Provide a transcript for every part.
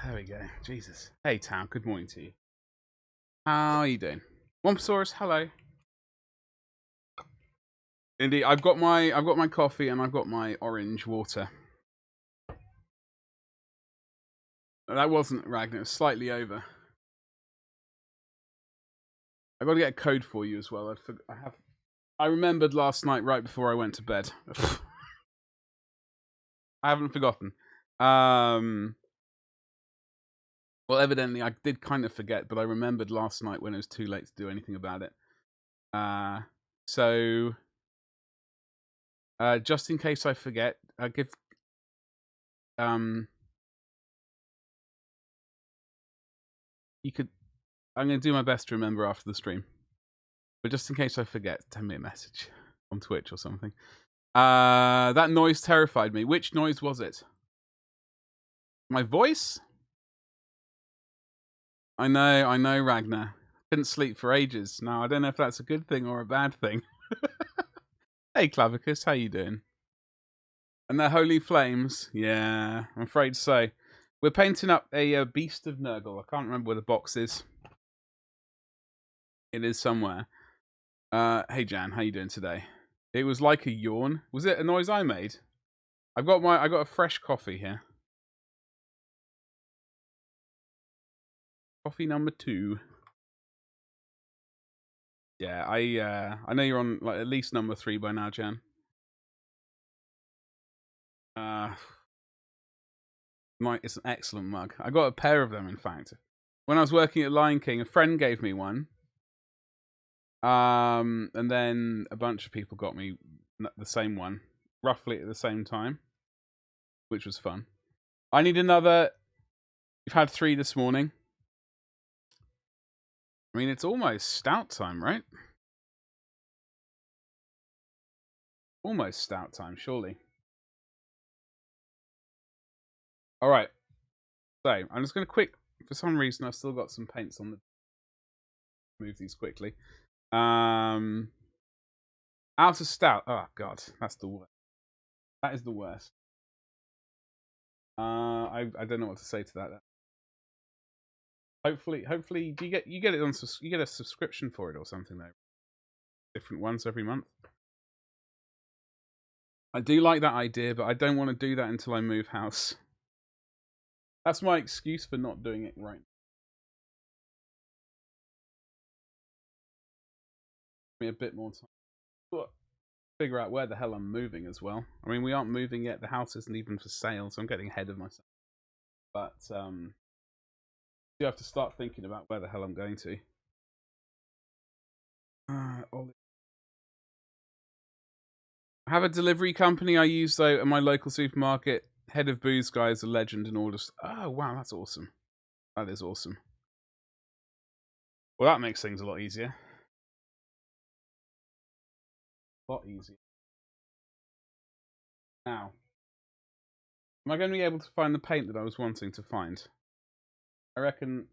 There we go. Jesus. Hey, Tam. Good morning to you. How are you doing? Wompasaurus, hello. Indeed, I've got my coffee and I've got my orange water. That wasn't Ragnar. It was slightly over. I've got to get a code for you as well. I remembered last night right before I went to bed. I haven't forgotten. Well, evidently I did kind of forget, but I remembered last night when it was too late to do anything about it. So just in case I forget, I give you could. I'm going to do my best to remember after the stream, but just in case I forget, send me a message on Twitch or something. That noise terrified me. Which noise was it? My voice? I know, Ragnar. Couldn't sleep for ages. Now, I don't know if that's a good thing or a bad thing. Hey, Clavicus, how you doing? And the Holy Flames? Yeah, I'm afraid so. We're painting up a Beast of Nurgle. I can't remember where the box is. It is somewhere. Hey, Jan, how you doing today? It was like a yawn. Was it a noise I made? I got a fresh coffee here. Coffee number 2. Yeah, I know you're on like at least number 3 by now, Jan. It's an excellent mug. I got a pair of them, in fact. When I was working at Lion King, a friend gave me one. And then a bunch of people got me the same one, roughly at the same time, which was fun. I need another. We've had 3 this morning. I mean, it's almost stout time, right? Almost stout time, surely. All right. So I'm just going to for some reason, I've still got some paints on the. Move these quickly. Out of stout. Oh God, that's the worst. That is the worst. I don't know what to say to that. Hopefully, do you get it on? You get a subscription for it or something though. Different ones every month. I do like that idea, but I don't want to do that until I move house. That's my excuse for not doing it right. Give me a bit more time. But figure out where the hell I'm moving as well. I mean, we aren't moving yet. The house isn't even for sale, so I'm getting ahead of myself. But do have to start thinking about where the hell I'm going to. I have a delivery company I use though at my local supermarket. Head of booze guy is a legend and all this. Oh wow, that's awesome. That is awesome. Well, that makes things a lot easier. A lot easier. Now, am I going to be able to find the paint that I was wanting to find? I reckon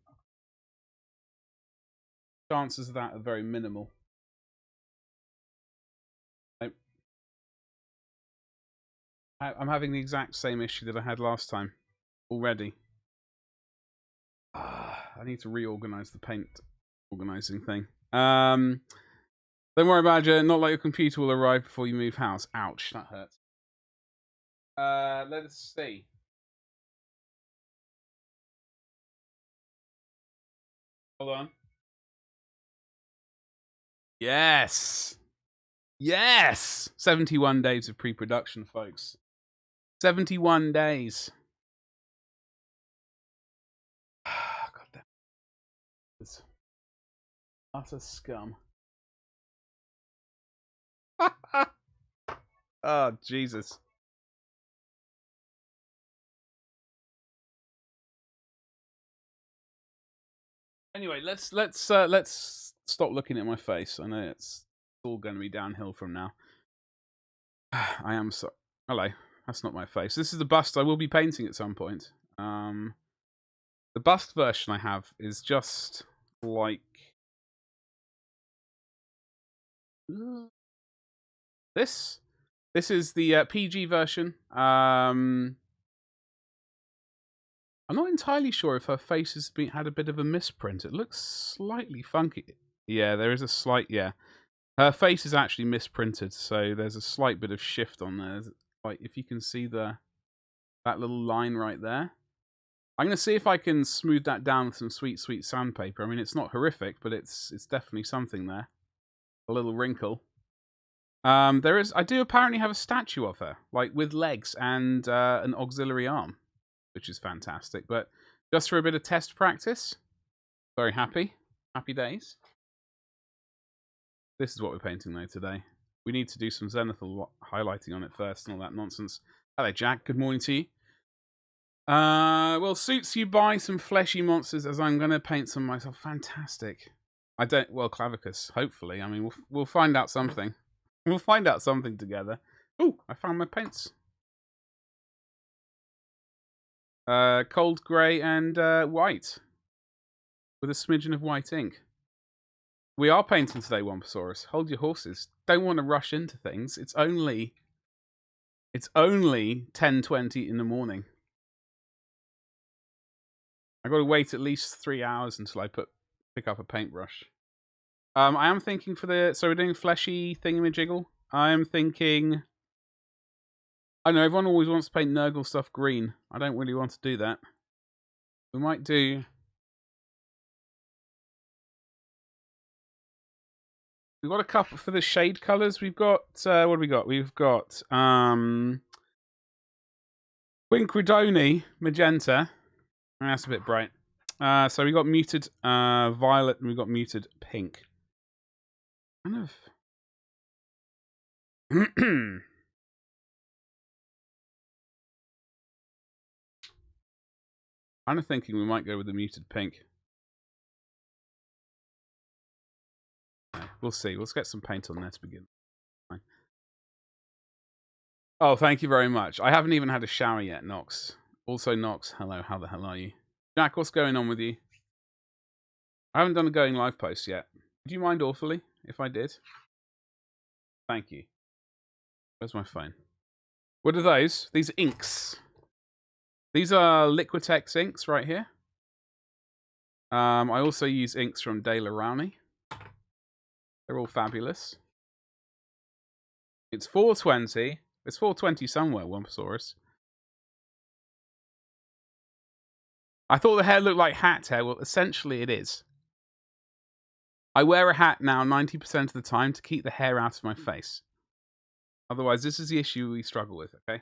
chances of that are very minimal. I'm having the exact same issue that I had last time already. I need to reorganize the paint organizing thing. Don't worry about it. Not like your computer will arrive before you move house. Ouch, that hurts. Let us see. Hold on. Yes. Yes. 71 days of pre-production, folks. 71 days. God damn. It's utter scum. Oh, Jesus. Anyway, let's stop looking at my face. I know it's all going to be downhill from now. I am so. Hello, that's not my face. This is the bust I will be painting at some point. The bust version I have is just like this. This is the PG version. I'm not entirely sure if her face has had a bit of a misprint. It looks slightly funky. Yeah, there is a slight, yeah. Her face is actually misprinted, so there's a slight bit of shift on there. Like, if you can see that little line right there. I'm going to see if I can smooth that down with some sweet, sweet sandpaper. I mean, it's not horrific, but it's definitely something there. A little wrinkle. I do apparently have a statue of her, like with legs and an auxiliary arm, which is fantastic. But just for a bit of test practice, very happy. Happy days. This is what we're painting though today. We need to do some zenithal highlighting on it first and all that nonsense. Hello, Jack. Good morning to you. Well, suits you buy some fleshy monsters as I'm going to paint some myself. Fantastic. Well, Clavicus, hopefully. I mean, we'll find out something. We'll find out something together. Oh, I found my paints. Cold grey and white. With a smidgen of white ink. We are painting today, Womposaurus. Hold your horses. Don't want to rush into things. It's only 10:20 in the morning. I got to wait at least 3 hours until I pick up a paintbrush. I am thinking so we're doing fleshy thingamajiggle. I am thinking, I know everyone always wants to paint Nurgle stuff green. I don't really want to do that. We might do. We've got a couple for the shade colors. We've got what have we got? We've got Quinkridone magenta. That's a bit bright. So we got muted violet and we got muted pink. Kind of. I'm thinking we might go with the muted pink. We'll see. Let's get some paint on there to begin. Fine. Oh, thank you very much. I haven't even had a shower yet, Nox. Also, Nox, hello. How the hell are you? Jack, what's going on with you? I haven't done a going live post yet. Do you mind awfully if I did? Thank you. Where's my phone? What are those? These are inks. These are Liquitex inks right here. I also use inks from De La Rowney. They're all fabulous. It's 420. It's 420 somewhere, Womposaurus. I thought the hair looked like hat hair. Well, essentially it is. I wear a hat now 90% of the time to keep the hair out of my face. Otherwise, this is the issue we struggle with, okay?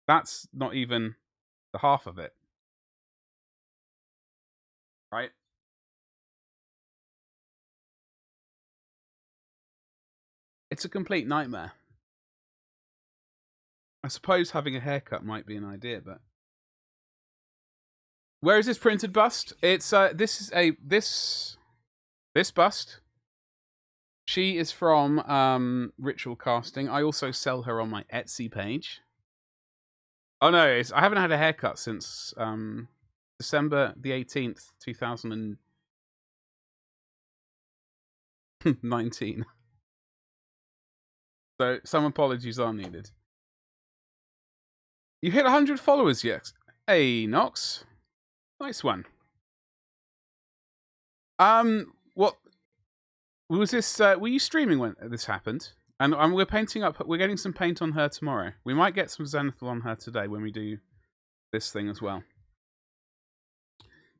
That's not even the half of it. Right? It's a complete nightmare. I suppose having a haircut might be an idea, but... Where is this printed bust? It's, this bust. She is from, Ritual Casting. I also sell her on my Etsy page. Oh no, I haven't had a haircut since, December the 18th, 2019. So, some apologies are needed. You hit 100 followers, yes. Hey, Nox. Nice one. What was this? Were you streaming when this happened? And we're painting up. We're getting some paint on her tomorrow. We might get some zenithal on her today when we do this thing as well.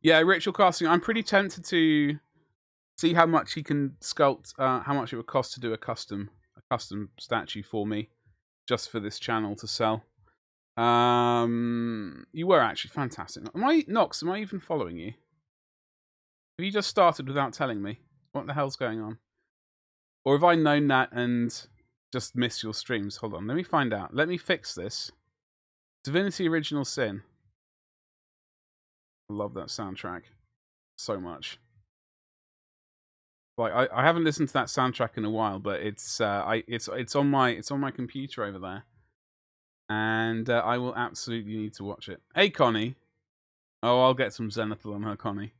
Yeah, ritual casting. I'm pretty tempted to see how much he can sculpt. How much it would cost to do a custom statue for me, just for this channel to sell. You were actually fantastic. Nox, am I even following you? Have you just started without telling me? What the hell's going on? Or have I known that and just missed your streams? Hold on, let me find out. Let me fix this. Divinity Original Sin. I love that soundtrack so much. Like I haven't listened to that soundtrack in a while, but it's on my computer over there. And I will absolutely need to watch it. Hey, Connie. Oh, I'll get some zenithal on her, Connie.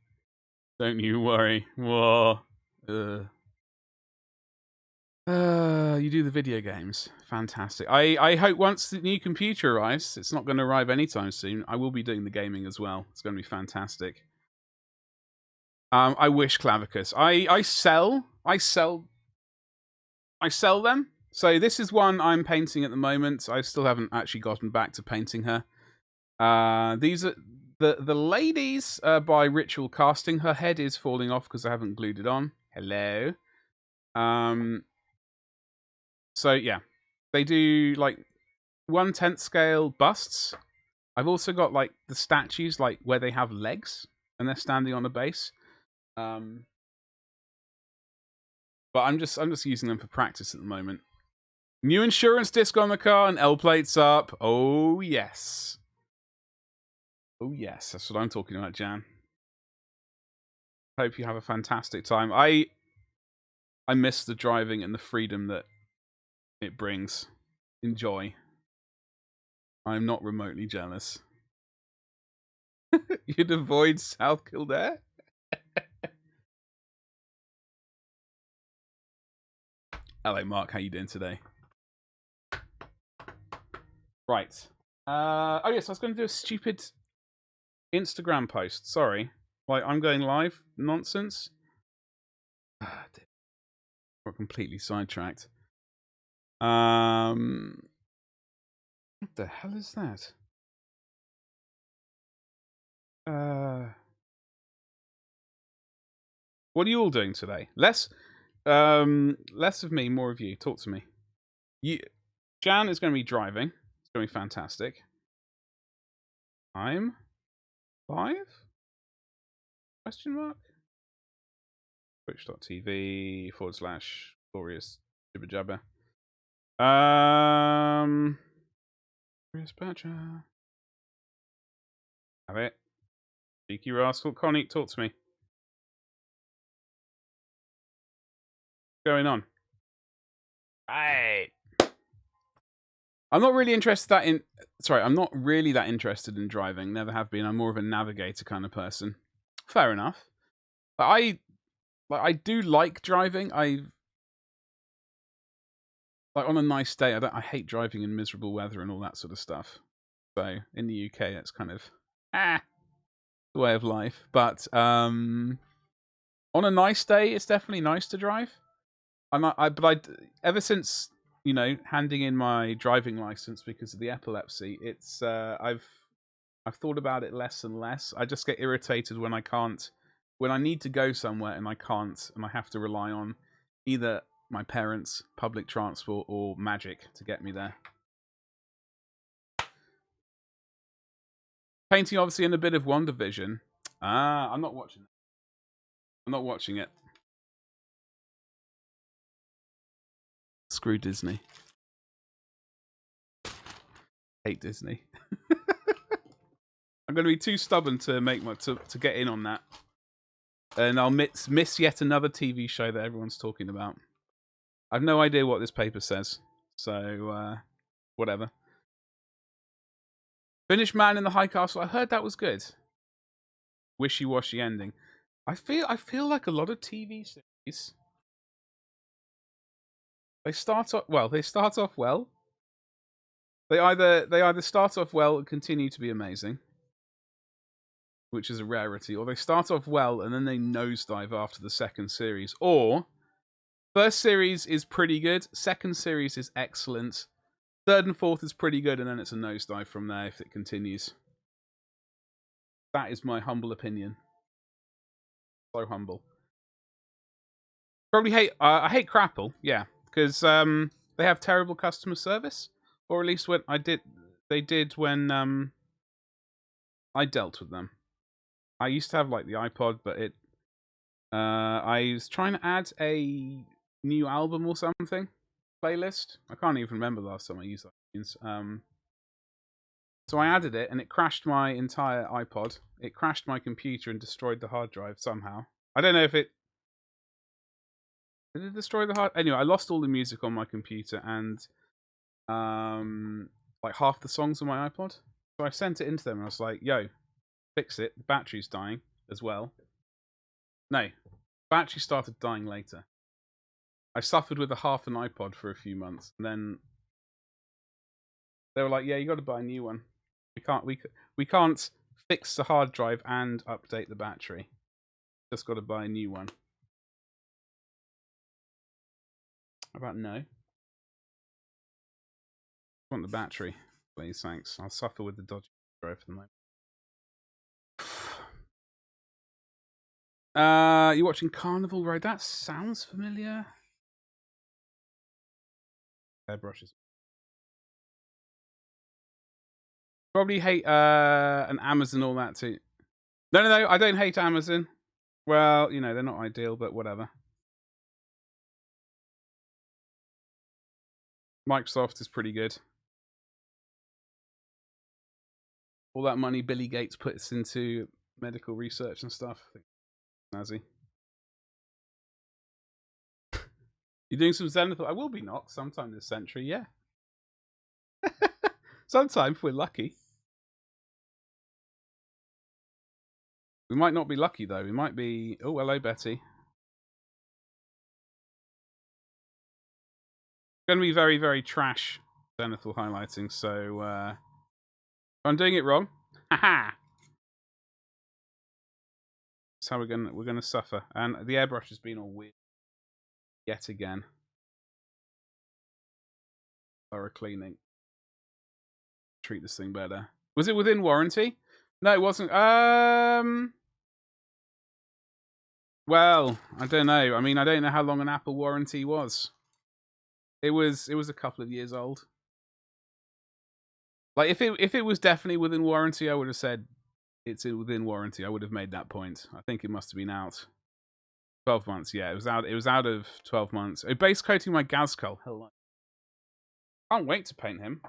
Don't you worry. Whoa. You do the video games. Fantastic. I hope once the new computer arrives, it's not going to arrive anytime soon, I will be doing the gaming as well. It's going to be fantastic. I wish Clavicus. I sell them. So this is one I'm painting at the moment. I still haven't actually gotten back to painting her. These are the ladies by Ritual Casting. Her head is falling off because I haven't glued it on. Hello. So yeah, they do like 1/10 scale busts. I've also got like the statues, like where they have legs and they're standing on a base. But I'm just using them for practice at the moment. New insurance disc on the car and L plates up. Oh yes. Oh yes, that's what I'm talking about, Jan. Hope you have a fantastic time. I miss the driving and the freedom that it brings. Enjoy. I'm not remotely jealous. You'd avoid South Kildare? Hello, Mark. How you doing today? Right. Oh, yes, I was going to do a stupid Instagram post. Sorry. Like, I'm going live. Nonsense. We're completely sidetracked. What the hell is that? What are you all doing today? Less of me, more of you. Talk to me. Jan is going to be driving. It's going to be fantastic. I'm live? Question mark? Twitch.tv/glorious jibber jabber. Glorious badger. Have it. Cheeky rascal. Connie, talk to me. What's going on? Right. I'm not really interested in. Sorry, I'm not really that interested in driving. Never have been. I'm more of a navigator kind of person. Fair enough. But I do like driving. Like on a nice day, I hate driving in miserable weather and all that sort of stuff. So in the UK, it's kind of the way of life. But on a nice day, it's definitely nice to drive. Ever since handing in my driving license because of the epilepsy, it's I've thought about it less and less. I just get irritated when I need to go somewhere and I can't, and I have to rely on either my parents, public transport, or magic to get me there. Painting obviously in a bit of WandaVision. I'm not watching it. I'm not watching it. Screw Disney. Hate Disney. I'm going to be too stubborn to make to get in on that, and I'll miss yet another TV show that everyone's talking about. I've no idea what this paper says, so whatever. Finnish Man in the High Castle. I heard that was good. Wishy-washy ending. I feel like a lot of TV series. They start off well. They either start off well and continue to be amazing, which is a rarity, or they start off well and then they nosedive after the second series. Or first series is pretty good, second series is excellent, third and fourth is pretty good, and then it's a nosedive from there if it continues. That is my humble opinion. So humble. Probably hate. I hate Crapple, yeah, because they have terrible customer service, or at least when they did when I dealt with them. I used to have like the iPod, but I was trying to add a new album or something playlist. I can't even remember the last time I used that. So I added it, and it crashed my entire iPod. It crashed my computer and destroyed the hard drive somehow. I don't know if it did it destroy the hard. Anyway, I lost all the music on my computer and like half the songs on my iPod. So I sent it into them and I was like, "Yo, fix it. The battery's dying as well." No, battery started dying later. I suffered with a half an iPod for a few months, and then they were like, "Yeah, you got to buy a new one. We can't fix the hard drive and update the battery. Just got to buy a new one." How about no? I want the battery, please, thanks. I'll suffer with the dodgy drive for the moment. You watching Carnival Road? That sounds familiar. Hairbrushes. Probably hate an Amazon, all that too. No, I don't hate Amazon. Well, you know, they're not ideal, but whatever. Microsoft is pretty good. All that money Billy Gates puts into medical research and stuff. Nazi. You're doing some Zenithal? I will be knocked sometime this century, yeah. Sometime if we're lucky. We might not be lucky though. We might be. Oh, hello, Betty. It's going to be very, very trash Zenithal highlighting. So I'm doing it wrong. Haha. That's how we're gonna suffer. And the airbrush has been all weird yet again. Thorough cleaning. Treat this thing better. Was it within warranty? No, it wasn't. Well, I don't know. I mean, I don't know how long an Apple warranty was. It was a couple of years old. Like if it was definitely within warranty, I would have said it's within warranty. I would have made that point. I think it must have been out 12 months. Yeah, it was out. It was out of 12 months. Base coating my Gazkull. Hell, can't wait to paint him.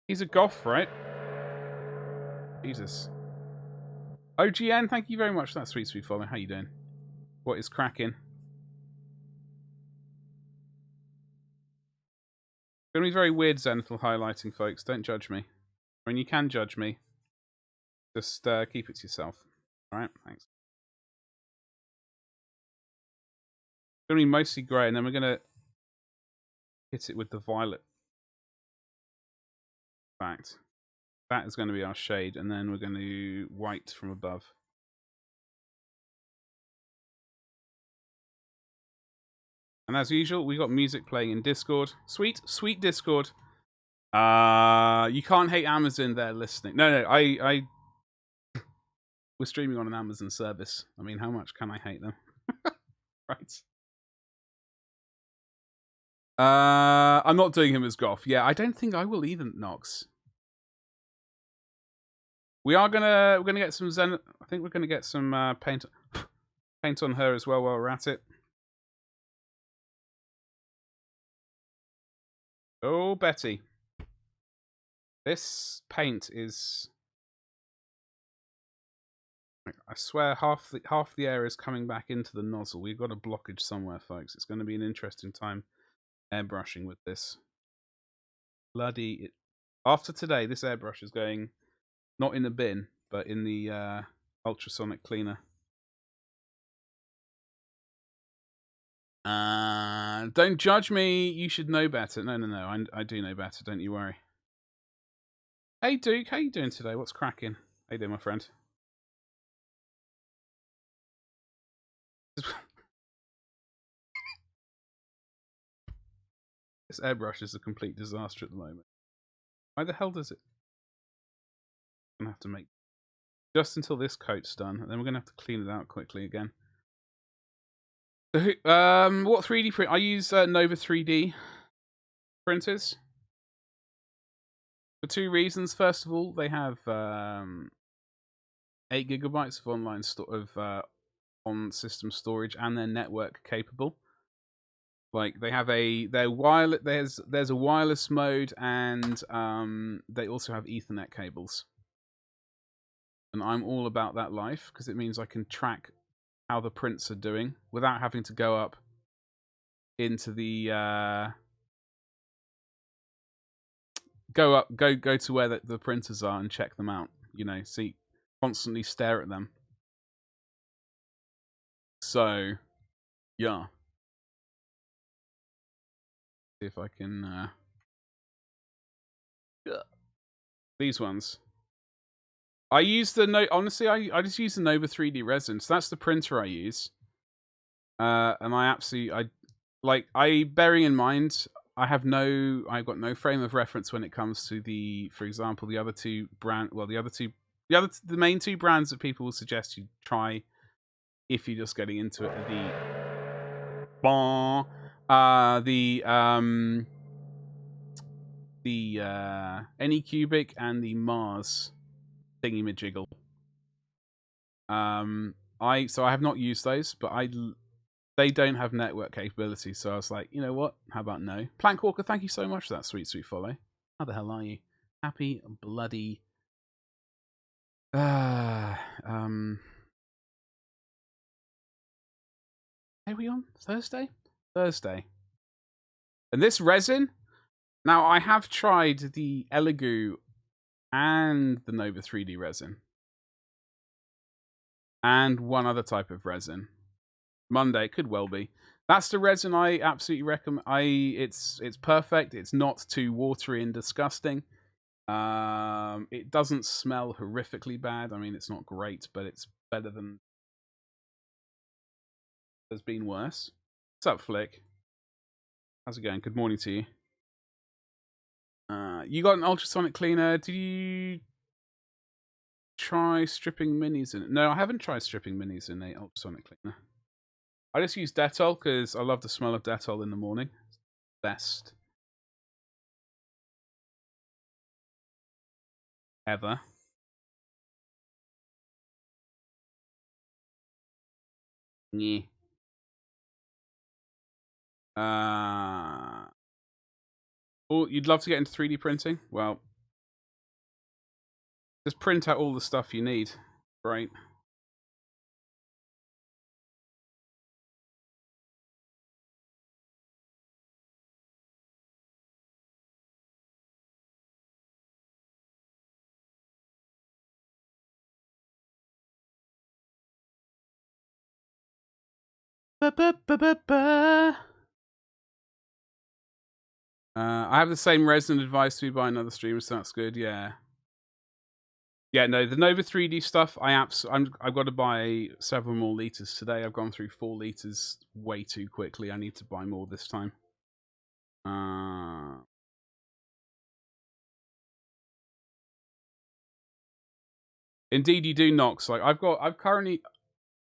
He's a goth, right? Jesus. OGN, thank you very much for that sweet follow. How you doing? What is cracking? Gonna be very weird Zenithal highlighting, folks. Don't judge me. I mean, you can judge me. Just keep it to yourself. Alright, thanks. It's gonna be mostly grey, and then we're gonna hit it with the violet. In fact, that is going to be our shade, and then we're going to white from above. And as usual, we got music playing in Discord. Sweet, sweet Discord. You can't hate Amazon there listening. No, I we're streaming on an Amazon service. I mean, how much can I hate them? Right. I'm not doing him as Goth. Yeah, I don't think I will either, Nox. We're gonna get some Zen. I think we're gonna get some paint on her as well while we're at it. Oh, Betty. This paint is... I swear half the air is coming back into the nozzle. We've got a blockage somewhere, folks. It's going to be an interesting time airbrushing with this. Bloody... After today, this airbrush is going not in the bin, but in the ultrasonic cleaner. Don't judge me. You should know better. No. I do know better. Don't you worry. Hey, Duke. How you doing today? What's cracking? How you doing, my friend? This airbrush is a complete disaster at the moment. Why the hell does it... I'm going to have to make... Just until this coat's done, and then we're going to have to clean it out quickly again. So, what 3D print? I use Nova 3D printers. For two reasons. First of all, they have 8 gigabytes of online on-system storage, and they're network capable. Like they have there's a wireless mode, and they also have Ethernet cables. And I'm all about that life because it means I can track how the prints are doing without having to go up into the go to where the printers are and check them out. You know, constantly stare at them. So, yeah. See if I can. These ones. I use the honestly, I just use the Nova 3D resin. So that's the printer I use. And bearing in mind I've got no frame of reference when it comes to for example, the other two the main two brands that people will suggest you try if you're just getting into it are the Anycubic and the Mars thingy-majiggle. I have not used those, but they don't have network capability, so I was like, you know what? How about no? Plankwalker, thank you so much for that sweet follow. How the hell are you? Happy bloody are we on Thursday? Thursday. And this resin, now I have tried the Elegoo and the Nova 3D resin. And one other type of resin. Monday, could well be. That's the resin I absolutely recommend. It's perfect. It's not too watery and disgusting. It doesn't smell horrifically bad. I mean, it's not great, but it's better than. There's been worse. What's up, Flick? How's it going? Good morning to you. You got an ultrasonic cleaner. Did you try stripping minis in it? No, I haven't tried stripping minis in a ultrasonic cleaner. I just use Dettol because I love the smell of Dettol in the morning. Best ever. Yeah. Oh, you'd love to get into 3D printing? Well, just print out all the stuff you need. Right. I have the same resin advice to be by another streamer, so that's good. Yeah. Yeah, no, the Nova 3D stuff, I've got to buy several more liters today. I've gone through 4 liters way too quickly. I need to buy more this time. Indeed, you do, Nox. Like I've currently,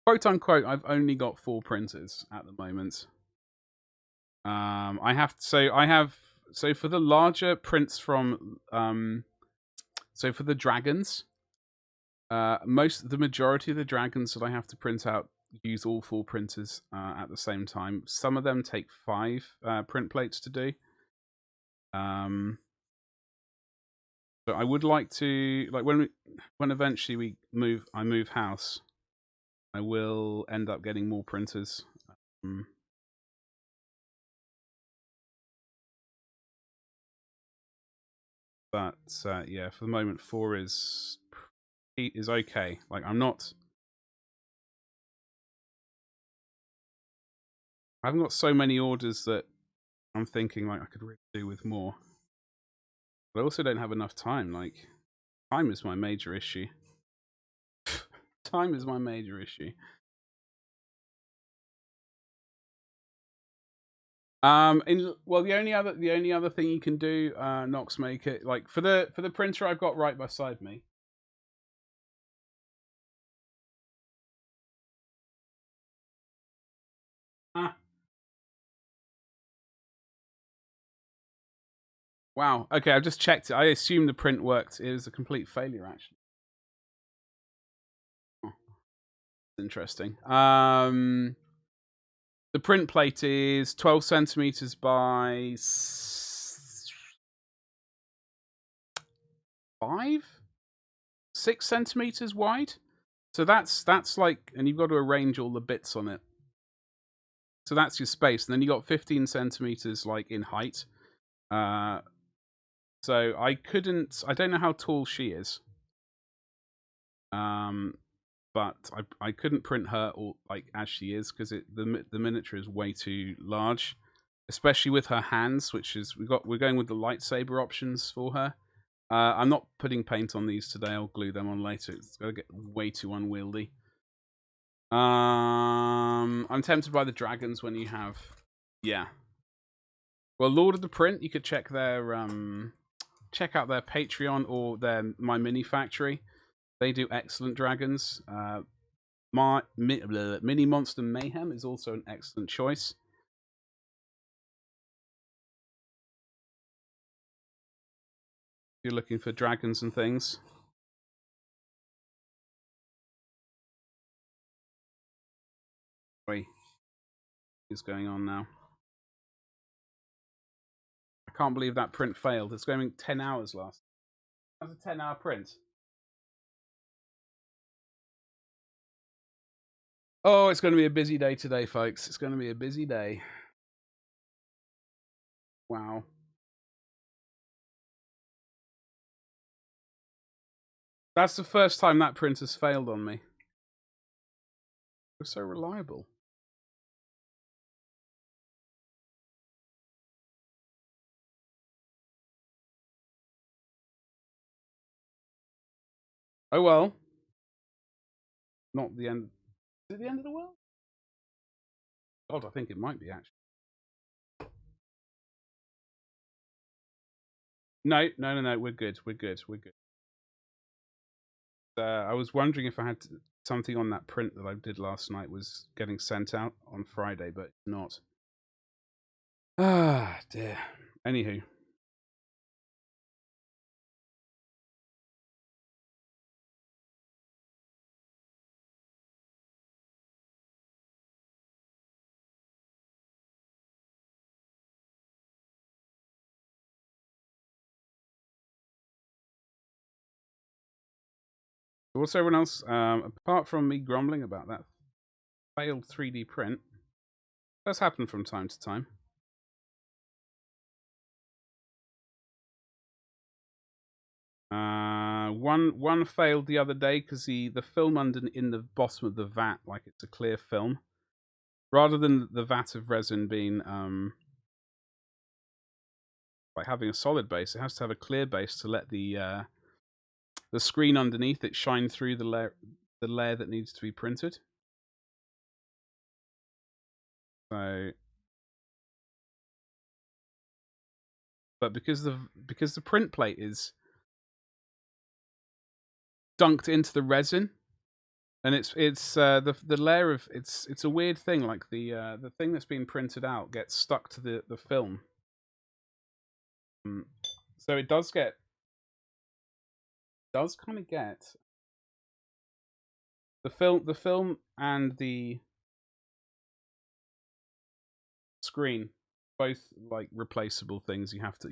quote unquote, I've only got 4 printers at the moment. So for the larger prints from so for the dragons, the majority of the dragons that I have to print out use all 4 printers at the same time. Some of them take 5 print plates to do. But I would like to, like, when eventually I move house, I will end up getting more printers. But yeah, for the moment, 4 is okay. Like, I haven't got so many orders that I'm thinking like I could really do with more. But I also don't have enough time. Like, time is my major issue. Time is my major issue. The only other thing you can do, Nox, make it like for the printer I've got right beside me. Wow. Okay, I've just checked it. I assume the print worked. It was a complete failure, actually. Oh, interesting. The print plate is 12 centimeters by 6 centimeters wide. So that's like, and you've got to arrange all the bits on it. So that's your space, and then you got 15 centimeters like in height. So I don't know how tall she is. But I couldn't print her all like as she is because the miniature is way too large. especially with her hands, which is we're going with the lightsaber options for her. I'm not putting paint on these today. I'll glue them on later. It's gonna get way too unwieldy. I'm tempted by the dragons when you have, yeah. Well, Lord of the Print, you could check their check out their Patreon or their My Mini Factory. They do excellent dragons. Mini Monster Mayhem is also an excellent choice. If you're looking for dragons and things. Wait, what's going on now? I can't believe that print failed. It's going 10 hours last. That's a 10-hour print. Oh, it's going to be a busy day today, folks. It's going to be a busy day. Wow. That's the first time that print has failed on me. It's so reliable. Oh well. Not the end. Is it the end of the world? God, I think it might be actually. No. We're good. We're good. We're good. I was wondering if I had something on that print that I did last night was getting sent out on Friday, but it's not. Ah, dear. Anywho. What's everyone else, apart from me grumbling about that failed 3D print, does happen from time to time. One failed the other day because the film in the bottom of the vat, like it's a clear film, rather than the vat of resin being like having a solid base, it has to have a clear base to let the screen underneath it shine through the layer that needs to be printed. So, but because the print plate is dunked into the resin, and it's the layer of it's a weird thing. Like the thing that's being printed out gets stuck to the film, so it does kind of get the film and the screen, both like replaceable things. You have to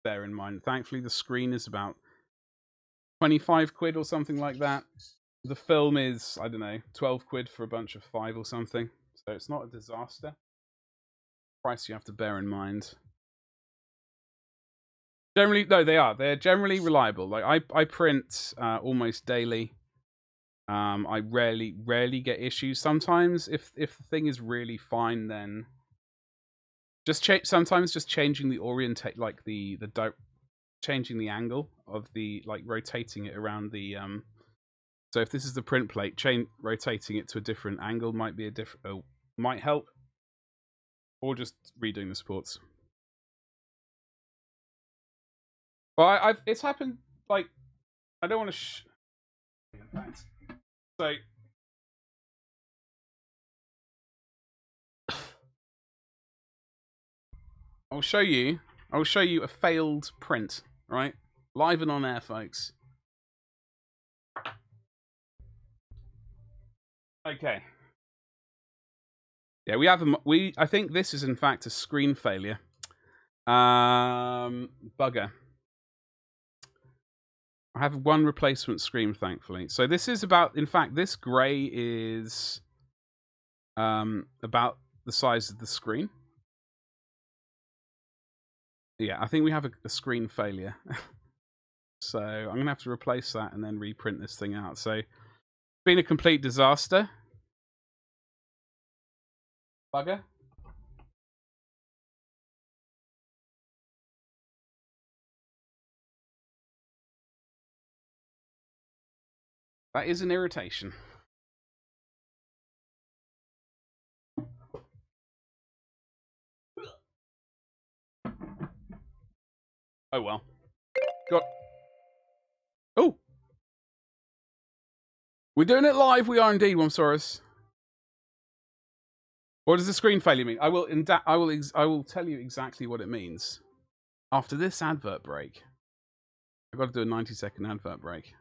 bear in mind. Thankfully, the screen is about 25 quid or something like that. The film is, I don't know, 12 quid for a bunch of 5 or something. So it's not a disaster. Price you have to bear in mind. Generally, no, they are. They're generally reliable. Like I print almost daily. I rarely get issues. Sometimes, if the thing is really fine, then sometimes just changing the orientate, like changing the angle of the, like rotating it around the So if this is the print plate, rotating it to a different angle might be might help, or just redoing the supports. Well, it's happened, like, I don't want to so I'll show you a failed print, right? Live and on air, folks. Okay. Yeah, I think this is in fact a screen failure. Bugger. I have one replacement screen, thankfully. So this is in fact, this grey is about the size of the screen. Yeah, I think we have a screen failure. So I'm going to have to replace that and then reprint this thing out. So it's been a complete disaster. Bugger. That is an irritation. Oh well. Got. Oh. We're doing it live. We are indeed, Womsaurus. What does the screen failure mean? I will tell you exactly what it means after this advert break. I've got to do a 90-second advert break.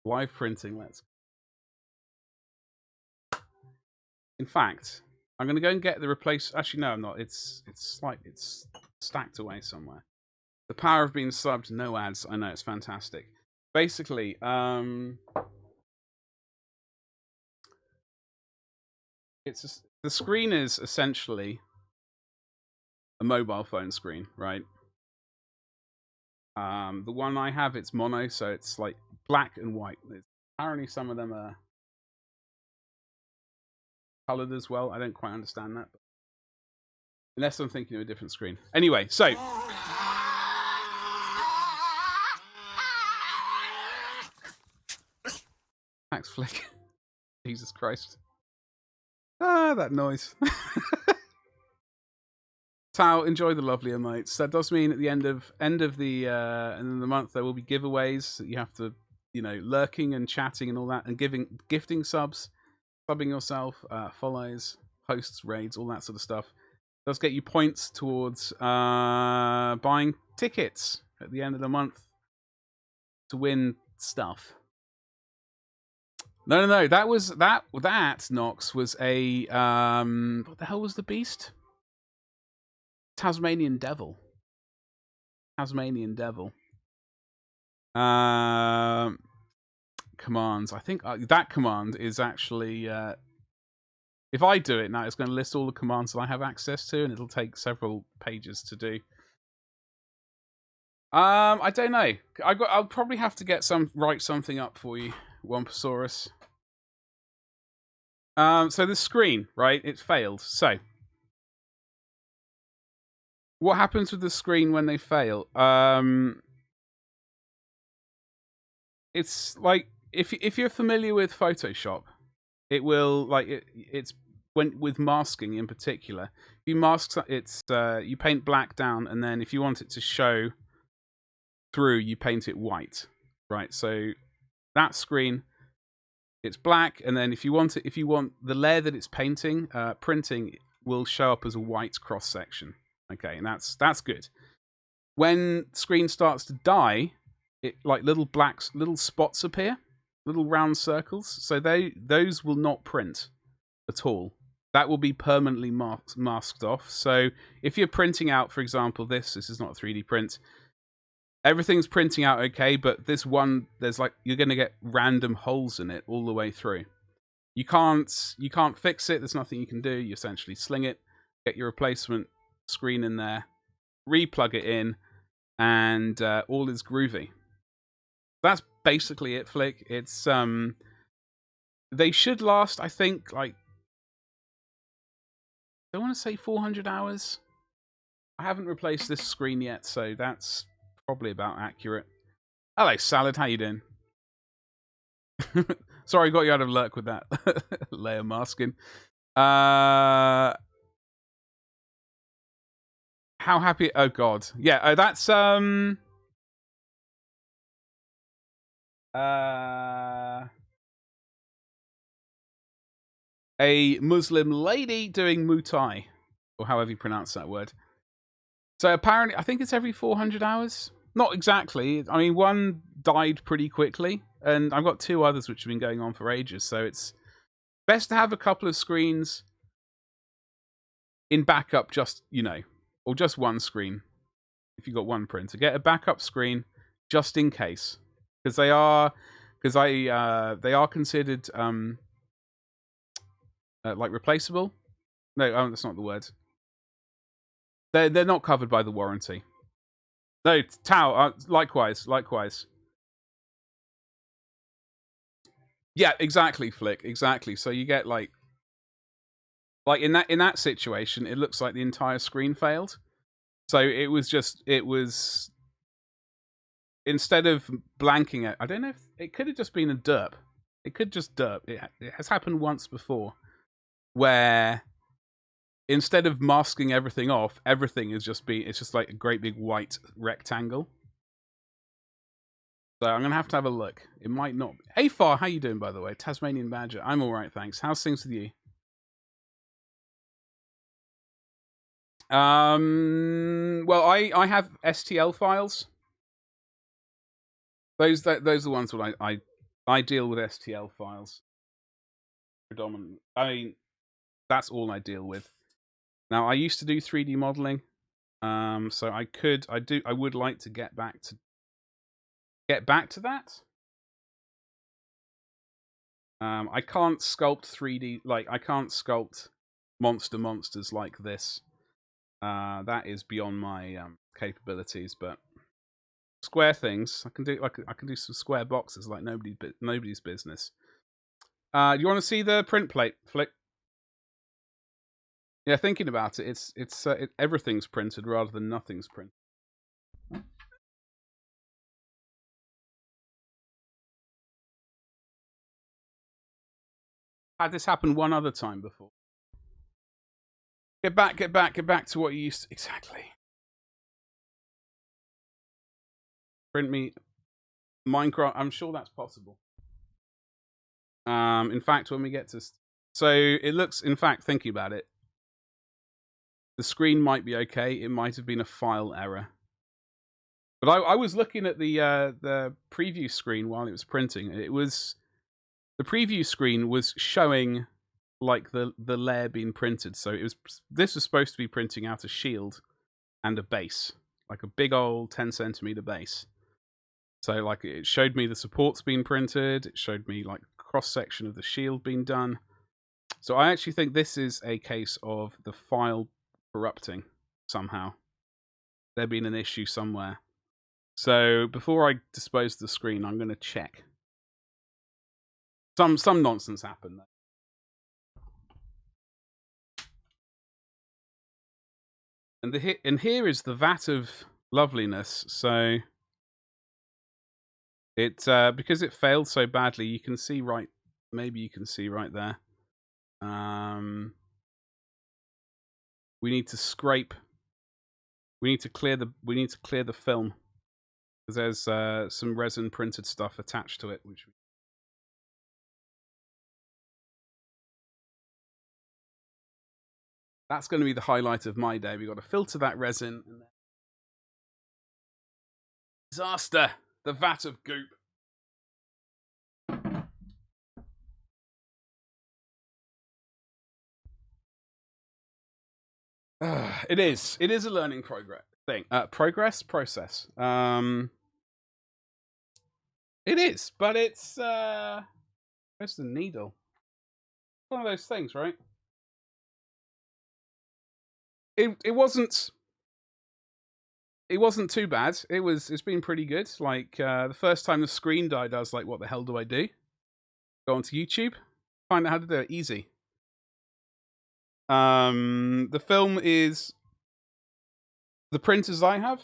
Live printing. Let's. In fact, I'm going to go and get the replace. Actually, no, I'm not. It's stacked away somewhere. The power of being subbed, no ads. I know, it's fantastic. Basically, the screen is essentially a mobile phone screen, right? The one I have, it's mono, so it's like black and white. Apparently, some of them are colored as well. I don't quite understand that, but unless I'm thinking of a different screen. Anyway, so. Thanks, Flick. Jesus Christ. Ah, that noise. Tao, enjoy the lovely emotes. That does mean at the end of the month there will be giveaways that you have to, lurking and chatting and all that, and gifting subs, subbing yourself, follows, hosts, raids, all that sort of stuff. It does get you points towards buying tickets at the end of the month to win stuff. No. That Nox was a what the hell was the beast? Tasmanian Devil. Commands. I think that command is actually. If I do it now, it's going to list all the commands that I have access to, and it'll take several pages to do. I don't know. I'll probably have to write something up for you, Womposaurus. So the screen, right? It failed. So, what happens with the screen when they fail? It's like if you're familiar with Photoshop, it will it's with masking in particular. If you mask you paint black down, and then if you want it to show through, you paint it white, right? So that screen, it's black, and then if you want the layer that it's printing will show up as a white cross section. Okay, and that's good. When screen starts to die, it like little spots appear, little round circles. So those will not print at all. That will be permanently masked off. So if you're printing out, for example, this is not a 3D print. Everything's printing out okay, but this one, you're going to get random holes in it all the way through. You can't fix it. There's nothing you can do. You essentially sling it, get your replacement screen in there, re-plug it in, and all is groovy. That's basically it, Flick. It's they should last, I think, I want to say 400 hours. I haven't replaced this screen yet, so that's probably about accurate. Hello, Salad. How you doing? Sorry, got you out of luck with that layer masking. How happy? Oh God, yeah. That's a Muslim lady doing mutai, or however you pronounce that word. So apparently, I think it's every 400 hours. Not exactly. I mean, one died pretty quickly, and I've got two others which have been going on for ages. So it's best to have a couple of screens in backup, or just one screen. If you've got one printer, get a backup screen just in case, because they are considered like replaceable. No, that's not the word. They're not covered by the warranty. No, Tao, likewise. Yeah, exactly, Flick, exactly. So you get like in that situation, it looks like the entire screen failed. So it was instead of blanking it, I don't know if it could have just been a derp. It could just derp. It has happened once before where instead of masking everything off, everything is it's just like a great big white rectangle. So I'm gonna have to have a look. It might not. Hey Far, how you doing by the way? Tasmanian Badger. I'm all right, thanks. How's things with you? Well, I have STL files. Those are the ones that I deal with STL files predominantly. I mean, that's all I deal with. Now, I used to do 3D modeling, so I would like to get back to that. I can't sculpt 3D, like I can't sculpt monsters like this. That is beyond my capabilities, but square things I can do. I can do some square boxes like nobody's business. Do you want to see the print plate, Flick? Yeah, thinking about it, everything's printed rather than nothing's printed. Had this happen one other time before. Get back to what you used to. Exactly. Print me Minecraft. I'm sure that's possible. In fact, when we get to... So, it looks... In fact, thinking about it, the screen might be okay. It might have been a file error. But I was looking at the preview screen while it was printing. It was... The preview screen was showing like the layer being printed. So this was supposed to be printing out a shield and a base, like a big old 10cm base. So like it showed me the supports being printed. It showed me like cross section of the shield being done. So I actually think this is a case of the file corrupting somehow. There being an issue somewhere. So before I dispose of the screen, I'm going to check. Some nonsense happened there. And here is the vat of loveliness. So it because it failed so badly, you can see right. Maybe you can see right there. We need to scrape. We need to clear the film because there's some resin printed stuff attached to it, which. That's going to be the highlight of my day. We've got to filter that resin. And then... Disaster! The vat of goop. It is. It is a learning process. It is, but it's where's the needle? One of those things, right? It wasn't too bad. It's been pretty good. Like the first time the screen died, I was like, what the hell do I do? Go onto YouTube, find out how to do it. Easy. The film is the printers I have.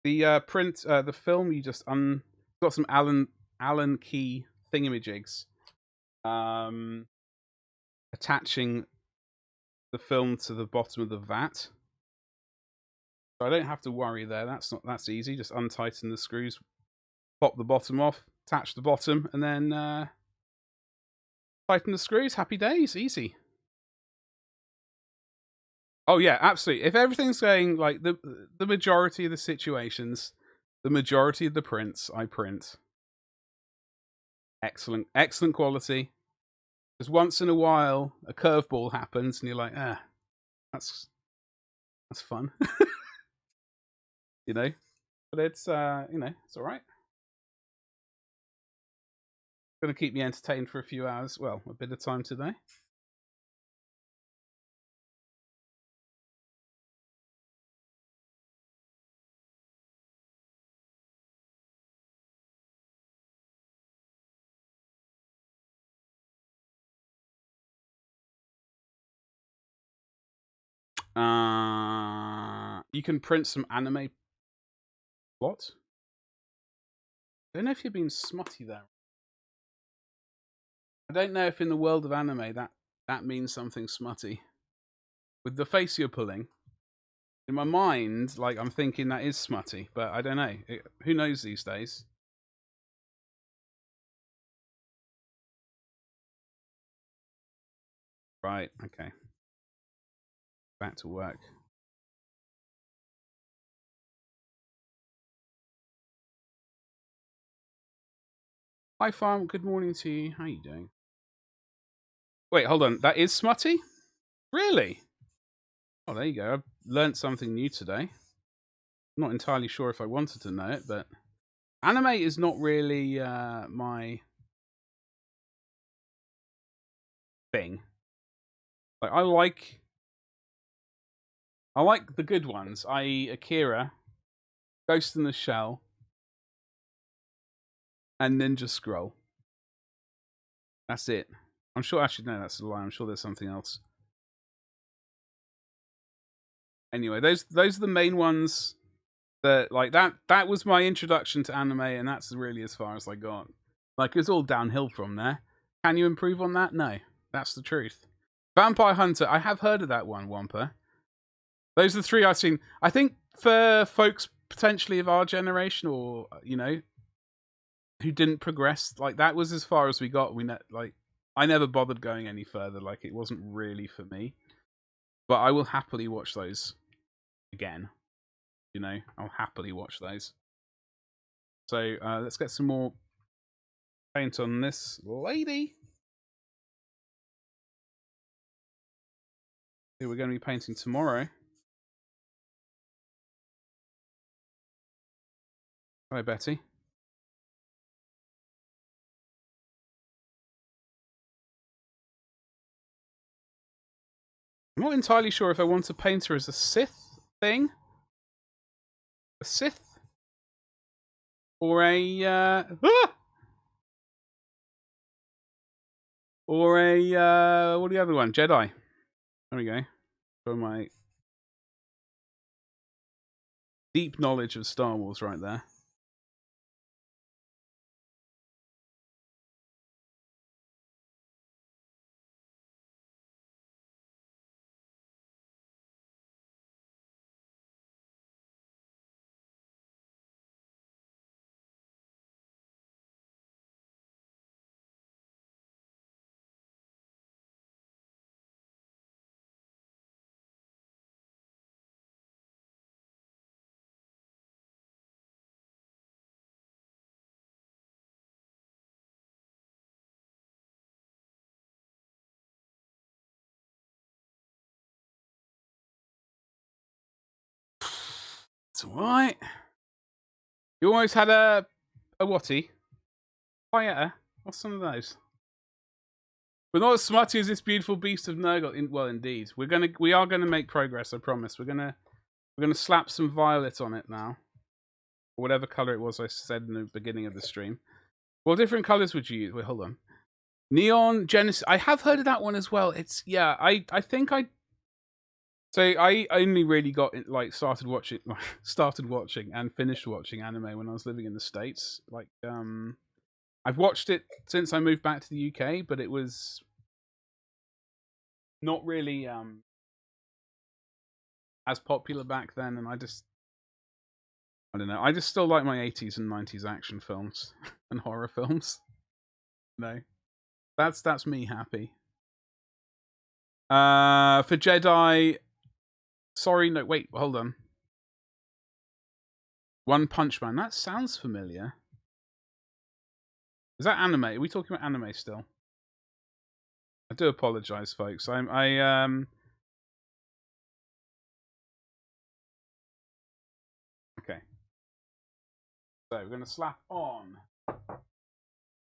The film you just got some Allen key thingamajigs. Attaching the film to the bottom of the vat. So I don't have to worry there. That's easy. Just untighten the screws, pop the bottom off, attach the bottom, and then tighten the screws. Happy days, easy. Oh yeah, absolutely. If everything's going like the majority of the situations, the majority of the prints I print, excellent quality. Because once in a while a curveball happens, and you're like, that's fun, you know. But it's it's all right. Going to keep me entertained for a few hours. Well, a bit of time today. You can print some anime. What? I don't know if you're being smutty there. I don't know if in the world of anime that means something smutty. With the face you're pulling, in my mind, like I'm thinking that is smutty, but I don't know. Who knows these days? Right. Okay. Back to work. Hi, Farm. Good morning to you. How are you doing? Wait, hold on. That is smutty? Really? Oh, there you go. I've learnt something new today. I'm not entirely sure if I wanted to know it, but anime is not really my thing. Like I like the good ones, i.e. Akira, Ghost in the Shell, and Ninja Scroll. That's it. I'm sure, actually, no, that's a lie. I'm sure there's something else. Anyway, those are the main ones that, like, that was my introduction to anime, and that's really as far as I got. Like, it's all downhill from there. Can you improve on that? No. That's the truth. Vampire Hunter, I have heard of that one, Wampa. Those are the three I've seen. I think for folks potentially of our generation, or, you know, who didn't progress, like, that was as far as we got. I never bothered going any further. Like, it wasn't really for me. But I will happily watch those again. You know, I'll happily watch those. So let's get some more paint on this lady. Who we're going to be painting tomorrow. Hello, Betty. I'm not entirely sure if I want to paint her as a Sith thing. A Sith? Or a... Or a... what the other one? Jedi. There we go. For my deep knowledge of Star Wars right there. It's alright. You always had a whatty? Fighter? What's some of those? We're not as smutty as this beautiful Beast of Nurgle. Well, indeed, we are gonna make progress. I promise. We're gonna slap some violet on it now, or whatever color it was I said in the beginning of the stream. What different colors would you use? Wait, hold on. Neon Genesis. I have heard of that one as well. It's I think I. So I only really got like started watching and finished watching anime when I was living in the States. Like I've watched it since I moved back to the UK, but it was not really as popular back then, and I don't know. I just still like my 80s and 90s action films and horror films. No, that's me happy. For Jedi, sorry, no, wait, hold on. One Punch Man. That sounds familiar. Is that anime? Are we talking about anime still? I do apologize, folks. Okay. So we're gonna slap on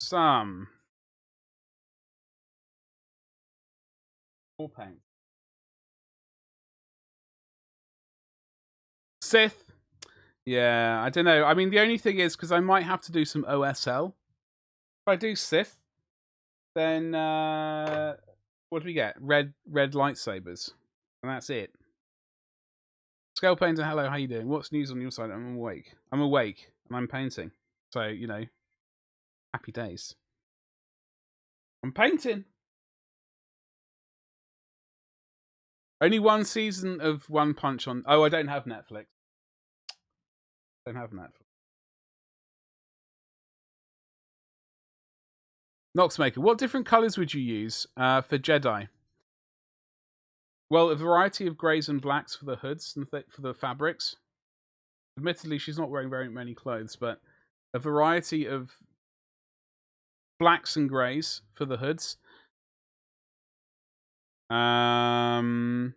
some more paint. Sith. Yeah, I don't know. I mean, the only thing is because I might have to do some OSL. If I do Sith, then what do we get? Red lightsabers, and that's it. Scale painter, hello, how you doing? What's news on your side? I'm awake. I'm awake, and I'm painting. So, you know, happy days. I'm painting. Only one season of One Punch on... Oh, I don't have Netflix. Don't have Netflix. Noxmaker, what different colours would you use for Jedi? Well, a variety of greys and blacks for the hoods and for the fabrics. Admittedly, she's not wearing very many clothes, but a variety of blacks and greys for the hoods. Oh,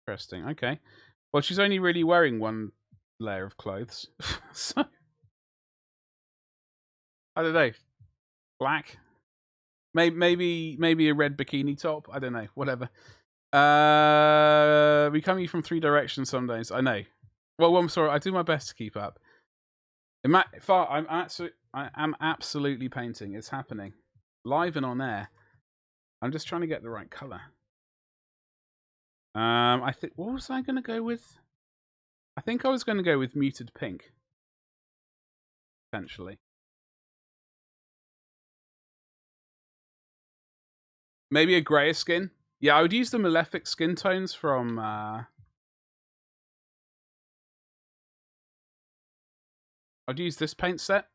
interesting. Okay. Well, she's only really wearing one layer of clothes, so I don't know. Black, maybe a red bikini top. I don't know. Whatever. We come you from 3 directions some days. I know. Well, I'm sorry. I do my best to keep up. I am absolutely painting. It's happening, live and on air. I'm just trying to get the right color. I think what was I going to go with? I think I was going to go with muted pink, potentially. Maybe a grayer skin. Yeah, I would use the Malefic skin tones from. I'd use this paint set.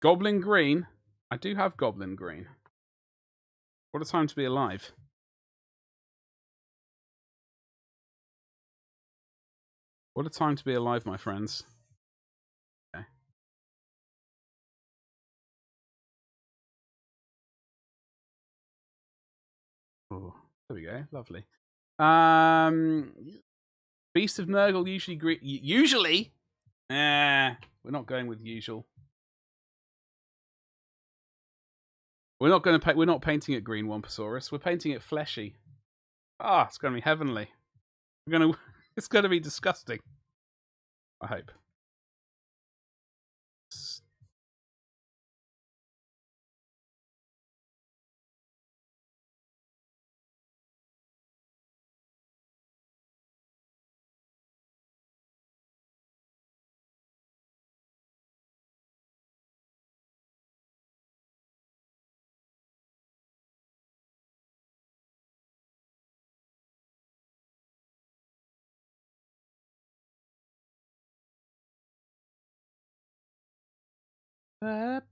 Goblin green. I do have goblin green. What a time to be alive. What a time to be alive, my friends. Okay. Oh, there we go. Lovely. Beast of Nurgle usually green. Usually? We're not going with usual. We're not going to. We're not painting it green, Wamposaurus. We're painting it fleshy. Ah, it's going to be heavenly. We're going to. It's going to be disgusting. I hope.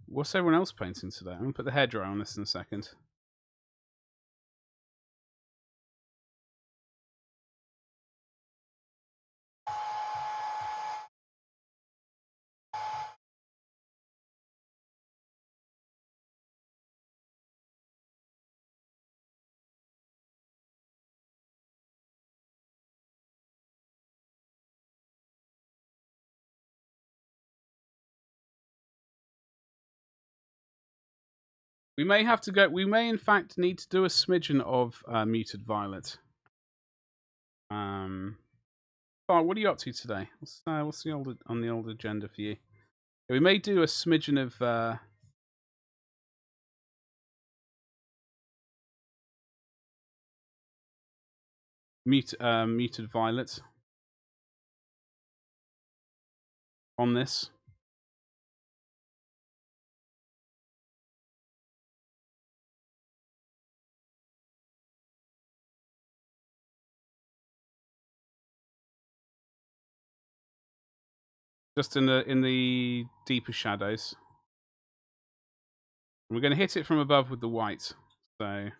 What's everyone else painting today? I'm going to put the hairdryer on this in a second. We may have to go. We may, in fact, need to do a smidgen of muted violet. Oh, what are you up to today? What's the on the old agenda for you? We may do a smidgen of muted violet on this. Just in the deeper shadows. We're going to hit it from above with the white. So I'm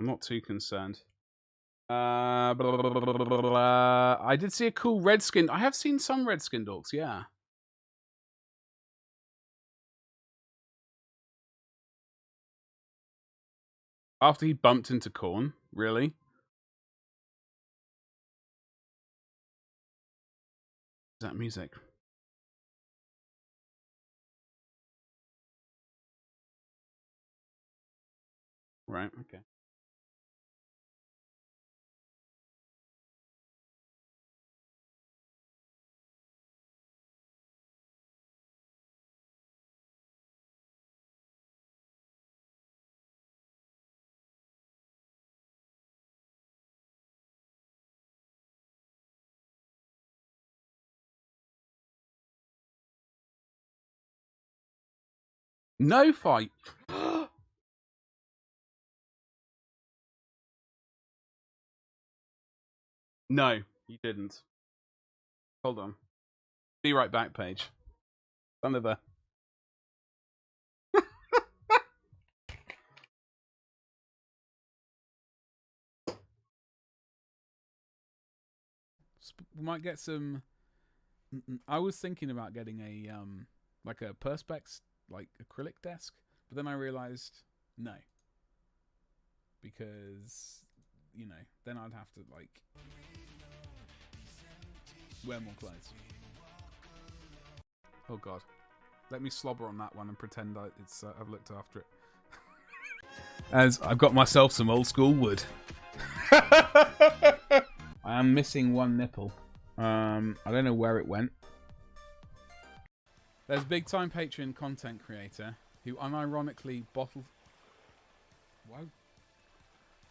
not too concerned. I did see a cool redskin. I have seen some redskin orcs, yeah. After he bumped into Khorne, really? Is that music? Right, okay. No fight. No, you didn't. Hold on. Be right back, Paige. Son of a... We might get some... I was thinking about getting a like a perspex, like acrylic desk, but then I realized no, because you know then I'd have to like wear more clothes. Oh god, let me slobber on that one and pretend I've looked after it. As I've got myself some old school wood. I am missing one nipple. I don't know where it went. There's big time Patreon content creator who unironically bottled... Whoa.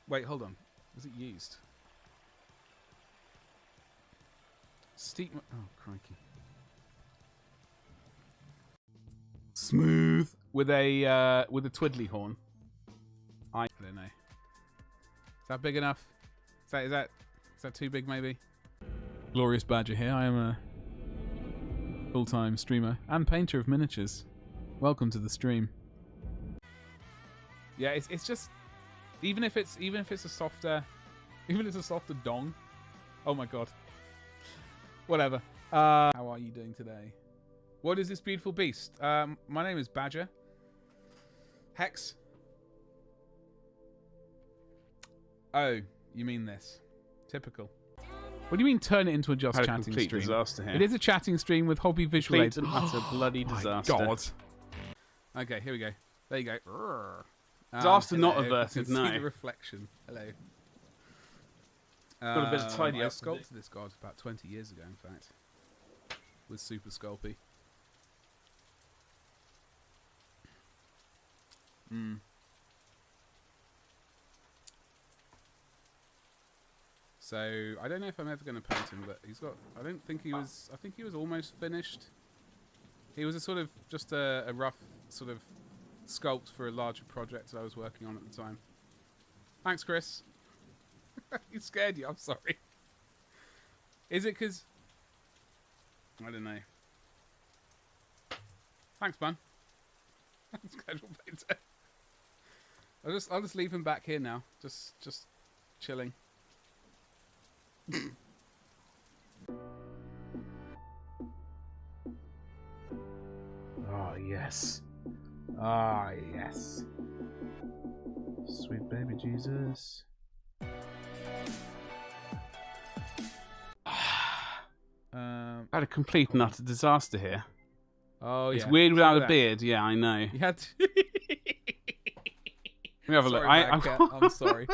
Wait, hold on. Was it used? Steep... Oh, crikey. Smooth. With a twiddly horn. I don't know. Is that big enough? Is that too big, maybe? Glorious Badger here. I am a full-time streamer and painter of miniatures. Welcome to the stream. Yeah, it's just even if it's a softer dong. Oh my god. Whatever. How are you doing today? What is this beautiful beast? My name is Badger. Hex. Oh, you mean this? Typical. What do you mean turn it into a just chatting stream? Disaster here. It is a chatting stream with hobby visual aids and utter bloody disaster. My god. Okay, here we go. There you go. Disaster not averted, no. See the reflection. Hello. Got a bit of tidy up. I sculpted this god about 20 years ago, in fact. With Super Sculpey. So I don't know if I'm ever going to paint him, but he's got. I think he was almost finished. He was a sort of just a rough sort of sculpt for a larger project that I was working on at the time. Thanks, Chris. He scared you. I'm sorry. Is it because I don't know? Thanks, man. Thanks, casual painter. I'll just leave him back here now. Just chilling. Oh yes. Ah yes. Sweet baby Jesus. I had a complete and utter disaster here. Oh yeah. It's weird without a beard. Yeah, I know. You had to. Let me have a look. I'm sorry.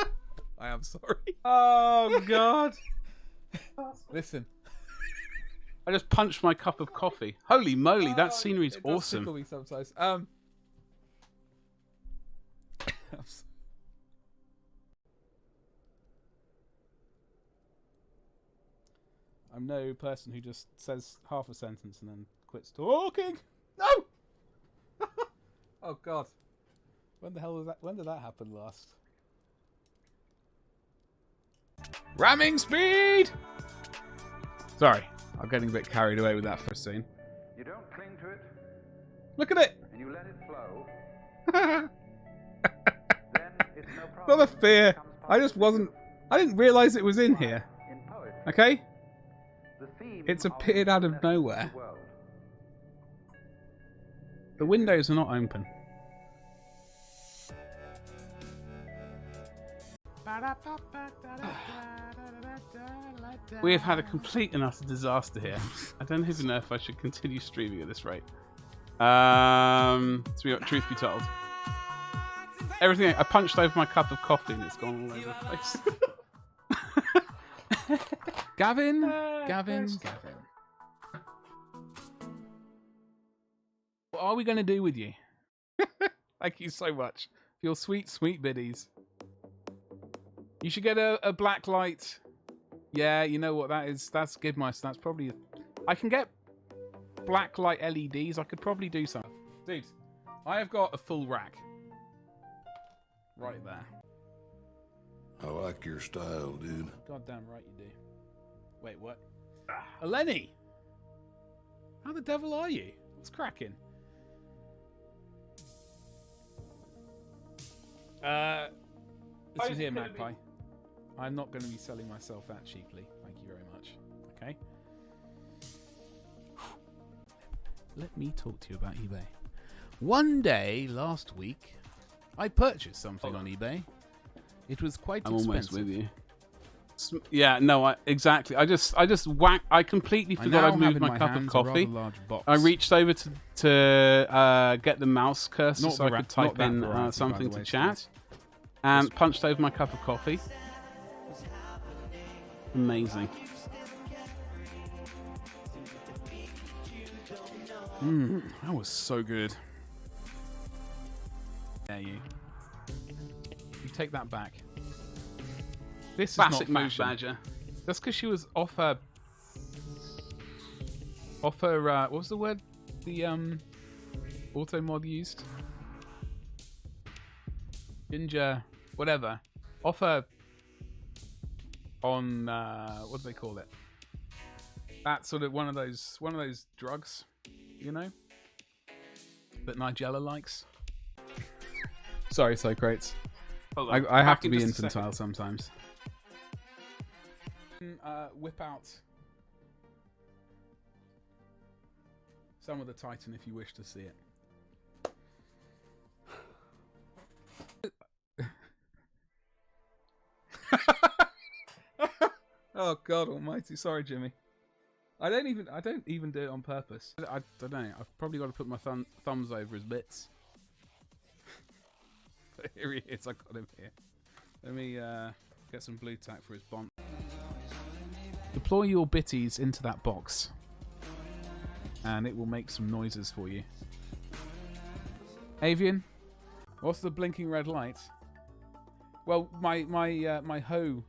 I am sorry. Oh god. Listen. I just punched my cup of coffee. Holy moly, that scenery's awesome. Tickle me sometimes. I'm no person who just says half a sentence and then quits talking. No! Oh god. When the hell was that? When did that happen last? Ramming speed! Sorry, I'm getting a bit carried away with that first scene. You don't cling to it. Look at it! And you let it flow. Then it's no problem. Not a fear. I just wasn't... I didn't realise it was in here. Okay? It's appeared out of nowhere. The windows are not open. We have had a complete and utter disaster here. I don't even know if I should continue streaming at this rate. Truth be told. Everything, I punched over my cup of coffee and it's gone all over the place. Gavin. What are we going to do with you? Thank you so much for your sweet, sweet biddies. You should get a black light. Yeah, you know what that is? That's Gidmeister. That's probably... I can get black light LEDs. I could probably do something. Dude, I have got a full rack. Right there. I like your style, dude. Goddamn right you do. Wait, what? Eleni! How the devil are you? What's cracking? Listen here, Magpie. I'm not going to be selling myself that cheaply. Thank you very much. Okay? Let me talk to you about eBay. One day last week, I purchased something on eBay. It was quite expensive. I'm almost with you. Yeah, no, exactly. I completely forgot I moved my cup of coffee. I reached over to get the mouse cursor so I could type in something to chat, and punched over my cup of coffee. Amazing. That was so good. There you take that back. This is Classic not Mash Badger. That's because she was off her. What was the word? The auto mod used. Ginger, whatever. Off her. On what do they call it? That's sort of one of those drugs, you know, that Nigella likes. Sorry, Socrates. I have to be infantile sometimes. Whip out some of the Titan if you wish to see it. Oh God Almighty! Sorry, Jimmy. I don't even do it on purpose. I don't know. I've probably got to put my thumbs over his bits. But here he is. I got him here. Let me get some blue tack for his bond. Deploy your bitties into that box, and it will make some noises for you. Avian, what's the blinking red light? Well, my hoe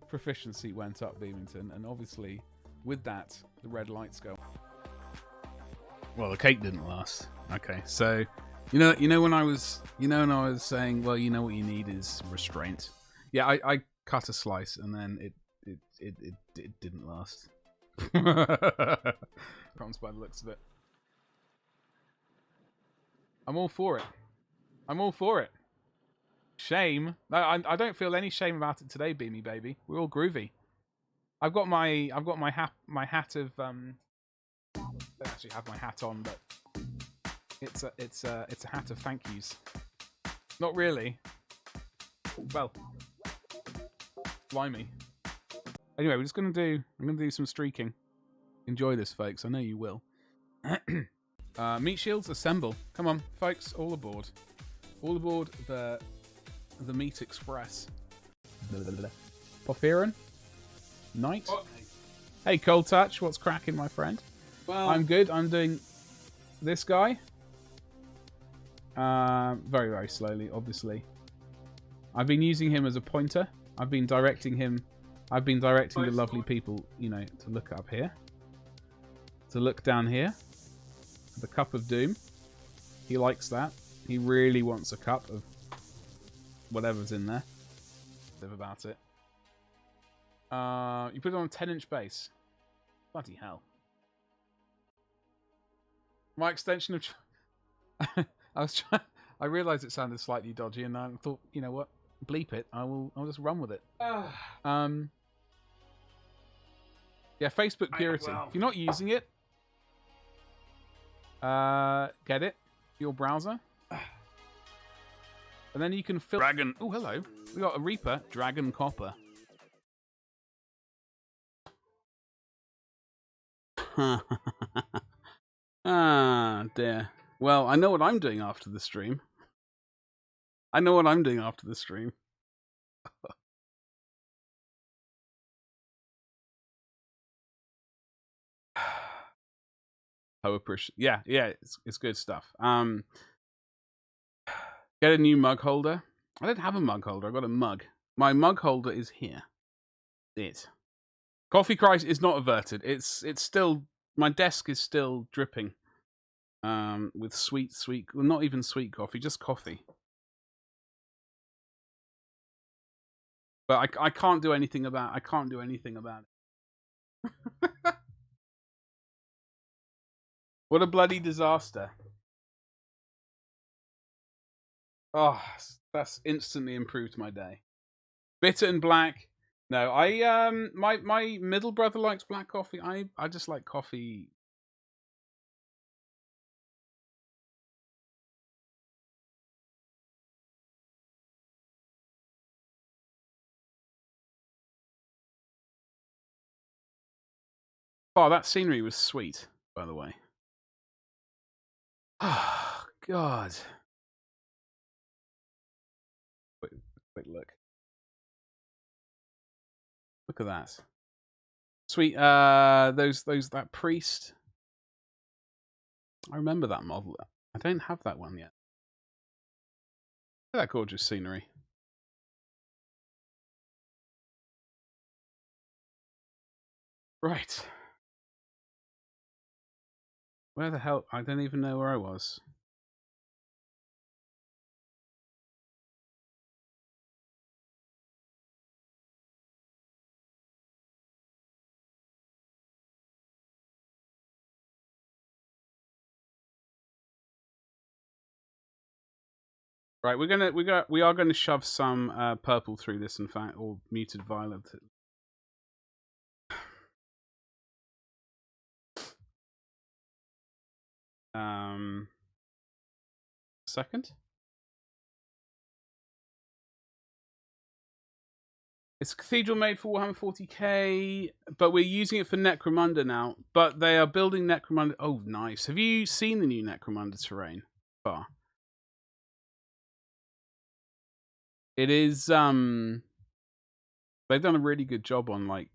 proficiency went up, Beamington, and obviously with that the red lights go. Well, the cake didn't last. Okay, so you know when I was saying, well, you know what you need is restraint. Yeah, I cut a slice and then it didn't last. Comes by the looks of it. I'm all for it. I'm all for it. Shame? No, I don't feel any shame about it today, Beamy baby. We're all groovy. I've got my hat of I don't actually have my hat on, but it's a hat of thank yous. Not really. Well, blimey. Anyway, I'm gonna do some streaking. Enjoy this, folks. I know you will. Meat shields, assemble. Come on, folks, all aboard. All aboard the Meat Express. Porphyrin? Knight? Oh. Hey, Cold Touch, what's cracking, my friend? Well, I'm good. I'm doing this guy. Very, very slowly, obviously. I've been using him as a pointer. I've been directing the lovely people, you know, to look up here. To look down here. The Cup of Doom. He likes that. He really wants a cup of whatever's in there. Live about it. You put it on a 10-inch base. Bloody hell. My extension of... I realised it sounded slightly dodgy, and I thought, you know what? Bleep it. I'll just run with it. Yeah, Facebook Purity. If you're not using it, get it. Your browser. And then you can fill... Dragon. Oh, hello. We got a Reaper. Dragon Copper. Ah, dear. Well, I know what I'm doing after the stream. I appreciate. Yeah, it's good stuff. Get a new mug holder. I don't have a mug holder. I got a mug. My mug holder is here. Coffee crisis is not averted. It's still, my desk is still dripping with sweet, well, not even sweet coffee, just coffee. But I can't do anything about. I can't do anything about it. What a bloody disaster! Oh, that's instantly improved my day. Bitter and black. No, my middle brother likes black coffee. I just like coffee. Oh, that scenery was sweet, by the way. Oh, God. Quick look. Look at that. Sweet. That priest. I remember that model. I don't have that one yet. Look at that gorgeous scenery. Right. Where the hell? I don't even know where I was. Right, we are gonna shove some purple through this, in fact, or muted violet. Second. It's a cathedral made for Warhammer 40k, but we're using it for Necromunda now. But they are building Necromunda. Oh, nice. Have you seen the new Necromunda terrain? Far. It is. They've done a really good job on like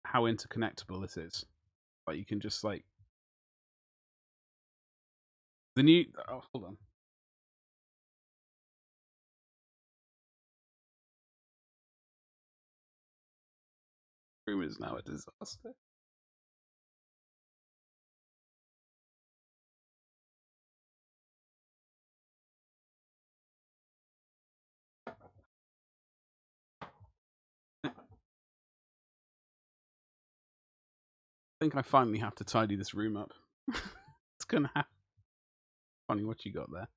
how interconnectable it is. Like you can just like the new. Oh, hold on. Room is now a disaster. I think I finally have to tidy this room up. It's gonna happen. Funny what you got there.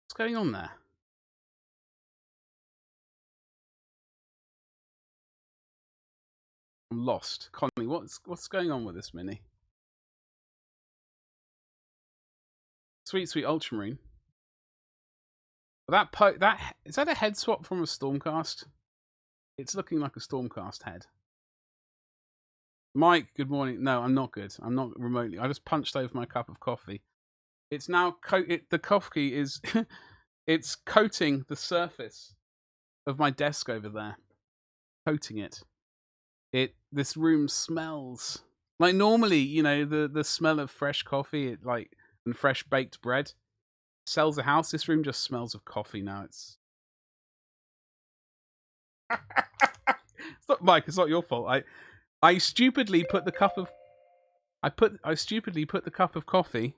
What's going on there? I'm lost. Conley, what's going on with this mini? Sweet, sweet ultramarine. That is that a head swap from a Stormcast? It's looking like a Stormcast head. Mike, good morning. No, I'm not good. I'm not remotely. I just punched over my cup of coffee. It's now the coffee is it's coating the surface of my desk over there. Coating it. This room smells like normally, you know, the smell of fresh coffee, and fresh baked bread sells a house. This room just smells of coffee now. It's not, Mike, it's not your fault. I stupidly put the cup of coffee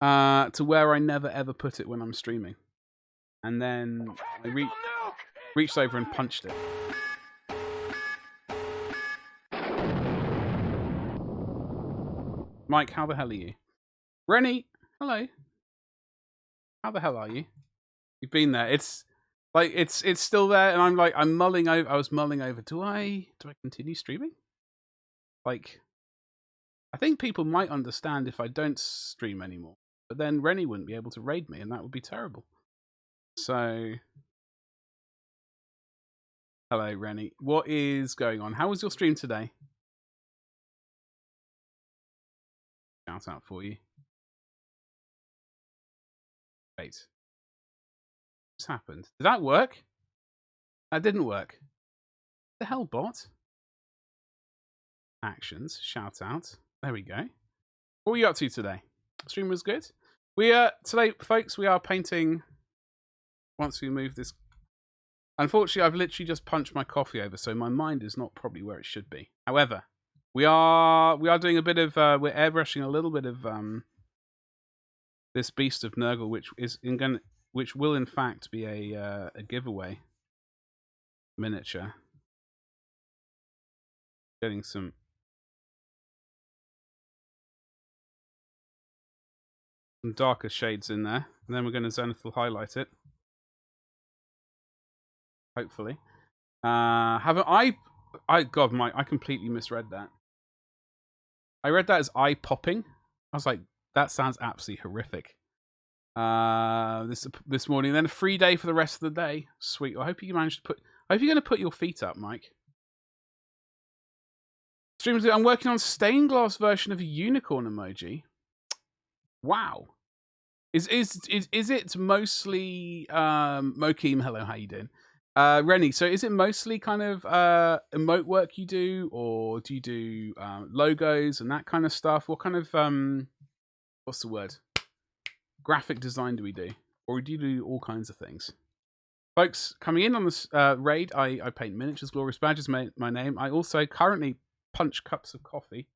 to where I never ever put it when I'm streaming. And then I reached over and punched it. Mike, how the hell are you? Rennie, hello. How the hell are you? You've been there. It's like it's still there, and I'm mulling over. I was mulling over. Do I continue streaming? Like, I think people might understand if I don't stream anymore, but then Rennie wouldn't be able to raid me, and that would be terrible. So, hello, Rennie. What is going on? How was your stream today? Shout out for you. Wait. What's happened? Did that work? That didn't work. What the hell, bot? Actions. Shout out. There we go. What were you up to today? Stream was good. Today, folks, we are painting. Once we move this. Unfortunately, I've literally just punched my coffee over, so my mind is not probably where it should be. However, We are doing a bit of we're airbrushing a little bit of this Beast of Nurgle, which will in fact be a giveaway miniature. Getting some darker shades in there, and then we're going to zenithal highlight it. Hopefully, haven't God, Mike, I completely misread that. I read that as eye popping. I was like, that sounds absolutely horrific. This morning, then a free day for the rest of the day. Sweet. I hope you managed to put. I hope you're going to put your feet up, Mike. Streams. I'm working on stained glass version of a unicorn emoji. Wow. Is it mostly Mokeem? Hello, how you doing? Rennie, so is it mostly kind of emote work you do, or do you do logos and that kind of stuff? What kind of what's the word? Graphic design do we do, or do you do all kinds of things? Folks, coming in on this raid, I paint miniatures. Glorious Badge is my name. I also currently punch cups of coffee.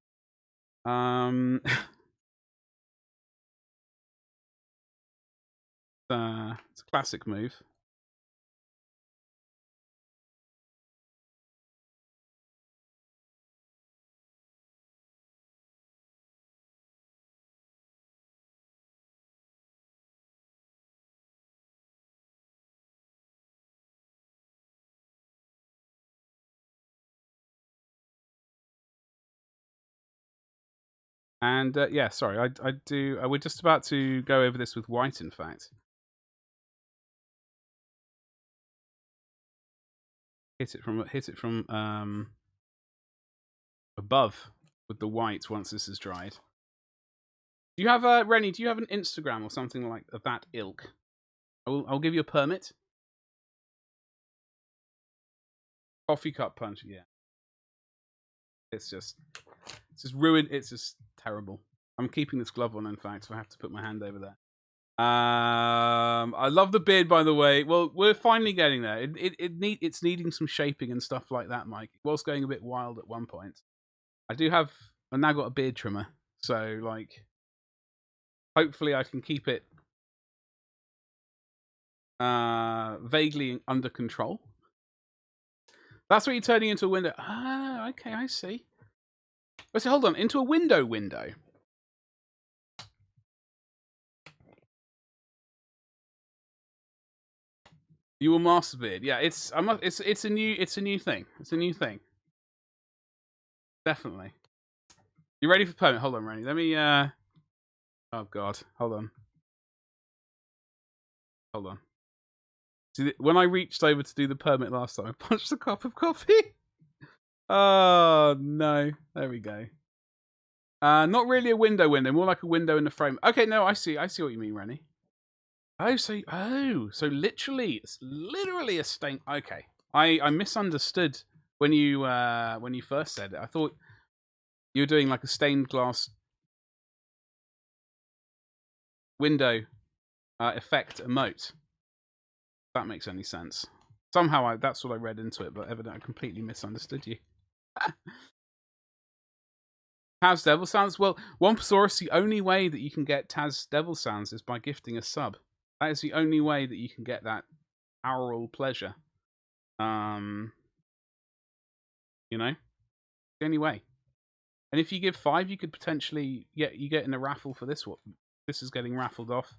It's a classic move. And yeah, sorry, I do. We're just about to go over this with white, in fact. Hit it from above with the white once this is dried. Do you have Rennie? Do you have an Instagram or something like of that ilk? I'll give you a permit. Coffee cup punch, yeah. It's just ruined. It's just terrible. I'm keeping this glove on, in fact, so I have to put my hand over there. I love the beard, by the way. Well, we're finally getting there. It's needing some shaping and stuff like that, Mike. It was going a bit wild at one point. I've now got a beard trimmer, so like, hopefully I can keep it vaguely under control. That's what you're turning into a window. Ah, okay, I see. Let's hold on, into a window. You will master beard. Yeah, it's a new thing. It's a new thing. Definitely. You ready for permit? Hold on, Rennie. Let me oh god. Hold on. See, when I reached over to do the permit last time, I punched a cup of coffee. Oh no. There we go. Not really a window, more like a window in the frame. Okay, no, I see what you mean, Rennie. So literally, it's literally a stain. Okay, I misunderstood when you first said it. I thought you were doing like a stained glass window effect emote. If that makes any sense. Somehow that's what I read into it, but evidently I completely misunderstood you. Taz Devil Sounds. Well, Womposaurus, the only way that you can get Taz Devil Sounds is by gifting a sub. That is the only way that you can get that aural pleasure. You know? The only way. And if you give 5, you could potentially you get in a raffle for this one. This is getting raffled off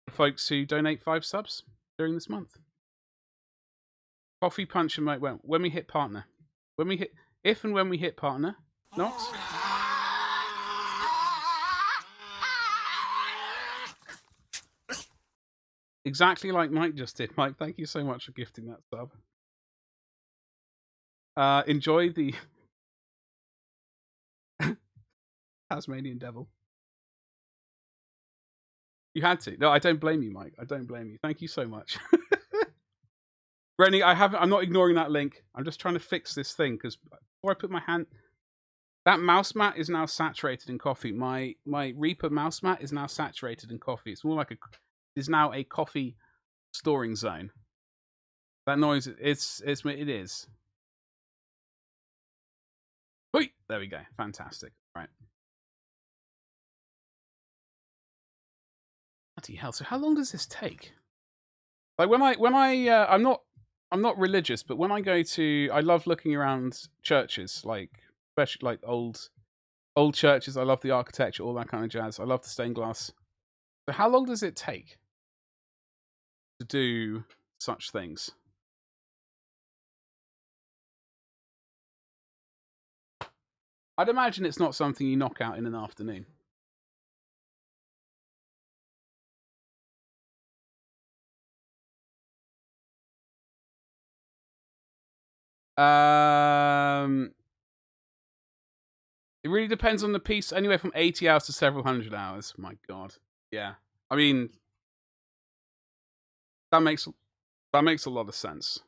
for folks who donate 5 subs during this month. Coffee punch and when we hit partner. When we hit partner, Nox. Exactly like Mike just did. Mike, thank you so much for gifting that sub. Enjoy the Tasmanian Devil. You had to. No, I don't blame you, Mike. I don't blame you. Thank you so much. Rennie, I'm not ignoring that link. I'm just trying to fix this thing because before I put my hand, that mouse mat is now saturated in coffee. My Reaper mouse mat is now saturated in coffee. It's more like is now a coffee storing zone. That noise, it is. Wait, there we go. Fantastic. Right. Bloody hell! So how long does this take? Like I'm not religious, but when I go to, I love looking around churches, like especially like old churches. I love the architecture, all that kind of jazz. I love the stained glass. So how long does it take to do such things? I'd imagine it's not something you knock out in an afternoon. It really depends on the piece. Anywhere from 80 hours to several hundred hours. My God. Yeah. I mean, that makes a lot of sense.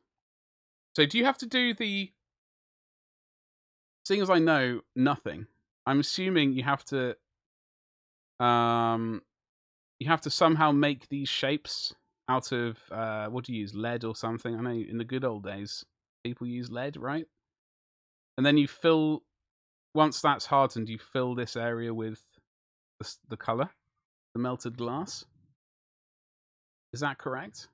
So do you have to do the... Seeing as I know nothing, I'm assuming you have to somehow make these shapes out of what do you use, lead or something? I know in the good old days people use lead, right? And then you fill, once that's hardened, you fill this area with the color, the melted glass. Is that correct?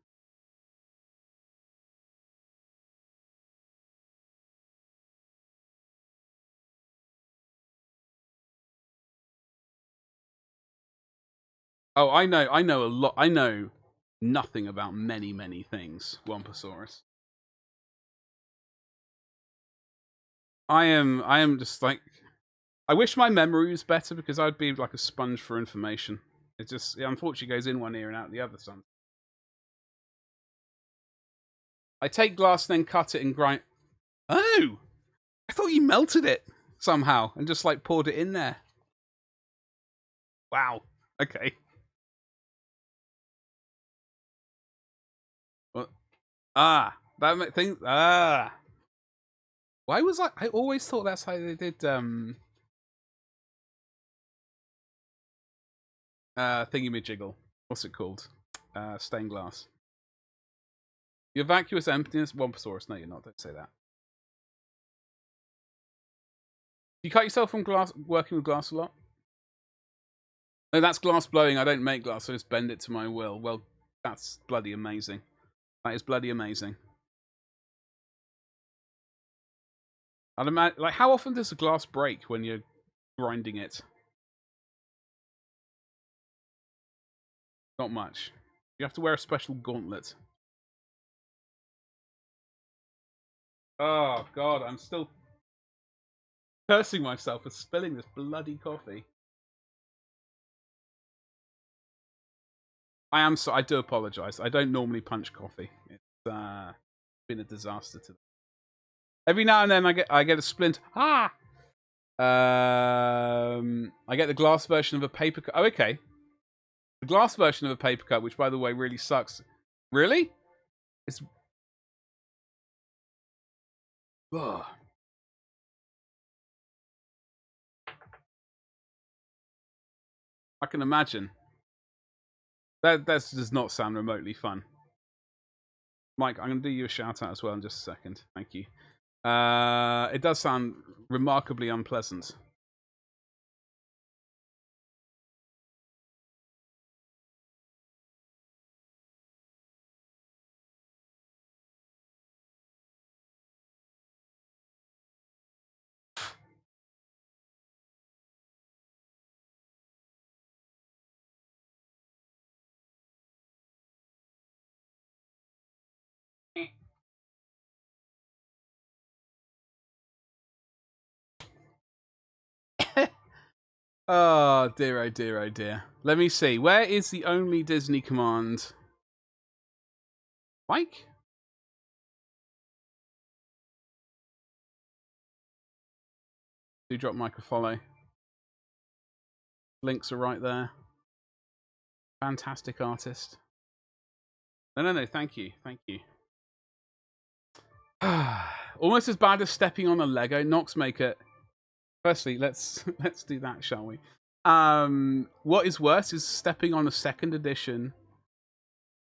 Oh, I know a lot. I know nothing about many things, Wamposaurus. I am just like, I wish my memory was better because I'd be like a sponge for information. It unfortunately goes in one ear and out the other. Son. I take glass, then cut it and grind. Oh, I thought you melted it somehow and just like poured it in there. Wow. Okay. Well, that thing. Why was I always thought that's how they did thingamajiggle. What's it called? Stained glass. Your vacuous emptiness, Wamposaurus. No, you're not. Don't say that. You cut yourself from glass working with glass a lot? No, that's glass blowing. I don't make glass, so I just bend it to my will. Well, that's bloody amazing. That is bloody amazing. I'd imagine, like, how often does a glass break when you're grinding it? Not much. You have to wear a special gauntlet. Oh, God, I'm still cursing myself for spilling this bloody coffee. I do apologize. I don't normally punch coffee. It's been a disaster today. Every now and then I get a splint. I get the glass version of a paper cut. Oh, okay. The glass version of a paper cut, which by the way really sucks. Really? It's... Ugh. I can imagine. That does not sound remotely fun. Mike, I'm going to do you a shout out as well in just a second. Thank you. It does sound remarkably unpleasant. Oh dear, oh dear, oh dear. Let me see. Where is the only Disney command? Mike? Do drop Mike a follow. Links are right there. Fantastic artist. No, thank you. Thank you. Almost as bad as stepping on a Lego. Noxmaker. Firstly, let's do that, shall we? What is worse is stepping on a second edition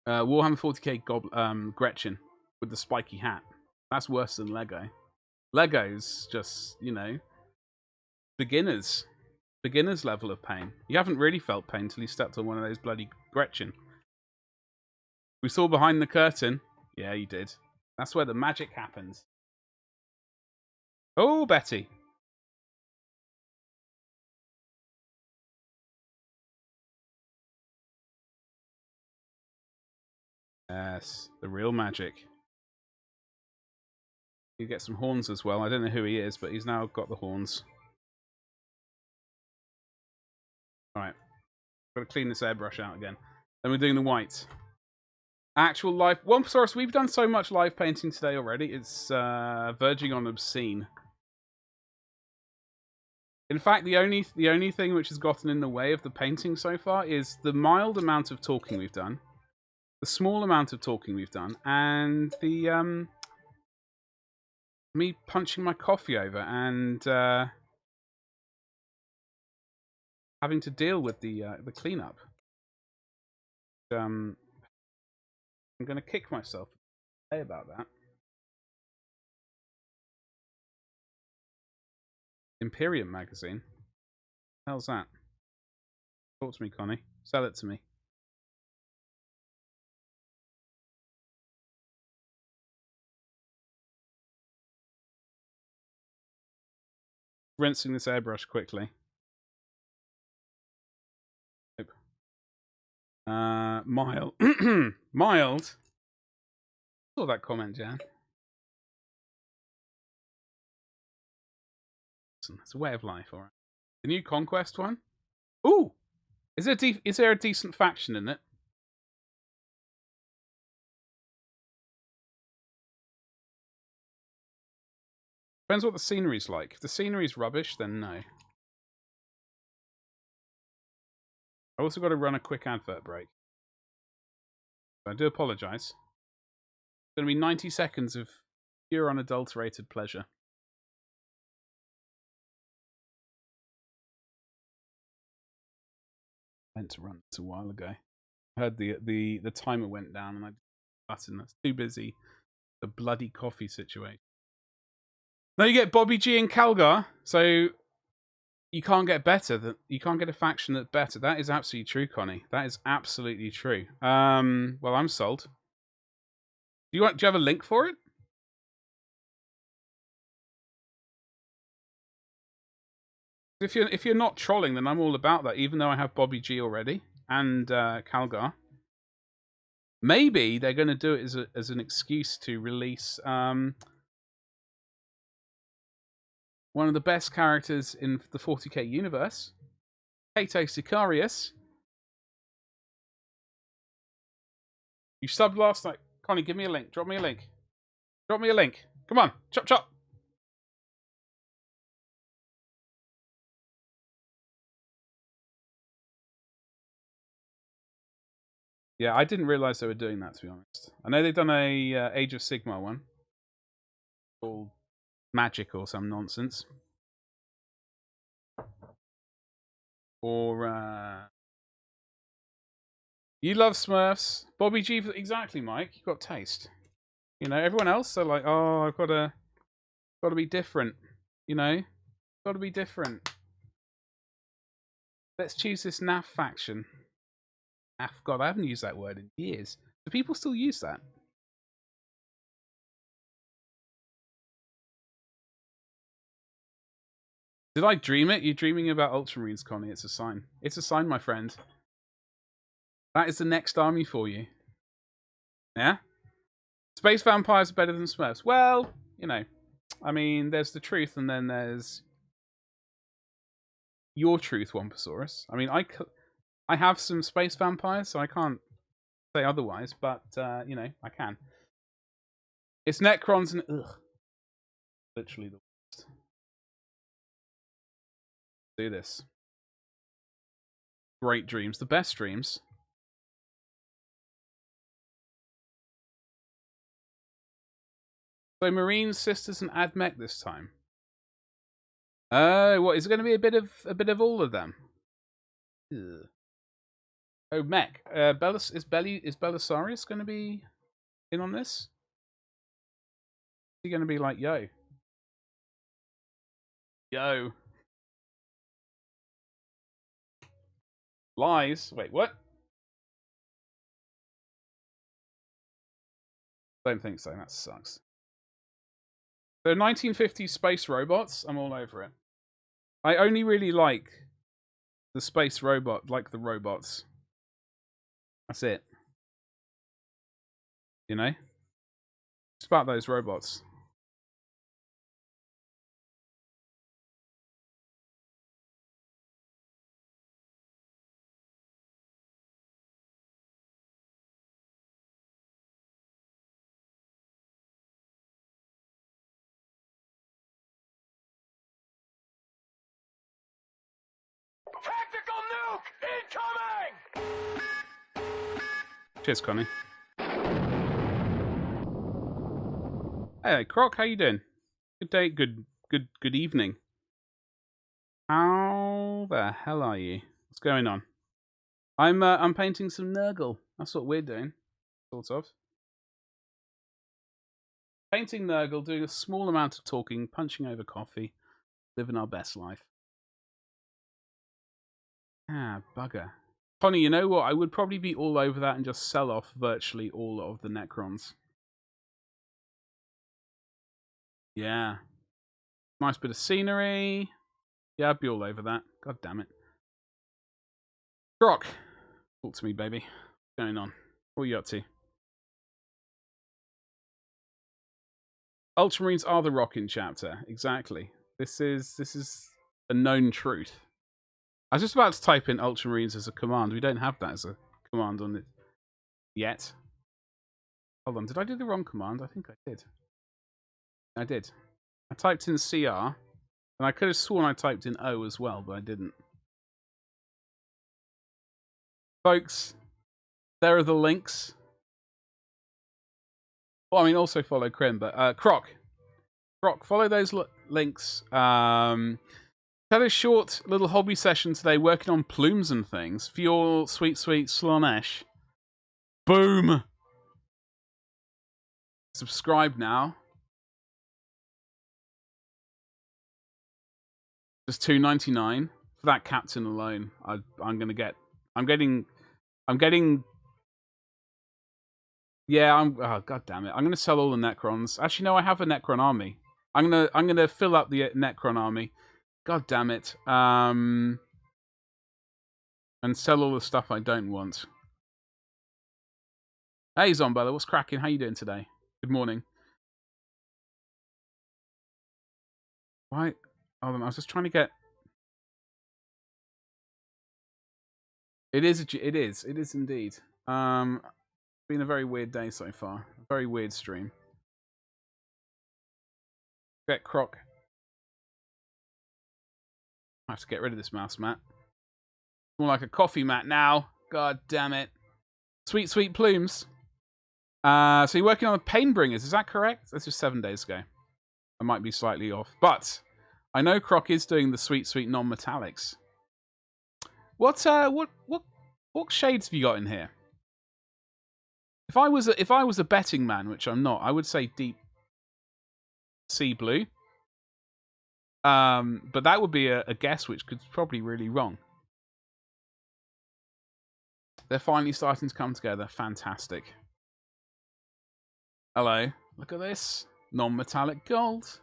Warhammer 40k Gretchen with the spiky hat. That's worse than Lego. Lego's just, you know, beginner's level of pain. You haven't really felt pain till you stepped on one of those bloody Gretchen. We saw behind the curtain. Yeah, you did. That's where the magic happens. Oh, Betty. Yes, the real magic. You get some horns as well. I don't know who he is, but he's now got the horns. Alright. Got to clean this airbrush out again. Then we're doing the white. Actual live... Wompasaurus, we've done so much live painting today already. It's verging on obscene. In fact, the only thing which has gotten in the way of the painting so far is the mild amount of talking we've done, the small amount of talking we've done, and the me punching my coffee over and having to deal with the cleanup. I'm going to kick myself today about that. Imperium magazine. What the hell's that? Talk to me, Connie. Sell it to me. Rinsing this airbrush quickly. Nope. Mild. Mild. Saw that comment, Jan. It's a way of life, alright. The new Conquest one? Ooh! Is there a decent faction in it? Depends what the scenery's like. If the scenery's rubbish, then no. I also got to run a quick advert break. I do apologise. It's going to be 90 seconds of pure unadulterated pleasure. I meant to run this a while ago. I heard the timer went down and I button. That's too busy. The bloody coffee situation. Now you get Bobby G and Calgar, so you can't get better. You can't get a faction that's better. That is absolutely true, Connie. That is absolutely true. Well, I'm sold. Do you have a link for it? If you're not trolling, then I'm all about that. Even though I have Bobby G already and Calgar, maybe they're going to do it as an excuse to release one of the best characters in the 40k universe, Cato Sicarius. You subbed last night. Connie, give me a link. Drop me a link. Drop me a link. Come on. Chop, chop. Yeah, I didn't realize they were doing that, to be honest. I know they've done a Age of Sigmar one. Called Magic or some nonsense. Or, you love Smurfs. Bobby G, exactly, Mike. You've got taste. You know, everyone else, they're like, oh, I've got to be different. You know? Got to be different. Let's choose this NAF faction. God, I haven't used that word in years. Do people still use that? Did I dream it? You're dreaming about Ultramarines, Connie. It's a sign. It's a sign, my friend. That is the next army for you. Yeah? Space vampires are better than Smurfs. Well, you know. I mean, there's the truth, and then there's your truth, Wompasaurus. I mean, I have some space vampires, so I can't say otherwise, but, you know, I can. It's Necrons and... Ugh. Literally the worst. Do this. Great dreams. The best dreams. So Marines, Sisters, and Admech this time. Oh, what is it going to be? A bit of all of them. Ugh. Oh, mech. Is Belisarius going to be in on this? Is he going to be like, yo? Lies. Wait, what? Don't think so. That sucks. The 1950s space robots. I'm all over it. I only really like the space robot, like the robots. That's it. You know? It's about those robots. Tactical nuke incoming! Cheers, Connie. Hey, Croc, how you doing? Good day, good evening. How the hell are you? What's going on? I'm painting some Nurgle. That's what we're doing, sort of. Painting Nurgle, doing a small amount of talking, punching over coffee, living our best life. Ah, bugger. Connie, you know what? I would probably be all over that and just sell off virtually all of the Necrons. Yeah. Nice bit of scenery. Yeah, I'd be all over that. God damn it. Croc, talk to me, baby. What's going on? What are you up to? Ultramarines are the Rockin' chapter. Exactly. This is a known truth. I was just about to type in Ultramarines as a command. We don't have that as a command on it yet. Hold on, did I do the wrong command? I think I did. I did. I typed in CR, and I could have sworn I typed in O as well, but I didn't. Folks, there are the links. Well, I mean, also follow Krim, but Croc, follow those links. Had a short little hobby session today working on plumes and things for your sweet, sweet Slanesh. Boom! Subscribe now. Just $2.99 for that captain alone. I'm getting. Yeah, oh, god damn it! I'm gonna sell all the Necrons. Actually, no, I have a Necron army. I'm gonna fill up the Necron army. God damn it! And sell all the stuff I don't want. Hey, Zombella, what's cracking? How you doing today? Good morning. Why? Hold on, I was just trying to get. It is indeed. It's been a very weird day so far. A very weird stream. Get Croc. I have to get rid of this mouse mat. It's more like a coffee mat now. God damn it. Sweet, sweet plumes. So you're working on the Painbringers, is that correct? This was 7 days ago. I might be slightly off. But I know Croc is doing the sweet, sweet non-metallics. What shades have you got in here? If I was a betting man, which I'm not, I would say deep sea blue. But that would be a guess which could probably really wrong. They're finally starting to come together. Fantastic. Hello. Look at this. Non-metallic gold.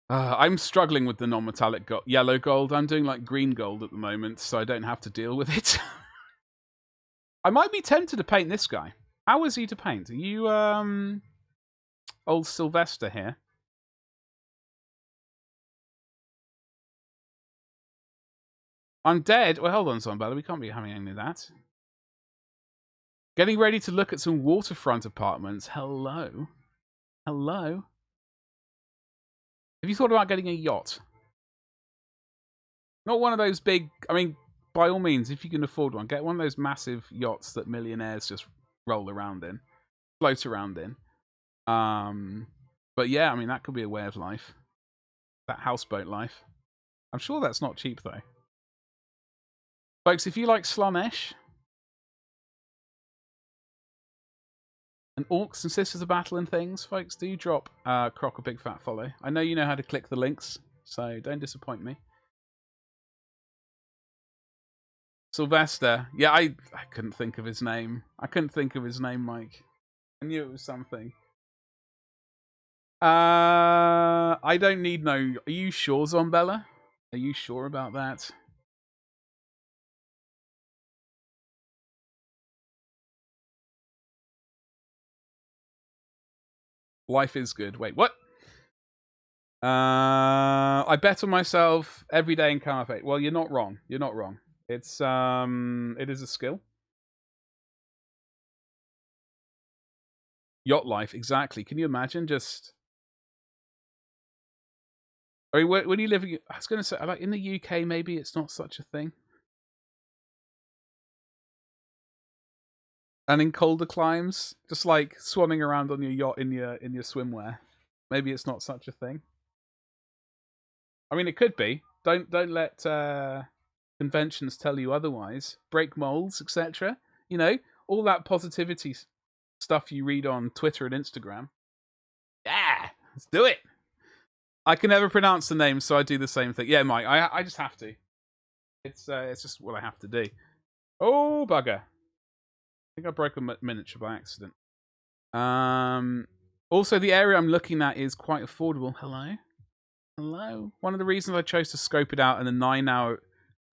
I'm struggling with the non-metallic yellow gold. I'm doing like green gold at the moment, so I don't have to deal with it. I might be tempted to paint this guy. How is he to paint? Are you, old Sylvester here? I'm dead. Well, hold on, Zombella. We can't be having any of that. Getting ready to look at some waterfront apartments. Hello. Hello. Have you thought about getting a yacht? Not one of those big... I mean, by all means, if you can afford one, get one of those massive yachts that millionaires just roll around in. Float around in. But yeah, I mean, that could be a way of life. That houseboat life. I'm sure that's not cheap, though. Folks, if you like Slanesh and Orcs and Sisters of Battle and things, folks, do drop Croc a big fat follow. I know you know how to click the links, so don't disappoint me. Sylvester. Yeah, I couldn't think of his name. I couldn't think of his name, Mike. I knew it was something. I don't need no... Are you sure, Zombella? Are you sure about that? Life is good. Wait, what? I bet on myself every day in Karma Fate. Well, you're not wrong. You're not wrong. It's it is a skill. Yacht life, exactly. Can you imagine just... I mean, when you live... I was going to say, like, in the UK, maybe it's not such a thing. And in colder climes, just like swanning around on your yacht in your swimwear. Maybe it's not such a thing. I mean, it could be. Don't let conventions tell you otherwise. Break molds, etc. You know, all that positivity stuff you read on Twitter and Instagram. Yeah, let's do it. I can never pronounce the name, so I do the same thing. Yeah, Mike, I just have to. It's just what I have to do. Oh, bugger. I think I broke a miniature by accident. Also, the area I'm looking at is quite affordable. Hello? Hello? One of the reasons I chose to scope it out and the 9-hour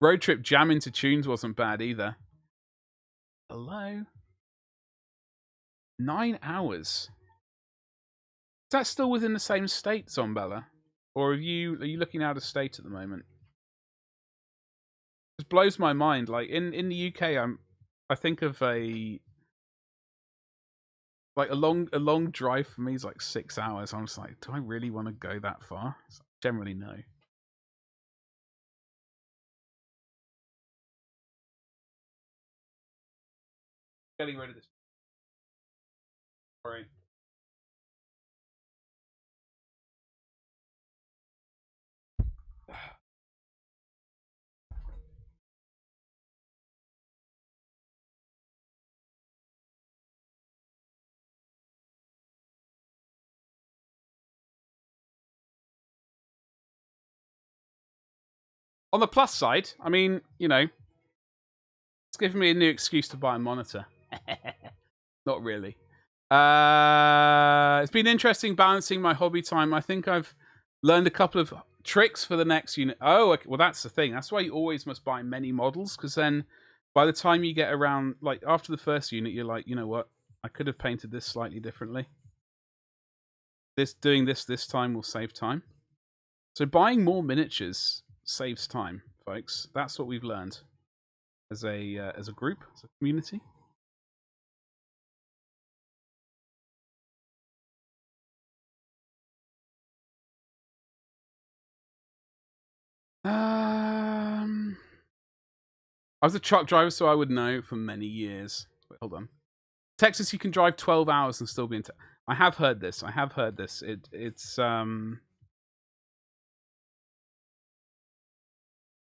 road trip jam into tunes wasn't bad either. Hello? 9 hours? Is that still within the same state, Zombella? Or are you looking out of state at the moment? It blows my mind. Like in the UK, I think of a long drive for me is like 6 hours. I'm just like, do I really want to go that far? So generally, no. Getting rid of this. Sorry. On the plus side, I mean, you know, it's giving me a new excuse to buy a monitor. Not really. It's been interesting balancing my hobby time. I think I've learned a couple of tricks for the next unit. Oh, okay. Well, that's the thing. That's why you always must buy many models, because then by the time you get around, like after the first unit, you're like, you know what? I could have painted this slightly differently. Doing this time will save time. So buying more miniatures saves time, folks. That's what we've learned as a group, as a community. I was a truck driver, so I would know for many years. Wait, hold on. Texas, you can drive 12 hours and still be in. I have heard this. I have heard this. It's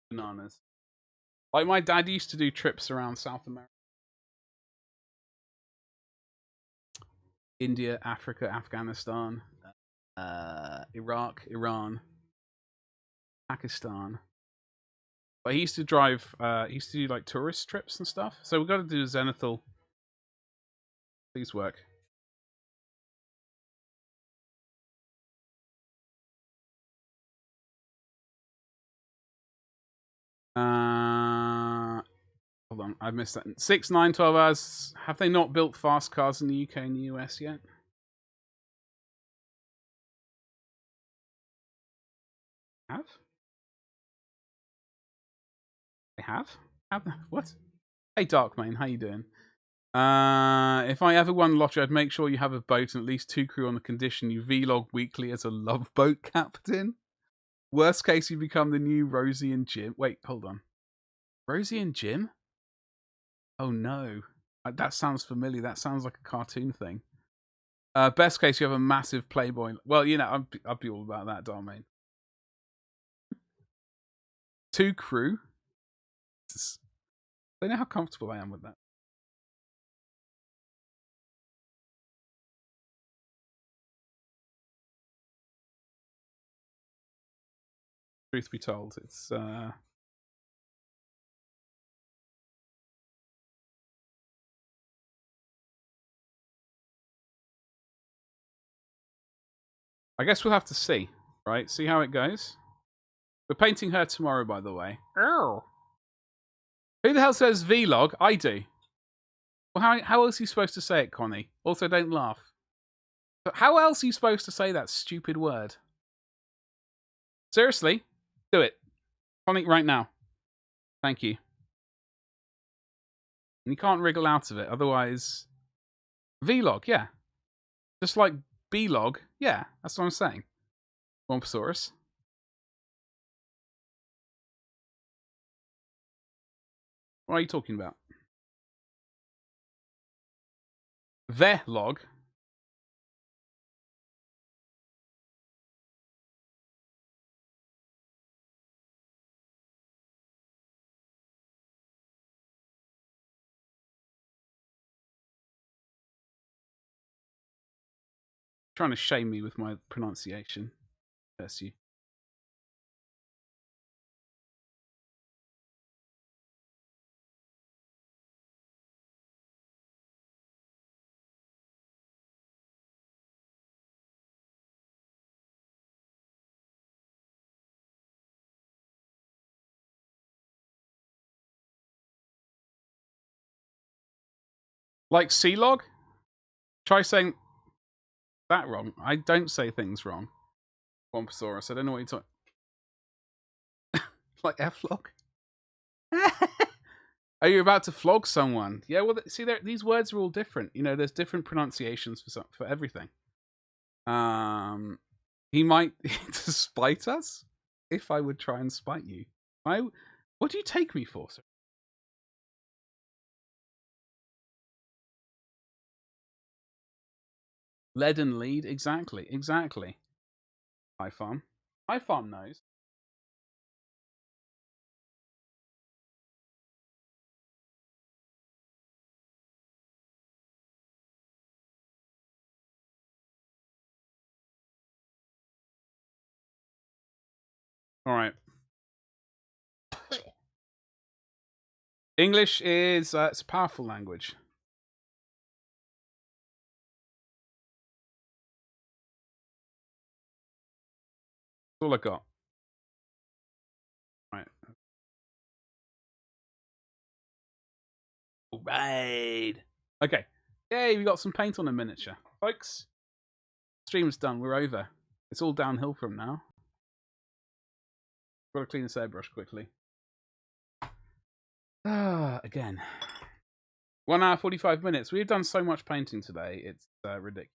bananas. Like my dad used to do trips around South America, India, Africa, Afghanistan, Iraq, Iran, Pakistan. But he used to drive. He used to do like tourist trips and stuff. So we've got to do Zenithal. Please work. Hold on, I've missed that. 6, 9, 12 hours. Have they not built fast cars in the UK and the US yet? Have? They have? What? Hey, Darkmane, how you doing? If I ever won lottery, I'd make sure you have a boat and at least 2 crew on the condition you vlog weekly as a love boat captain. Worst case, you become the new Rosie and Jim. Wait, hold on. Rosie and Jim? Oh no. That sounds familiar. That sounds like a cartoon thing. Best case, you have a massive Playboy. Well, you know, I'd be all about that, Darmain. 2 crew? I don't know how comfortable I am with that. Truth be told, it's I guess we'll have to see, right? See how it goes. We're painting her tomorrow, by the way. Oh. Who the hell says vlog? I do. Well, how else are you supposed to say it, Connie? Also, don't laugh. But how else are you supposed to say that stupid word? Seriously? Do it. Connie, right now. Thank you. And you can't wriggle out of it, otherwise... Vlog, yeah. Just like B-log, yeah. That's what I'm saying. Womposaurus. What are you talking about? Vlog. Trying to shame me with my pronunciation. Curse you. Like C-log? Try saying that wrong. I don't say things wrong. Womposaurus, I don't know what you're talking... Like F-log? Are you about to flog someone? Yeah, well, see, these words are all different. You know, there's different pronunciations for everything. He might to spite us if I would try and spite you. What do you take me for, sir? Lead and lead, exactly. High farm knows. All right. English is it's a powerful language. That's all I got. Right. All right. Okay. Yay, we got some paint on a miniature. Folks, stream's done. We're over. It's all downhill from now. Got to clean this airbrush quickly. Again. 1 hour, 45 minutes. We've done so much painting today. It's ridiculous.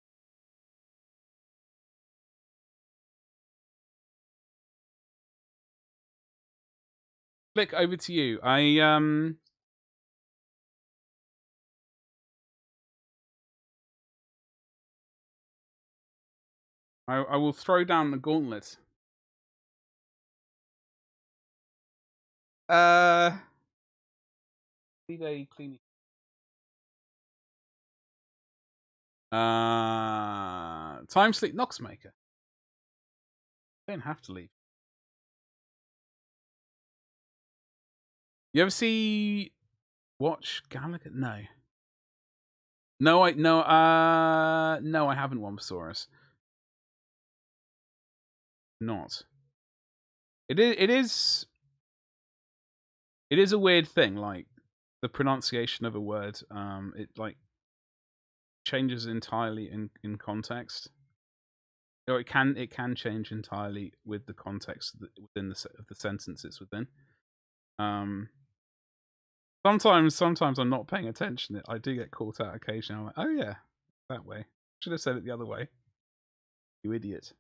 Flick, over to you. I will throw down the gauntlet. Need a cleaning. Time sleep Noxmaker. Don't have to leave. You ever see watch Gallagher? No. No, I haven't, Womposaurus. Not. It is a weird thing, like the pronunciation of a word. It like changes entirely in context, or it can change entirely with the context within of the sentence it's within. Sometimes I'm not paying attention. I do get caught out occasionally. I'm like, oh yeah, that way. Should have said it the other way. You idiot.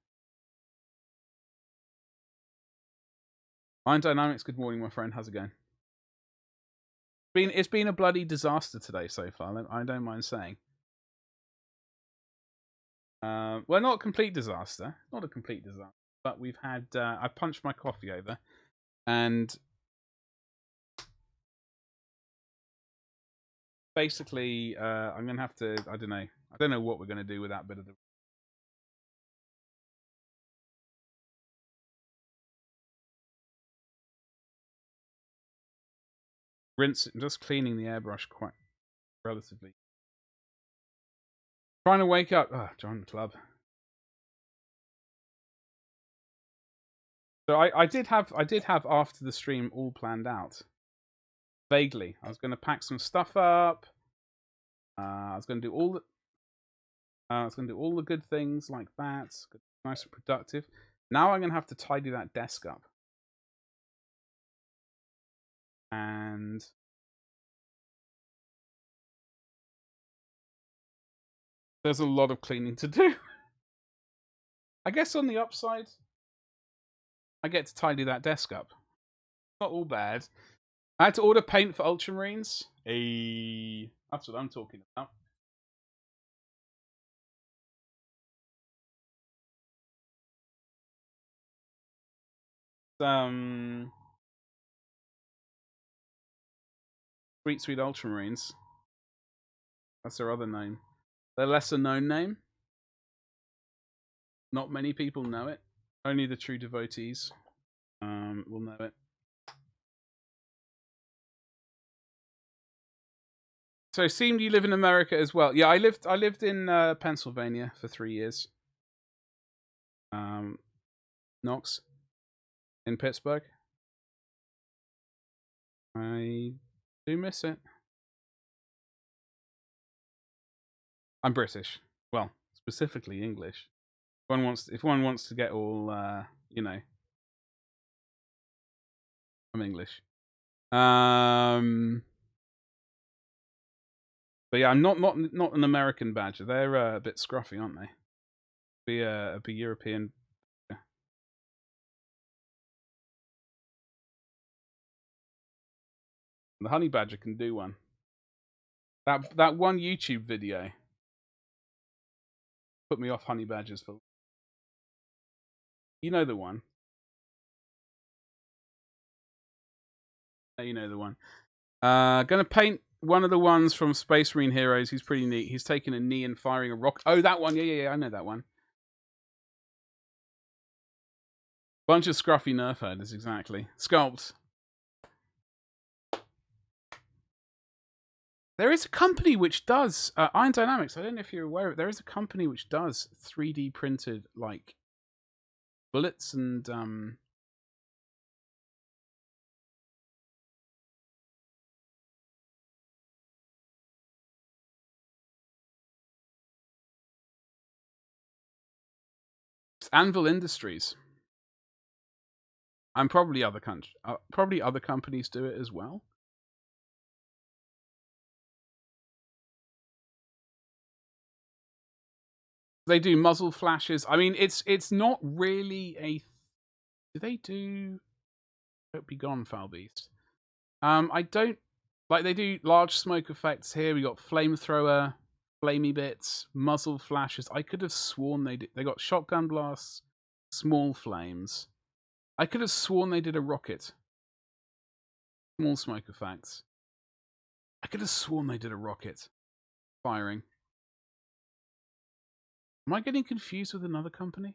Mind Dynamics, good morning, my friend. How's it going? It's been a bloody disaster today so far. I don't mind saying. Well, not a complete disaster. Not a complete disaster. But we've had... I punched my coffee over. And... basically, I'm going to have to... I don't know what we're going to do with that bit of the... rinse... just cleaning the airbrush quite relatively. Trying to wake up... oh, join the club. So I did have after the stream all planned out. Vaguely, I was going to pack some stuff up. I was going to do all the good things like that. Nice and productive. Now I'm going to have to tidy that desk up. And there's a lot of cleaning to do. I guess on the upside, I get to tidy that desk up. Not all bad. I had to order paint for Ultramarines. Hey, that's what I'm talking about. Sweet Ultramarines. That's their other name. Their lesser known name. Not many people know it. Only the true devotees will know it. So it seemed you live in America as well. Yeah, I lived in Pennsylvania for 3 years. Knox. In Pittsburgh. I do miss it. I'm British. Well, specifically English. If one wants to get all, you know, I'm English. But yeah, I'm not an American badger. They're a bit scruffy, aren't they? Be European. Yeah. The honey badger can do one. That one YouTube video put me off honey badgers for. You know the one. You know the one. Gonna paint one of the ones from Space Marine Heroes. He's pretty neat. He's taking a knee and firing a rock. Oh, that one. Yeah. I know that one. Bunch of scruffy nerf herders, exactly. Sculpt. There is a company which does Iron Dynamics. I don't know if you're aware of it. There is a company which does 3D printed like bullets and it's Anvil Industries. And probably other companies do it as well. They do muzzle flashes. I mean, it's not really a. Do they do? Don't be gone, foul beast. I don't like. They do large smoke effects here. We got flamethrower, flamey bits, muzzle flashes. I could have sworn they did. They got shotgun blasts, small flames. I could have sworn they did a rocket. Small smoke effects. I could have sworn they did a rocket firing. Am I getting confused with another company?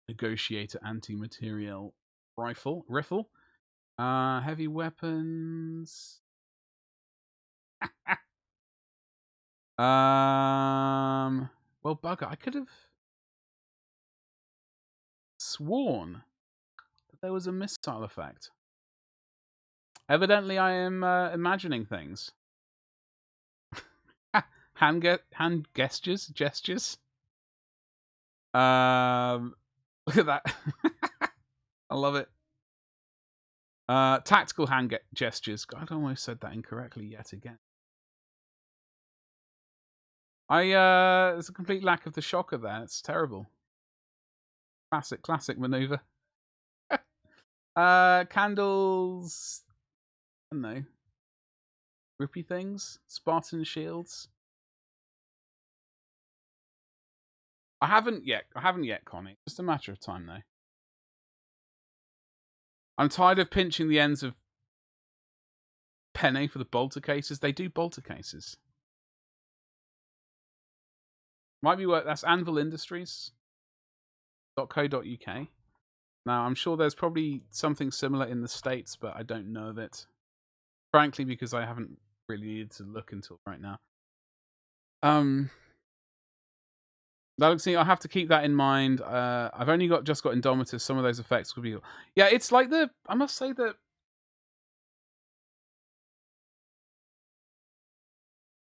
Negotiator anti-material rifle. Heavy weapons. Well, bugger. I could have sworn that there was a missile effect. Evidently, I am imagining things. hand gestures. Look at that. I love it. Tactical hand gestures. God, I almost said that incorrectly yet again. There's a complete lack of the shocker there. It's terrible. Classic maneuver. Candles. I don't know. Rippy things. Spartan shields. I haven't yet, Connie. Just a matter of time, though. I'm tired of pinching the ends of penne for the bolter cases. They do bolter cases. Might be worth. That's Anvil Industries.co.uk. Now, I'm sure there's probably something similar in the States, but I don't know of it. frankly, because I haven't really needed to look until right now. That looks neat. I'll have to keep that in mind. I've only just got Indomitus. Some of those effects could be... Yeah, it's like I must say that...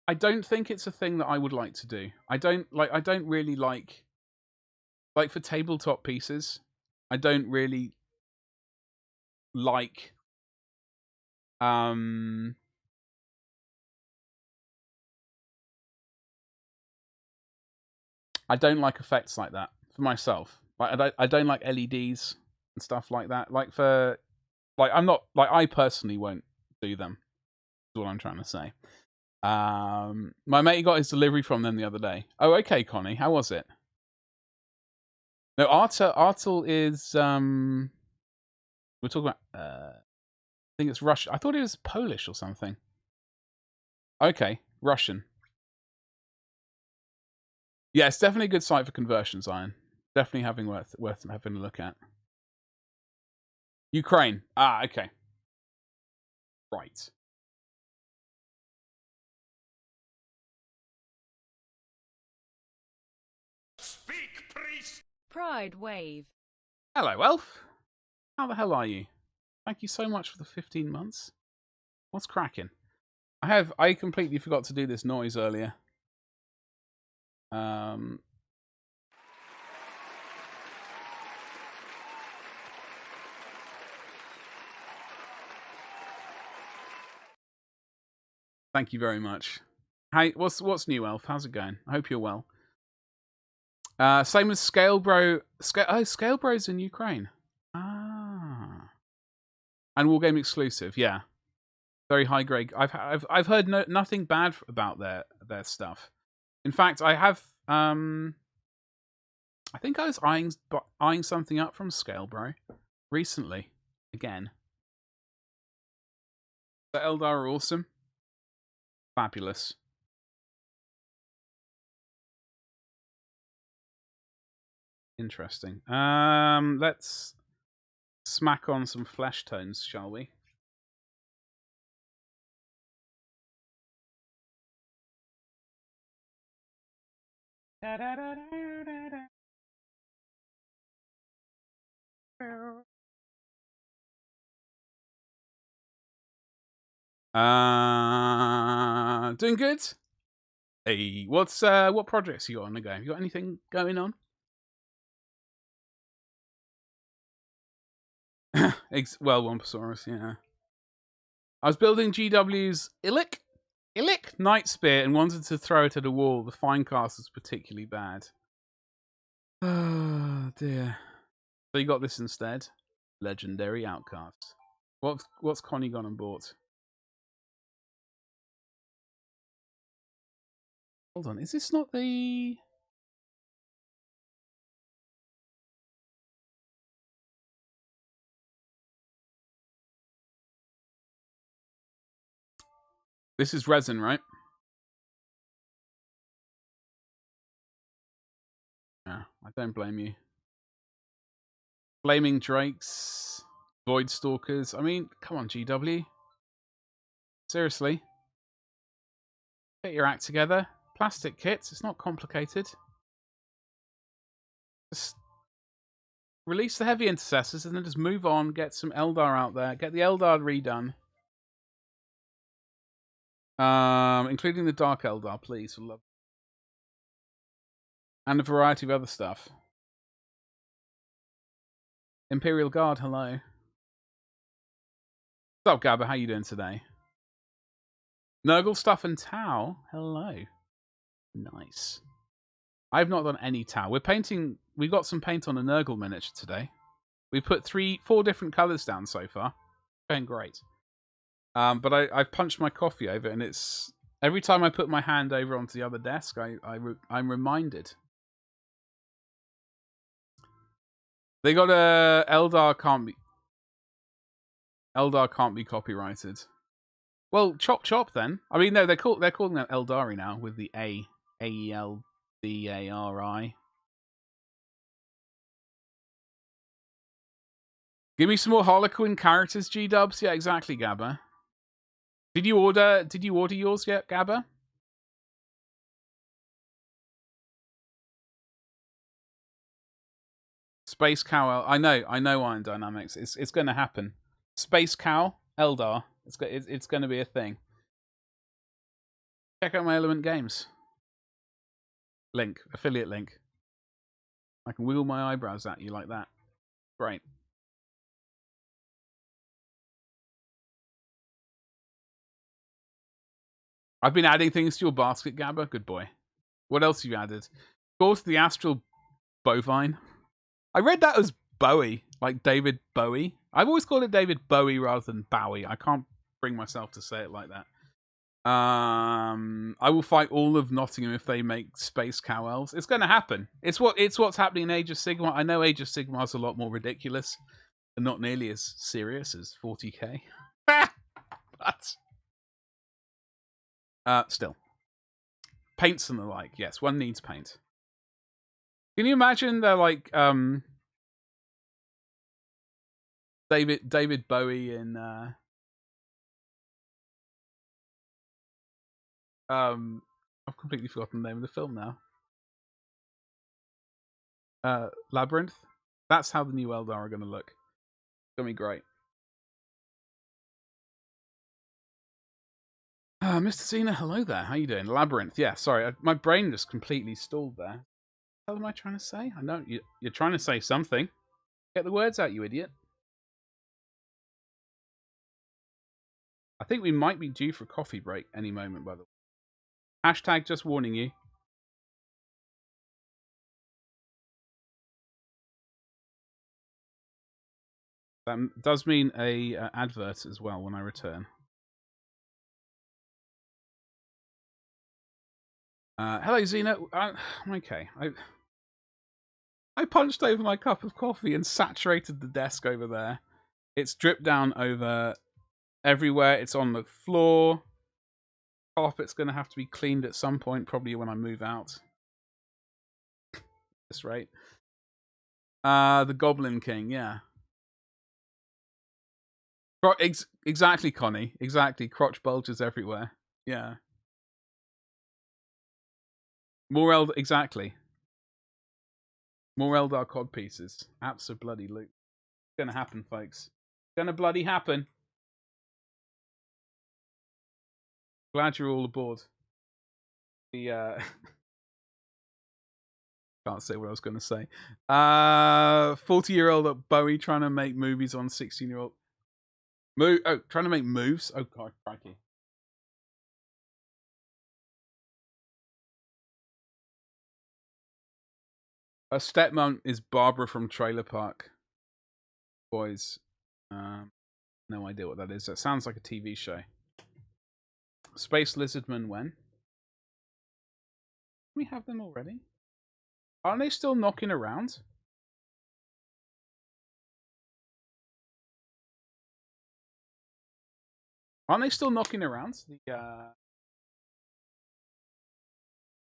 I don't think it's a thing that I would like to do. I don't really like for tabletop pieces, I don't really like I don't like effects like that for myself. Like I don't like LEDs and stuff like that. I'm not I personally won't do them. Is what I'm trying to say. My mate got his delivery from them the other day. Oh, okay, Connie. How was it? No, Artel is we're talking about I think it's Russian. I thought it was Polish or something. Okay, Russian. Yeah, it's definitely a good site for conversions, Iron. Definitely worth having a look at. Ukraine. Ah, okay. Right. Speak, priest! Pride Wave. Hello, Elf. How the hell are you? Thank you so much for the 15 months. What's cracking? I completely forgot to do this noise earlier. Thank you very much. Hey, what's new, Elf? How's it going? I hope you're well. Same as Scalebro. Scalebro's in Ukraine. Ah. And Wargame exclusive, yeah. Very high grade. I've heard nothing bad about their stuff. In fact, I have. I think I was eyeing something up from Scalebro recently. Again, the Eldar are awesome. Fabulous. Interesting. Let's smack on some flesh tones, shall we? Doing good. Hey, what projects you got on the go? You got anything going on? Well, Womposaurus, yeah. I was building GW's Illic Night Spear and wanted to throw it at a wall. The Finecast was particularly bad. Oh dear. So you got this instead. Legendary Outcast. What's Connie gone and bought? Hold on, is this not the... This is resin, right? Yeah, I don't blame you. Flaming Drakes, Void Stalkers. I mean, come on, GW. Seriously. Get your act together. Plastic kits, it's not complicated. Just release the heavy intercessors and then just move on, get some Eldar out there, get the Eldar redone. Including the Dark Eldar, please, for love. And a variety of other stuff. Imperial Guard, hello. What's up, Gabba? How you doing today? Nurgle stuff and Tau, hello. Nice. I've not done any Tau. We're painting. We got some paint on a Nurgle miniature today. We put 4 different colours down so far. Going great. But I've punched my coffee over, and it's every time I put my hand over onto the other desk, I'm reminded. They got a Eldar can't be copyrighted. Well, chop then. I mean, no, they're calling that Eldari now with the AELDARI. Give me some more Harlequin characters, G-dubs. Yeah, exactly, Gabba. Did you order yours yet, Gabba? Space Cow. I know Iron Dynamics. It's going to happen. Space Cow Eldar. It's going to be a thing. Check out my Element Games link, affiliate link. I can wiggle my eyebrows at you like that. Great. I've been adding things to your basket, Gabba. Good boy. What else have you added? Of course, the Astral Bovine. I read that as Bowie, like David Bowie. I've always called it David Bowie rather than Bowie. I can't bring myself to say it like that. I will fight all of Nottingham if they make space cow elves. It's going to happen. It's what's happening in Age of Sigmar. I know Age of Sigmar is a lot more ridiculous and not nearly as serious as 40k. But still, paints and the like. Yes, one needs paint. Can you imagine they're like David Bowie in I've completely forgotten the name of the film now. Labyrinth. That's how the new Eldar are going to look. It's going to be great. Mr. Cena, hello there. How you doing? Labyrinth. Yeah, sorry. My brain just completely stalled there. What am I trying to say? I know you're trying to say something. Get the words out, you idiot. I think we might be due for a coffee break any moment, by the way. Hashtag just warning you. That does mean a advert as well when I return. Hello, Xena. Okay. I punched over my cup of coffee and saturated the desk over there. It's dripped down over everywhere. It's on the floor. Carpet's going to have to be cleaned at some point, probably when I move out. At this rate. The Goblin King, yeah. Exactly, Connie. Exactly. Crotch bulges everywhere. Yeah. More exactly. More Eldar cod pieces. Absolutely. It's gonna happen, folks. It's gonna bloody happen. Glad you're all aboard. The can't say what I was gonna say. 40-year-old Bowie trying to make movies on 16-year-old. Trying to make moves. Oh god, crikey. Her stepmom is Barbara from Trailer Park Boys. No idea what that is. That sounds like a TV show. Space Lizardman when? We have them already. Aren't they still knocking around? Aren't they still knocking around?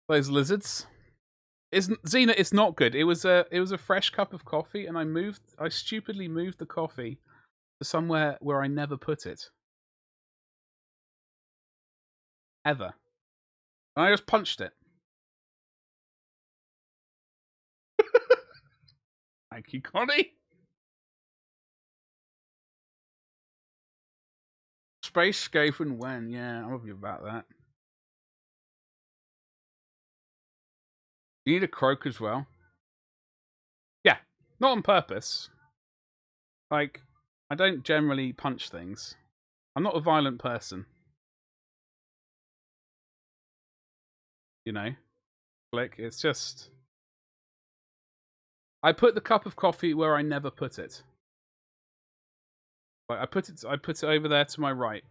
Those lizards. Xena, it's not good. It was a fresh cup of coffee, and I stupidly moved the coffee to somewhere where I never put it. Ever. And I just punched it. Thank you, Connie. Space Scape and when? Yeah, I'm with you about that. You need a croak as well. Yeah, not on purpose. Like, I don't generally punch things. I'm not a violent person. You know? Like, it's just... I put the cup of coffee where I never put it. Like, I put it over there to my right.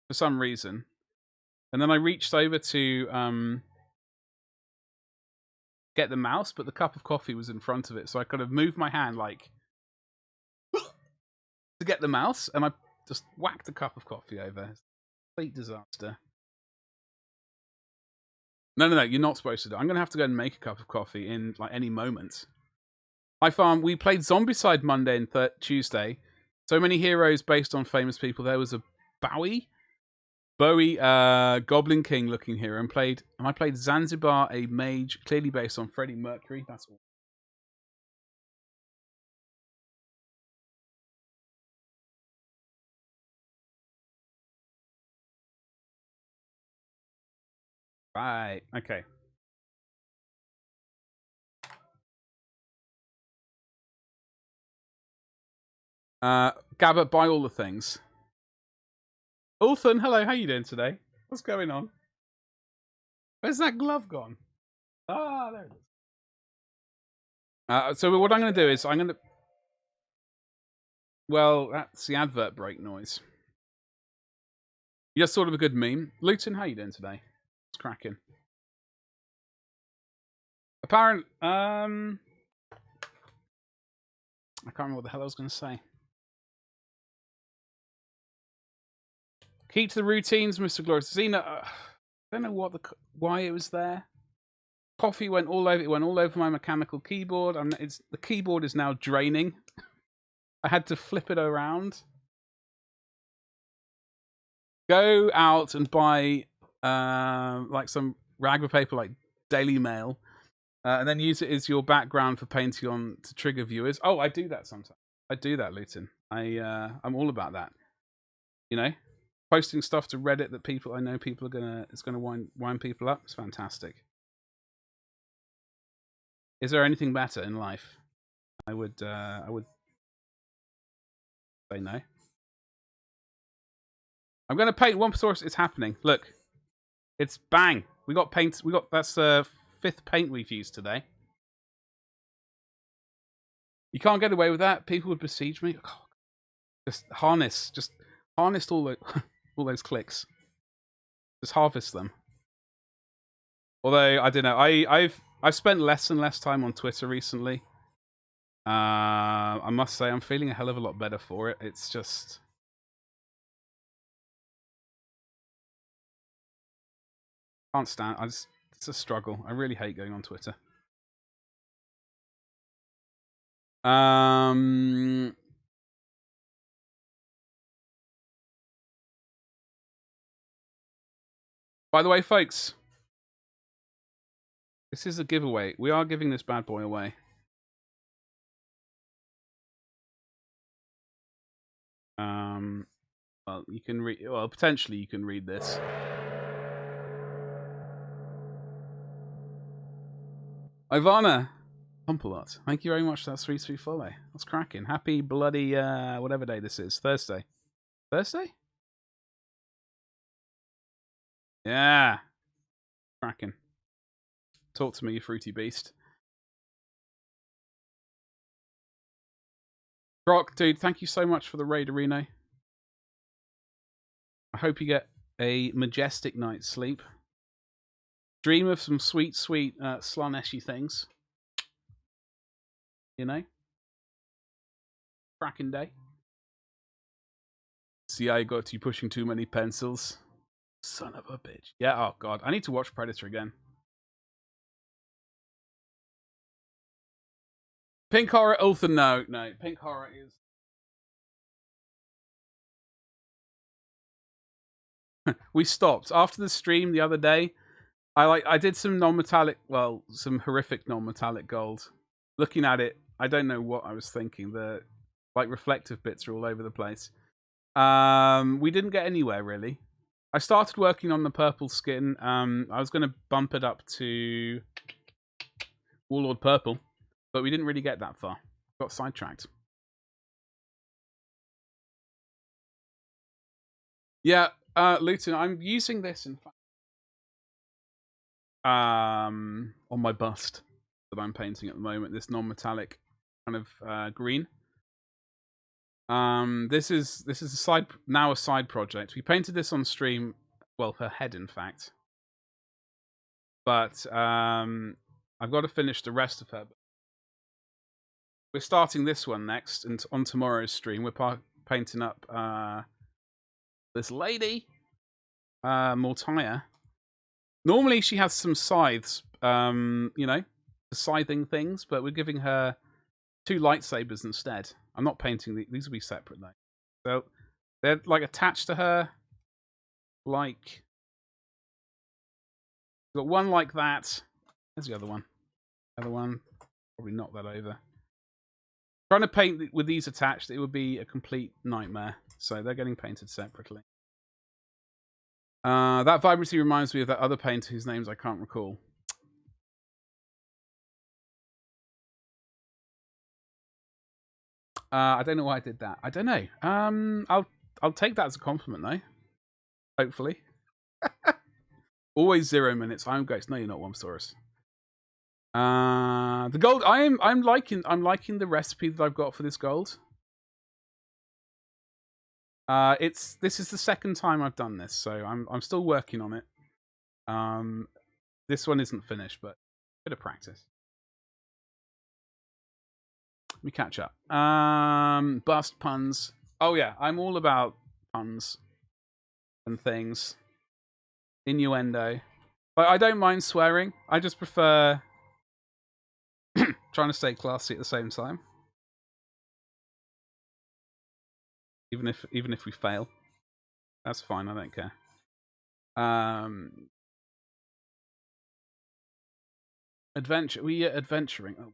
For some reason. And then I reached over to get the mouse, but the cup of coffee was in front of it, so I kind of moved my hand like to get the mouse, and I just whacked the cup of coffee over. Complete disaster. No, you're not supposed to do it. I'm going to have to go and make a cup of coffee in like any moment. We played Zombicide Monday and Tuesday. So many heroes based on famous people. There was a Bowie. Bowie, Goblin King looking here, and I played Zanzibar, a mage, clearly based on Freddie Mercury. That's all. Right. Okay. Gabbert, buy all the things. Ulthan, hello, how you doing today? What's going on? Where's that glove gone? Ah, there it is. So what I'm going to do is well, that's the advert break noise. You just sort of a good meme. Luton, how you doing today? It's cracking. Apparent, I can't remember what the hell I was going to say. Keep to the routines, Mr. Glorious. Xena, I don't know why it was there. Coffee went all over. It went all over my mechanical keyboard. The keyboard is now draining. I had to flip it around. Go out and buy like some rag of paper, like Daily Mail, and then use it as your background for painting on to trigger viewers. Oh, I do that sometimes. I do that, Luton. I'm all about that. You know, posting stuff to Reddit that I know people are it's gonna wind people up. It's fantastic. Is there anything better in life? I would say no. I'm gonna paint one source. It's happening. Look, it's bang. We got paint. That's the 5th paint we've used today. You can't get away with that. People would besiege me. Oh, just harness all those clicks. Just harvest them. Although I don't know, I've spent less and less time on Twitter recently. I must say I'm feeling a hell of a lot better for it. It's just can't stand. It's a struggle. I really hate going on Twitter. By the way, folks, this is a giveaway. We are giving this bad boy away. Well, you can read. Well, potentially you can read this. Ivana, Humpalot, thank you very much for that sweet follow. That's cracking. Happy bloody whatever day this is. Thursday. Thursday? Yeah. Cracking. Talk to me, you fruity beast. Brock, dude, thank you so much for the raid, Reno. I hope you get a majestic night's sleep. Dream of some sweet, Slaneshy things. You know? Cracking day. See, I got you pushing too many pencils. Son of a bitch. Yeah, oh god. I need to watch Predator again. Pink Horror, Ulthan, no. Pink Horror is... We stopped. After the stream the other day, I did some non-metallic, well, some horrific non-metallic gold. Looking at it, I don't know what I was thinking. The like reflective bits are all over the place. We didn't get anywhere really. I started working on the purple skin. I was going to bump it up to Warlord Purple, but we didn't really get that far. Got sidetracked. Yeah, Luton, I'm using this in fact on my bust that I'm painting at the moment. This non-metallic kind of green. This is a side project. We painted this on stream, well, her head in fact. But I've got to finish the rest of her. We're starting this one next, and on tomorrow's stream we're painting up this lady, Mortaya. Normally she has some scythes, you know, the scything things, but we're giving her 2 lightsabers instead. I'm not painting these will be separate though. So they're like attached to her. like... Got one like that. There's the other one. Other one. Probably knock that over. Trying to paint with these attached, it would be a complete nightmare. So they're getting painted separately. That vibrancy reminds me of that other painter whose names I can't recall. I don't know why I did that. I don't know. I'll take that as a compliment though. Hopefully. Always 0 minutes. I'm Ghost. No, you're not Womsaurus. The gold. I'm liking the recipe that I've got for this gold. This is the second time I've done this, so I'm still working on it. This one isn't finished, but a bit of practice. Let me catch up. Bust puns. Oh yeah, I'm all about puns and things. Innuendo. Like, I don't mind swearing. I just prefer trying to stay classy at the same time. Even if we fail. That's fine, I don't care. Adventure. We are adventuring. Oh,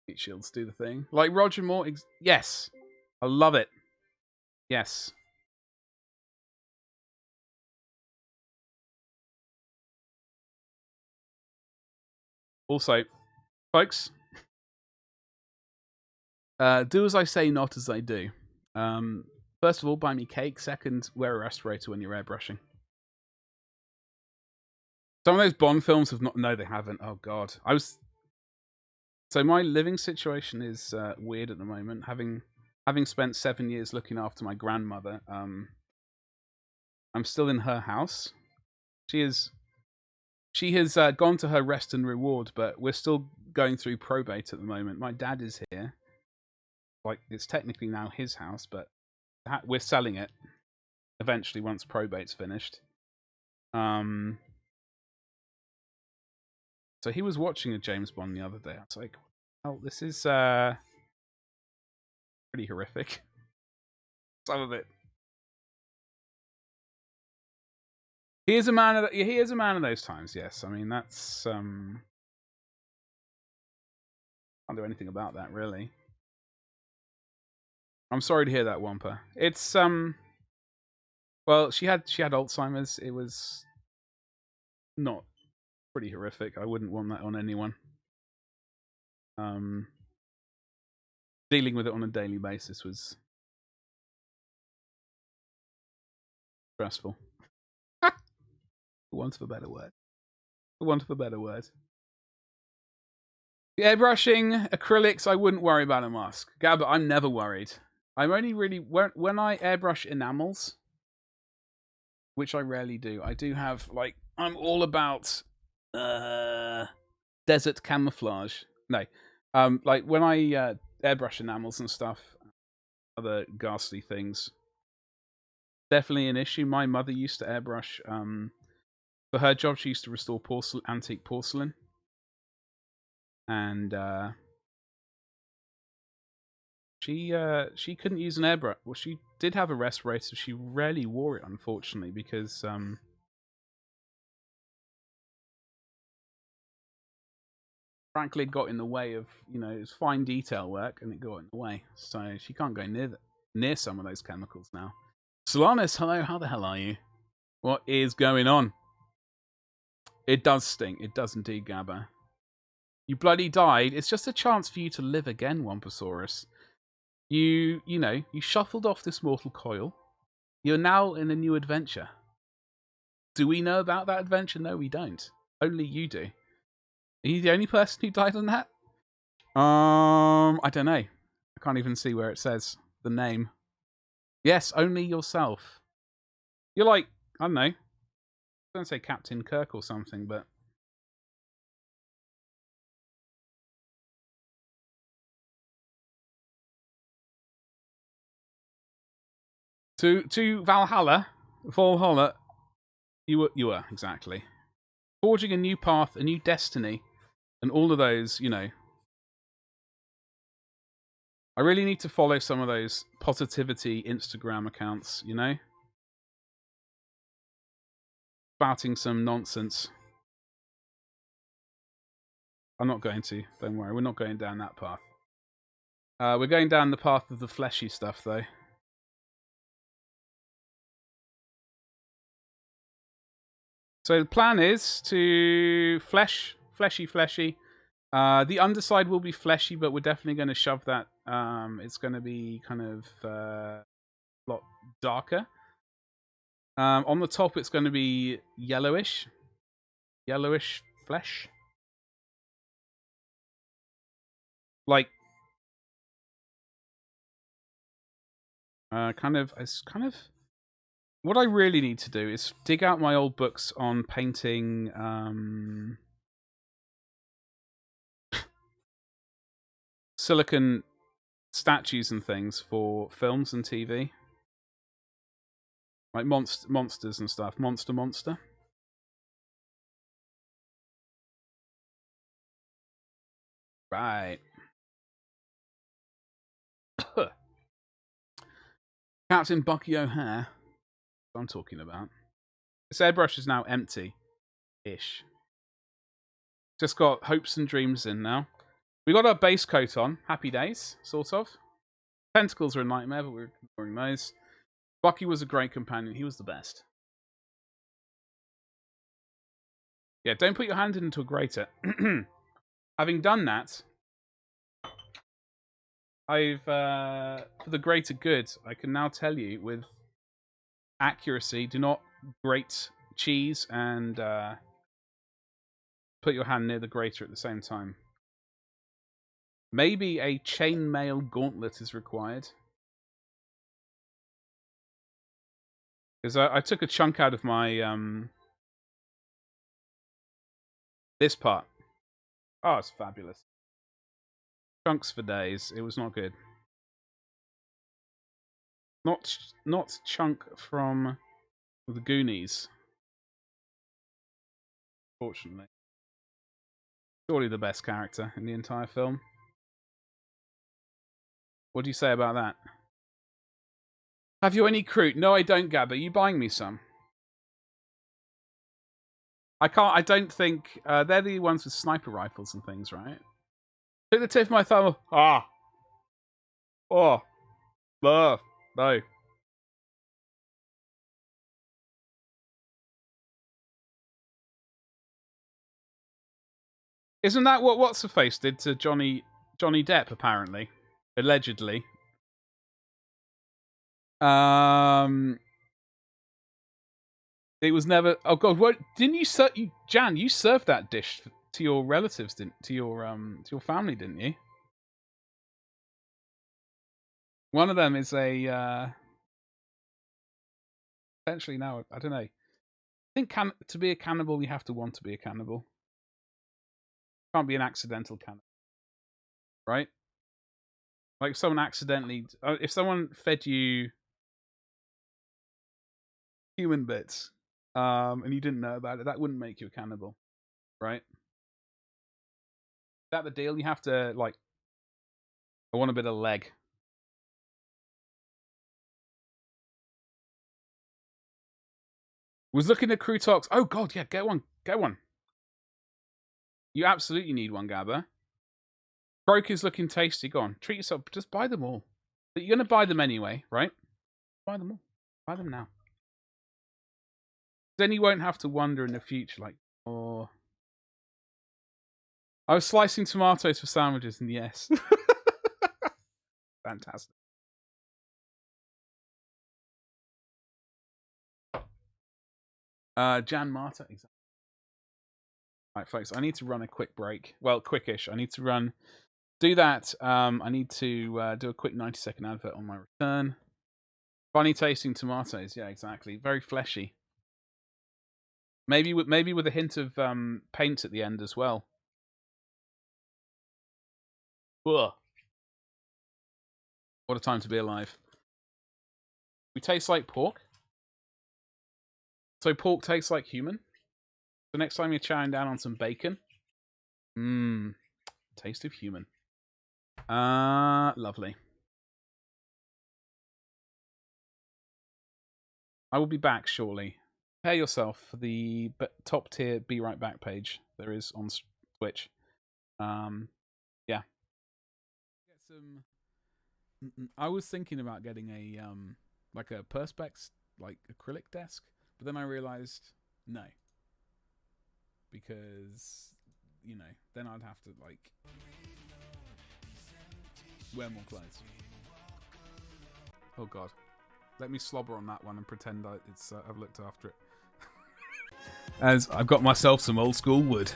heat shields do the thing. Like Roger Moore. Yes. I love it. Yes. Also, folks, do as I say, not as I do. First of all, buy me cake. Second, wear a respirator when you're airbrushing. Some of those Bond films have not... No, they haven't. Oh, God. So my living situation is weird at the moment. Having spent 7 years looking after my grandmother, I'm still in her house. She has gone to her rest and reward, but we're still going through probate at the moment. My dad is here. Like, it's technically now his house, but we're selling it eventually once probate's finished. So he was watching a James Bond the other day. I was like, oh, this is pretty horrific. Some of it. He is a man of those times, yes. I mean, that's can't do anything about that, really. I'm sorry to hear that, Wampa. It's well, she had Alzheimer's. It was not pretty horrific. I wouldn't want that on anyone. Dealing with it on a daily basis was stressful. For want of a better word. For want of a better word. The airbrushing, acrylics, I wouldn't worry about a mask. Gabba, I'm never worried. I'm only really... When I airbrush enamels, which I rarely do, I do have, like... I'm all about... desert camouflage. No. Like, when I airbrush enamels and stuff, other ghastly things, definitely an issue. My mother used to airbrush. For her job, she used to restore antique porcelain. And she couldn't use an airbrush. Well, she did have a respirator. She rarely wore it, unfortunately, because frankly, it got in the way of, you know, it was fine detail work, and it got in the way. So she can't go near some of those chemicals now. Solanis, hello, how the hell are you? What is going on? It does stink. It does indeed, Gabba. You bloody died. It's just a chance for you to live again, Wamposaurus. You know, you shuffled off this mortal coil. You're now in a new adventure. Do we know about that adventure? No, we don't. Only you do. Are you the only person who died on that? I don't know. I can't even see where it says the name. Yes, only yourself. You're like, I don't know. I don't say Captain Kirk or something, but... To Valhalla, you were exactly forging a new path, a new destiny, and all of those. You know, I really need to follow some of those positivity Instagram accounts. You know, spouting some nonsense. I'm not going to. Don't worry. We're not going down that path. We're going down the path of the fleshy stuff, though. So the plan is to fleshy. The underside will be fleshy, but we're definitely going to shove that. It's going to be kind of a lot darker. On the top, it's going to be yellowish flesh. Like, it's kind of. What I really need to do is dig out my old books on painting. Silicon statues and things for films and TV. Like monsters and stuff. Monster. Right. Captain Bucky O'Hare. What I'm talking about. This airbrush is now empty-ish. Just got hopes and dreams in now. We got our base coat on. Happy days, sort of. Tentacles are a nightmare, but we're ignoring those. Bucky was a great companion. He was the best. Yeah, don't put your hand into a grater. Having done that, for the greater good, I can now tell you with accuracy, do not grate cheese and put your hand near the grater at the same time. Maybe a chainmail gauntlet is required. Because I took a chunk out of my this part. Oh, it's fabulous. Chunks for days. It was not good. Not Chunk from the Goonies. Fortunately. Surely the best character in the entire film. What do you say about that? Have you any crew? No, I don't, Gab. Are you buying me some? I don't think... they're the ones with sniper rifles and things, right? Took the tip of my thumb. Ah. Oh. No. Isn't that what What's-Her-Face did to Johnny Depp, apparently? Allegedly. It was never... Oh, God, what... Didn't you... Jan, you served that dish to your relatives, to your family, didn't you? One of them is a... Essentially, now, I don't know. I think to be a cannibal, you have to want to be a cannibal. Can't be an accidental cannibal. Right? Like, if someone accidentally... if someone fed you human bits, and you didn't know about it, that wouldn't make you a cannibal. Right? Is that the deal? You have to, like... I want a bit of leg. Was looking at crew talks. Oh, God, yeah, get one. Get one. You absolutely need one, Gabba. Broke is looking tasty. Go on. Treat yourself. Just buy them all. But you're going to buy them anyway, right? Buy them all. Buy them now. Then you won't have to wonder in the future, like, oh... I was slicing tomatoes for sandwiches, and yes. Fantastic. Jan Marta, exactly. Right, folks, I need to run a quick break. Well, quickish. I need to run... Do that. I need to do a quick 90-second advert on my return. Funny tasting tomatoes. Yeah, exactly. Very fleshy. Maybe with a hint of paint at the end as well. Ugh. What a time to be alive. We taste like pork. So pork tastes like human. So next time you're chowing down on some bacon. Mmm. Taste of human. Lovely. I will be back shortly. Prepare yourself for the top tier Be Right Back page there is on Twitch. Yeah. Get some. I was thinking about getting a like a perspex like acrylic desk, but then I realized no, because you know then I'd have to like wear more clothes. Oh god, let me slobber on that one and pretend I've looked after it. As I've got myself some old school wood.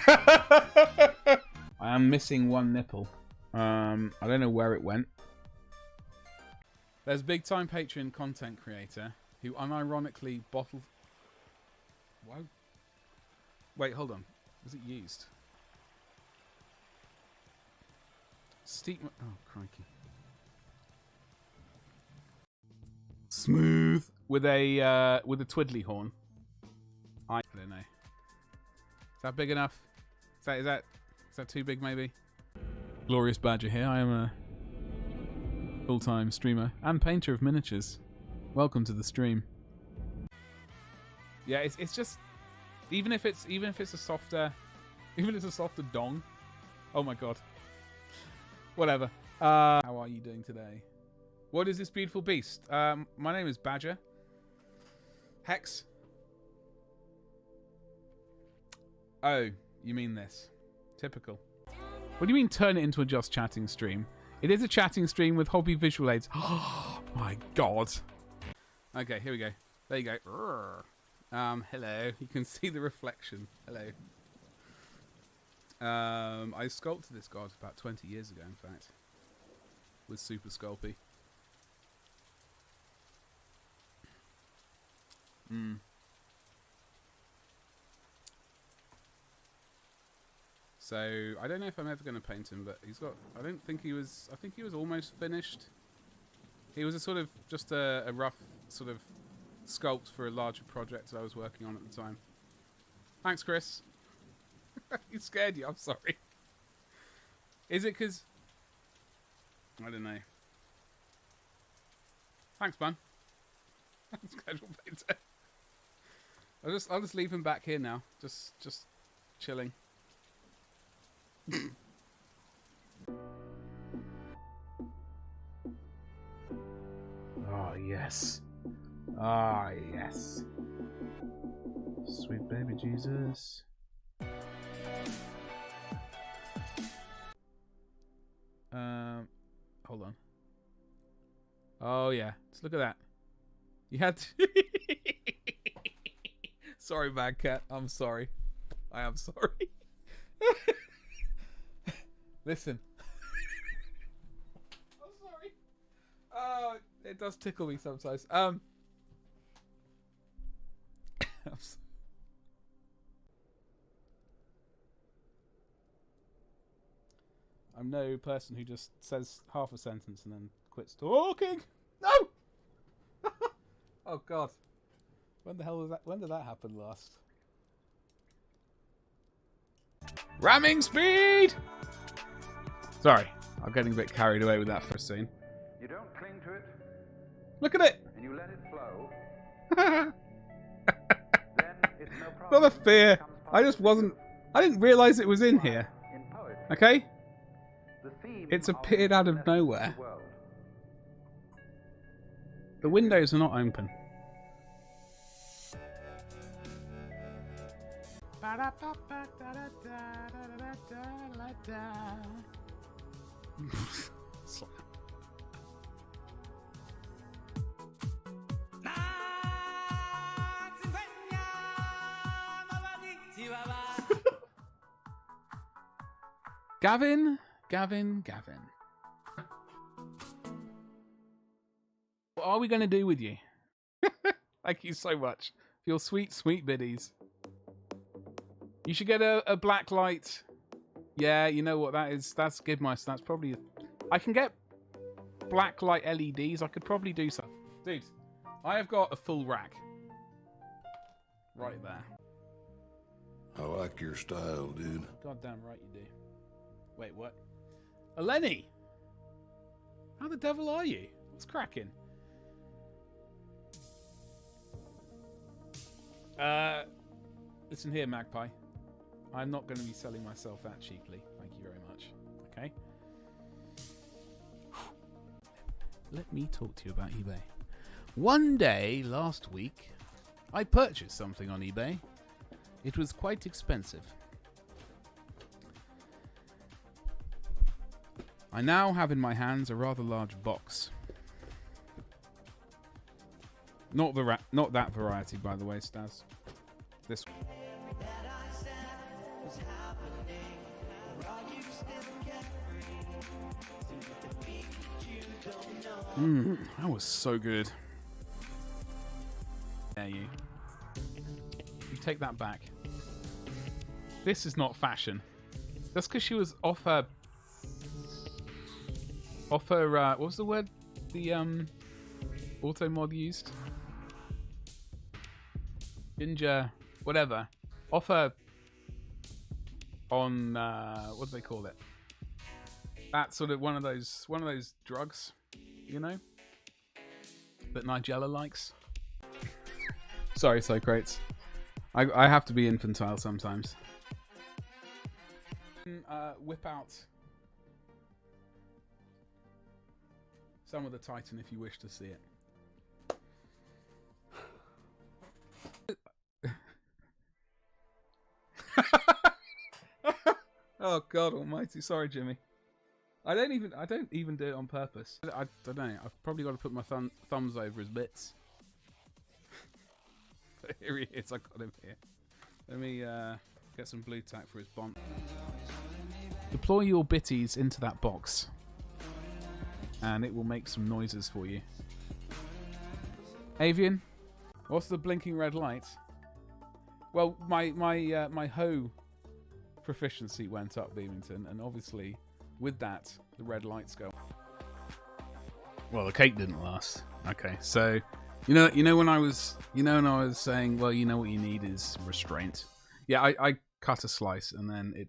I am missing one nipple. I don't know where it went. There's big time Patreon content creator who unironically bottled. Why? Wait, hold on. Was it used? Steep. Oh crikey. Smooth with a twiddly horn. I don't know. Is that big enough? Is that too big maybe? Glorious Badger here. I am a full-time streamer and painter of miniatures. Welcome to the stream. Yeah, it's just even if it's a softer dong. Oh my god. Whatever. How are you doing today? What is this beautiful beast? My name is Badger. Hex. Oh, you mean this. Typical. What do you mean turn it into a just chatting stream? It is a chatting stream with hobby visual aids. Oh my god. Okay, here we go. There you go. Hello. You can see the reflection. Hello. I sculpted this god about 20 years ago, in fact. With Super Sculpey. So I don't know if I'm ever going to paint him, but he's got. I think he was almost finished. He was a sort of just a rough sort of sculpt for a larger project that I was working on at the time. Thanks, Chris. He scared you. I'm sorry. Is it because I don't know? Thanks, man. Schedule painter. I'll just leave him back here now. Just chilling. Oh yes. Ah yes. Sweet baby Jesus. Hold on. Oh yeah, just look at that. You had to Sorry, Mad Cat. I'm sorry. I am sorry. Listen. I'm sorry. Oh, it does tickle me sometimes. I'm no person who just says half a sentence and then quits talking. No. Oh God. When the hell was that? When did that happen last? Ramming speed! Sorry, I'm getting a bit carried away with that first scene. You don't cling to it. Look at it! And you let it flow. Then it's no problem. Not a fear. I just wasn't. I didn't realise it was in here. In poetry, Okay? the theme It's of appeared out of nowhere. the world. The windows are not open. Gavin. What are we going to do with you? Thank you so much for your sweet, sweet biddies. You should get a black light. Yeah, you know what that is? That's Gibmice. That's probably... I can get black light LEDs. I could probably do something. Dude, I have got a full rack. Right there. I like your style, dude. Goddamn right you do. Wait, what? Eleni! How the devil are you? What's cracking? Listen here, Magpie. I'm not going to be selling myself that cheaply. Thank you very much. Okay? Let me talk to you about eBay. One day last week, I purchased something on eBay. It was quite expensive. I now have in my hands a rather large box. Not that variety, by the way, Stas. This one. That was so good. There you take that back. This is not fashion. That's because she was off her what was the word the auto mod used? Ginger, whatever. Off her on what do they call it? That's sort of one of those drugs, you know, that Nigella likes. Sorry, Socrates. I have to be infantile sometimes. Whip out some of the Titan if you wish to see it. Oh God Almighty! Sorry, Jimmy. I don't even do it on purpose. I don't know. I've probably got to put my thumbs over his bits. Here he is. I got him here. Let me get some blue tack for his bond. Deploy your bitties into that box, and it will make some noises for you. Avian, what's the blinking red light? Well, my hoe proficiency went up, Beamington, and obviously with that the red lights go. Well, the cake didn't last. Okay, so you know when I was saying, well, you know what you need is restraint. Yeah, I cut a slice and then it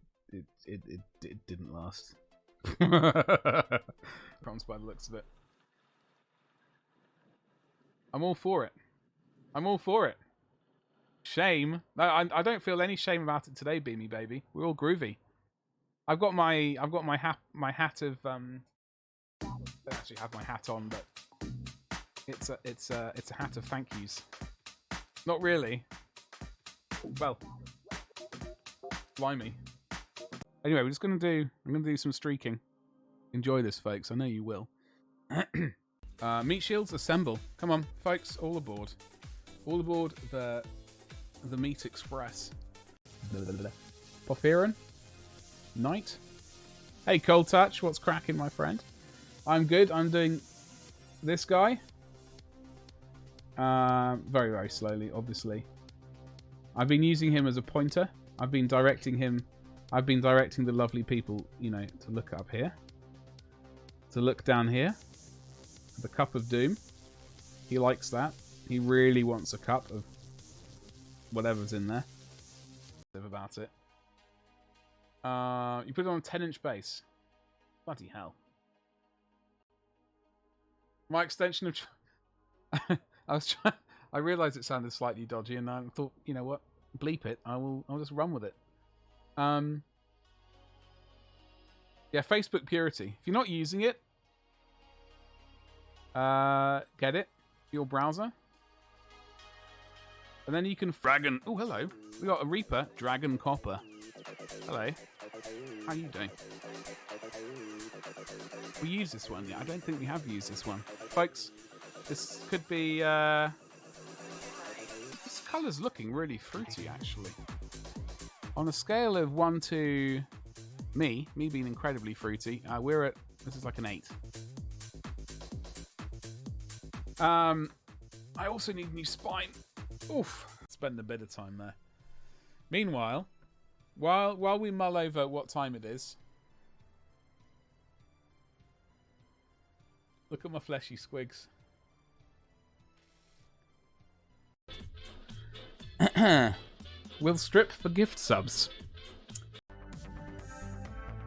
didn't last. Comes by the looks of it. I'm all for it. I'm all for it. Shame? No, I don't feel any shame about it today, Beamy baby. We're all groovy. I've got my hat of I don't actually have my hat on, but it's a hat of thank yous. Not really. Well, blimey. Anyway, I'm gonna do some streaking. Enjoy this, folks. I know you will. Meat shields, assemble. Come on, folks, all aboard. All aboard the Meat Express. Porphyrin. Knight. Hey, Cold Touch, what's cracking, my friend? I'm good. I'm doing this guy. Very, very slowly, obviously. I've been using him as a pointer. I've been directing the lovely people, you know, to look up here. To look down here. The Cup of Doom. He likes that. He really wants a cup of whatever's in there. About it. You put it on a 10-inch base. Bloody hell. My extension of... I realised it sounded slightly dodgy, and I thought, you know what? Bleep it. I'll just run with it. Yeah, Facebook Purity. If you're not using it, get it. Your browser. And then you can Dragon. Oh, hello. We got a Reaper, Dragon Copper. Hello. How are you doing? We use this one. Yeah, I don't think we have used this one, folks. This could be. This colour's looking really fruity, actually. On a scale of 1 to me being incredibly fruity, we're at. This is like an 8. I also need a new spine. Oof. Spend a bit of time there. Meanwhile, while we mull over what time it is, look at my fleshy squigs. We'll strip for gift subs.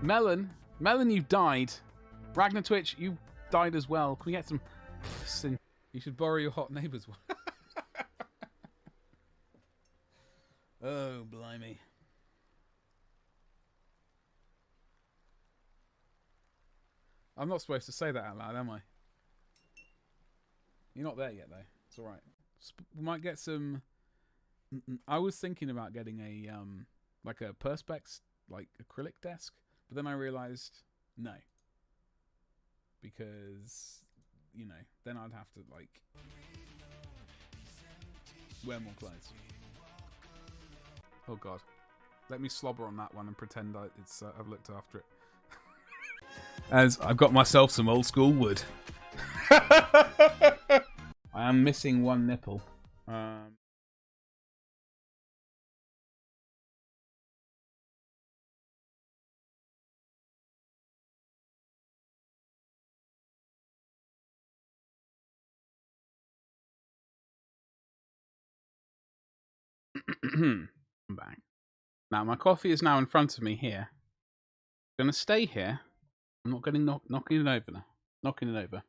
Melon, you've died. Ragnar Twitch, you died as well. Can we get some? You should borrow your hot neighbour's one. Oh, blimey. I'm not supposed to say that out loud, am I? You're not there yet, though. It's all right. We might get some. I was thinking about getting a like a perspex, like acrylic desk, but then I realised no, because you know then I'd have to like wear more clothes. Oh God, let me slobber on that one and pretend I've looked after it. As I've got myself some old school wood. I am missing one nipple. I'm back. Now my coffee is now in front of me here. I'm gonna stay here. I'm not getting knocking it over now. Knocking it over.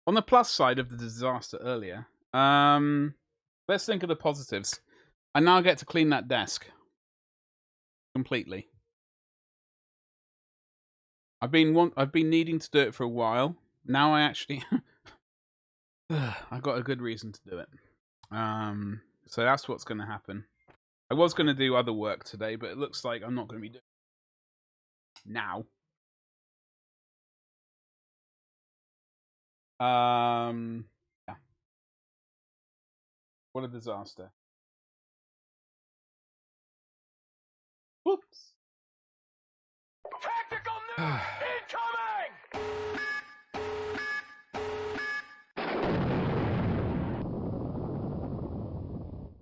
On the plus side of the disaster earlier, let's think of the positives. I now get to clean that desk completely. I've been needing to do it for a while. Now I actually I got a good reason to do it. So that's what's going to happen. I was going to do other work today, but it looks like I'm not going to be doing it now. Yeah. What a disaster. Whoops. Tactical nuke incoming!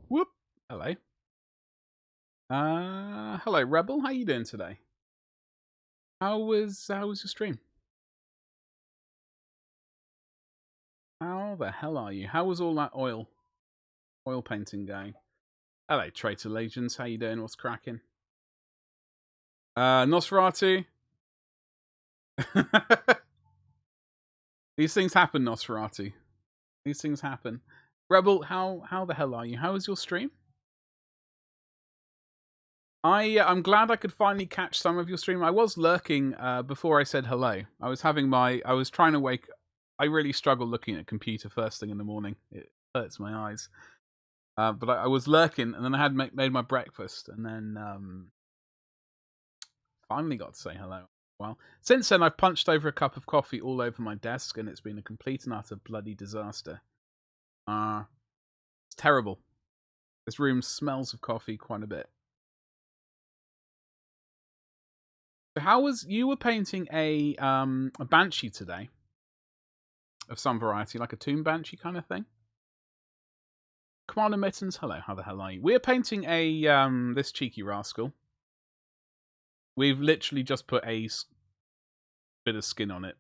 Whoop. Hello. Hello, Rebel. How you doing today? How was your stream? How the hell are you? How was all that oil painting going? Hello, Traitor Legions. How you doing? What's cracking? Nosferatu. These things happen, Nosferatu. These things happen. Rebel, how the hell are you? How was your stream? I'm glad I could finally catch some of your stream. I was lurking before I said hello. I was trying to wake. I really struggle looking at a computer first thing in the morning. It hurts my eyes. But I was lurking, and then I had made my breakfast, and then finally got to say hello. Well, since then I've punched over a cup of coffee all over my desk, and it's been a complete and utter bloody disaster. It's terrible. This room smells of coffee quite a bit. So how was you were painting a banshee today of some variety, like a tomb banshee kind of thing? Commander Mittens, hello. How the hell are you? We're painting a this cheeky rascal. We've literally just put a bit of skin on it.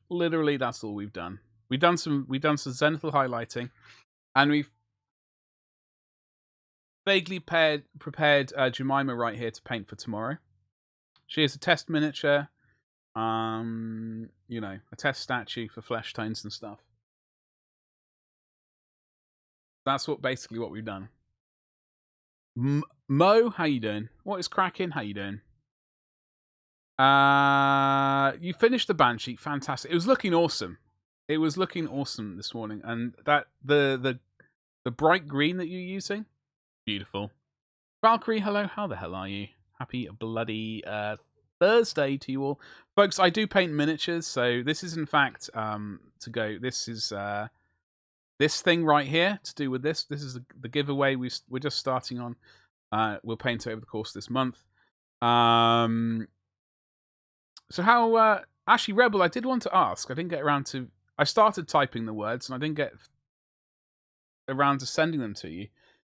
Literally, that's all we've done. We've done some zenithal highlighting, and we've vaguely prepared Jemima right here to paint for tomorrow. She is a test miniature, you know, a test statue for flesh tones and stuff. That's basically what we've done. Mo, how you doing? What is cracking? How you doing? You finished the Banshee, fantastic. It was looking awesome. It was looking awesome this morning, and that the bright green that you're using, beautiful. Valkyrie, hello. How the hell are you? Happy bloody Thursday to you all, folks. I do paint miniatures, so this is in fact to go. This is this thing right here to do with this. This is the giveaway we're just starting on. We'll paint it over the course of this month. So how actually, Rebel, I did want to ask. I didn't get around to. I started typing the words and I didn't get around to sending them to you.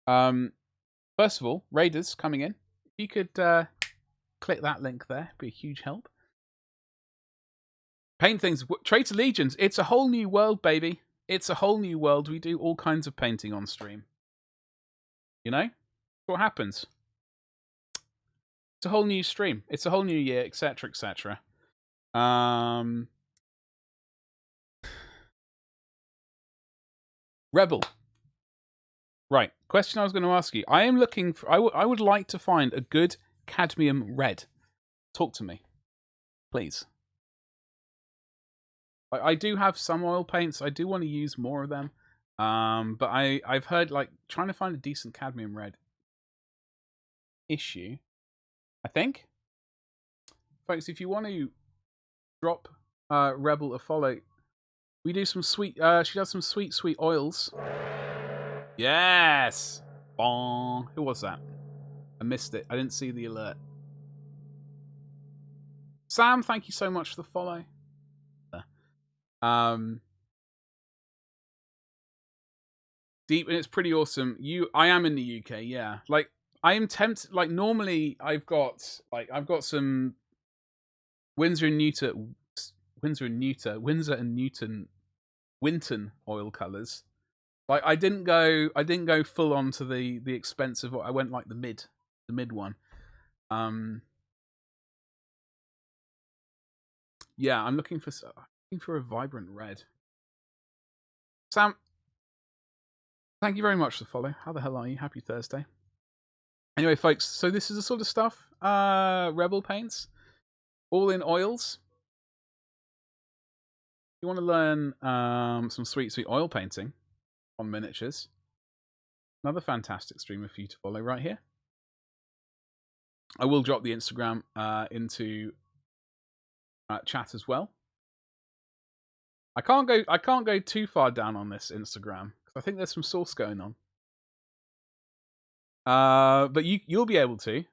First of all, Raiders coming in. If you could click that link there, it'd be a huge help. Paint things. Traitor Legions. It's a whole new world, baby. It's a whole new world. We do all kinds of painting on stream. You know? That's what happens. It's a whole new stream. It's a whole new year, etc., etc. Rebel. Right. Question I was going to ask you. I am looking for... I would like to find a good cadmium red. Talk to me. Please. I do have some oil paints. I do want to use more of them. But I've heard, like, trying to find a decent cadmium red issue, I think. Folks, if you want to drop Rebel a follow, we do some sweet... she does some sweet, sweet oils. Yes! Bong. Who was that? I missed it. I didn't see the alert. Sam, thank you so much for the follow. Deep, and it's pretty awesome. I am in the UK, yeah. Like, I am tempted. Like, normally I've got some Windsor and Newton Winton oil colors. Like, I didn't go full on to the expensive. I went like the mid one. Yeah, I'm looking for a vibrant red. Sam, thank you very much for the follow. How the hell are you? Happy Thursday. Anyway, folks, so this is the sort of stuff. Rebel paints, all in oils. If you want to learn some sweet, sweet oil painting on miniatures, another fantastic streamer for you to follow right here. I will drop the Instagram into chat as well. I can't go too far down on this Instagram because I think there's some sauce going on. But you'll be able to.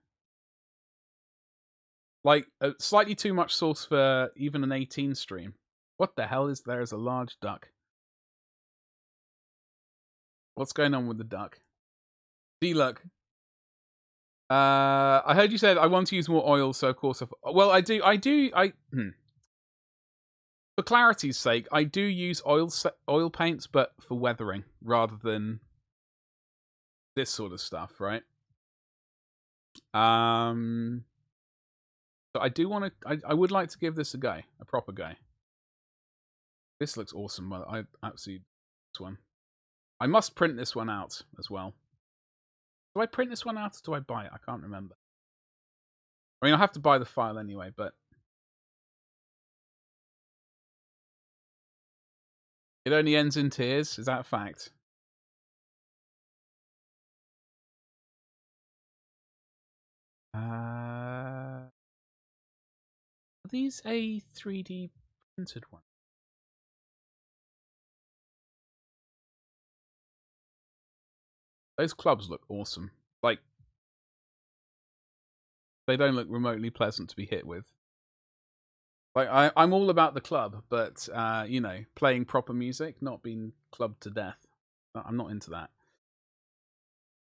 Like, slightly too much sauce for even an 18 stream. What the hell is there? Is a large duck? What's going on with the duck? D-Luck. I heard you said I want to use more oil, so of course well, I do. For clarity's sake, I do use oil paints, but for weathering rather than this sort of stuff, right? So I do want to. I would like to give this a go, a proper go. This looks awesome. I absolutely this one. I must print this one out as well. Do I print this one out or do I buy it? I can't remember. I mean, I'll have to buy the file anyway, but it only ends in tears. Is that a fact? Are these a 3D printed one? Those clubs look awesome. Like, they don't look remotely pleasant to be hit with. Like, I'm all about the club, but, you know, playing proper music, not being clubbed to death. I'm not into that.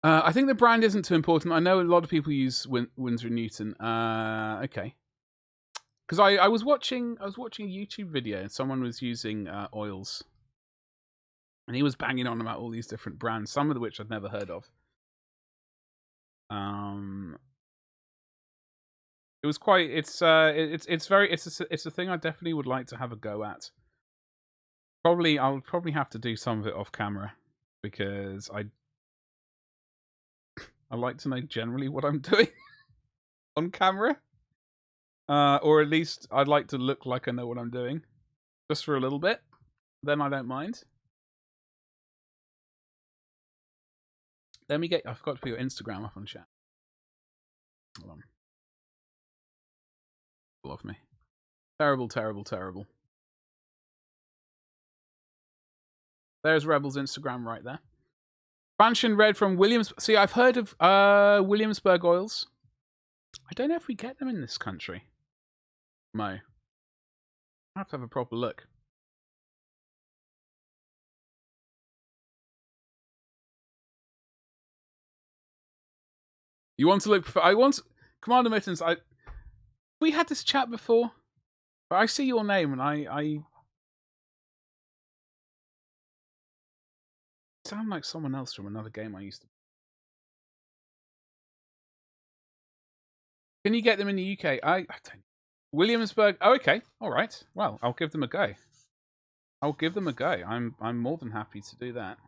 I think the brand isn't too important. I know a lot of people use Winsor & Newton. Okay. Because I was watching a YouTube video and someone was using oils. And he was banging on about all these different brands, some of which I'd never heard of. It was quite. It's a thing I definitely would like to have a go at. I'll probably have to do some of it off camera because I like to know generally what I'm doing on camera, or at least I'd like to look like I know what I'm doing, just for a little bit. Then I don't mind. Let me get. I forgot to put your Instagram up on chat. Hold on. Love me. Terrible, terrible, terrible. There's Rebel's Instagram right there. Expansion Red from Williams. See, I've heard of Williamsburg oils. I don't know if we get them in this country. Mo. I have to have a proper look. You want to look for... I want... Commander Mittens, we had this chat before. But I see your name and I sound like someone else from another game I used to. Can you get them in the UK? I don't. Williamsburg. Oh, okay. All right. Well, I'll give them a go. I'll give them a go. I'm more than happy to do that.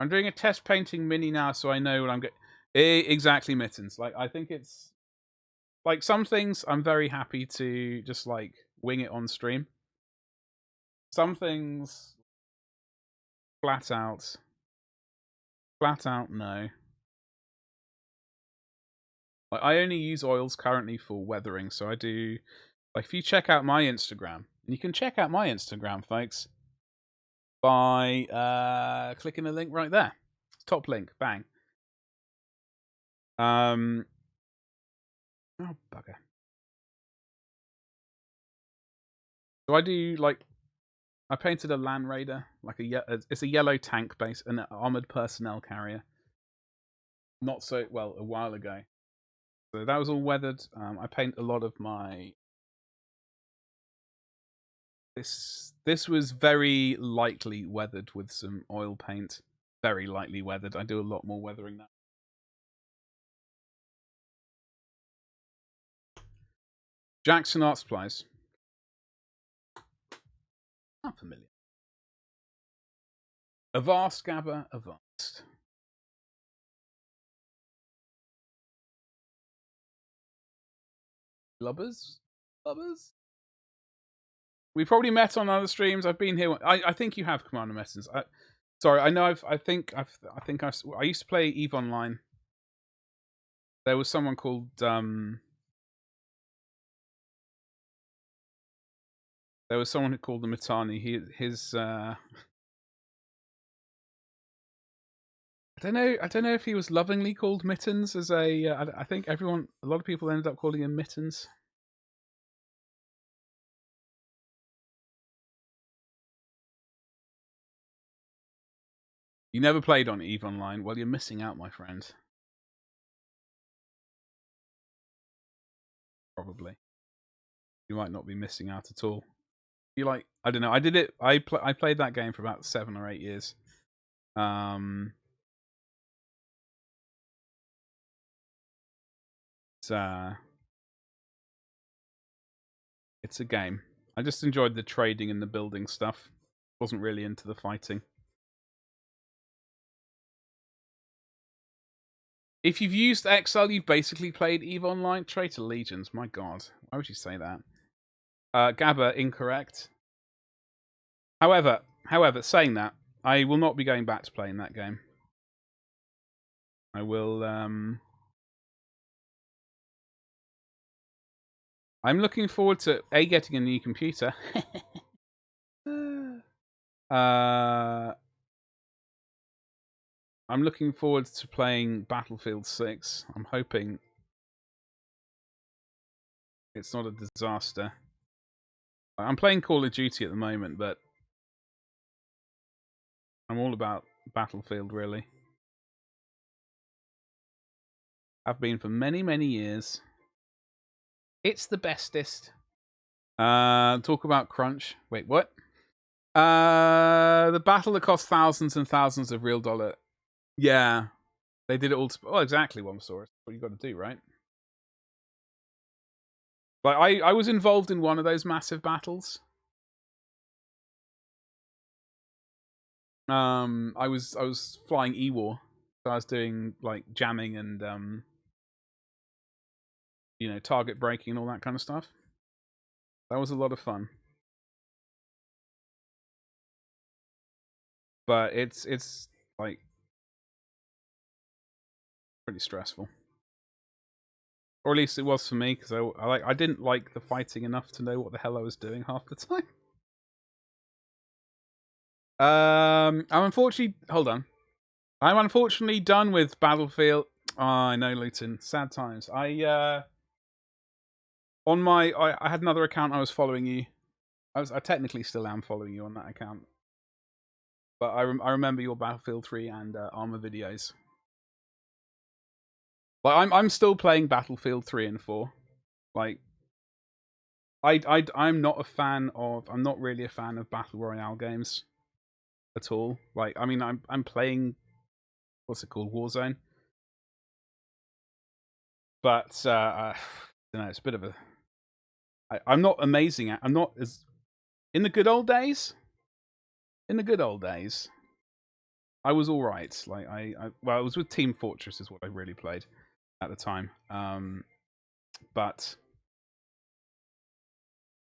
I'm doing a test painting mini now, so I know what I'm getting. Exactly, Mittens. Like, I think it's like some things I'm very happy to just like wing it on stream. Some things flat out no. Like, I only use oils currently for weathering, so I do like if you check out my Instagram, and you can check out my Instagram, folks, by clicking the link right there. Top link, bang. Oh bugger. So I do like I painted a Land Raider, like it's a yellow tank base, an armored personnel carrier. Not so well a while ago. So that was all weathered. I paint a lot of my. This was very lightly weathered with some oil paint. Very lightly weathered. I do a lot more weathering now. Jackson Art Supplies. Not familiar. Avast, Gabba, Avast. Lubbers? Lubbers? We probably met on other streams. I've been here. I think you have, Commander Messens. Sorry, I know. I used to play EVE Online. There was someone called there was someone who called the Mitani. His I don't know if he was lovingly called Mittens as a. I think a lot of people ended up calling him Mittens. You never played on EVE Online? Well, you're missing out, my friend. Probably. You might not be missing out at all. You like? I don't know. I did it. I played that game for about 7 or 8 years. It's a game. I just enjoyed the trading and the building stuff. Wasn't really into the fighting. If you've used XL, you've basically played EVE Online. Traitor Legions, my god. Why would you say that? Gabba, incorrect. However, saying that, I will not be going back to playing that game. I will, I'm looking forward to, A, getting a new computer. I'm looking forward to playing Battlefield 6. I'm hoping it's not a disaster. I'm playing Call of Duty at the moment, but I'm all about Battlefield, really. I've been for many, many years. It's the bestest. Talk about crunch. Wait, what? The battle that cost thousands and thousands of real dollar. Yeah. They did it all. Oh, exactly, One Source. What you got to do, right? Like, I was involved in one of those massive battles. I was flying E-War. So I was doing, like, jamming and, you know, target breaking and all that kind of stuff. That was a lot of fun. But it's like pretty stressful, or at least it was for me, because I didn't like the fighting enough to know what the hell I was doing half the time. I'm unfortunately I'm unfortunately done with Battlefield. Oh, I know, Luton. Sad times. I had another account I was following you. I technically still am following you on that account. But I remember your Battlefield 3 and Armor videos. Like I'm still playing Battlefield 3 and 4. Like I'm not really a fan of Battle Royale games at all. Like, I mean, I'm playing, what's it called, Warzone. But I don't know, it's a bit of a I'm not amazing at I'm not as in the good old days. In the good old days, I was all right. Like well, I was with Team Fortress is what I really played at the time. But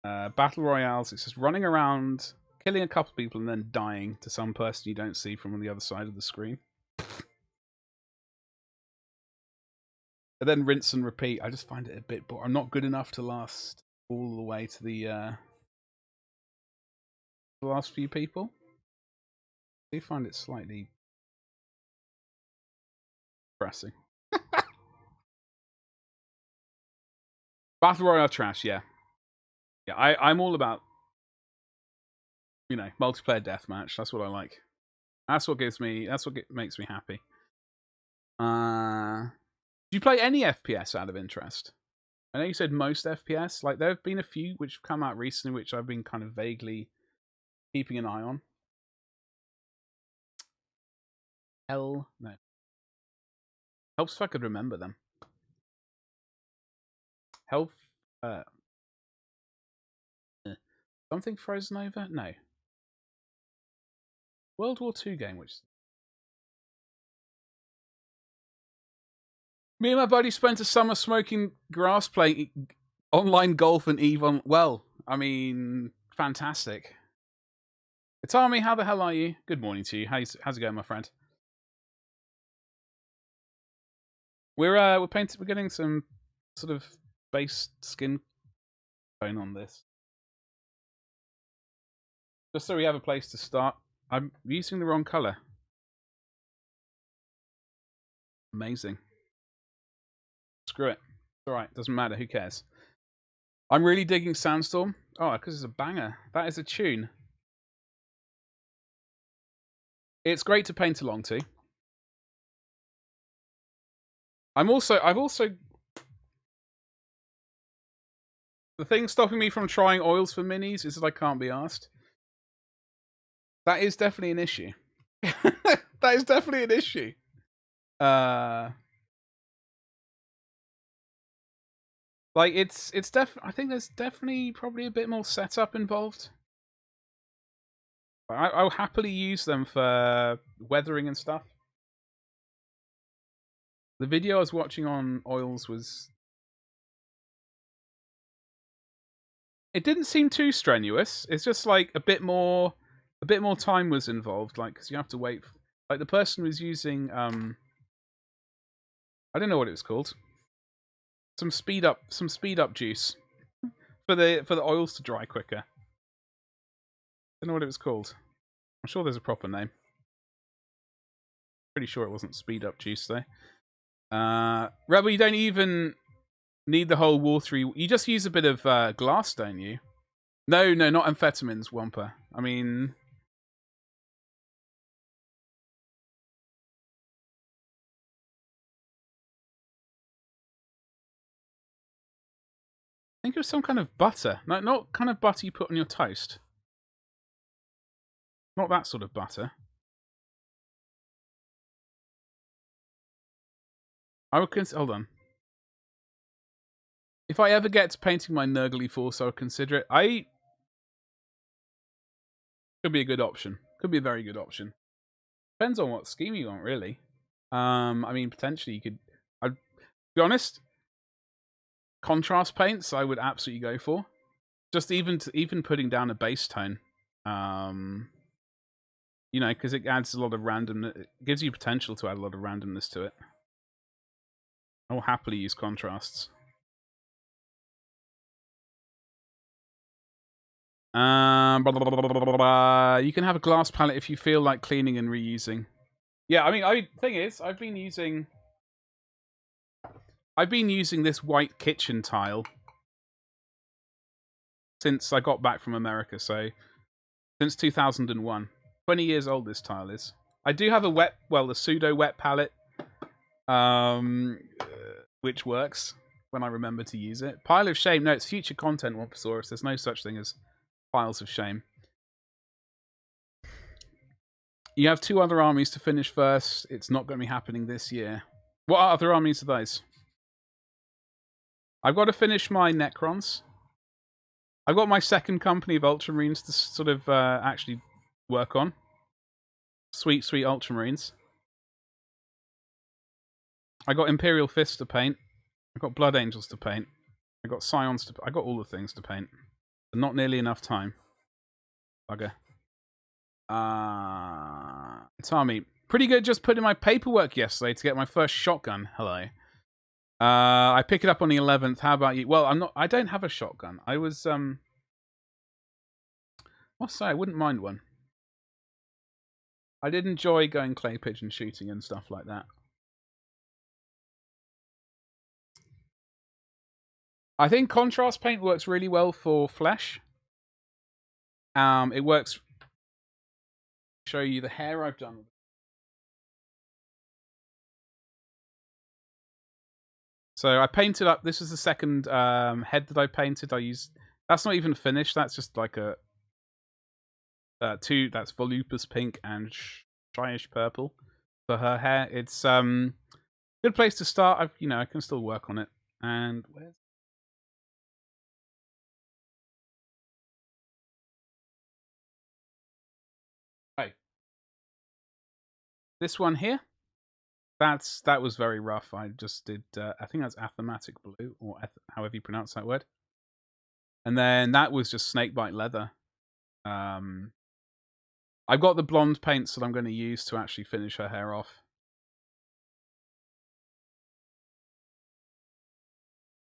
battle royales, it's just running around, killing a couple of people, and then dying to some person you don't see from on the other side of the screen. And then rinse and repeat. I just find it a bit boring. I'm not good enough to last all the way to the last few people. I do find it slightly depressing. Battle Royale trash, yeah. Yeah, I'm all about, you know, multiplayer deathmatch. That's what I like. That's what makes me happy. Do you play any FPS out of interest? I know you said most FPS. Like, there have been a few which have come out recently, which I've been kind of vaguely keeping an eye on. Hell no. Helps if I could remember them. Health. Something Frozen Over? No. World War II game, which. Me and my buddy spent a summer smoking grass, playing online golf and EVE on. Well, I mean, fantastic. Itami, how the hell are you? Good morning to you. How's it going, my friend? We're painting. We're getting some sort of base skin tone on this, just so we have a place to start. I'm using the wrong color. Amazing. Screw it. It's alright. Doesn't matter. Who cares? I'm really digging Sandstorm. Oh, because it's a banger. That is a tune. It's great to paint along to. I've also the thing stopping me from trying oils for minis is that I can't be asked. That is definitely an issue. That is definitely an issue. Like it's I think there's definitely probably a bit more setup involved. I'll happily use them for weathering and stuff. The video I was watching on oils was... It didn't seem too strenuous. It's just like a bit more time was involved, like, because you have to wait. Like the person was using I don't know what it was called. Some speed up juice for the oils to dry quicker. I don't know what it was called. I'm sure there's a proper name. Pretty sure it wasn't speed up juice though. Rebel, you don't even need the whole watery. You just use a bit of glass, don't you? No, not amphetamines, Wampa. I mean, I think it was some kind of butter. Not kind of butter you put on your toast. Not that sort of butter. I would consider. Hold on. If I ever get to painting my Nurgle force, I would consider it. Could be a good option. Could be a very good option. Depends on what scheme you want, really. I mean, potentially you could. I'd be honest. Contrast paints, I would absolutely go for. Just even putting down a base tone. You know, because it adds a lot of randomness. It gives you potential to add a lot of randomness to it. I will happily use contrasts. You can have a glass palette if you feel like cleaning and reusing. Yeah, I mean, thing is, I've been using this white kitchen tile since I got back from America, so since 2001. 20 years old this tile is. I do have a pseudo wet palette, which works when I remember to use it. Pile of shame. No, it's future content, Wampasaurus. There's no such thing as piles of shame. You have 2 other armies to finish first. It's not going to be happening this year. What other armies are those? I've got to finish my Necrons. I've got my second company of Ultramarines to sort of actually work on. Sweet, sweet Ultramarines. I got Imperial Fists to paint. I got Blood Angels to paint. I got Scions to... I got all the things to paint. But not nearly enough time. Bugger. Tommy. Pretty good, just put in my paperwork yesterday to get my first shotgun. Hello. I pick it up on the 11th. How about you? Well, I don't have a shotgun. I was, I'll say I wouldn't mind one. I did enjoy going clay pigeon shooting and stuff like that. I think contrast paint works really well for flesh. It works. Show you the hair I've done. So I painted up. This is the second head that I painted. I used. That's not even finished. That's just like a two. That's volupus pink and shyish purple for her hair. It's good place to start. I can still work on it. And where's this one here? That was very rough. I just did. I think that's athematic blue, or however you pronounce that word. And then that was just snakebite leather. I've got the blonde paints that I'm going to use to actually finish her hair off.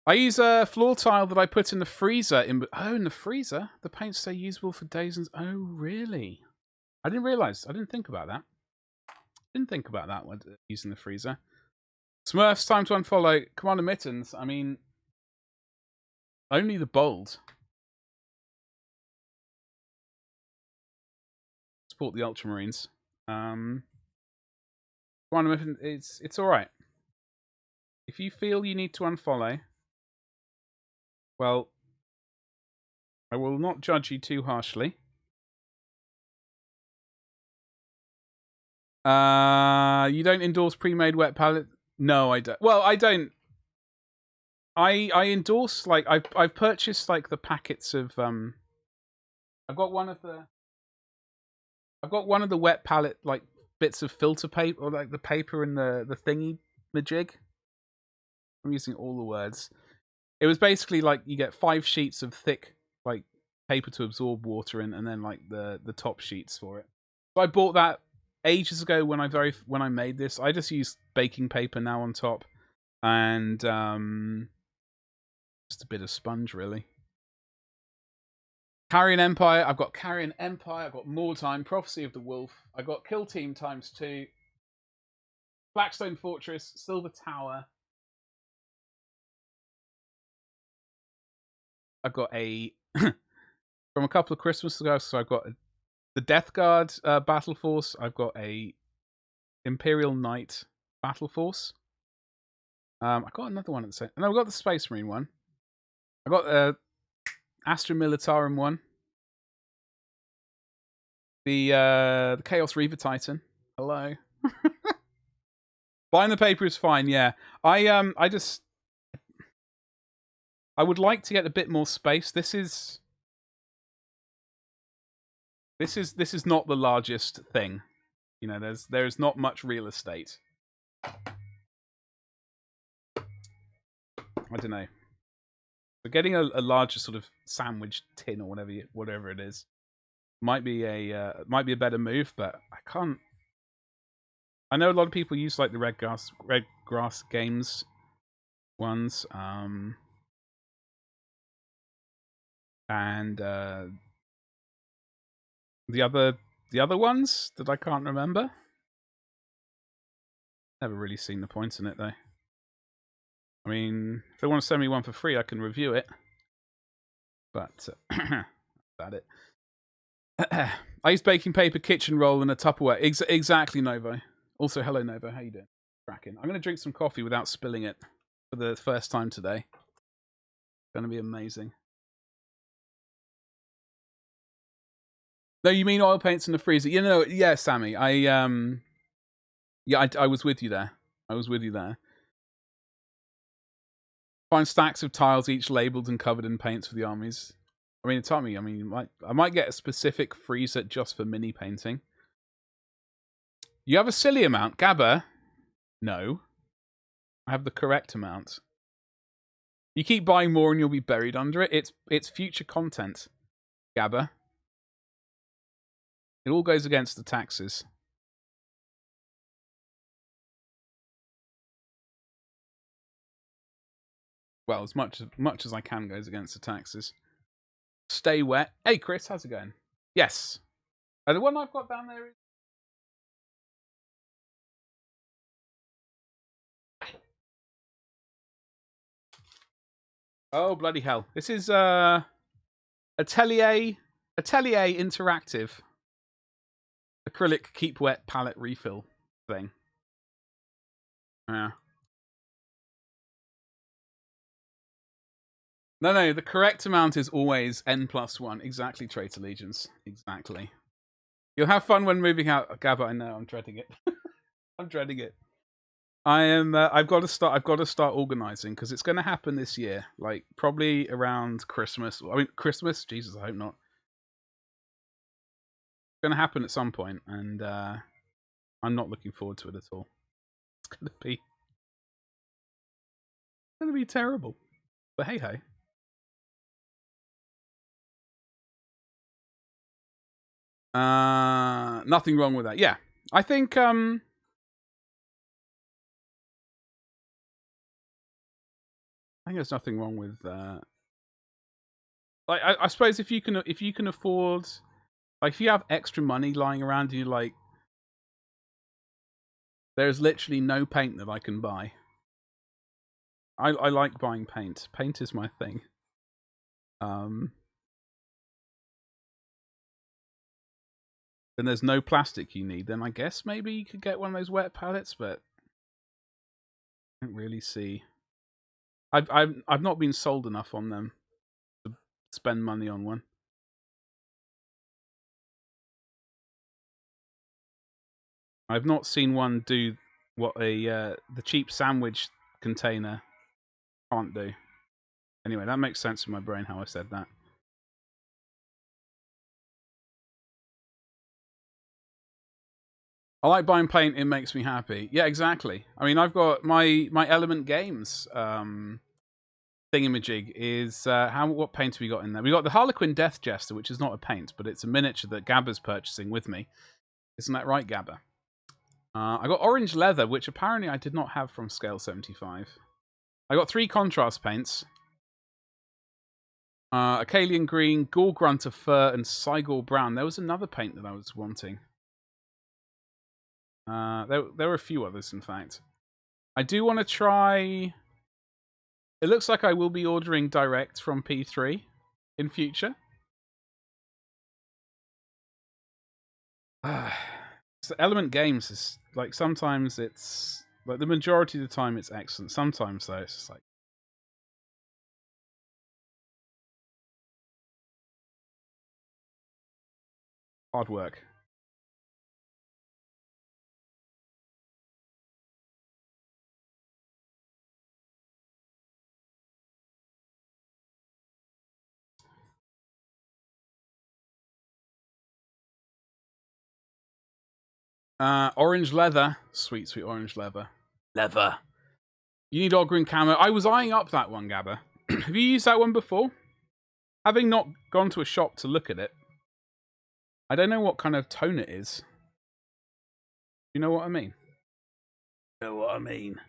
I use a floor tile that I put in the freezer. In the freezer? The paints stay usable for days and... Oh, really? I didn't realise. I didn't think about that. Didn't think about that when using the freezer. Smurfs, time to unfollow. Commander Mittens, I mean... Only the bold. Support the Ultramarines. Commander Mittens, it's alright. If you feel you need to unfollow... Well, I will not judge you too harshly. You don't endorse pre-made wet palette? No, I don't. Well, I don't. I endorse, like, I've purchased like the packets of I've got one of the wet palette like bits of filter paper, or like the paper and the thingy majig. I'm using all the words. It was basically like you get 5 sheets of thick like paper to absorb water in, and then like the top sheets for it. So I bought that ages ago when I made this. I just use baking paper now on top, and just a bit of sponge really. Carrion Empire. I've got Carrion Empire. I've got More Time, Prophecy of the Wolf. I've got Kill Team ×2, Blackstone Fortress, Silver Tower. I've got a from a couple of Christmases ago. So I've got the Death Guard Battle Force. I've got a Imperial Knight Battle Force. I got another one at the same. No, I've got the Space Marine one. I got Astra Militarum one. The Chaos Reaver Titan. Hello. Buying the paper is fine. Yeah, I would like to get a bit more space. This is not the largest thing. You know, there's not much real estate. I don't know. But getting a larger sort of sandwich tin or whatever it is might be a better move, but I can't. I know a lot of people use like the Red Grass Games ones, and the other ones that I can't remember. Never really seen the point in it though. I mean, if they want to send me one for free, I can review it. But that's about it. I use baking paper, kitchen roll, and a Tupperware. Exactly, Novo. Also, hello, Novo. How you doing? Cracking. I'm going to drink some coffee without spilling it for the first time today. It's going to be amazing. No, you mean oil paints in the freezer? You know, yeah, Sammy. I was with you there. Find stacks of tiles, each labelled and covered in paints for the armies. I mean, Tommy, I might get a specific freezer just for mini painting. You have a silly amount. Gabba? No. I have the correct amount. You keep buying more and you'll be buried under it. It's future content, Gabba. It all goes against the taxes. Well, as much as I can goes against the taxes. Stay wet. Hey, Chris, how's it going? Yes. The one I've got down there is... Oh, bloody hell. This is Atelier Interactive acrylic keep wet palette refill thing. Yeah. No, the correct amount is always N+1. Exactly, Trait Allegiance. Exactly. You'll have fun when moving out, Gabba. I know, I'm dreading it. I'm dreading it. I've got to start organizing because it's going to happen this year, like probably around Christmas. I mean, Christmas. Jesus, I hope not. It's going to happen at some point, and I'm not looking forward to it at all. It's going to be terrible. But hey ho. Nothing wrong with that. Yeah, I think there's nothing wrong with like I suppose if you can afford, like if you have extra money lying around and you like, there's literally no paint that I can buy. I like buying paint. Paint is my thing. Then there's no plastic you need. Then I guess maybe you could get one of those wet palettes, but I don't really see. I've not been sold enough on them to spend money on one. I've not seen one do what the cheap sandwich container can't do. Anyway, that makes sense in my brain how I said that. I like buying paint, it makes me happy. Yeah, exactly. I mean, I've got my Element Games thingamajig is what paint have we got in there? We got the Harlequin Death Jester, which is not a paint, but it's a miniature that Gabba's purchasing with me. Isn't that right, Gabba? I got Orange Leather, which apparently I did not have from Scale 75. I got 3 contrast paints. Acalian Green, Gore Grunter Fur, and Cygor Brown. There was another paint that I was wanting. There were a few others, in fact. I do want to try... It looks like I will be ordering direct from P3 in future. So Element Games is, like, sometimes it's... Like, the majority of the time it's excellent. Sometimes, though, it's just like... hard work. Orange Leather. Sweet, sweet orange leather. Leather. You need all green camo. I was eyeing up that one, Gabba. Have you used that one before? Having not gone to a shop to look at it, I don't know what kind of tone it is. You know what I mean? You know what I mean?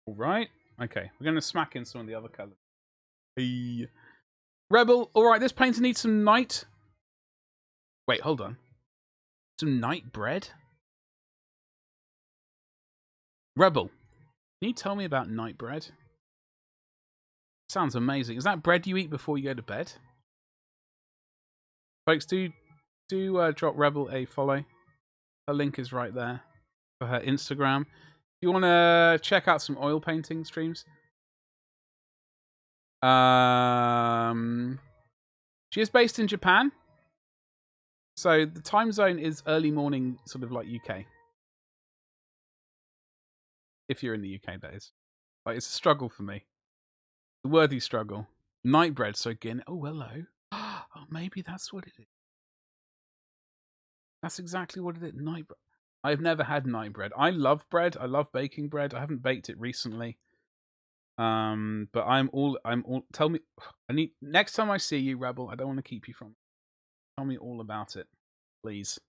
Alright. Okay, we're going to smack in some of the other colours. Hey. Rebel, alright, this painter needs some night... Wait, hold on. Some night bread? Rebel, can you tell me about night bread? Sounds amazing. Is that bread you eat before you go to bed? Folks, do drop Rebel a follow. Her link is right there for her Instagram. If you want to check out some oil painting streams, she is based in Japan, so the time zone is early morning, sort of like UK. If you're in the UK, that is. Like, it's a struggle for me. A worthy struggle. Night bread, so again. Oh, hello. maybe that's what it is. That's exactly what it is. Night bread. I've never had night bread. I love bread. I love baking bread. I haven't baked it recently. But I'm all. Tell me. I need next time I see you, Rebel. I don't want to keep you from. Tell me all about it, please.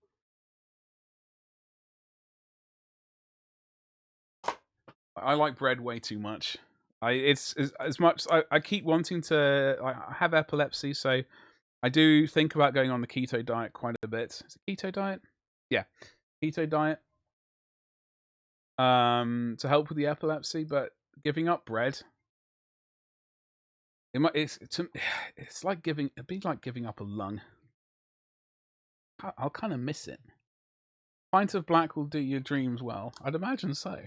I like bread way too much. It's as much. I keep wanting to. I have epilepsy, so I do think about going on the keto diet quite a bit. Is it keto diet? Yeah, keto diet. To help with the epilepsy, but giving up bread. It's like giving. It'd be like giving up a lung. I'll kind of miss it. Pint of black will do your dreams well. I'd imagine so.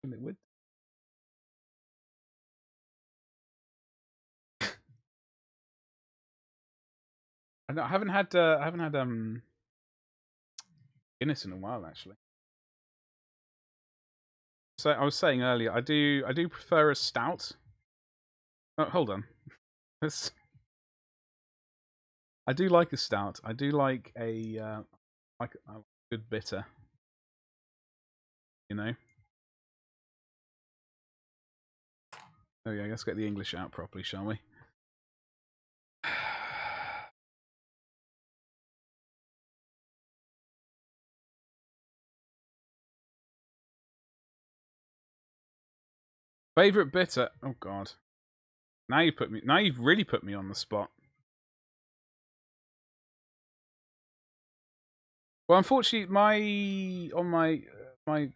It would. I haven't had Guinness in a while actually. So I was saying earlier, I do prefer a stout. Oh, hold on. I do like a stout. I do like a good bitter. You know. Oh yeah, let's get the English out properly, shall we? Favorite bitter? Oh god. Now you've really put me on the spot. Well, unfortunately, my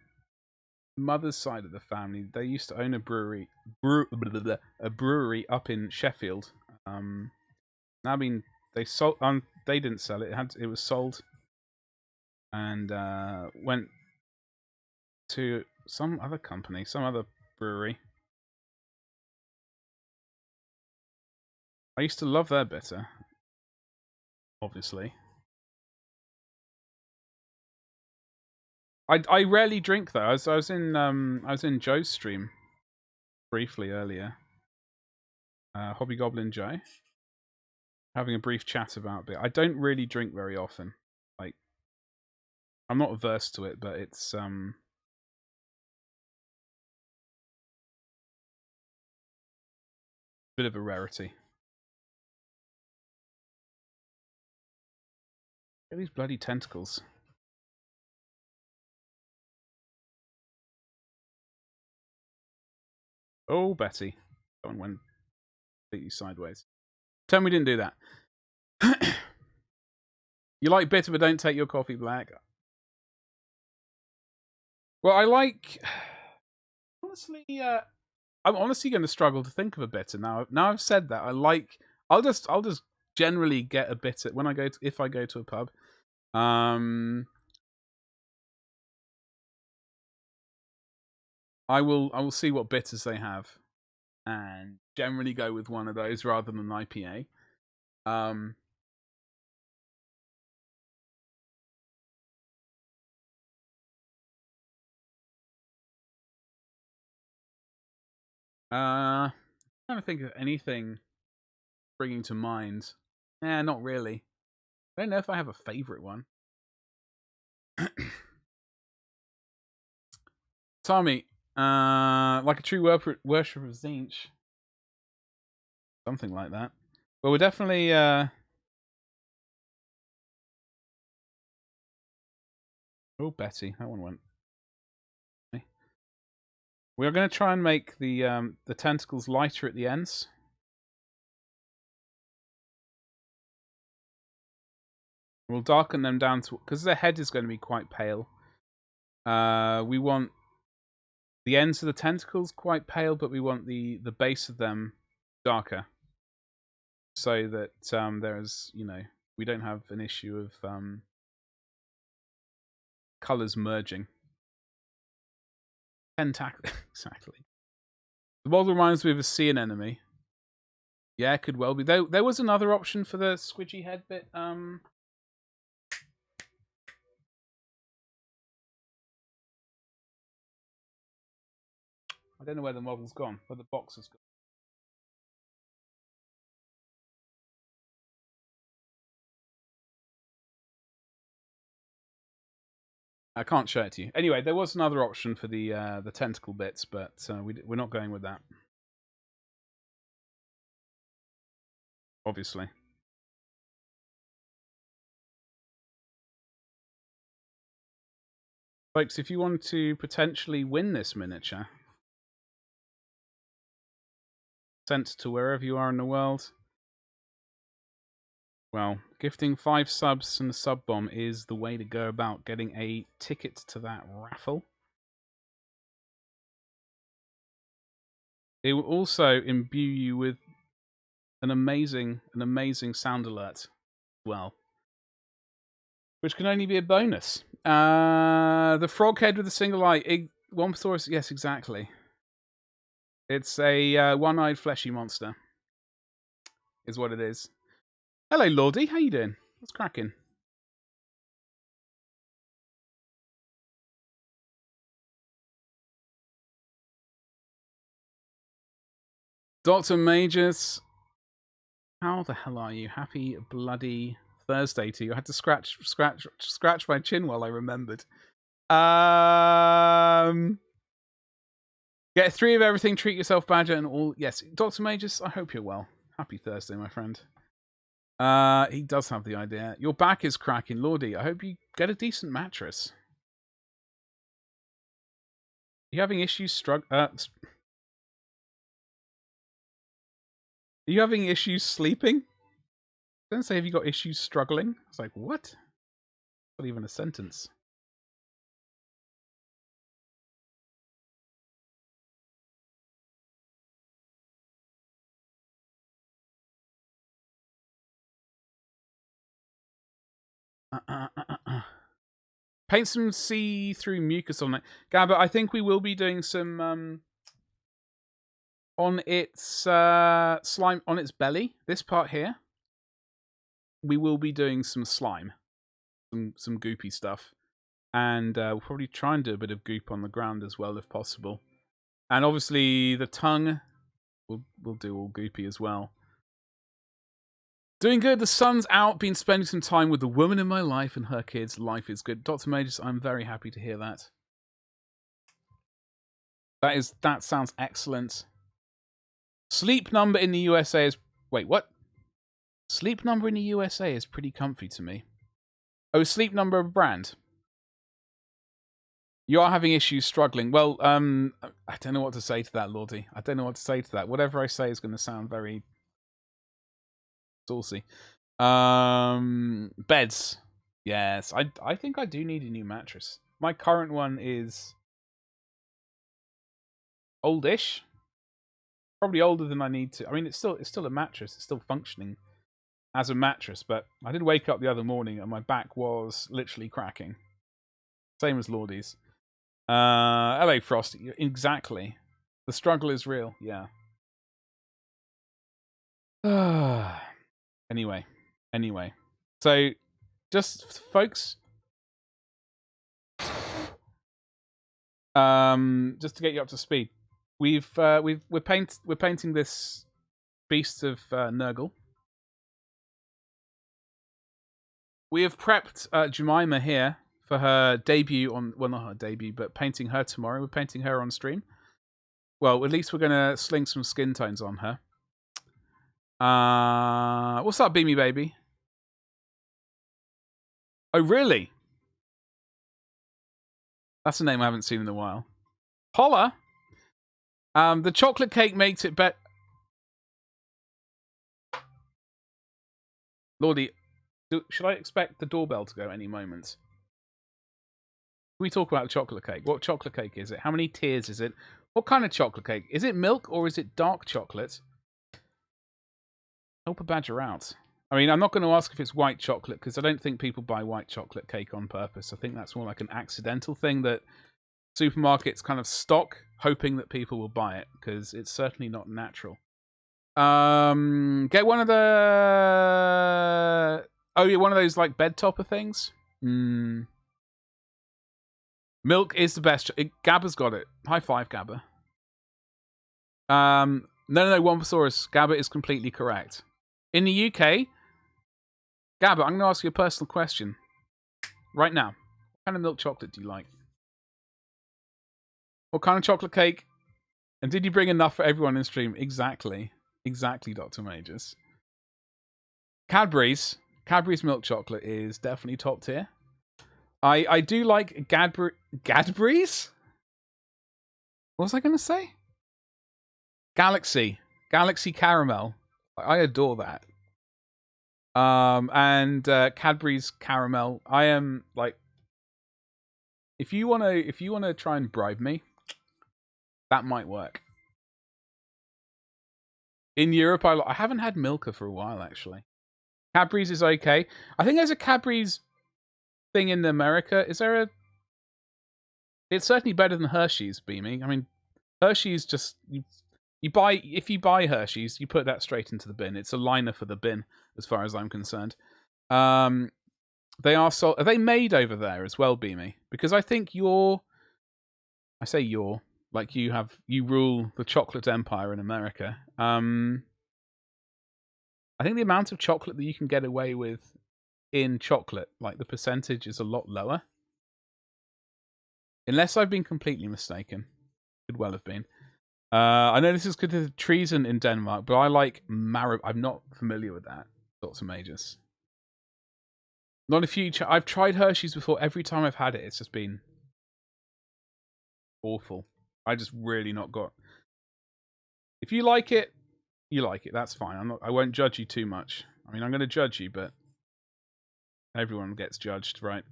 mother's side of the family, they used to own a brewery up in Sheffield. I mean, they sold. They didn't sell it. It was sold, and went to some other company, some other brewery. I used to love their bitter, obviously. I rarely drink though. I was in Joe's stream briefly earlier. Hobby Goblin Joe, having a brief chat about it. I don't really drink very often. Like, I'm not averse to it, but it's bit of a rarity. Look at these bloody tentacles. Oh, Betty. That one went completely sideways. Tell me we didn't do that. You like bitter, but don't take your coffee black. Well, I like... Honestly, I'm honestly going to struggle to think of a bitter now. Now I've said that, I'll just generally get a bitter when if I go to a pub. I will see what bitters they have, and generally go with one of those rather than an IPA. Trying to think of anything bringing to mind. Not really. I don't know if I have a favorite one. Tommy, like a true worshipper of Zinch. Something like that. Well, we're definitely... Oh, Betty. That one went. We are going to try and make the tentacles lighter at the ends. We'll darken them down to... Because their head is going to be quite pale. We want the ends of the tentacles quite pale, but we want the base of them darker. So that there's, we don't have an issue of colours merging. Exactly. The model reminds me of a sea anemone. Yeah, could well be. There was another option for the squidgy head bit. I don't know where the model's gone, where the box has gone. I can't show it to you. Anyway, there was another option for the tentacle bits, but we're not going with that. Obviously. Folks, if you want to potentially win this miniature, sent to wherever you are in the world, well, gifting 5 subs and the sub bomb is the way to go about getting a ticket to that raffle. It will also imbue you with an amazing sound alert as well, which can only be a bonus. The frog head with a single eye. Womposaurus, yes, exactly. It's a one-eyed fleshy monster, is what it is. Hello, Lordy. How you doing? What's cracking? Dr. Majors, how the hell are you? Happy bloody Thursday to you. I had to scratch my chin while I remembered. Get 3 of everything, treat yourself, Badger, and all. Yes, Dr. Majors, I hope you're well. Happy Thursday, my friend. He does have the idea. Your back is cracking, Lordy. I hope you get a decent mattress. Are you having issues Are you having issues sleeping? Don't say have you got issues struggling. I was like, what? Not even a sentence. Paint some see-through mucus on it. Gabba, I think we will be doing some on its slime, on its belly, this part here. We will be doing some slime, some goopy stuff, and we'll probably try and do a bit of goop on the ground as well if possible. And obviously the tongue, we'll do all goopy as well. Doing good. The sun's out. Been spending some time with the woman in my life and her kids. Life is good. Dr. Majors, I'm very happy to hear that. That sounds excellent. Sleep Number in the USA is... Wait, what? Sleep Number in the USA is pretty comfy to me. Oh, Sleep Number of a brand. You are having issues struggling. Well, I don't know what to say to that, Lordy. I don't know what to say to that. Whatever I say is going to sound very... saucy. Beds. Yes, I think I do need a new mattress. My current one is oldish. Probably older than I need to. I mean, it's still a mattress. It's still functioning as a mattress, but I did wake up the other morning and my back was literally cracking. Same as Lordy's. Hello, Frost. Exactly. The struggle is real. Yeah. Anyway. So, just folks, just to get you up to speed, we're painting this Beast of Nurgle. We have prepped Jemima here for her debut on, well, not her debut, but painting her tomorrow. We're painting her on stream. Well, at least we're gonna sling some skin tones on her. What's up, Beamy Baby? Oh, really? That's a name I haven't seen in a while. Holla! The chocolate cake makes it better. Lordy, should I expect the doorbell to go any moment? Can we talk about the chocolate cake? What chocolate cake is it? How many tiers is it? What kind of chocolate cake? Is it milk or is it dark chocolate? Help a badger out. I mean, I'm not going to ask if it's white chocolate because I don't think people buy white chocolate cake on purpose. I think that's more like an accidental thing that supermarkets kind of stock, hoping that people will buy it because it's certainly not natural. Get one of the... Oh, yeah, one of those like bed topper things. Milk is the best. Gabba's got it. High five, Gabba. No, Womposaurus. Gabba is completely correct. In the UK, Gabba, I'm going to ask you a personal question. Right now. What kind of milk chocolate do you like? What kind of chocolate cake? And did you bring enough for everyone in stream? Exactly. Exactly, Dr. Majors. Cadbury's milk chocolate is definitely top tier. I do like Cadbury's? What was I going to say? Galaxy caramel. I adore that. And Cadbury's caramel. I am like, if you wanna try and bribe me, that might work. In Europe, I haven't had Milka for a while actually. Cadbury's is okay. I think there's a Cadbury's thing in America. Is there a? It's certainly better than Hershey's, Beamy. I mean, Hershey's just if you buy Hershey's, you put that straight into the bin. It's a liner for the bin, as far as I'm concerned. They are they made over there as well, Beamy? Because I think I say like you rule the chocolate empire in America. I think the amount of chocolate that you can get away with in chocolate, like the percentage, is a lot lower. Unless I've been completely mistaken. Could well have been. I know this is good to treason in Denmark, but I like I'm not familiar with that. Dr. Majors. Not a few. I've tried Hershey's before. Every time I've had it, it's just been awful. I just really not got. If you like it, you like it. That's fine. I won't judge you too much. I mean, I'm going to judge you, but everyone gets judged, right?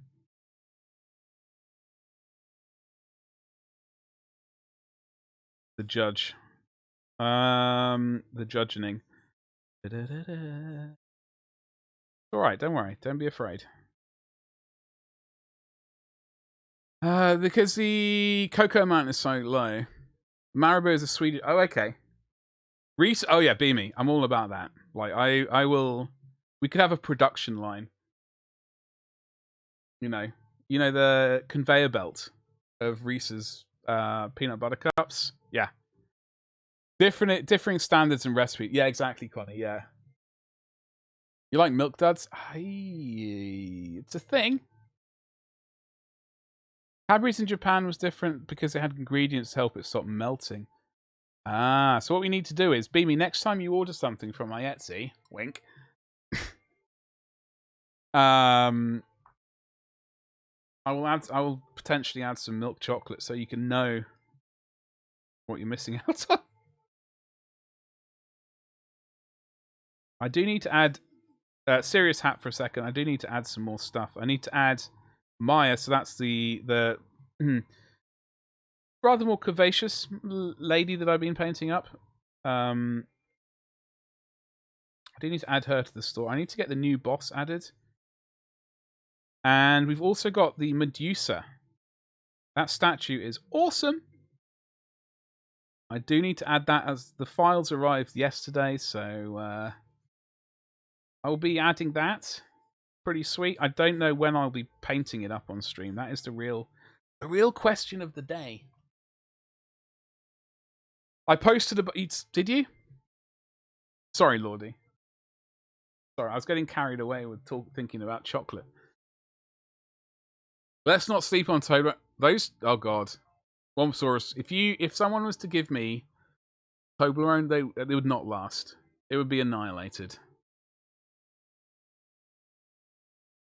The judge. The judging. All right, don't worry. Don't be afraid. Because the cocoa amount is so low. Marabou is a Swedish. Oh, okay. Reese. Oh yeah, Beamy. I'm all about that. Like I will. We could have a production line. You know the conveyor belt of Reese's peanut butter cups. Yeah. Differing standards and recipes. Yeah, exactly, Connie. Yeah. You like milk duds? It's a thing. Cadbury's in Japan was different because it had ingredients to help it stop melting. Ah, so what we need to do is, Beamy, next time you order something from my Etsy, wink, I will potentially add some milk chocolate so you can know what you're missing out on. I do need to add serious hat for a second. I do need to add some more stuff. I need to add Maya, so that's the rather more curvaceous lady that I've been painting up. I do need to add her to the store. I need to get the new boss added. And we've also got the Medusa. That statue is awesome. I do need to add that as the files arrived yesterday, so I'll be adding that. Pretty sweet. I don't know when I'll be painting it up on stream. That is the real question of the day. I posted did you? Sorry, Lordy. Sorry, I was getting carried away with thinking about chocolate. Let's not sleep on Toblerone. Those, oh god, Wompsaurus. If someone was to give me Toblerone, they would not last. It would be annihilated.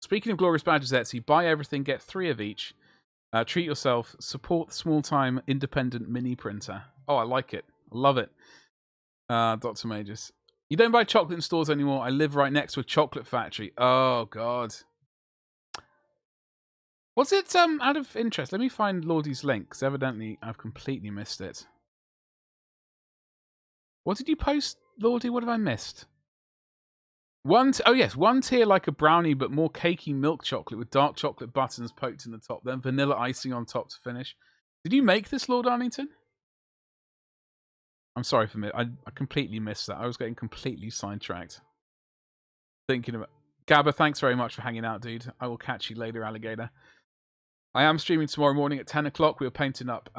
Speaking of glorious badges, Etsy, buy everything, get 3 of each. Treat yourself. Support the small-time independent mini printer. Oh, I like it. I love it. Dr. Majors. You don't buy chocolate in stores anymore. I live right next to a chocolate factory. Oh, God. Was it, out of interest? Let me find Lordy's link, because evidently I've completely missed it. What did you post, Lordy? What have I missed? Oh yes, one tier like a brownie, but more cakey milk chocolate with dark chocolate buttons poked in the top, then vanilla icing on top to finish. Did you make this, Lord Arlington? I'm sorry for me. I completely missed that. I was getting completely sidetracked. Thinking about Gabba, thanks very much for hanging out, dude. I will catch you later, alligator. I am streaming tomorrow morning at 10 o'clock. We are painting up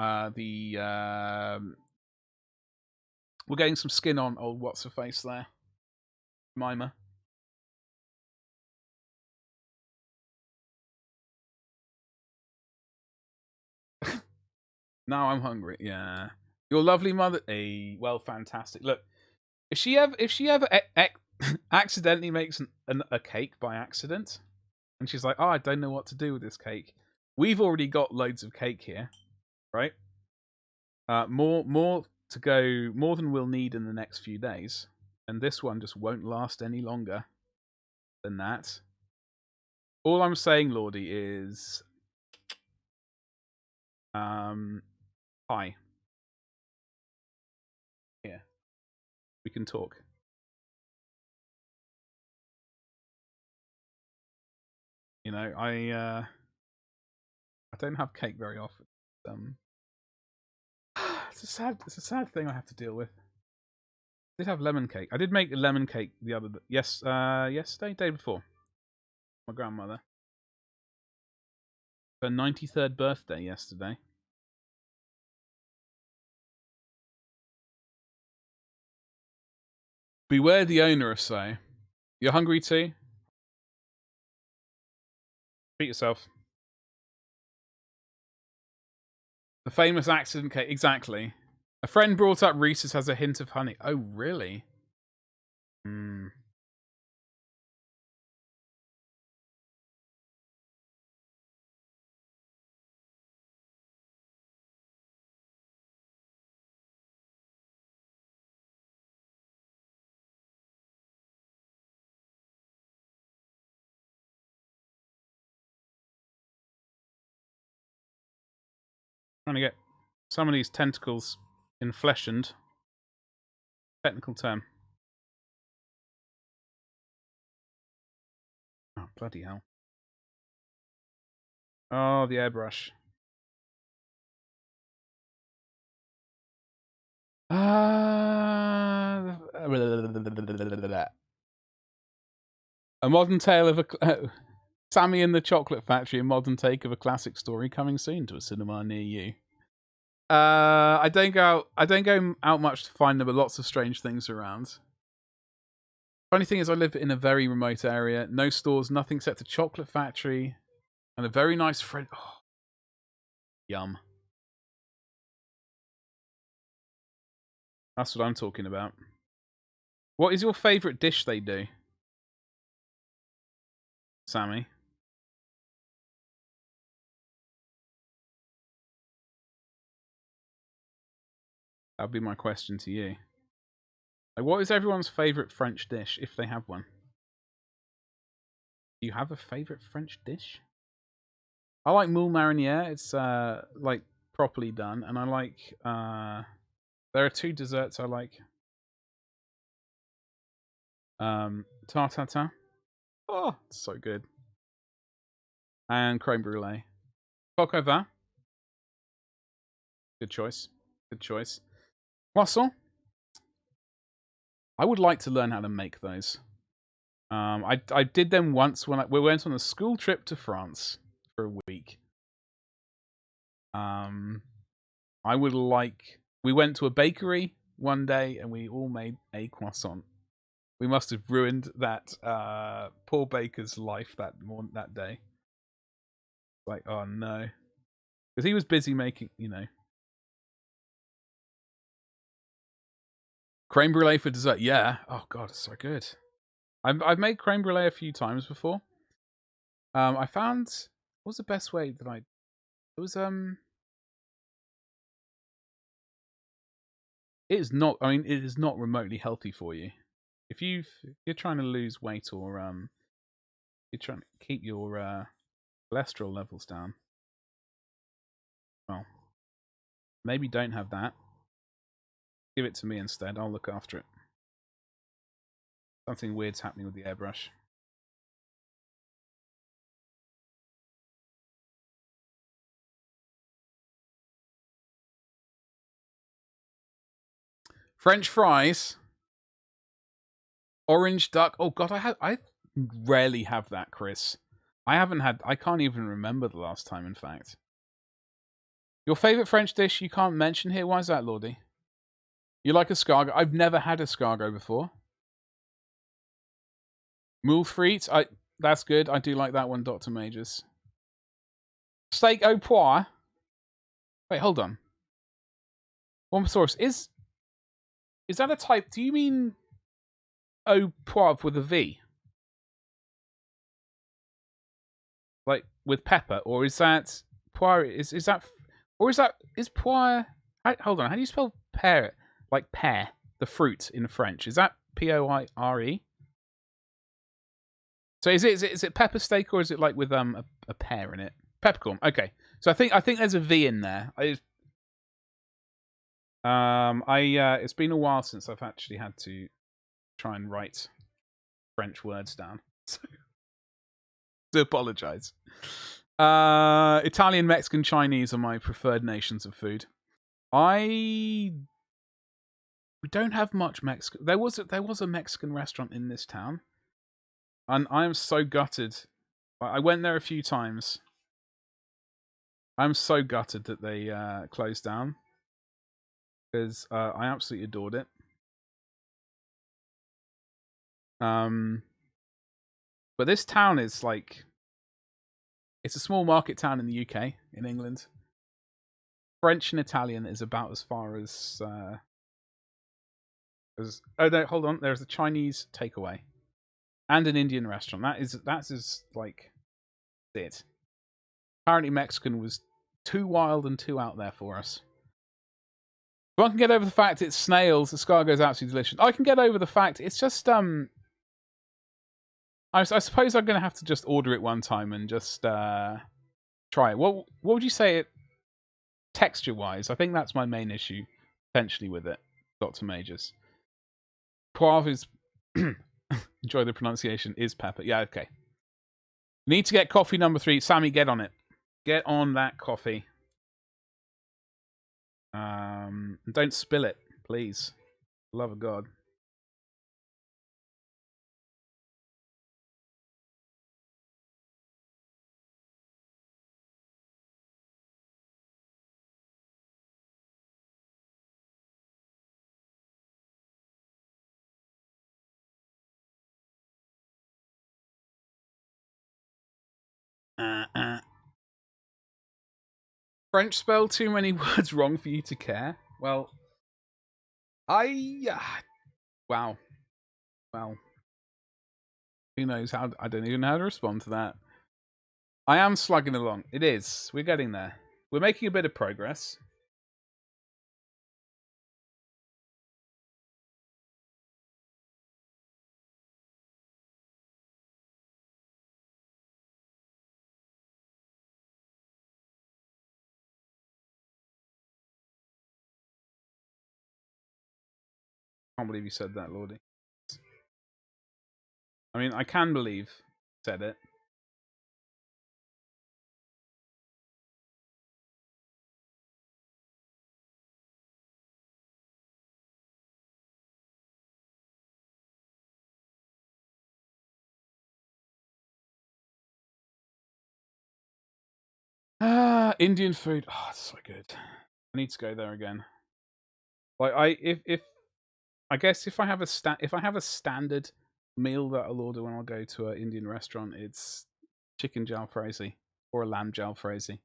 we're getting some skin on old what's-her-face there. Mima. Now I'm hungry. Yeah. Your lovely mother. Hey, well, fantastic. Look, if she ever accidentally makes a cake by accident, and she's like, "Oh, I don't know what to do with this cake." We've already got loads of cake here, right? More to go, more than we'll need in the next few days, and this one just won't last any longer than that. All I'm saying, Lordy, is, hi. Here, we can talk. You know, I don't have cake very often. It's a sad thing I have to deal with. I did have lemon cake. I did make a lemon cake the other yesterday, day before. My grandmother. Her 93rd birthday yesterday. Beware the owner of so. You're hungry too? Treat yourself. The famous accident cake. Exactly. A friend brought up Reese's has a hint of honey. Oh, really? Hmm. Trying to get some of these tentacles infleshened. Technical term. Oh, bloody hell. Oh, the airbrush. A modern tale of a... Sammy and the Chocolate Factory, a modern take of a classic story coming soon to a cinema near you. I don't go out much to find them, but lots of strange things around. Funny thing is, I live in a very remote area. No stores, nothing except a chocolate factory and a very nice friend. Oh, yum. That's what I'm talking about. What is your favourite dish they do, Sammy? That would be my question to you. Like, what is everyone's favourite French dish, if they have one? Do you have a favourite French dish? I like moule marinière. It's like properly done, and I like there are two desserts I like. Tarte tatin. Oh, so good. And creme brulee. Coq au vin. Good choice. Good choice. Croissant. I would like to learn how to make those. I did them once when we went on a school trip to France for a week. I would like... We went to a bakery one day and we all made a croissant. We must have ruined that poor baker's life that day. Like, oh no. Because he was busy making, you know. Creme brulee for dessert, yeah. Oh god, it's so good. I've made creme brulee a few times before. I found... What was the best way that I... It was, It is not, I mean, it is not remotely healthy for you. If you're trying to lose weight or, you're trying to keep your, cholesterol levels down, well, maybe don't have that. Give it to me instead. I'll look after it. Something weird's happening with the airbrush. French fries. Orange duck. Oh god, I rarely have that, Chris. I can't even remember the last time, in fact. Your favourite French dish you can't mention here? Why is that, Lordy? You like escargot? I've never had escargot before. Moule frites? That's good. I do like that one, Dr. Majors. Steak au pois? Wait, hold on. Wombosaurus, is that a type? Do you mean au poivre with a V? Like with pepper, or is that poire? Is that, or is poire? Hold on, how do you spell pear? Like pear, the fruit in French. Is that Poire? So is it pepper steak, or is it like with a pear in it? Peppercorn. Okay, so I think there's a V in there. It's been a while since I've actually had to try and write French words down. So to apologize. Italian, Mexican, Chinese are my preferred nations of food. We don't have much Mexican. There was a Mexican restaurant in this town, and I am so gutted. I went there a few times. I'm so gutted that they closed down, because I absolutely adored it. But this town is like, it's a small market town in the UK, in England. French and Italian is about as far as oh no, hold on, there's a Chinese takeaway and an Indian restaurant. That's as like it. Apparently Mexican was too wild and too out there for us. If I can get over the fact it's snails, the escargot is absolutely delicious. I can get over the fact it's just I suppose I'm going to have to just order it one time and just try it. What would you say it texture-wise? I think that's my main issue, potentially, with it, Dr. Majors. Poivre is... enjoy the pronunciation, is pepper. Yeah, okay. Need to get coffee number 3. Sammy, get on it. Get on that coffee. Don't spill it, please. Love of God. French spell too many words wrong for you to care? Well, wow. Who knows how? I don't even know how to respond to that. I am slugging along. It is. We're getting there. We're making a bit of progress. I can't believe you said that, Lordy. I mean, I can believe you said it. Indian food. Oh, it's so good. I need to go there again. Like I guess if I have a standard meal that I'll order when I'll go to an Indian restaurant, it's chicken jalfrezi or a lamb jalfrezi.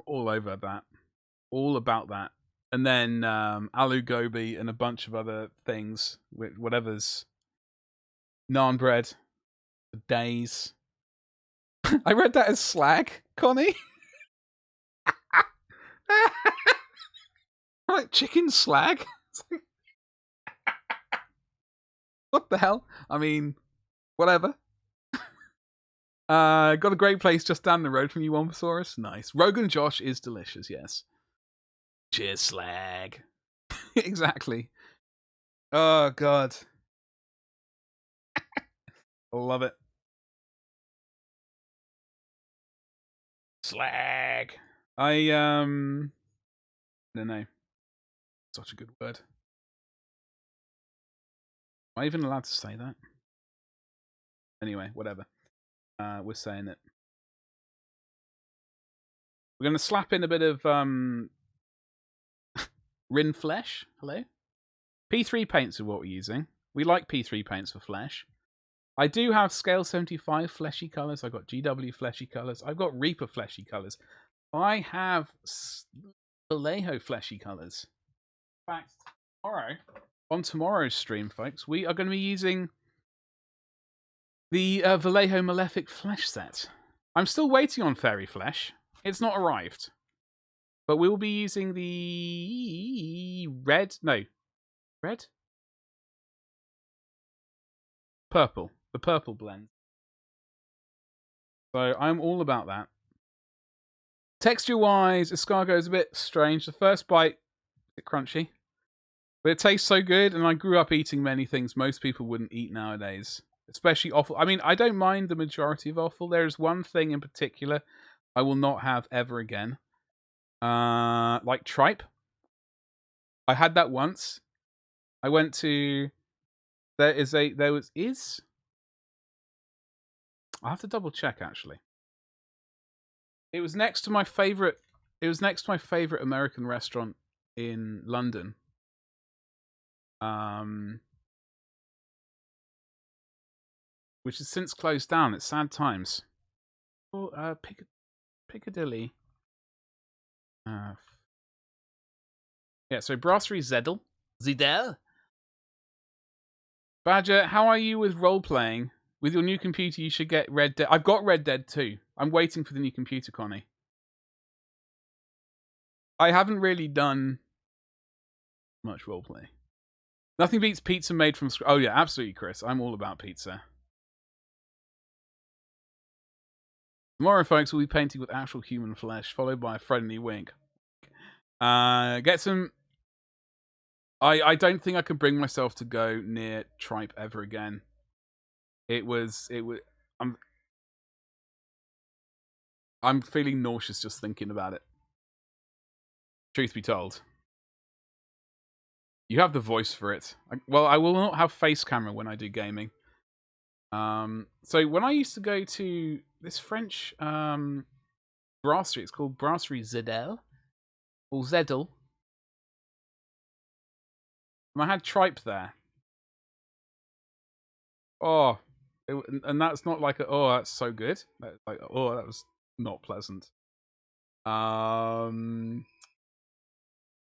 All over that. All about that. And then aloo gobi and a bunch of other things, whatever's naan bread for days. I read that as slag, Connie. Like chicken slag? What the hell? I mean, whatever. Got a great place just down the road from you, Wombosaurus. Nice. Rogan Josh is delicious, yes. Cheers, slag. Exactly. Oh, God. I love it. Slag. I don't know. Such a good word. Am I even allowed to say that? Anyway, whatever. We're saying it. We're going to slap in a bit of Rin Flesh. Hello? P3 paints are what we're using. We like P3 paints for flesh. I do have Scale 75 fleshy colours. I've got GW fleshy colours. I've got Reaper fleshy colours. I have Vallejo fleshy colours. In fact, on tomorrow's stream, folks, we are going to be using the Vallejo Malefic flesh set. I'm still waiting on fairy flesh. It's not arrived. But we will be using the red? Purple. The purple blend. So I'm all about that. Texture-wise, escargot is a bit strange. The first bite, a bit crunchy. But it tastes so good, and I grew up eating many things most people wouldn't eat nowadays. Especially offal. I mean, I don't mind the majority of offal. There is one thing in particular I will not have ever again. Like tripe. I had that once. I went to... I have to double check, actually. It was next to my favorite American restaurant in London. Which has since closed down. It's sad times. Oh, Piccadilly. Yeah, so Brasserie Zedel. Zedel? Badger, how are you with role-playing? With your new computer, you should get Red Dead. I've got Red Dead 2. I'm waiting for the new computer, Connie. I haven't really done much roleplay. Nothing beats pizza made from scratch. Oh, yeah, absolutely, Chris. I'm all about pizza. Tomorrow, folks, we'll be painting with actual human flesh, followed by a friendly wink. Get some... I don't think I could bring myself to go near tripe ever again. I'm feeling nauseous just thinking about it. Truth be told. You have the voice for it. Well, I will not have face camera when I do gaming. So when I used to go to this French brasserie, it's called Brasserie Zedel. Or Zedel. And I had tripe there. Oh, and that's not like oh, that's so good. Like, oh, that was not pleasant.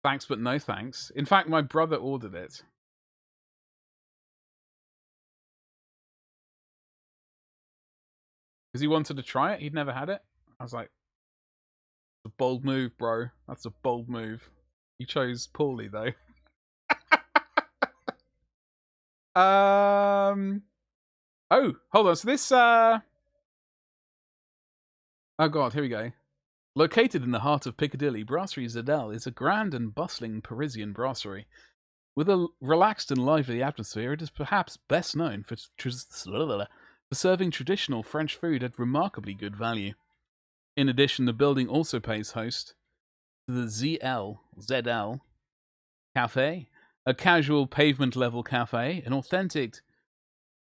Thanks, but no thanks. In fact, my brother ordered it. Because he wanted to try it. He'd never had it. I was like, "That's a bold move, bro. That's a bold move. You chose poorly, though." Oh, hold on. So this, oh god, here we go. Located in the heart of Piccadilly, Brasserie Zedel is a grand and bustling Parisian brasserie. With a relaxed and lively atmosphere, it is perhaps best known for serving traditional French food at remarkably good value. In addition, the building also pays host to the ZL Cafe, a casual pavement-level cafe, an authentic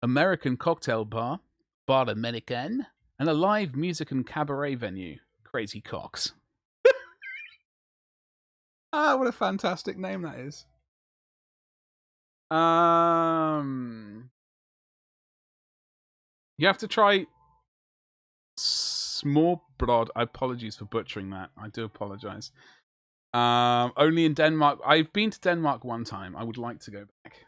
American cocktail bar, Bar Americain, and a live music and cabaret venue, Crazy Cox. What a fantastic name that is. You have to try Smørbrød. Apologies for butchering that. I do apologize. Only in Denmark. I've been to Denmark one time. I would like to go back.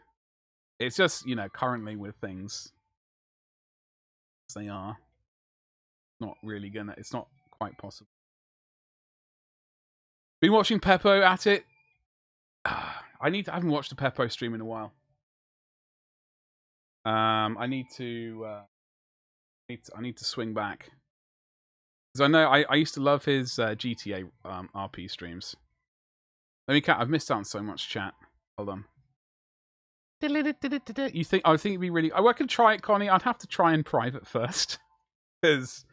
It's just, you know, currently with things as they are, not really gonna. It's not quite possible. Been watching Peppo at it. I haven't watched a Peppo stream in a while. I need to swing back. Because I know I used to love his GTA RP streams. I've missed out on so much chat. Hold on. You think I think it'd be really? I could try it, Connie. I'd have to try in private first, because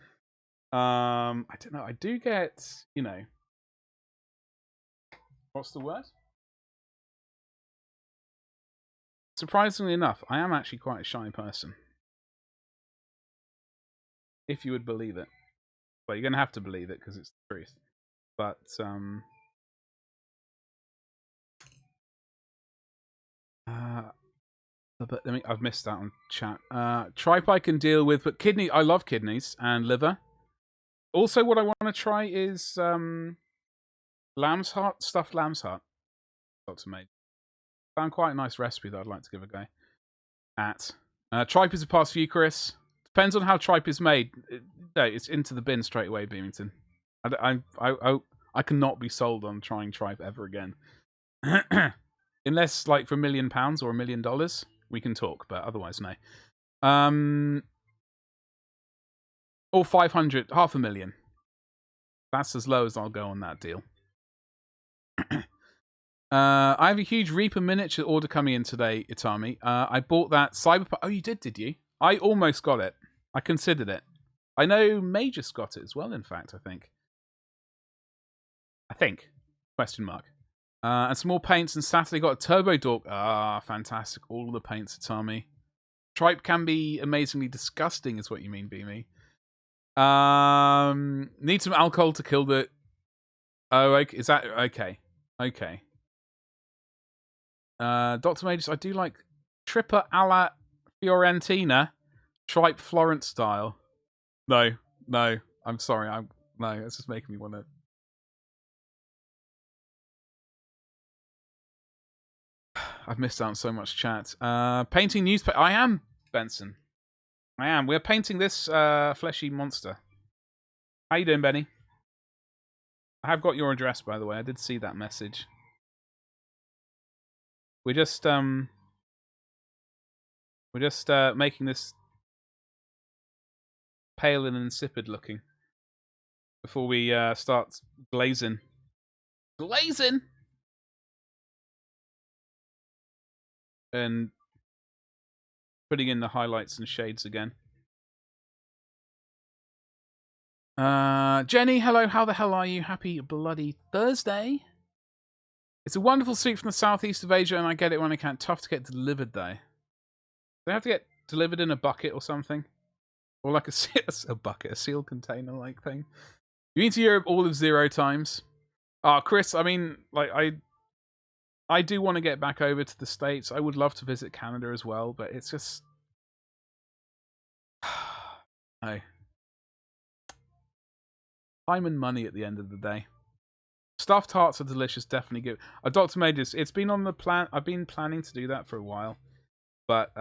I don't know. I do get, you know, what's the word? Surprisingly enough, I am actually quite a shy person. If you would believe it. Well, you're going to have to believe it because it's the truth. But, I've missed out on chat. Tripe I can deal with, but kidney, I love kidneys and liver. Also, what I want to try is, Lamb's heart, stuffed lamb's heart. Dr. Made. Found quite a nice recipe that I'd like to give a go at. Tripe is a pass for you, Chris. Depends on how tripe is made. It's into the bin straight away, Beamington. I cannot be sold on trying tripe ever again. Unless, like, for £1 million or $1 million, we can talk, but otherwise, no. Or 500, $500,000. That's as low as I'll go on that deal. I have a huge Reaper miniature order coming in today, Itami. I bought that Cyberpunk. Oh, you did you? I almost got it. I considered it. I know Magus got it as well, in fact, I think. Question mark. And some more paints, and Saturday got a Turbo Dork. Ah, fantastic. All of the paints, Itami. Tripe can be amazingly disgusting, is what you mean, Beamy. Need some alcohol to kill the... Oh, okay. Is that... Okay. Okay. Dr. Magus, I do like Tripper alla Fiorentina. Tripe Florence style. No. I'm sorry. No, it's just making me want to... I've missed out on so much chat. Painting newspaper. I am, Benson. I am. We're painting this fleshy monster. How you doing, Benny? I have got your address, by the way. I did see that message. We're just making this pale and insipid looking before we start glazing. Glazing. And putting in the highlights and shades again. Jenny, hello, how the hell are you? Happy bloody Thursday. It's a wonderful suit from the southeast of Asia, and I get it when I can. Tough to get delivered, though. They have to get delivered in a bucket or something? Or like a bucket, a sealed container-like thing? You mean to Europe all of 0 times? Chris, I mean, like, I do want to get back over to the States. I would love to visit Canada as well, but it's just... No. Time and money at the end of the day. Stuffed hearts are delicious, definitely good. Dr. Majors, it's been on the plan. I've been planning to do that for a while, but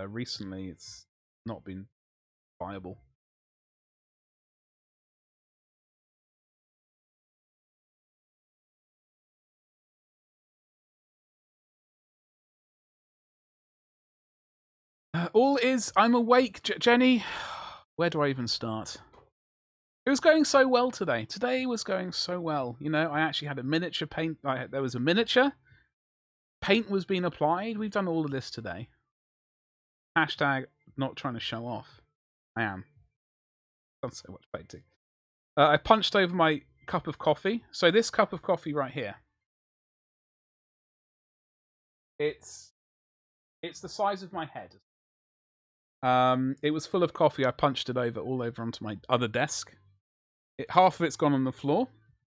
recently it's not been viable. I'm awake, Jenny. Where do I even start? It was going so well today. Today was going so well. You know, I actually had a miniature paint. There was a miniature. Paint was being applied. We've done all of this today. Hashtag not trying to show off. I am. Done so much painting. I punched over my cup of coffee. So this cup of coffee right here. It's the size of my head. It was full of coffee. I punched it all over onto my other desk. Half of it's gone on the floor.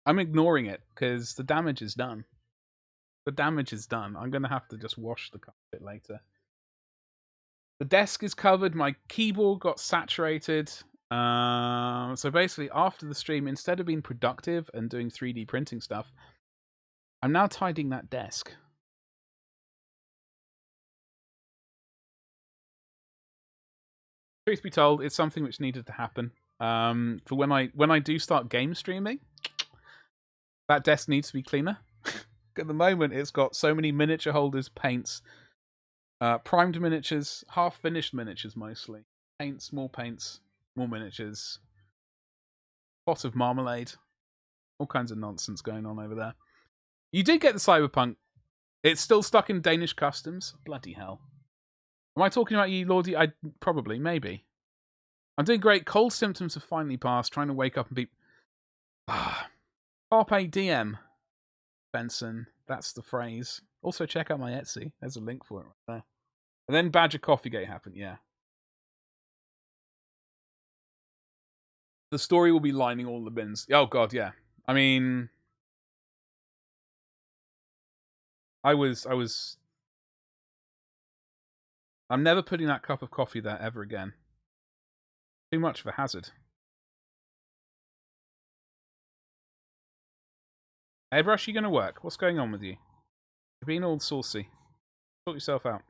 I'm ignoring it because the damage is done. The damage is done. I'm going to have to just wash the carpet later. The desk is covered. My keyboard got saturated. So basically, after the stream, instead of being productive and doing 3D printing stuff, I'm now tidying that desk. Truth be told, it's something which needed to happen. For when I do start game streaming, that desk needs to be cleaner. At the moment, it's got so many miniature holders, paints, primed miniatures, half-finished miniatures mostly, paints, more miniatures, pot of marmalade, all kinds of nonsense going on over there. You did get the Cyberpunk. It's still stuck in Danish customs. Bloody hell. Am I talking about you, Lordy? Probably, maybe. I'm doing great. Cold symptoms have finally passed. Trying to wake up and be... Carpe diem, Benson. That's the phrase. Also, check out my Etsy. There's a link for it right there. And then Badger Coffeegate happened, yeah. The story will be lining all the bins. Oh, God, yeah. I mean... I'm never putting that cup of coffee there ever again. Too much of a hazard. Airbrush, you going to work? What's going on with you? You're being all saucy. Sort yourself out.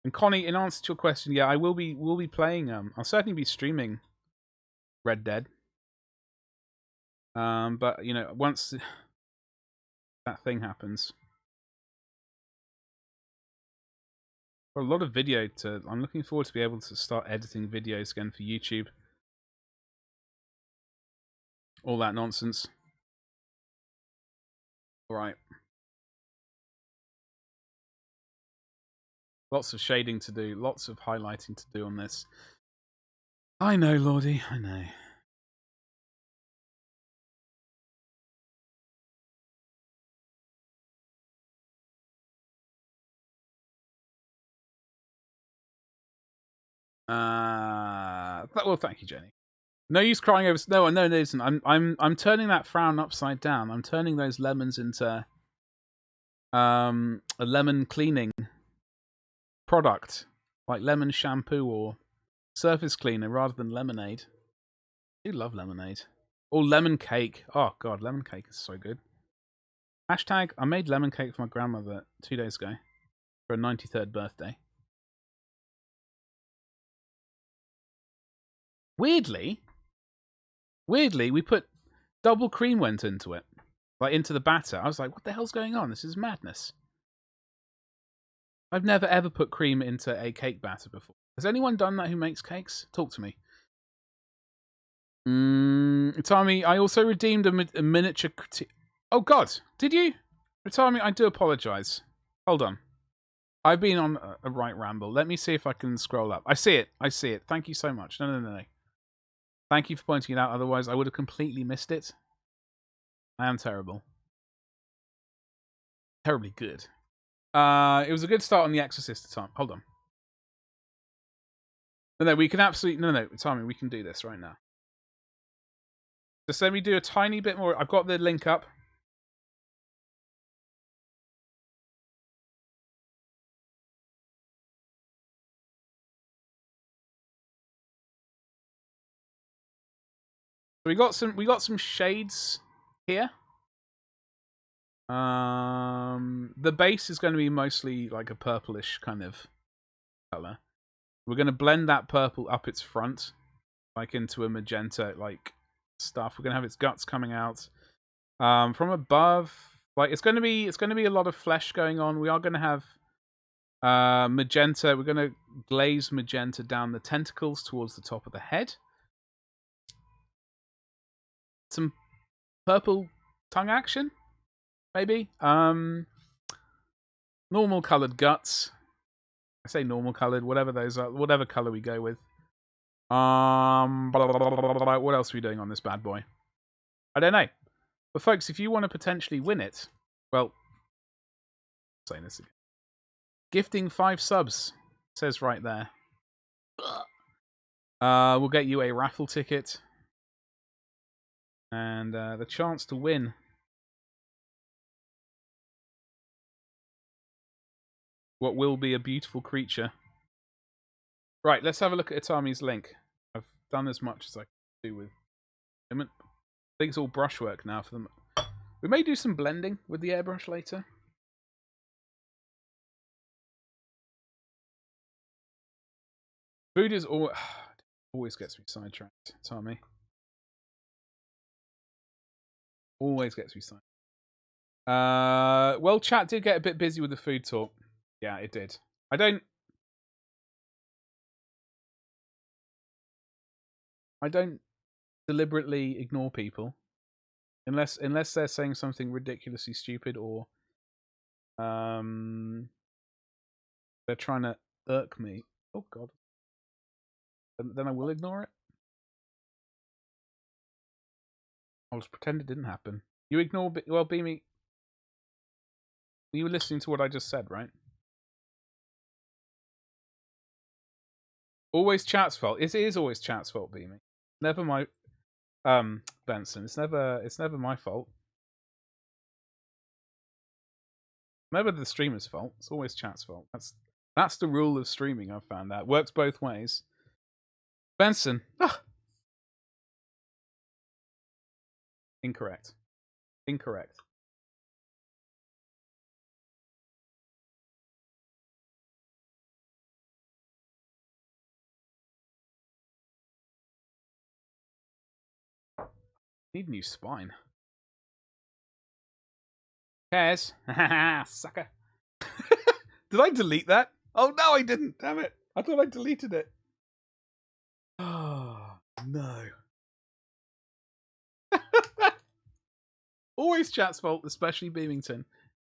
And Connie, in answer to your question, yeah, I will be playing. I'll certainly be streaming Red Dead. But you know, once that thing happens, got a lot of video to. I'm looking forward to be able to start editing videos again for YouTube. All that nonsense. All right. Lots of shading to do, lots of highlighting to do on this. I know, Lordy, I know. Well, thank you, Jenny. No use crying over. No, listen. I'm turning that frown upside down. I'm turning those lemons into a lemon cleaning product, like lemon shampoo or surface cleaner, rather than lemonade. I do love lemonade. Or lemon cake. Oh god, lemon cake is so good. Hashtag, I made lemon cake for my grandmother 2 days ago for her 93rd birthday. Weirdly, we put double cream went into it. Like, into the batter. I was like, what the hell's going on? This is madness. I've never ever put cream into a cake batter before. Has anyone done that who makes cakes? Talk to me. Tommy, I also redeemed a miniature... Oh, God. Did you? Tommy, I do apologise. Hold on. I've been on a right ramble. Let me see if I can scroll up. I see it. I see it. Thank you so much. No. Thank you for pointing it out. Otherwise, I would have completely missed it. I am terrible. Terribly good. It was a good start on The Exorcist time. Hold on. No, we can absolutely... No, Tommy, we can do this right now. Just let me do a tiny bit more. I've got the link up. So we got some shades here. The base is going to be mostly like a purplish kind of color. We're going to blend that purple up its front, like into a magenta like stuff. We're going to have its guts coming out. From above, like it's going to be a lot of flesh going on. We are going to have magenta. We're going to glaze magenta down the tentacles towards the top of the head. Some purple tongue action, maybe. Normal coloured guts. I say normal coloured, whatever those are, whatever colour we go with. What else are we doing on this bad boy? I don't know. But folks, if you want to potentially win it, well, I'm saying this again. Gifting 5 subs, says right there. We'll get you a raffle ticket. And the chance to win what will be a beautiful creature. Right, let's have a look at Itami's link. I've done as much as I can do with him. I think it's all brushwork now for them. We may do some blending with the airbrush later. Food is always gets me sidetracked, Tommy. Always gets me sidetracked. Well, chat did get a bit busy with the food talk. Yeah, it did. I don't deliberately ignore people unless they're saying something ridiculously stupid or they're trying to irk me. Oh god. Then I will ignore it. I'll just pretend it didn't happen. You ignore... Well, Beamy... You were listening to what I just said, right? Always chat's fault. It is always chat's fault, Beamy. Never my... Benson. It's never my fault. Never the streamer's fault. It's always chat's fault. That's the rule of streaming, I've found out. Works both ways. Benson. Ah. Incorrect. Incorrect. Need a new spine. Cares. Sucker. Did I delete that? Oh, no, I didn't. Damn it. I thought I deleted it. Oh, no. Always chat's fault, especially Beamington.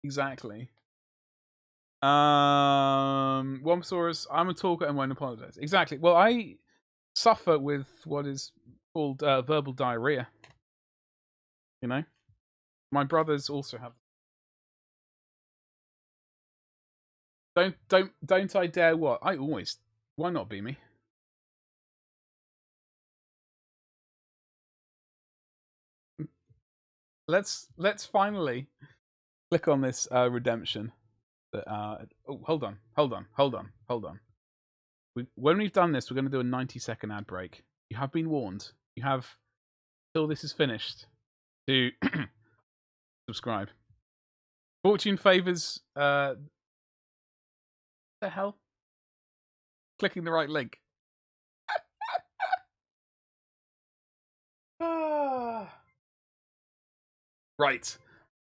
Exactly. Wompasaurus, I'm a talker and won't apologize. Exactly. Well, I suffer with what is called verbal diarrhea. You know? My brothers also have. Don't I dare what? I always. Why not be me? Let's finally click on this redemption. Oh, hold on. When we've done this, we're going to do a 90-second ad break. You have been warned. You have till this is finished to subscribe. Fortune favors. The hell? Clicking the right link. Right.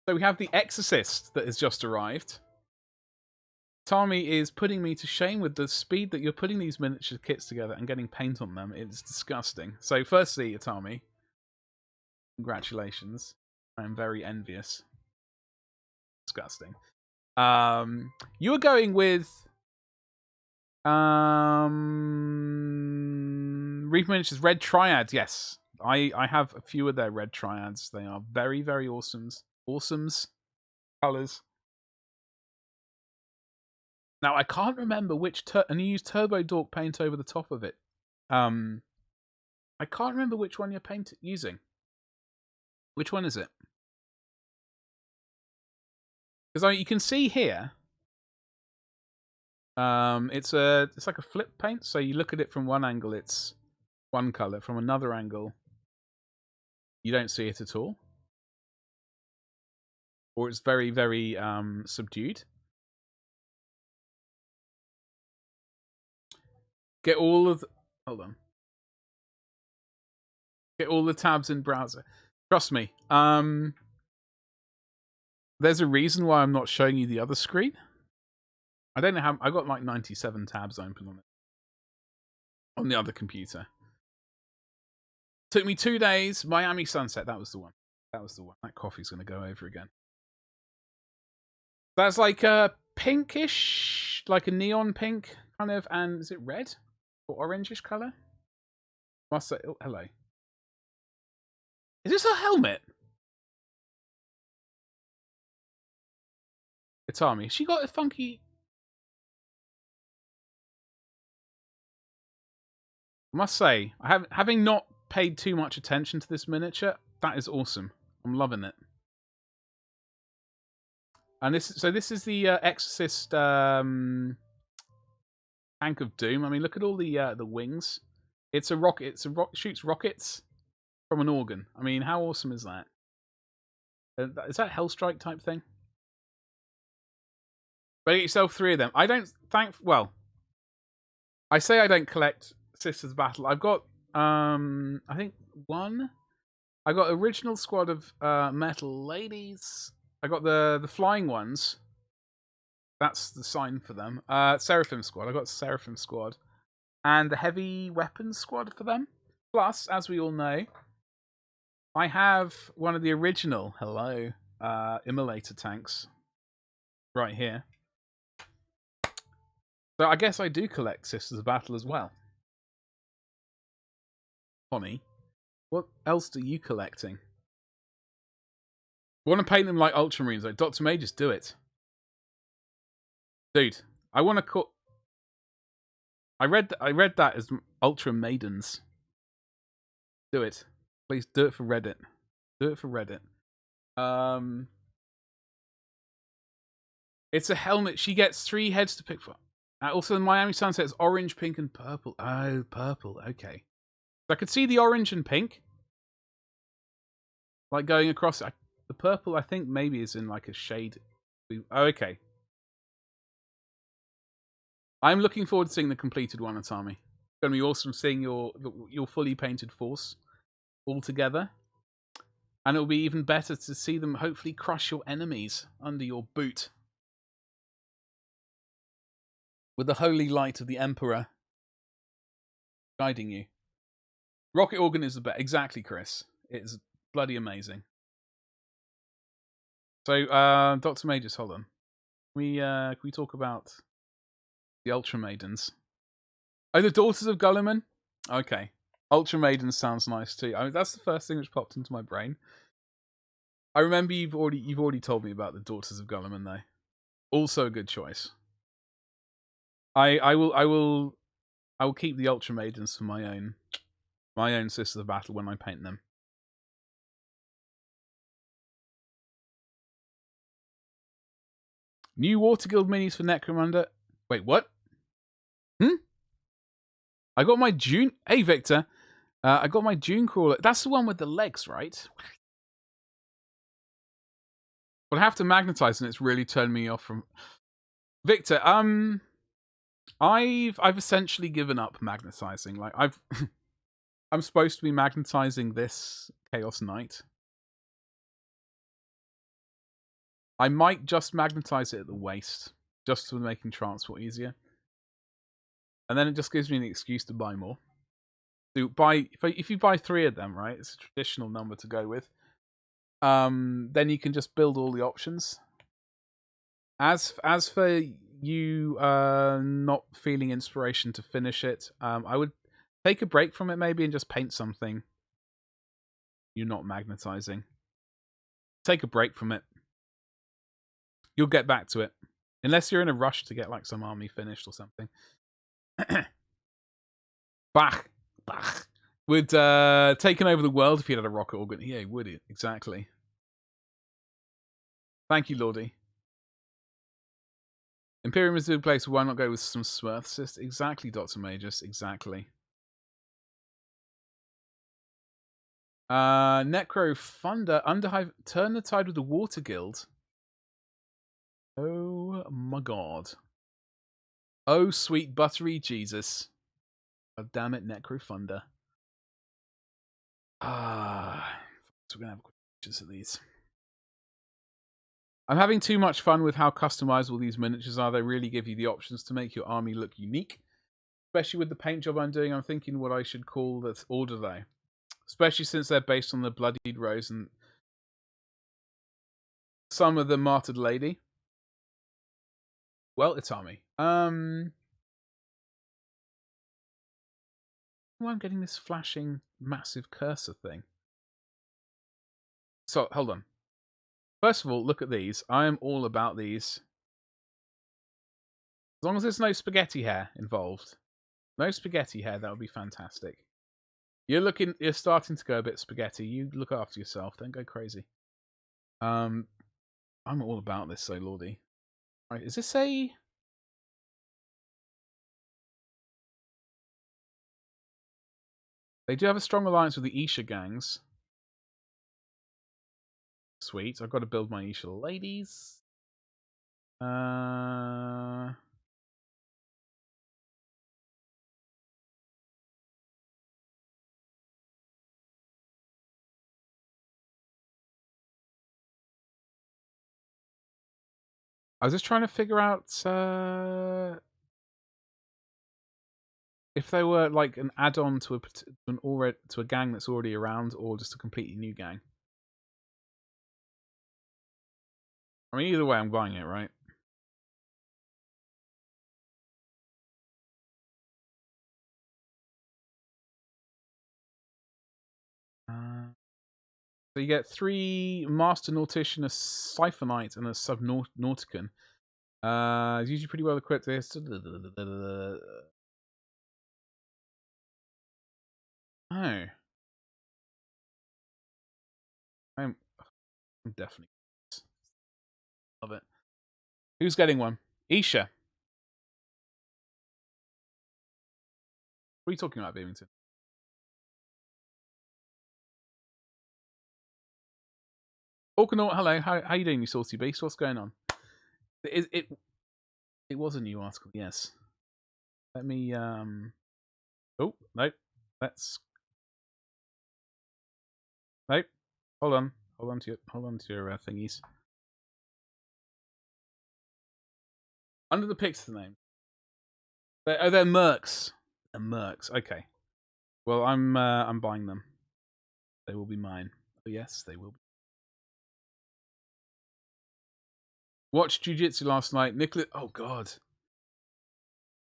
So we have The Exorcist that has just arrived. Tommy is putting me to shame with the speed that you're putting these miniature kits together and getting paint on them. It's disgusting. So firstly, Tommy, congratulations. I am very envious. Disgusting. You were going with Reef Miniatures Red Triad. Yes, I have a few of their Red Triads. They are very, very awesomes colors. Now I can't remember which and you use Turbo Dork paint over the top of it. I can't remember which one you're using. Which one is it? Because you can see here, it's like a flip paint. So you look at it from one angle, it's one color. From another angle, you don't see it at all, or it's very, very subdued. Get all of hold on. Get all the tabs in browser. Trust me. There's a reason why I'm not showing you the other screen. I don't know how. I got like 97 tabs open on it on the other computer. Took me 2 days. Miami Sunset. That was the one. That coffee's going to go over again. That's like a pinkish, like a neon pink kind of, and is it red or orangish color? Must say, oh, hello. Is this a helmet? It's Army. She got a funky. I must say, having not paid too much attention to this miniature, that is awesome. I'm loving it. And this is the Exorcist Tank of Doom. I mean, look at all the wings. It's a rocket. Shoots rockets from an organ. I mean, how awesome is that? Is that Hellstrike type thing? But get yourself 3 of them. I don't well, I say I don't collect Sisters Battle. I've got I think 1. I got original squad of metal ladies. I got the flying ones. That's the sign for them. Seraphim squad. I got Seraphim squad. And the heavy weapons squad for them. Plus, as we all know, I have one of the original immolator tanks right here. So I guess I do collect Sisters of Battle as well. Connie, what else are you collecting? I want to paint them like Ultramarines. Like Dr. May, just do it. Dude, I want to call... I read that as Ultra Maidens. Do it. Please do it for Reddit. Do it for Reddit. It's a helmet. She gets 3 heads to pick from. Also, the Miami Sunset is orange, pink, and purple. Oh, purple. Okay. So I could see the orange and pink. Like going across. The purple, I think, maybe is in like a shade. Oh, okay. I'm looking forward to seeing the completed one, Atami. It's going to be awesome seeing your fully painted force all together. And it'll be even better to see them hopefully crush your enemies under your boot. With the holy light of the Emperor guiding you. Rocket Organ is the best. Exactly, Chris. It's bloody amazing. So, Dr. Majors, hold on. Can we talk about the Ultra Maidens? Oh, the Daughters of Gulliman? Okay. Ultra Maidens sounds nice too. I mean, that's the first thing which popped into my brain. I remember you've already told me about the Daughters of Gulliman though. Also a good choice. I will keep the Ultra Maidens for my own Sisters of Battle when I paint them. New Water Guild minis for Necromunda. Wait, what? I got my June. Hey, Victor. I got my June Crawler. That's the one with the legs, right? But I have to magnetize, and it's really turned me off from Victor. I've essentially given up magnetizing. Like I'm supposed to be magnetizing this Chaos Knight. I might just magnetize it at the waist, just for making transport easier. And then it just gives me an excuse to buy more. So if you buy 3 of them, right? It's a traditional number to go with. Then you can just build all the options. As for you not feeling inspiration to finish it, I would take a break from it maybe and just paint something you're not magnetizing. Take a break from it. You'll get back to it. Unless you're in a rush to get like some army finished or something. Bach would taken over the world if you had a rocket organ. Yeah, would it? Exactly. Thank you, Lordy. Imperium is a good place. Why not go with some Smurfs? Exactly, Dr. Majors. Exactly. Necro Thunder Underhive. Turn the tide with the Water Guild. Oh my god. Oh sweet buttery Jesus. God damn it, Necro Thunder. So we're gonna have quick pictures of these. I'm having too much fun with how customizable these miniatures are. They really give you the options to make your army look unique. Especially with the paint job I'm doing, I'm thinking what I should call this order though. Especially since they're based on the Bloodied Rose and some of the Martyred Lady. Well, it's army. Why I'm getting this flashing massive cursor thing. So, hold on. First of all, look at these. I am all about these. As long as there's no spaghetti hair involved. No spaghetti hair, that would be fantastic. You're starting to go a bit spaghetti. You look after yourself. Don't go crazy. I'm all about this, so Lordy. Right, is this a... They do have a strong alliance with the Isha gangs. Sweet. I've got to build my Isha ladies. I was just trying to figure out if they were like an add-on to a gang that's already around, or just a completely new gang. I mean, either way, I'm buying it, right? So you get 3 Master Nautician, a Siphonite, and a Subnauticon. It's usually pretty well equipped. Oh. I'm definitely love it. Who's getting one? Isha. What are you talking about, Beamington? Orkanaut, hello. How you doing, you saucy beast? What's going on? It was a new article, yes. Let me oh no. Let's nope. Hold on. Hold on to your thingies. Under the Pixar name. They're mercs. They're mercs. Okay. Well, I'm buying them. They will be mine. Oh, yes, they will be. Watched Jiu-Jitsu last night. Oh God.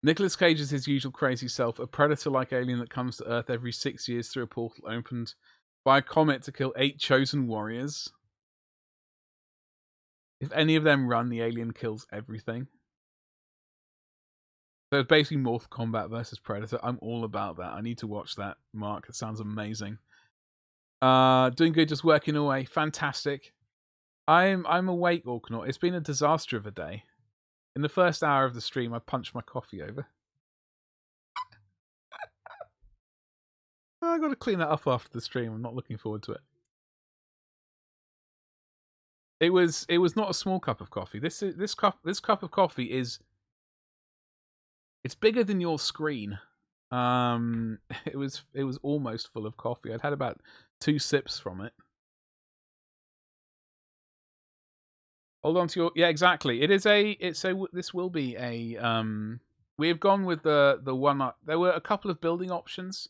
Nicolas Cage is his usual crazy self, a predator-like alien that comes to Earth every 6 years through a portal opened by a comet to kill 8 chosen warriors. If any of them run, the alien kills everything. So it's basically Mortal Kombat versus Predator. I'm all about that. I need to watch that, Mark. It sounds amazing. Doing good, just working away. Fantastic. I'm awake, Orkanaut. It's been a disaster of a day. In the first hour of the stream, I punched my coffee over. I got to clean that up after the stream. I'm not looking forward to it. It was not a small cup of coffee. This cup of coffee is it's bigger than your screen. It was almost full of coffee. I'd had about 2 sips from it. Hold on to your exactly. This will be a we have gone with the one eye. There were a couple of building options.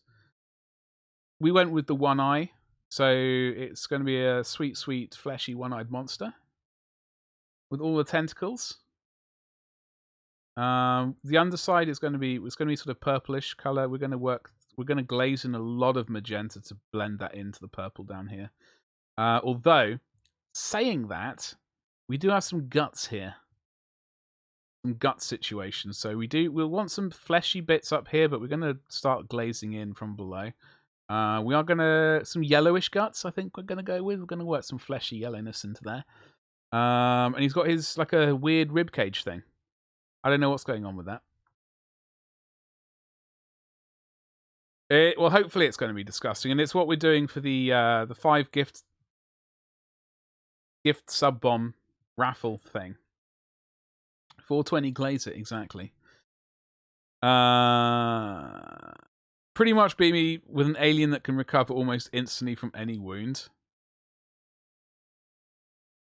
We went with the one eye. So it's going to be a sweet, sweet, fleshy, one-eyed monster with all the tentacles. The underside is going to be sort of purplish color. We're going to glaze in a lot of magenta to blend that into the purple down here. Although, saying that, we do have some guts here, some gut situations. So we'll want some fleshy bits up here, but we're going to start glazing in from below. We are some yellowish guts, I think we're going to go with. We're going to work some fleshy yellowness into there. And he's got his, like a weird ribcage thing. I don't know what's going on with that. Well, hopefully it's going to be disgusting. And it's what we're doing for the 5 gift sub-bomb raffle thing. 420 glaze it, exactly. Pretty much be me with an alien that can recover almost instantly from any wound.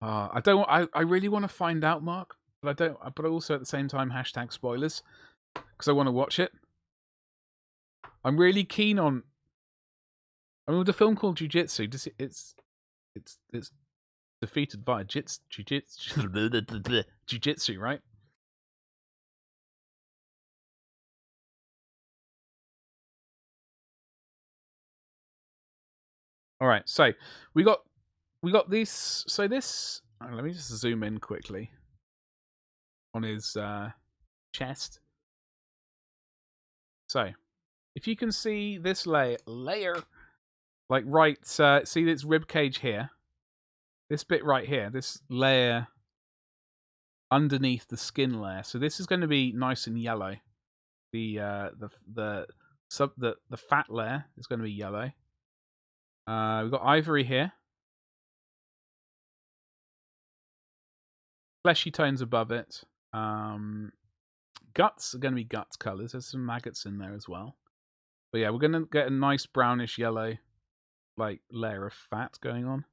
I really want to find out, Mark, but I don't. But also at the same time, hashtag spoilers, because I want to watch it. I'm really keen on. I mean, with a film called Jiu-Jitsu, it's defeated via Jiu-Jitsu, right? All right, so we got these. So this, let me just zoom in quickly on his chest. So, if you can see this layer, like right, see this rib cage here, this bit right here, this layer underneath the skin layer. So this is going to be nice and yellow. The fat layer is going to be yellow. We've got ivory here. Fleshy tones above it. Guts are going to be guts colors. There's some maggots in there as well. But yeah, we're going to get a nice brownish yellow like layer of fat going on.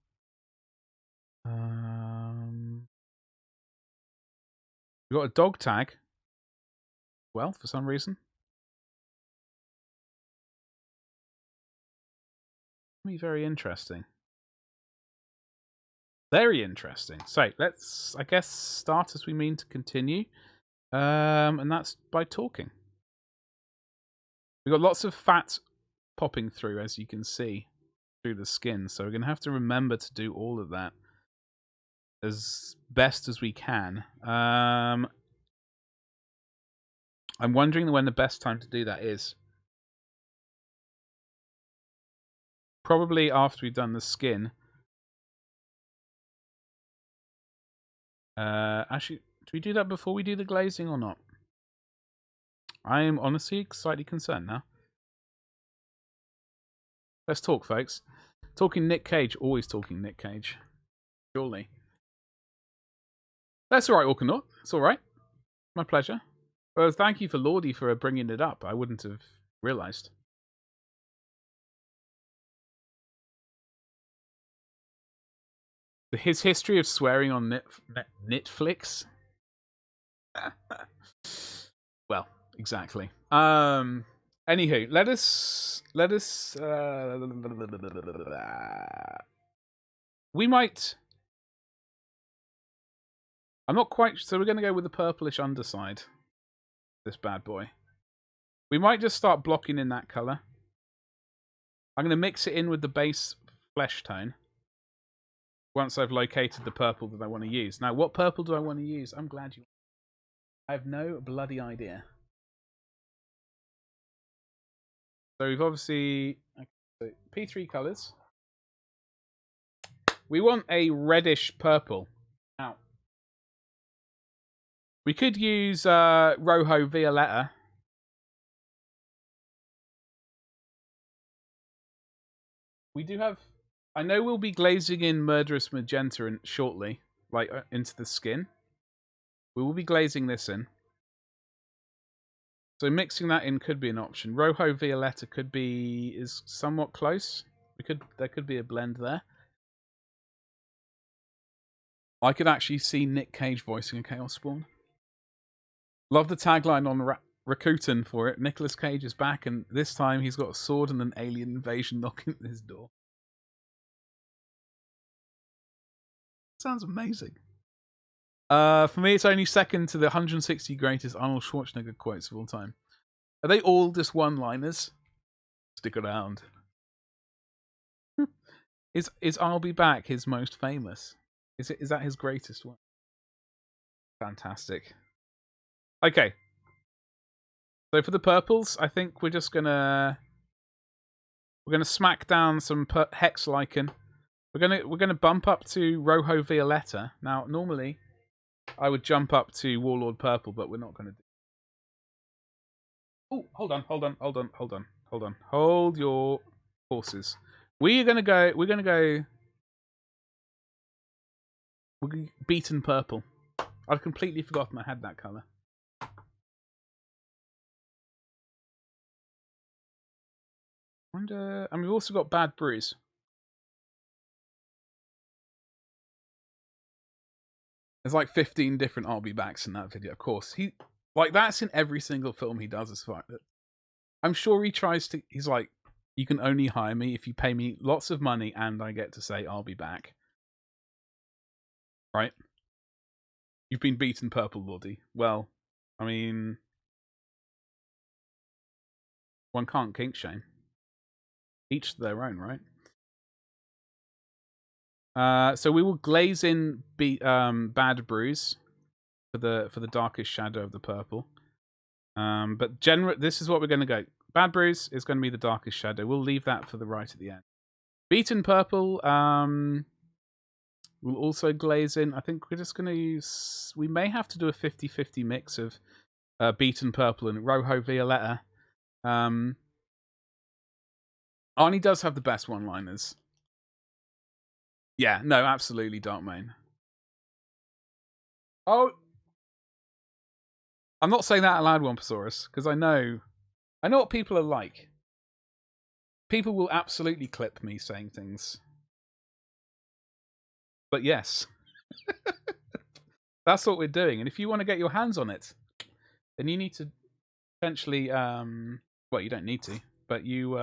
We've got a dog tag. Well, for some reason. Be very interesting. Very interesting. So let's, I guess, start as we mean to continue. And that's by talking. We've got lots of fat popping through, as you can see, through the skin. So we're going to have to remember to do all of that as best as we can. I'm wondering when the best time to do that is. Probably after we've done the skin. Actually, do we do that before we do the glazing or not? I am honestly slightly concerned now. Let's talk, folks. Talking Nick Cage. Always talking Nick Cage. Surely. That's all right, Orkanaut. It's all right. My pleasure. Well, thank you for Lordy for bringing it up. I wouldn't have realised. His history of swearing on Netflix. Well, exactly. Anywho, let us. We might. I'm not quite. So we're going to go with the purplish underside. This bad boy. We might just start blocking in that color. I'm going to mix it in with the base flesh tone. Once I've located the purple that I want to use. Now, what purple do I want to use? I'm glad you... I have no bloody idea. So we've obviously... Okay, so P3 colours. We want a reddish purple. Now, we could use Rojo Violetta. We do have... I know we'll be glazing in Murderous Magenta shortly, like into the skin. We will be glazing this in. So mixing that in could be an option. Rojo Violetta is somewhat close. There could be a blend there. I could actually see Nick Cage voicing a Chaos Spawn. Love the tagline on Rakuten for it. Nicolas Cage is back, and this time he's got a sword and an alien invasion knocking at his door. Sounds amazing. For me, it's only second to the 160 greatest Arnold Schwarzenegger quotes of all time. Are they all just one-liners? Stick around. Is I'll Be Back his most famous? Is that his greatest one? Fantastic. Okay. So for the purples, I think we're gonna smack down some Hex Lichen. We're gonna bump up to Rojo Violetta. Now, normally I would jump up to Warlord Purple, but we're not gonna do. Oh, hold on. Hold your horses. We're gonna beaten purple. I'd completely forgotten I had that colour. And we've also got Bad Bruise. There's like 15 different I'll Be Backs in that video. Of course, that's in every single film he does. As far I'm sure he tries to. He's like, you can only hire me if you pay me lots of money and I get to say I'll be back. Right? You've been beaten purple, Lordy. Well, I mean, one can't kink shame. Each to their own, right? So we will glaze in Bad Bruise for the darkest shadow of the purple. But this is what we're going to go. Bad Bruise is going to be the darkest shadow. We'll leave that for the right at the end. Beaten purple. We'll also glaze in. I think we're just going to use... We may have to do a 50-50 mix of Beaten purple and Rojo Violetta. Arnie does have the best one-liners. Yeah, no, absolutely, Darkmane. Oh, I'm not saying that out loud, Womposaurus, because I know what people are like. People will absolutely clip me saying things. But yes, that's what we're doing. And if you want to get your hands on it, then you need to potentially, well, you don't need to, but you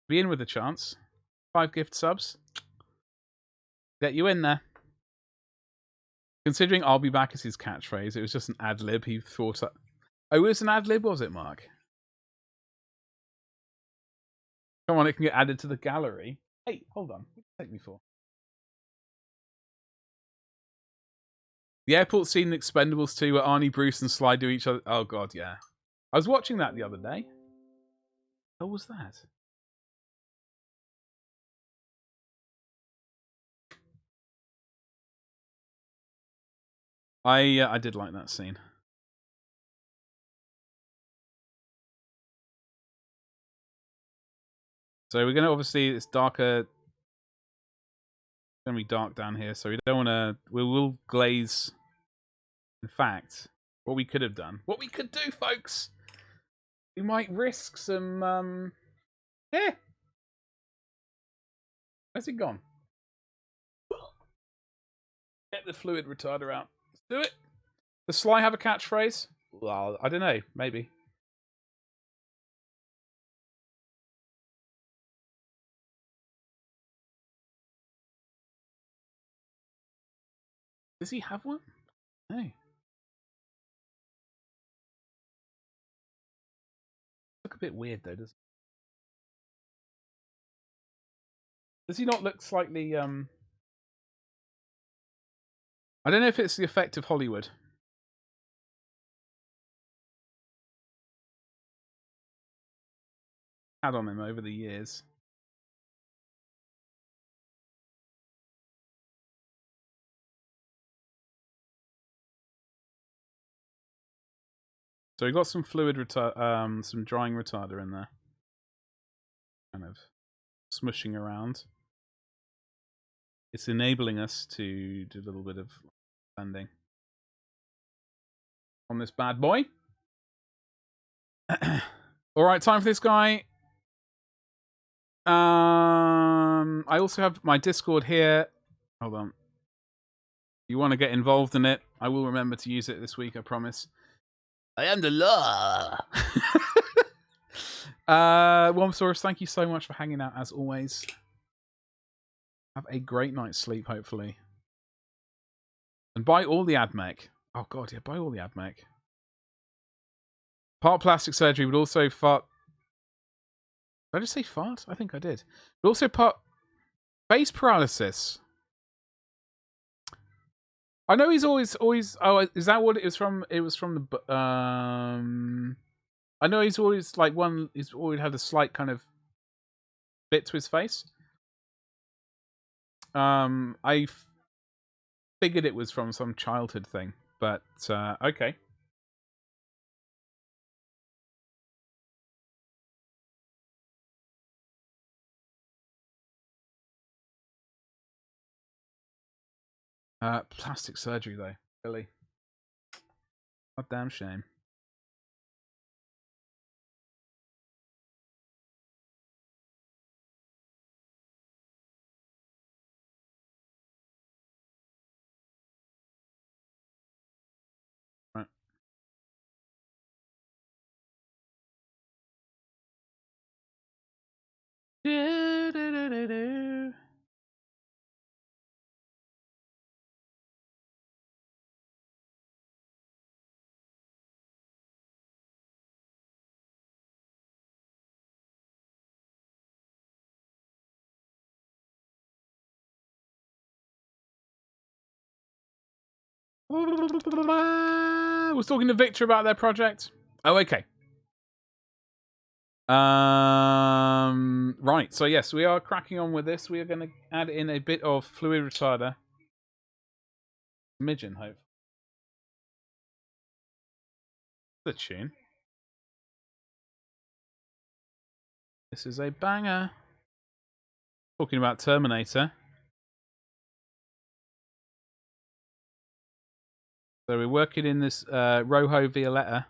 be in with a chance. 5 gift subs. Get you in there. Considering I'll be back as his catchphrase, it was just an ad lib he thought up. Oh, it was an ad lib, was it, Mark? Come on, it can get added to the gallery. Hey, hold on. What did you take me for? The airport scene in Expendables 2 where Arnie, Bruce, and Sly do each other. Oh, God, yeah. I was watching that the other day. What was that? I did like that scene. So we're going to obviously, it's darker. gonna be dark down here, so we don't want to. We will glaze. In fact, what we could have done, what we could do, folks, we might risk some. Yeah. Where's it gone? Get the fluid retarder out. Let's do it. Does Sly have a catchphrase? Well, I don't know. Maybe. Does he have one? No. Look a bit weird though, does he not look slightly I don't know if it's the effect of Hollywood. Had on him over the years. So we got some fluid some drying retarder in there. Kind of smushing around. It's enabling us to do a little bit of blending on this bad boy. Alright, time for this guy. I also have my Discord here. Hold on. If you want to get involved in it, I will remember to use it this week, I promise. I am the law. Wormsaurus, thank you so much for hanging out as always. Have a great night's sleep, hopefully. And buy all the AdMech. Oh god, yeah, buy all the AdMech. Part plastic surgery, but also fart. Did I just say fart? I think I did. But also part face paralysis. I know he's always. Oh, is that what it was from? It was from the. I know he's always like one. He's always had a slight kind of bit to his face. I figured it was from some childhood thing, but okay. Plastic surgery though, really. God damn shame. Right. Was talking to Victor about their project. Oh, okay. Right. So yes, we are cracking on with this. We are going to add in a bit of fluid retarder. Smidgen, hope. The tune. This is a banger. Talking about Terminator. So we're working in this Rojo Violetta.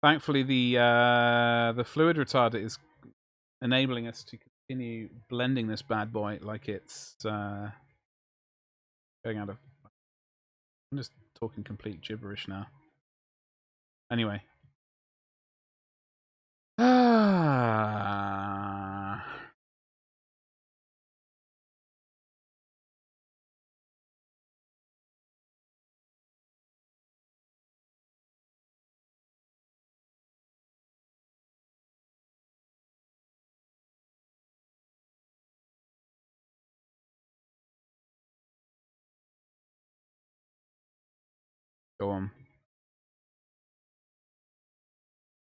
Thankfully, the fluid retarder is enabling us to continue blending this bad boy like it's going out of. I'm just talking complete gibberish now. Anyway. Go on.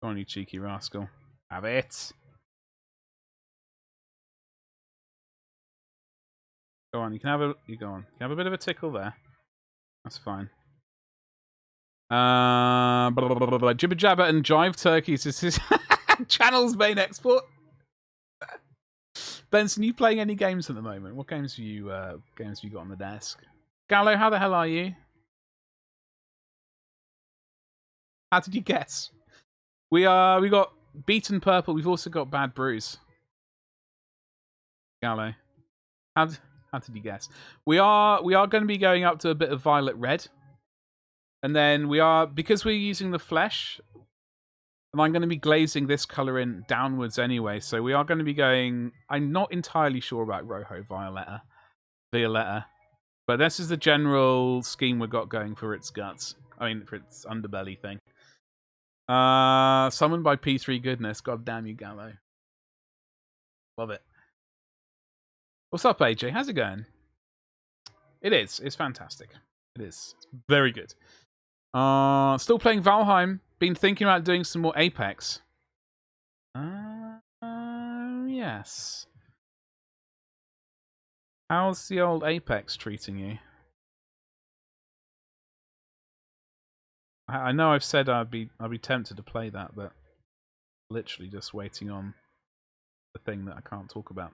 Go on, you cheeky rascal. Have it. Go on, you can have a you go on. You can have a bit of a tickle there. That's fine. Jibber Jabber and Jive Turkeys is his channel's main export. Benson, you playing any games at the moment? What games have you got on the desk? Gallo, how the hell are you? How did you guess? We got Beaten Purple. We've also got Bad Brews. Gallo, how did you guess? We are going to be going up to a bit of Violet Red, and then because we're using the flesh, and I'm going to be glazing this color in downwards anyway. So we are going to be going. I'm not entirely sure about Rojo Violetta, but this is the general scheme we've got going for its guts. I mean, for its underbelly thing. Summoned by P3 goodness. God damn you, Gallo. Love it. What's up, AJ? How's it going? It is. It's fantastic. It is. It's very good. Still playing Valheim. Been thinking about doing some more Apex. Yes. How's the old Apex treating you? I know I've said I'd be tempted to play that, but literally just waiting on the thing that I can't talk about.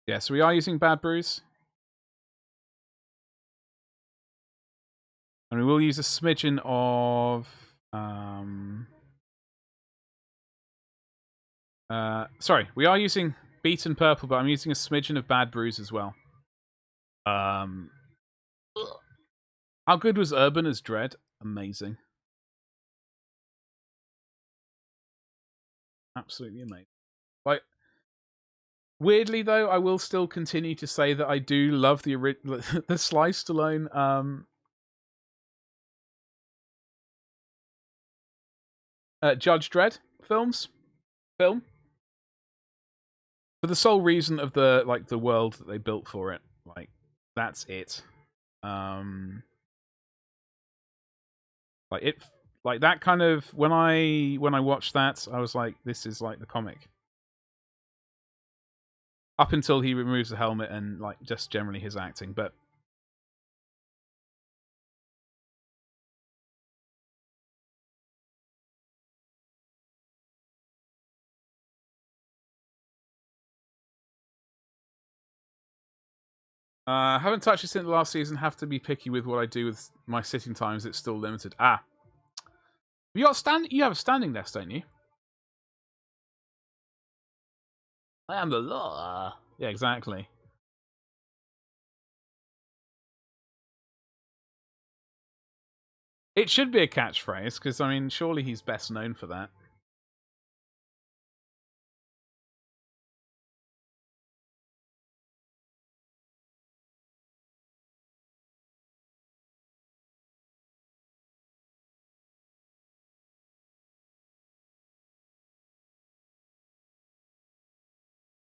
Yeah, so we are using Bad Brews. And we will use a smidgen of sorry, we are using Beaten Purple, but I'm using a smidgen of Bad Brews as well. How good was Urban as Dread? Amazing. Absolutely amazing. Like, weirdly though, I will still continue to say that I do love the the Sly Stallone Judge Dredd film. For the sole reason of the world that they built for it. Like, that's it. Like that kind of when I watched that, I was like, this is like the comic. Up until he removes the helmet and like just generally his acting, but haven't touched it since the last season. Have to be picky with what I do with my sitting times. It's still limited. You have a standing desk, don't you? I am the law. Yeah, exactly. It should be a catchphrase, because, I mean, surely he's best known for that.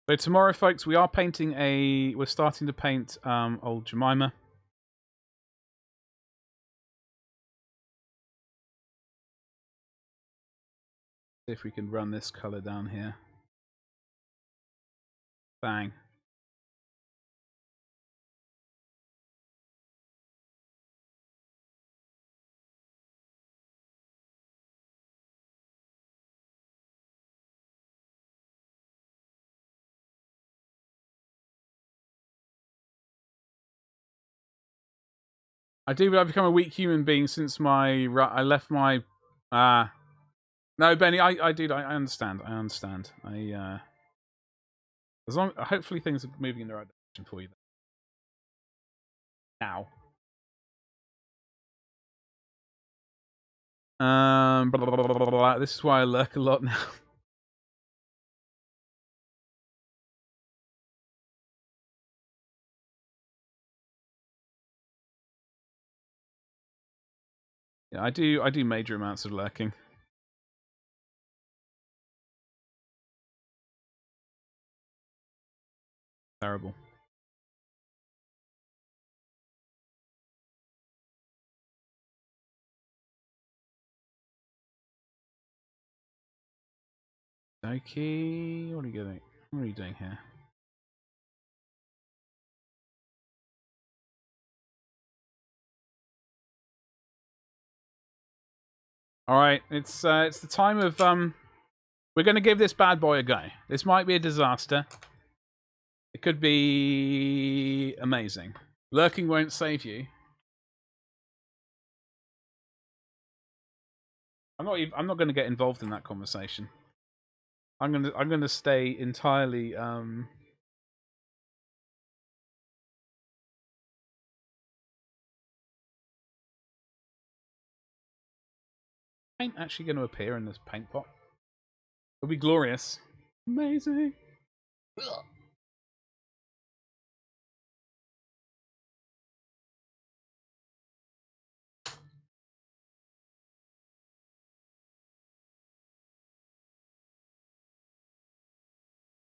So tomorrow, folks, we're starting to paint old Jemima. See if we can run this color down here. Bang. I've become a weak human being since I left my no, Benny, I understand. Hopefully things are moving in the right direction for you now. This is why I lurk a lot now. Yeah, I do major amounts of lurking. Terrible. Okay, what are you doing? What are you doing here? All right, it's the time of we're going to give this bad boy a go. This might be a disaster. It could be amazing. Lurking won't save you. I'm not going to get involved in that conversation. I'm going to stay entirely paint actually going to appear in this paint pot? It'll be glorious. Amazing. Ugh.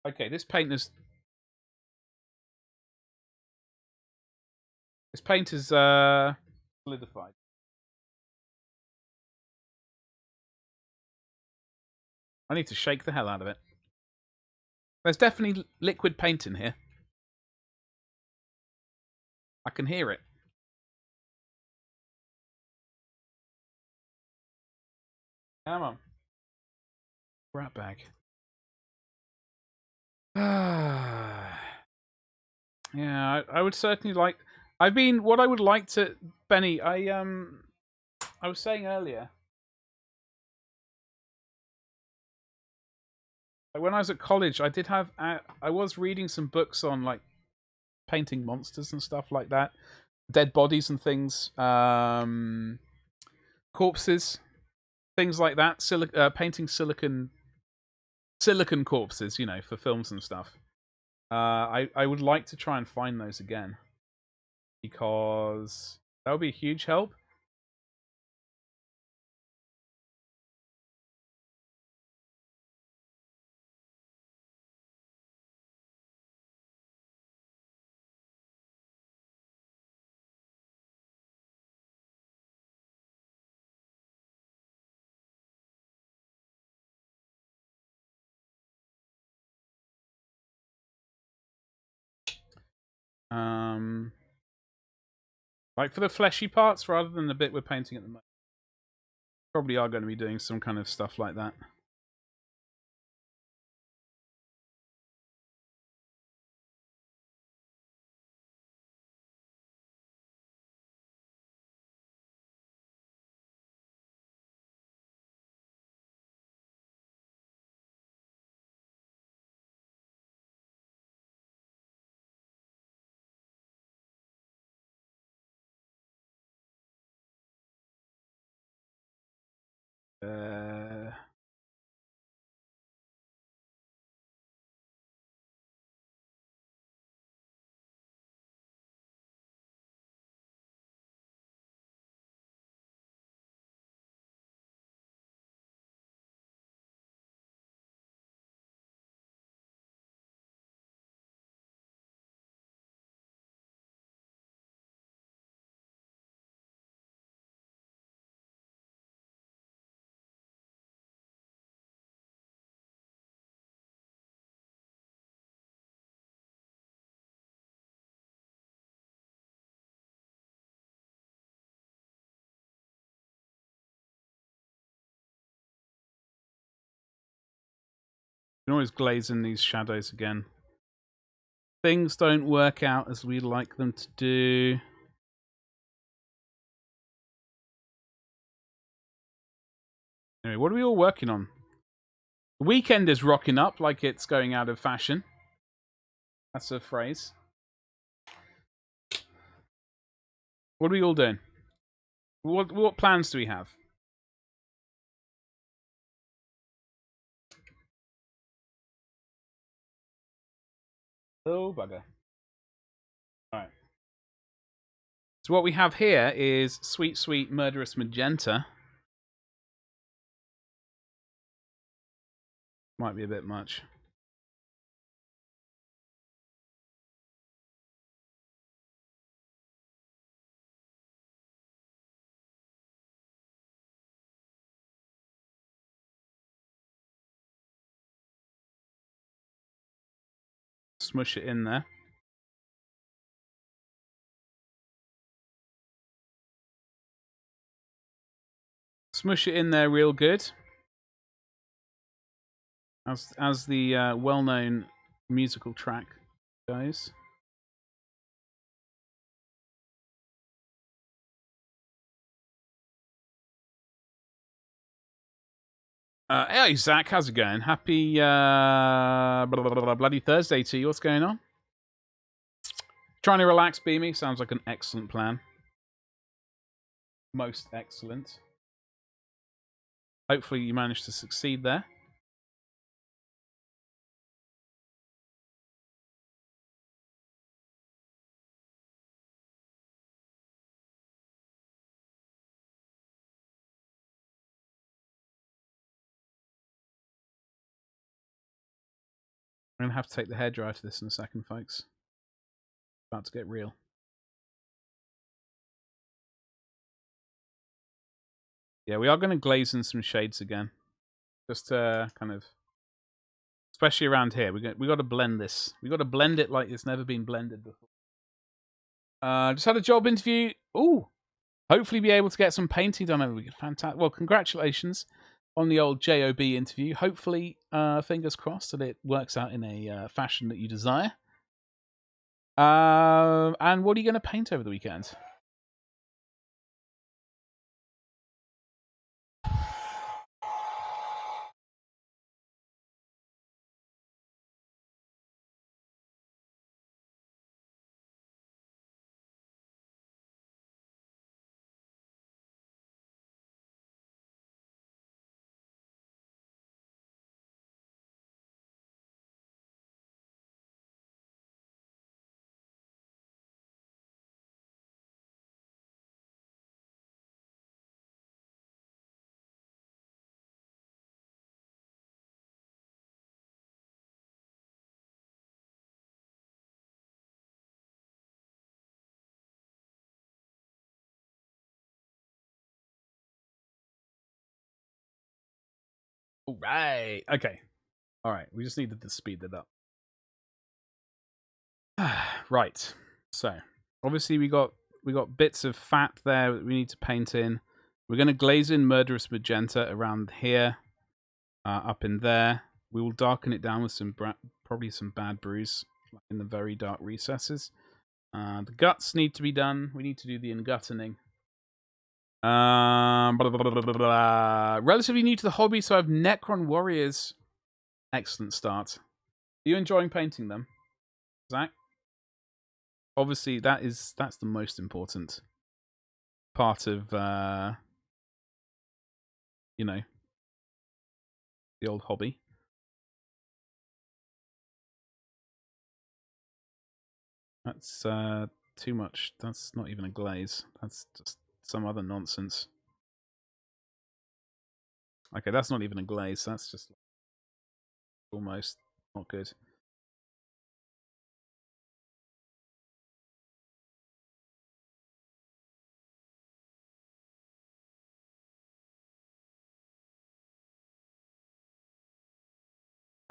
Okay, this paint is solidified. I need to shake the hell out of it. There's definitely liquid paint in here. I can hear it. Come on. Rat bag. Yeah, I would certainly like... what I would like to... Benny, I was saying earlier... When I was at college, I did have... I was reading some books on, like, painting monsters and stuff like that. Dead bodies and things. Corpses. Things like that. Painting silicon corpses, you know, for films and stuff. I would like to try and find those again. Because that would be a huge help. Like for the fleshy parts rather than the bit we're painting at the moment. Probably are going to be doing some kind of stuff like that. You can always glaze in these shadows again. Things don't work out as we like them to do. Anyway, what are we all working on? The weekend is rocking up like it's going out of fashion. That's a phrase. What are we all doing? What plans do we have? Oh, bugger. Alright. So what we have here is Sweet Sweet Murderous Magenta. Might be a bit much. Smush it in there. Smush it in there real good. As the well-known musical track goes. Hey, Zach, how's it going? Happy bloody Thursday to you. What's going on? Trying to relax, Beamy. Sounds like an excellent plan. Most excellent. Hopefully you managed to succeed there. I'm going to have to take the hairdryer to this in a second, folks. About to get real. Yeah, we are going to glaze in some shades again. Just to kind of... Especially around here. We got to blend this. We got to blend it like it's never been blended before. Just had a job interview. Ooh! Hopefully be able to get some painting done over the weekend. Fantastic. Well, congratulations on the old JOB interview. Hopefully, fingers crossed that it works out in a fashion that you desire. And what are you going to paint over the weekend? All right. Okay. All right. We just needed to speed that up. Right. So, obviously we got bits of fat there that we need to paint in. We're going to glaze in murderous magenta around here, up in there. We will darken it down with some probably some bad brews in the very dark recesses. The guts need to be done. We need to do the enguttening. Relatively new to the hobby, so I have Necron Warriors. Excellent start. Are you enjoying painting them, Zach? Obviously, that's the most important part of you know, the old hobby. That's too much. That's not even a glaze. That's just some other nonsense. Okay, that's not even a glaze. That's just almost not good.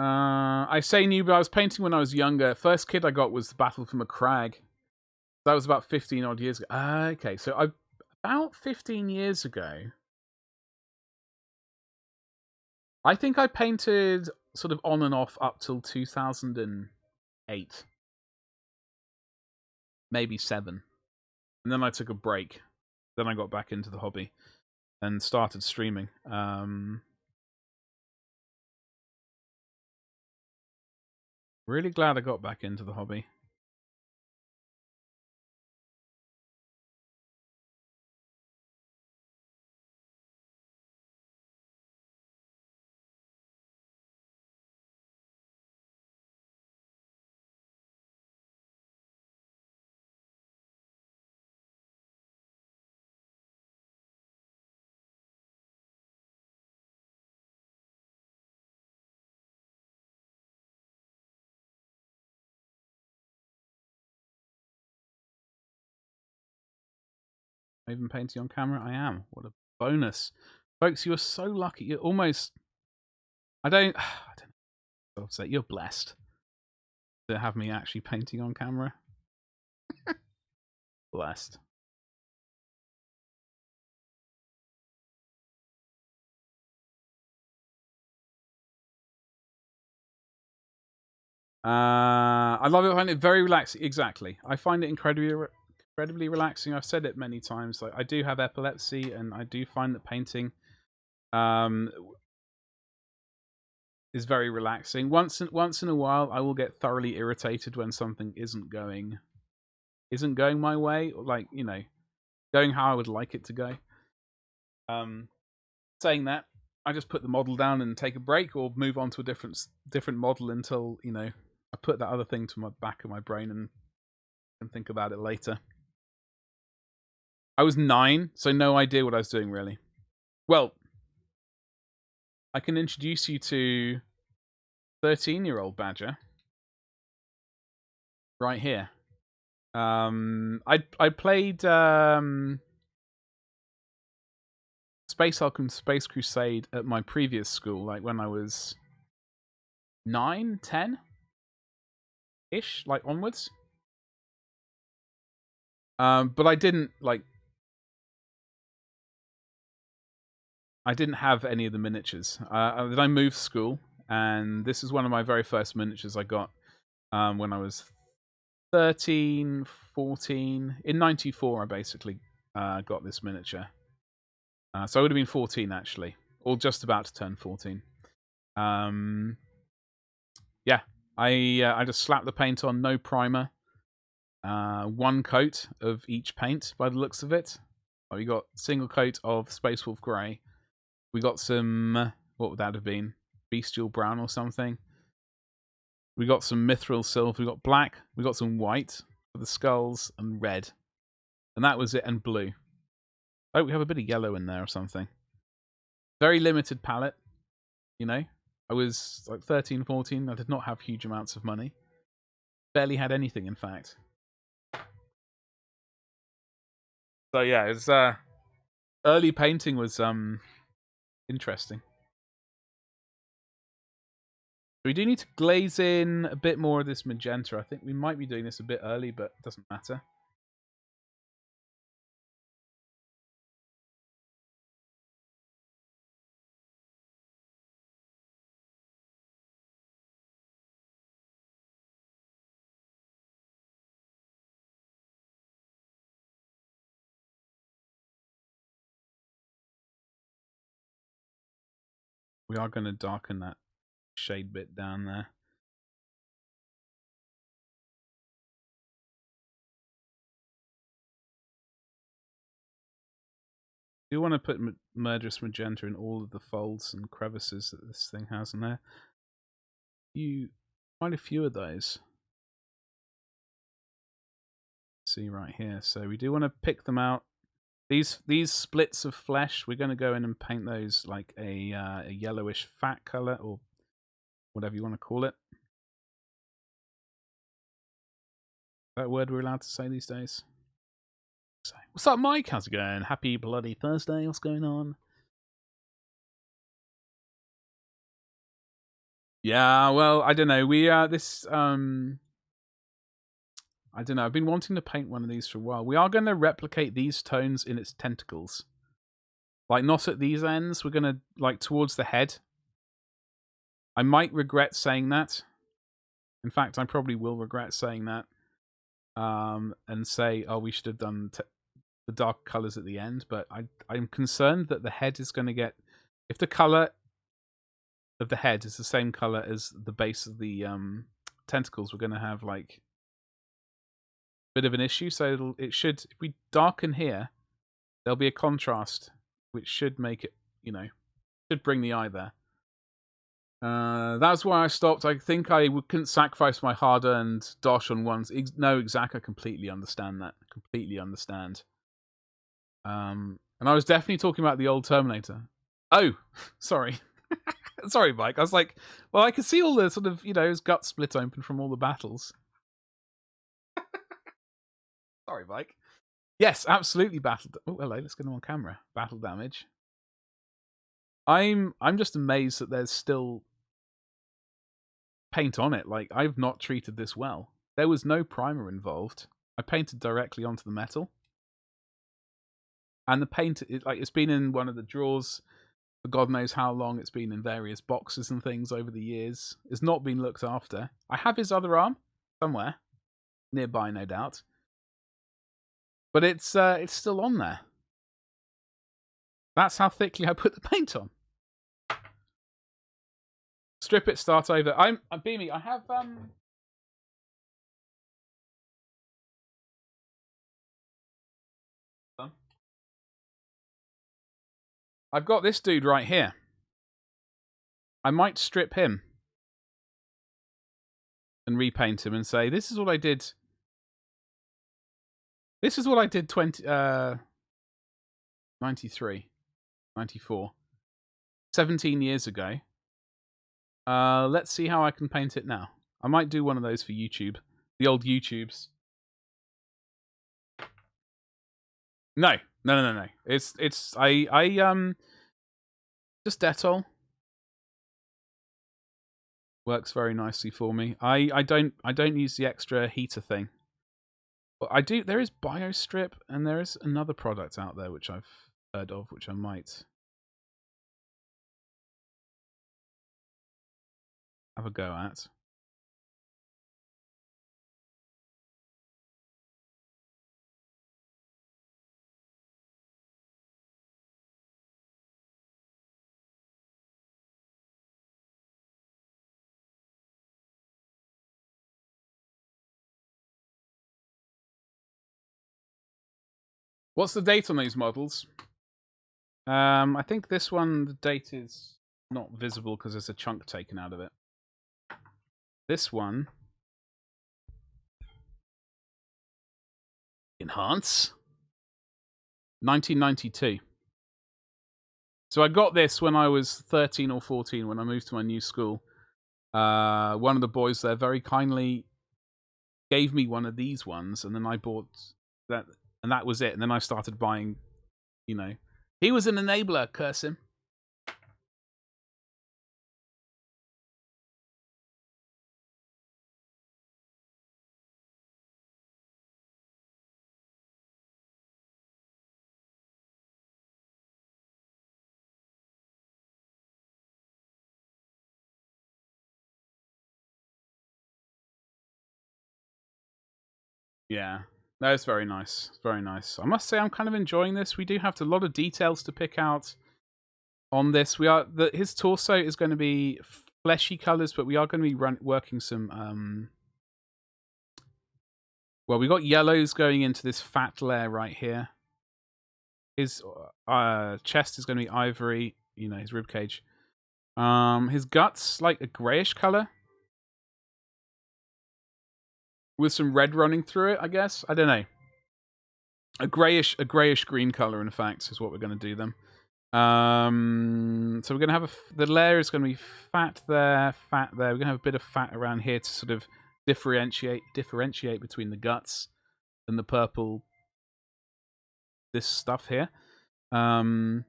I say new, but I was painting when I was younger. First kit I got was the Battle for Macragge. That was about 15 odd years ago. Okay, so about 15 years ago, I think I painted sort of on and off up till 2008. Maybe 7. And then I took a break. Then I got back into the hobby and started streaming. Really glad I got back into the hobby. Even painting on camera? I am. What a bonus. Folks, you're so lucky. You're almost... I don't know what to say. You're blessed. to have me actually painting on camera. Blessed. I love it. I find it very relaxing. Exactly. I find it incredibly relaxing. I've said it many times. Like, I do have epilepsy, and I do find that painting is very relaxing. Once in a while, I will get thoroughly irritated when something isn't going my way, or, like, you know, going how I would like it to go. Saying that, I just put the model down and take a break, or move on to a different model until, you know, I put that other thing to my back of my brain and think about it later. I was 9, so no idea what I was doing, really. Well, I can introduce you to 13-year-old Badger right here. I played Space Hulk and Space Crusade at my previous school, like when I was 9, 10-ish, like onwards. But I didn't have any of the miniatures. Then I moved school, and this is one of my very first miniatures I got when I was 13, 14. In 94, I basically got this miniature. So I would have been 14, actually, or just about to turn 14. Yeah, I just slapped the paint on, no primer. 1 coat of each paint, by the looks of it. We got single coat of Space Wolf Grey. We got some, what would that have been? Bestial Brown or something. We got some Mithril Silver. We got black. We got some white for the skulls, and red. And that was it, and blue. Oh, we have a bit of yellow in there or something. Very limited palette, you know. I was like 13, 14. I did not have huge amounts of money. Barely had anything, in fact. So yeah, it's early painting was interesting. We do need to glaze in a bit more of this magenta. I think we might be doing this a bit early, but it doesn't matter. We are going to darken that shade bit down there. I do want to put murderous magenta in all of the folds and crevices that this thing has in there. Quite a few of those. See right here. So we do want to pick them out. These splits of flesh, we're going to go in and paint those like a yellowish fat color, or whatever you want to call it. Is that a word we're allowed to say these days? So, what's up, Mike? How's it going? Happy bloody Thursday. What's going on? Yeah, well, I don't know. I don't know. I've been wanting to paint one of these for a while. We are going to replicate these tones in its tentacles. Like, not at these ends. We're going to, like, towards the head. I might regret saying that. In fact, I probably will regret saying that. And say, oh, we should have done the dark colors at the end. But I'm concerned that the head is going to get... If the color of the head is the same color as the base of the tentacles, we're going to have, like, bit of an issue. So it should, if we darken here, there'll be a contrast, which should make it, you know, should bring the eye there. That's why I stopped. I think I couldn't sacrifice my hard-earned dosh on ones. No, exactly. I completely understand that. Completely understand. And I was definitely talking about the old Terminator. Oh, sorry. Sorry, Mike. I was like, well, I could see all the sort of, you know, his gut split open from all the battles. Sorry, Mike. Yes, absolutely battle. Oh, hello. Let's get him on camera. Battle damage. I'm just amazed that there's still paint on it. Like, I've not treated this well. There was no primer involved. I painted directly onto the metal. And the paint, it's been in one of the drawers for God knows how long. It's been in various boxes and things over the years. It's not been looked after. I have his other arm somewhere. Nearby, no doubt. But it's still on there. That's how thickly I put the paint on. Strip it, start over. I'm Beamy. I have I've got this dude right here. I might strip him and repaint him and say, this is what I did. This is what I did 93, 94, 17 years ago. Let's see how I can paint it now. I might do one of those for YouTube. The old YouTubes. No. It's just Dettol. Works very nicely for me. I don't use the extra heater thing. But I do. There is BioStrip, and there is another product out there which I've heard of, which I might have a go at. What's the date on these models? I think this one, the date is not visible because there's a chunk taken out of it. This one, enhance, 1992. So I got this when I was 13 or 14 when I moved to my new school. One of the boys there very kindly gave me one of these ones, and then I bought that, and that was it. And then I started buying, you know. He was an enabler, curse him. Yeah, that's very nice. Very nice. I must say, I'm kind of enjoying this. We do have a lot of details to pick out on this. His torso is going to be fleshy colors, but we are going to be working some. Well, we got yellows going into this fat layer right here. His chest is going to be ivory. You know, his rib cage. His guts like a grayish color. With some red running through it, I guess. I don't know. A grayish green color, in fact, is what we're going to do them. So we're going to have the layer is going to be fat there, fat there. We're going to have a bit of fat around here to sort of differentiate between the guts and the purple. This stuff here. Fleshy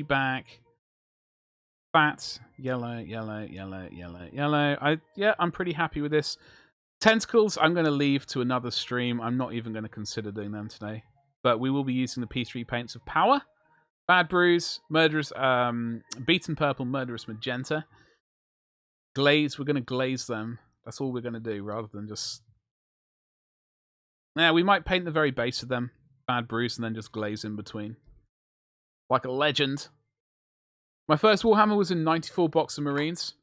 back. Fat, yellow. I'm pretty happy with this. Tentacles, I'm going to leave to another stream. I'm not even going to consider doing them today. But we will be using the P3 paints of Power. Bad Bruise, Murderous, Beaten Purple, Murderous Magenta. Glaze, we're going to glaze them. That's all we're going to do, rather than just... Yeah, we might paint the very base of them. Bad Bruise, and then just glaze in between. Like a legend. My first Warhammer was in 94 Boxer Marines.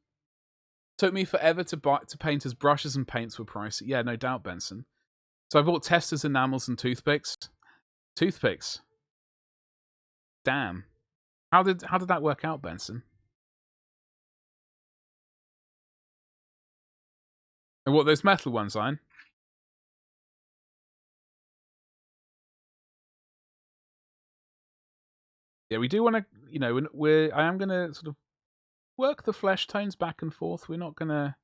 Took me forever to paint as brushes and paints were pricey. Yeah, no doubt, Benson. So I bought testers, enamels, and toothpicks. Toothpicks. Damn. How did that work out, Benson? And what, those metal ones, Iron? Yeah, we do want to, you know, I am going to sort of work the flesh tones back and forth. We're not going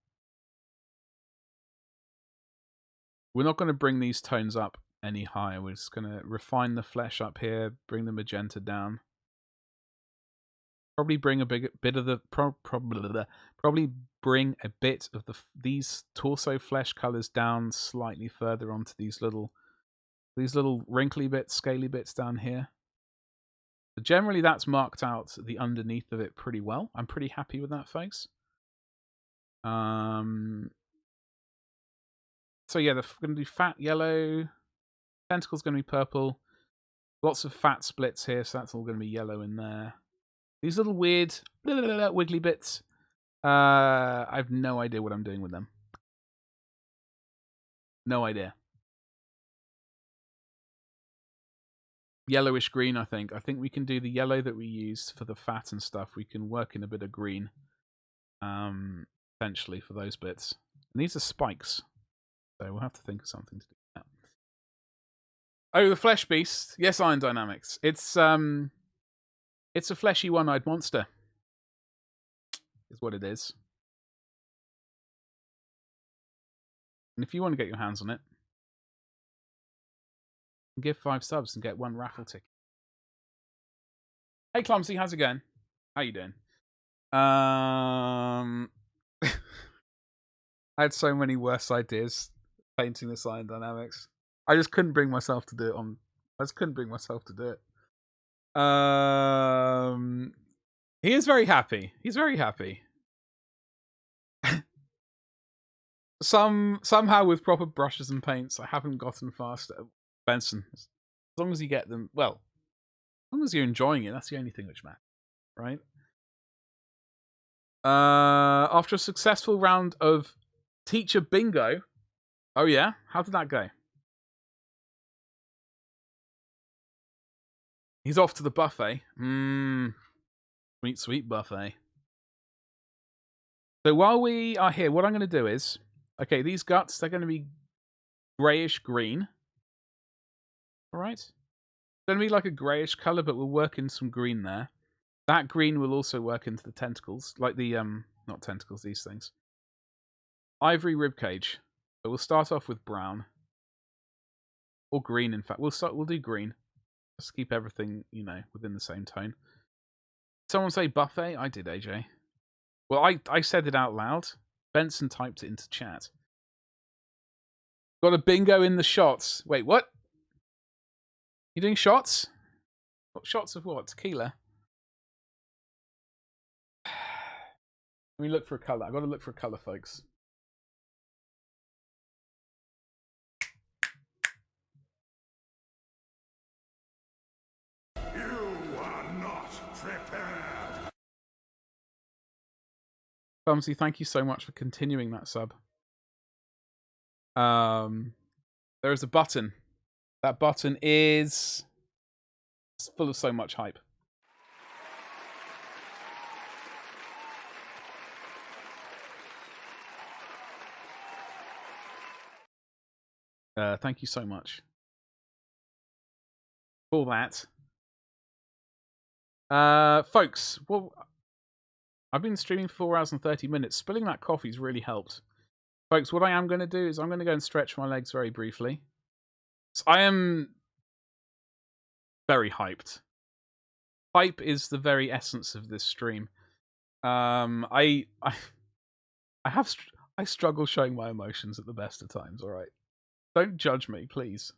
to bring these tones up any higher. We're just going to refine the flesh up here, bring the magenta down. Probably bring a bit of the probably bring a bit of these torso flesh colors down slightly further onto these little wrinkly bits, scaly bits down here. But generally, that's marked out the underneath of it pretty well. I'm pretty happy with that face. So yeah, they're going to do fat yellow. Tentacle's going to be purple. Lots of fat splits here, so that's all going to be yellow in there. These little weird wiggly bits. I have no idea what I'm doing with them. No idea. Yellowish green, I think. I think we can do the yellow that we used for the fat and stuff. We can work in a bit of green. Potentially for those bits. And these are spikes. So we'll have to think of something to do with that. Oh, the Flesh Beast. Yes, Iron Dynamics. It's a fleshy one-eyed monster. Is what it is. And if you want to get your hands on it, give 5 subs and get 1 raffle ticket. Hey Clumsy, how's it going? How you doing? I had so many worse ideas painting this Iron Dynamics. I just couldn't bring myself to do it on. I just couldn't bring myself to do it. He is very happy. He's very happy. Somehow with proper brushes and paints, I haven't gotten faster. Benson, as long as you get them, well, as long as you're enjoying it, that's the only thing which matters, right? After a successful round of teacher bingo. Oh yeah, how did that go? He's off to the buffet. Sweet, sweet buffet. So while we are here, what I'm going to do is, okay, these guts, they're going to be grayish green. All right. It's going to be like a grayish color, but we'll work in some green there. That green will also work into the tentacles, like the, not tentacles, these things. Ivory ribcage. But we'll start off with brown. Or green, in fact. We'll do green. Let's keep everything, you know, within the same tone. Someone say buffet? I did, AJ. Well, I said it out loud. Benson typed it into chat. Got a bingo in the shots. Wait, what? You doing shots? What shots of what? Tequila? Let me look for a colour. I've got to look for a colour, folks. You are not prepared. Clumsy, thank you so much for continuing that sub. There is a button. That button is full of so much hype. Thank you so much for that. Folks, well, I've been streaming 4 hours and 30 minutes. Spilling that coffee's really helped. Folks, what I am going to do is I'm going to go and stretch my legs very briefly. So I am very hyped. Hype is the very essence of this stream. I struggle showing my emotions at the best of times, all right? Don't judge me, please.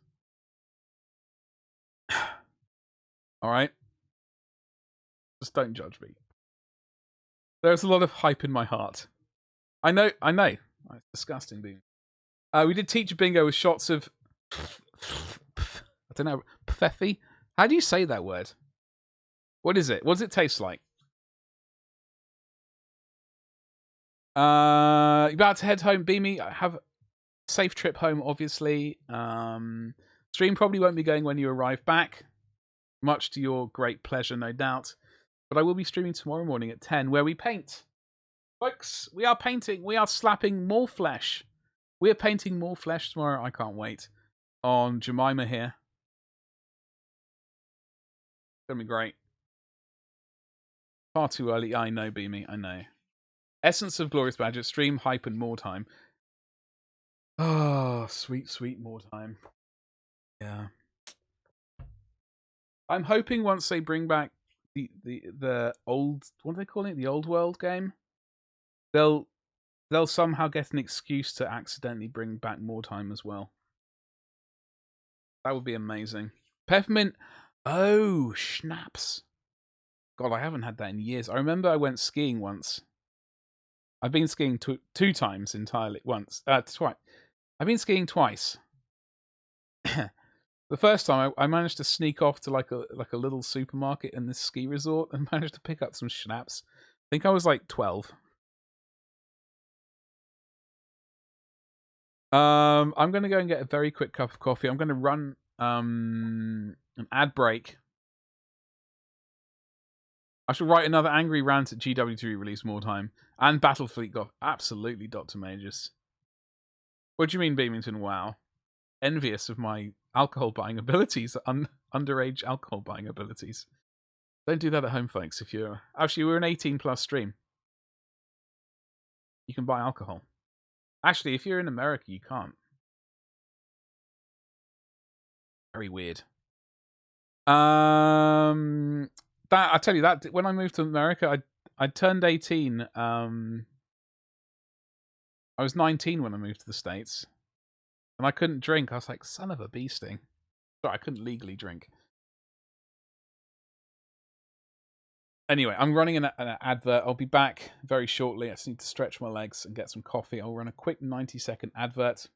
All right? Just don't judge me. There's a lot of hype in my heart. I know. It's disgusting being. We did teacher bingo with shots of I don't know, pfeffy? How do you say that word? What is it? What does it taste like? You're about to head home, Beamy. Have a safe trip home, obviously. Stream probably won't be going when you arrive back. Much to your great pleasure, no doubt. But I will be streaming tomorrow morning at 10, where we paint. Folks, we are painting. We are slapping more flesh. We are painting more flesh tomorrow. I can't wait. On Jemima here. It's going to be great. Far too early. I know, Beamy. I know. Essence of Glorious Badger. Stream, hype, and more time. Oh, sweet, sweet more time. Yeah. I'm hoping once they bring back the old, what do they call it? The old world game. They'll somehow get an excuse to accidentally bring back more time as well. That would be amazing. Peppermint. Oh, schnapps. God, I haven't had that in years. I remember I went skiing once. I've been skiing two times entirely. Twice. I've been skiing twice. The first time I managed to sneak off to like a little supermarket in this ski resort and managed to pick up some schnapps. I think I was like 12. I'm gonna go and get a very quick cup of coffee. I'm gonna run an ad break. I should write another angry rant at GW to release more time. And Battlefleet got absolutely Dr. Magus. What do you mean, Beamington? Wow. Envious of my alcohol buying abilities, underage alcohol buying abilities. Don't do that at home, folks. If you're actually, we're an 18+ stream. You can buy alcohol. Actually, if you're in America, you can't. Very weird. That I tell you that when I moved to America, I turned 18. I was 19 when I moved to the States, and I couldn't drink. I was like, son of a bee sting. Sorry, I couldn't legally drink. Anyway, I'm running an advert. I'll be back very shortly. I just need to stretch my legs and get some coffee. I'll run a quick 90-second advert. See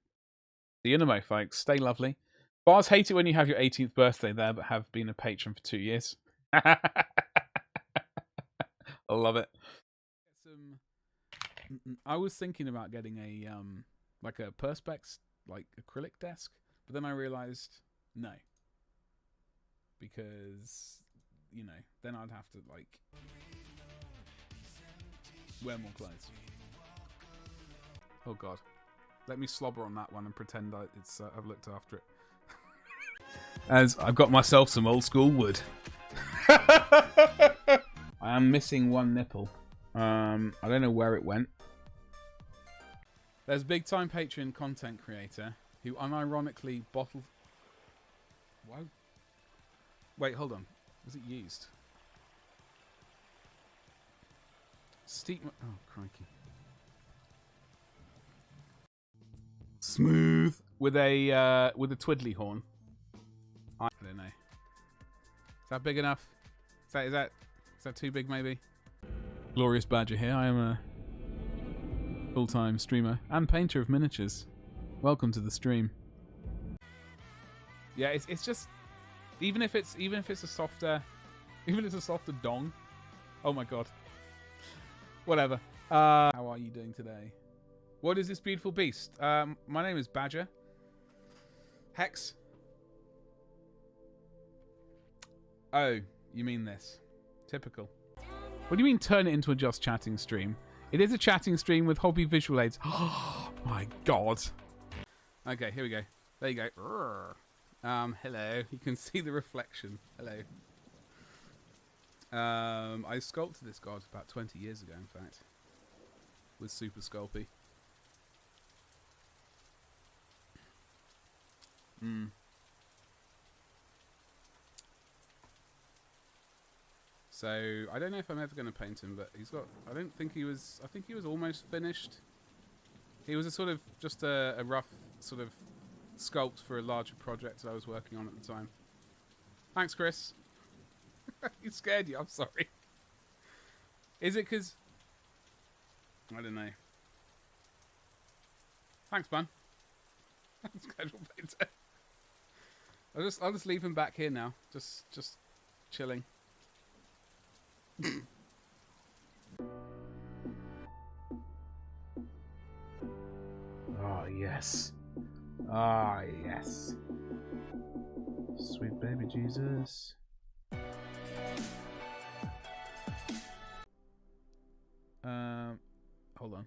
you in a mo, folks. Stay lovely. Bars hate it when you have your 18th birthday there, but have been a patron for 2 years. I love it. I was thinking about getting a like a perspex, like acrylic desk, but then I realized no, because you know then I'd have to like wear more clothes. Oh god, let me slobber on that one and pretend I've looked after it. As I've got myself some old school wood. I am missing one nipple. I don't know where it went. There's big time Patreon content creator who unironically bottled. Whoa. Wait, hold on. Was it used? Steep. Oh, crikey. Smooth with a twiddly horn. I don't know. Is that big enough? Is that too big? Maybe. Glorious Badger here. I am a full-time streamer and painter of miniatures. Welcome to the stream. Yeah, it's just even if it's a softer dong. Oh my god. Whatever. How are you doing today? What is this beautiful beast? My name is Badger. Hex. Oh, you mean this. Typical. What do you mean turn it into a just chatting stream? It is a chatting stream with hobby visual aids. Oh my god. Okay, here we go. There you go. Hello. You can see the reflection. Hello. I sculpted this god about 20 years ago, in fact. With Super Sculpey. So I don't know if I'm ever going to paint him, but he's got. I think he was almost finished. He was a sort of just a rough sort of sculpt for a larger project that I was working on at the time. Thanks, Chris. He scared you. I'm sorry. Is it because I don't know? Thanks, man. Schedule painter. I'll just leave him back here now. Just chilling. Oh yes. Ah yes. Sweet baby Jesus. Hold on.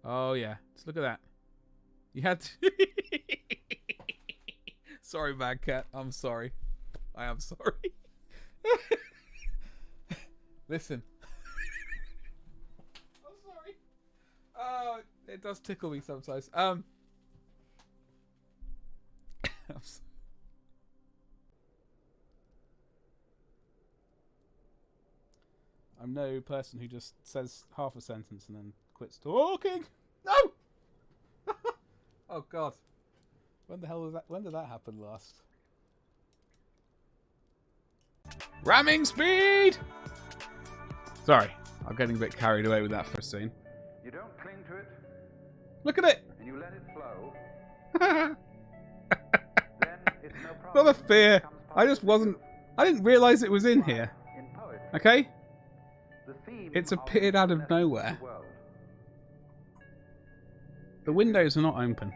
Oh yeah. Just look at that. You had to Sorry, Bad Cat. I'm sorry. I am sorry. Listen. I'm sorry. Oh, it does tickle me sometimes. I'm sorry. I'm no person who just says half a sentence and then quits talking. No! Oh god. When the hell was that? When did that happen last? Ramming speed! Sorry, I'm getting a bit carried away with that for a scene. You don't cling to it, Look at it! and you let it flow. Not Then it's no problem. a fear. It becomes part I of just the wasn't. truth. I didn't realise it was in here. In poetry, Okay? the theme It's of appeared out of the nowhere. world. The windows are not open.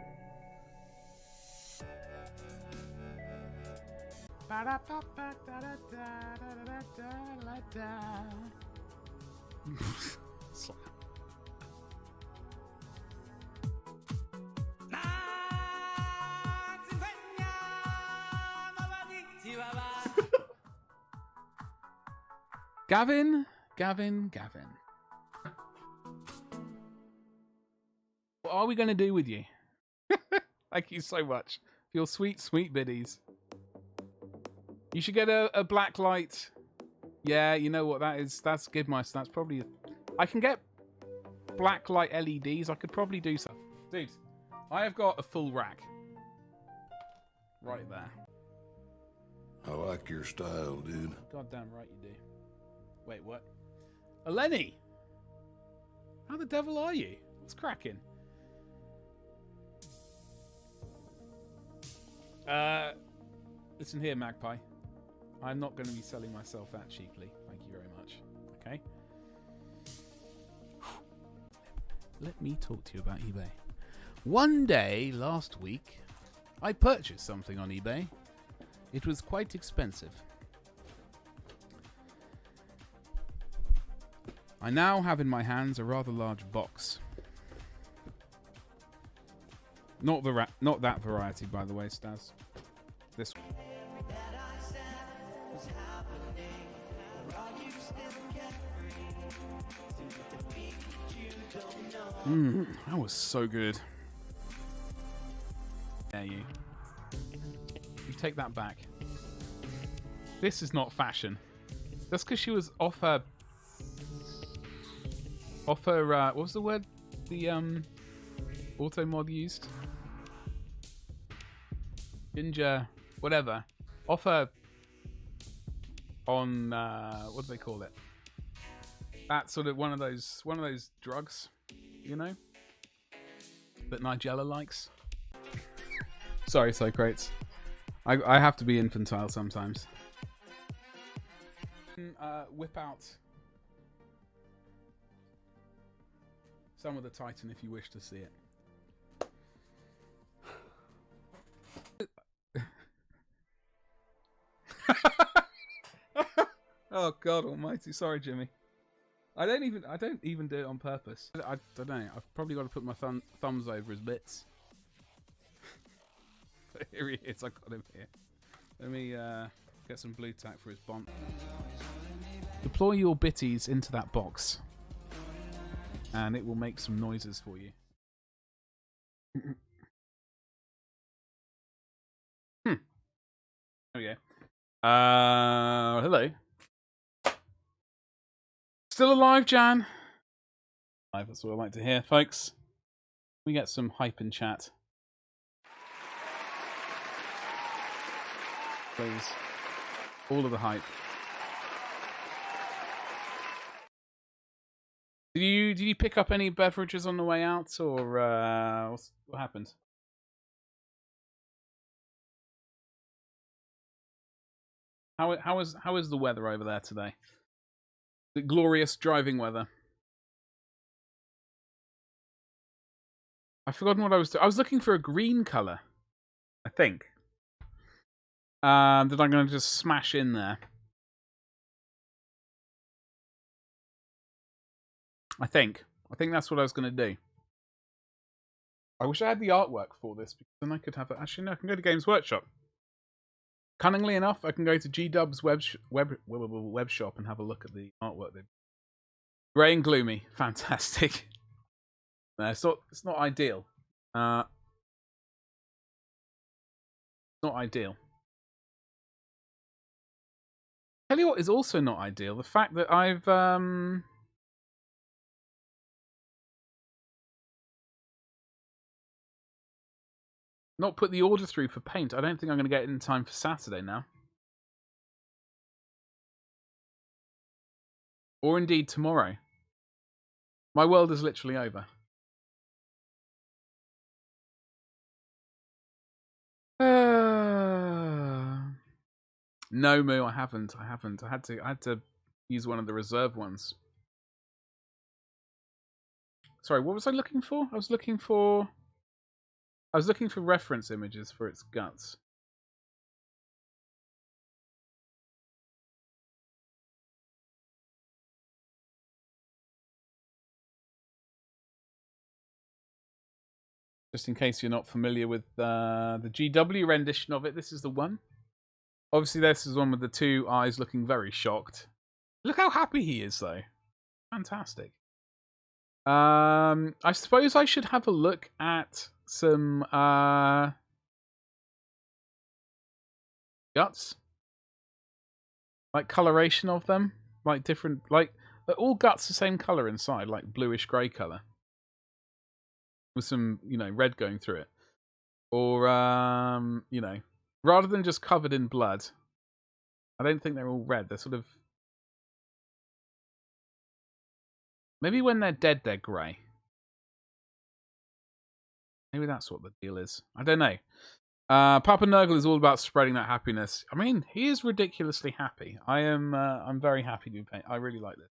Gavin. What are we going to do with you? Thank you so much for your sweet, sweet biddies. You should get a black light. Yeah, you know what that is? That's Gidmice. That's probably... I can get black light LEDs. I could probably do so. Dude, I have got a full rack. Right there. I like your style, dude. Goddamn right you do. Wait, what? Eleni! How the devil are you? What's cracking? Listen here, Magpie. I'm not going to be selling myself that cheaply. Thank you very much. Okay? Let me talk to you about eBay. One day last week, I purchased something on eBay. It was quite expensive. I now have in my hands a rather large box. Not that variety, by the way, Stas. This one. That was so good. There you take that back. This is not fashion. That's because she was off her what was the word the auto mod used? Ginger, whatever. Off her on what do they call it? That's sort of one of those drugs, you know, that Nigella likes. Sorry, Socrates. I have to be infantile sometimes. Whip out some of the Titan if you wish to see it. Oh God Almighty! Sorry, Jimmy. I don't even do it on purpose. I don't know. I've probably got to put my thumbs over his bits. Here he is. I got him here. Let me get some blue tack for his bond. Deploy your bitties into that box, and it will make some noises for you. There we go. Hello. Still alive, Jan? That's what I like to hear, folks. We get some hype in chat. Please. All of the hype. Did you pick up any beverages on the way out, or what happened? How is the weather over there today? The glorious driving weather. I've forgotten what I was doing. I was looking for a green colour, I think. That I'm going to just smash in there. I think that's what I was going to do. I wish I had the artwork for this, because then I could have it. Actually, no, I can go to Games Workshop. Cunningly enough, I can go to G-Dub's web shop and have a look at the artwork. Grey and gloomy, fantastic. No, it's not ideal. It's not ideal. Tell you what is also not ideal, the fact that I've not put the order through for paint. I don't think I'm going to get it in time for Saturday now. Or indeed tomorrow. My world is literally over. No, Moo, I haven't. I had to use one of the reserve ones. Sorry, what was I looking for? I was looking for reference images for its guts. Just in case you're not familiar with the GW rendition of it, this is the one. Obviously, this is one with the two eyes looking very shocked. Look how happy he is, though. Fantastic. I suppose I should have a look at some guts. Like coloration of them. Like different, like, they're all guts the same colour inside, like bluish grey colour. With some, you know, red going through it. Or, you know, rather than just covered in blood. I don't think they're all red. They're sort of... Maybe when they're dead, they're grey. Maybe that's what the deal is. I don't know. Papa Nurgle is all about spreading that happiness. I mean, he is ridiculously happy. I'm very happy to be painting. I really like this.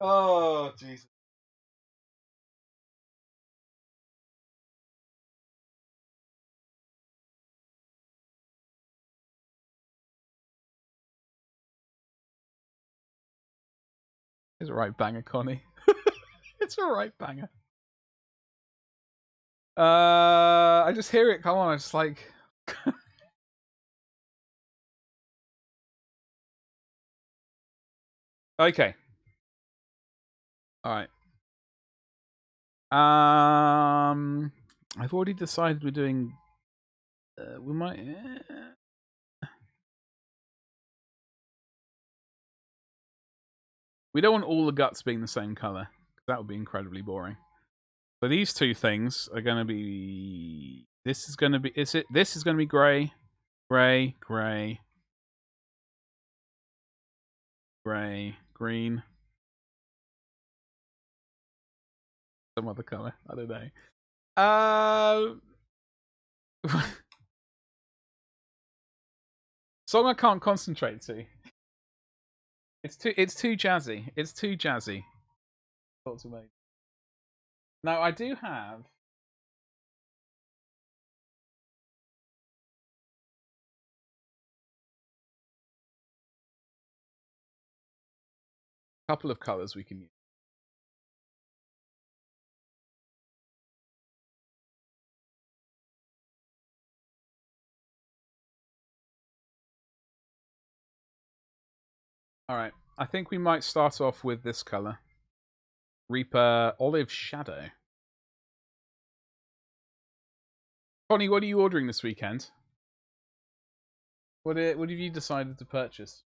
Oh, Jesus. It's a right banger, Connie. It's a right banger. I just hear it. Come on, I just like... Okay. All right. I've already decided we're doing... we might... We don't want all the guts being the same colour. That would be incredibly boring. So these two things are going to be... This is going to be... This is going to be grey, grey, grey, grey, green. Some other colour. I don't know. Song I can't concentrate to. It's too jazzy. It's too jazzy. Thoughts are made. Now I do have a couple of colours we can use. Alright, I think we might start off with this colour. Reaper Olive Shadow. Connie, what are you ordering this weekend? What have you decided to purchase?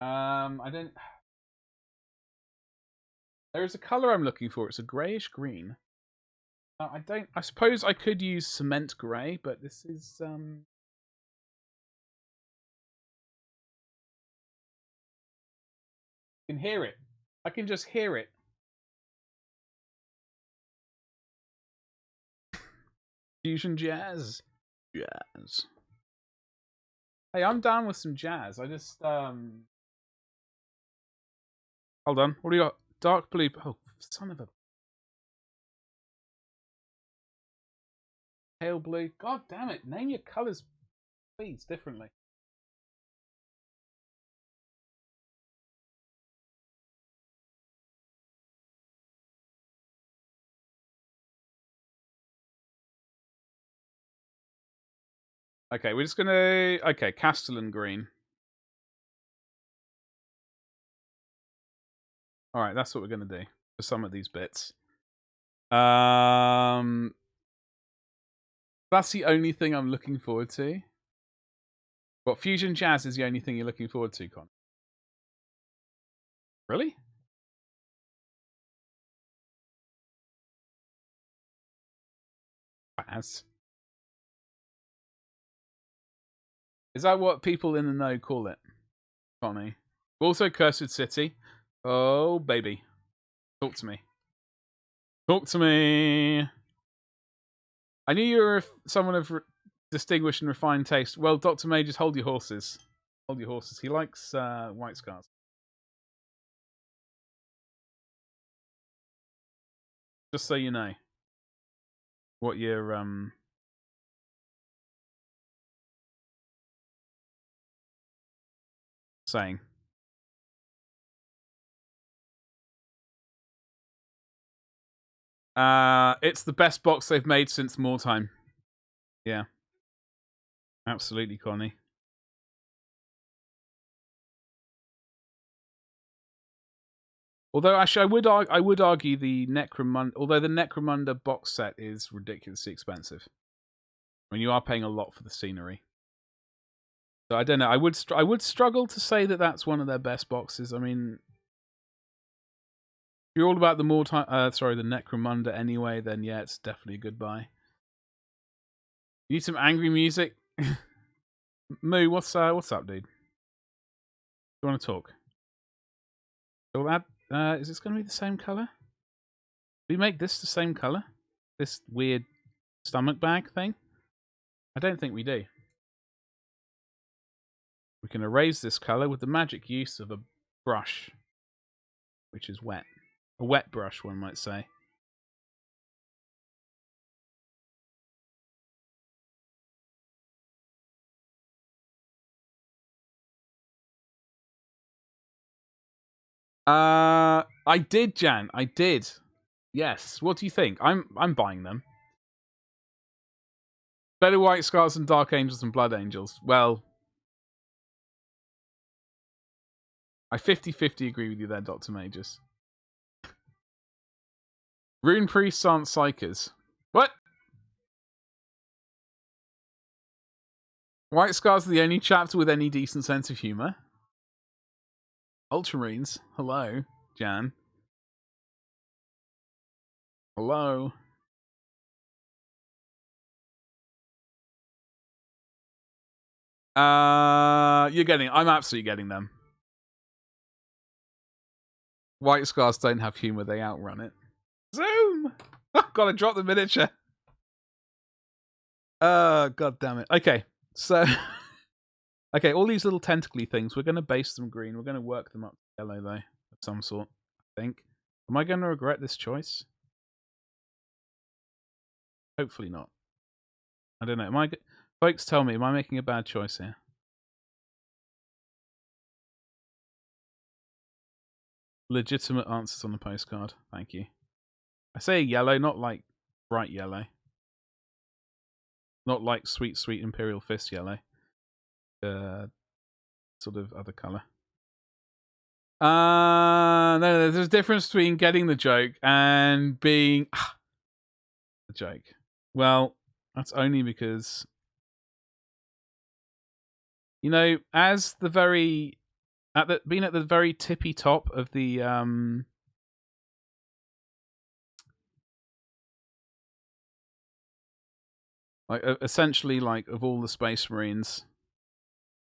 I don't... There is a colour I'm looking for. It's a greyish green. I suppose I could use cement grey, but this is I can hear it. I can just hear it. Fusion jazz. Jazz. Hey, I'm down with some jazz. I just hold on. What do you got? Dark blue. Oh, son of a... Pale blue. God damn it. Name your colours, please, differently. Okay, we're just gonna... Okay, Castellan green. Alright, that's what we're gonna do for some of these bits. That's the only thing I'm looking forward to. What, Fusion Jazz is the only thing you're looking forward to, Con? Really? Jazz? Is that what people in the know call it, Connie? Also, Cursed City. Oh, baby. Talk to me. Talk to me. I knew you were someone of distinguished and refined taste. Well, Dr. May, just hold your horses. Hold your horses. He likes white scars. Just so you know what you're saying. It's the best box they've made since Wartime. Yeah. Absolutely, Connie. Although, actually, I would argue the Necromunda... Although the Necromunda box set is ridiculously expensive. I mean, you are paying a lot for the scenery. So, I don't know. I would struggle to say that that's one of their best boxes. I mean... If you're all about the the Necromunda anyway, then yeah, it's definitely a good buy. You need some angry music? Moo, what's up, dude? Do you want to talk? So is this going to be the same colour? Do we make this the same colour? This weird stomach bag thing? I don't think we do. We can erase this colour with the magic use of a brush, which is wet. A wet brush, one might say. I did, Jan. I did. Yes. What do you think? I'm buying them. Better White Scars than Dark Angels and Blood Angels. Well, I 50-50 agree with you there, Dr. Majors. Rune Priests aren't Psychers. What? White Scars are the only chapter with any decent sense of humour. Ultramarines. Hello, Jan. Hello. You're getting... I'm absolutely getting them. White Scars don't have humour, they outrun it. Zoom! Gotta drop the miniature. God damn it. Okay, so... okay, all these little tentacly things, we're going to base them green. We're going to work them up to yellow, though, of some sort, I think. Am I going to regret this choice? Hopefully not. I don't know. Folks, tell me, am I making a bad choice here? Legitimate answers on the postcard. Thank you. I say yellow, not like bright yellow. Not like sweet, sweet Imperial Fist yellow. Sort of other colour. No, there's a difference between getting the joke and being... the joke. Well, that's only because... You know, as the very... being at the very tippy top of the... like, essentially, like, of all the Space Marines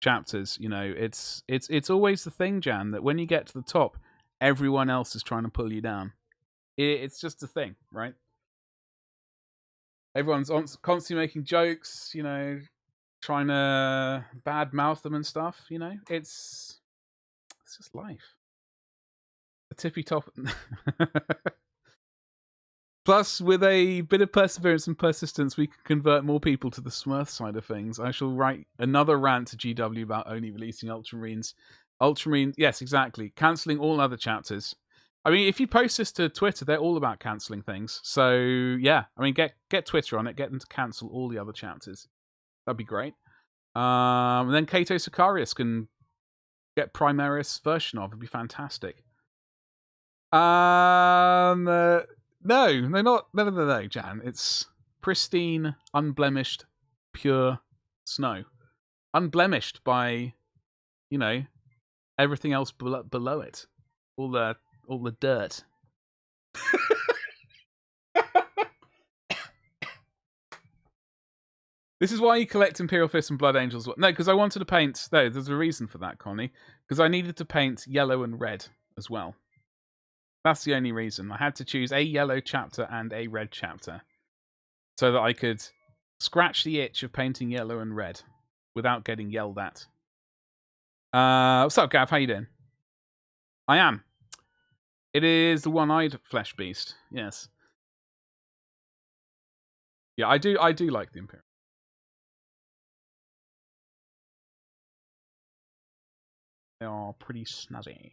chapters, you know, it's always the thing, Jan, that when you get to the top, everyone else is trying to pull you down. It's just a thing, right? Everyone's constantly making jokes, you know, trying to badmouth them and stuff, you know? It's just life. The tippy top. Plus, with a bit of perseverance and persistence, we can convert more people to the Smurf side of things. I shall write another rant to GW about only releasing Ultramarines. Ultramarines, yes, exactly. Cancelling all other chapters. I mean, if you post this to Twitter, they're all about cancelling things. So, yeah. I mean, get Twitter on it. Get them to cancel all the other chapters. That'd be great. Then Kato Sicarius can get Primaris version of. It'd be fantastic. No, no, Jan. It's pristine, unblemished, pure snow. Unblemished by, you know, everything else below it. All the dirt. This is why you collect Imperial Fists and Blood Angels. No, because I wanted to paint... No, there's a reason for that, Connie. Because I needed to paint yellow and red as well. That's the only reason. I had to choose a yellow chapter and a red chapter. So that I could scratch the itch of painting yellow and red without getting yelled at. What's up, Gav? How you doing? I am. It is the one-eyed flesh beast. Yes. Yeah, I do like the Imperial. They are pretty snazzy.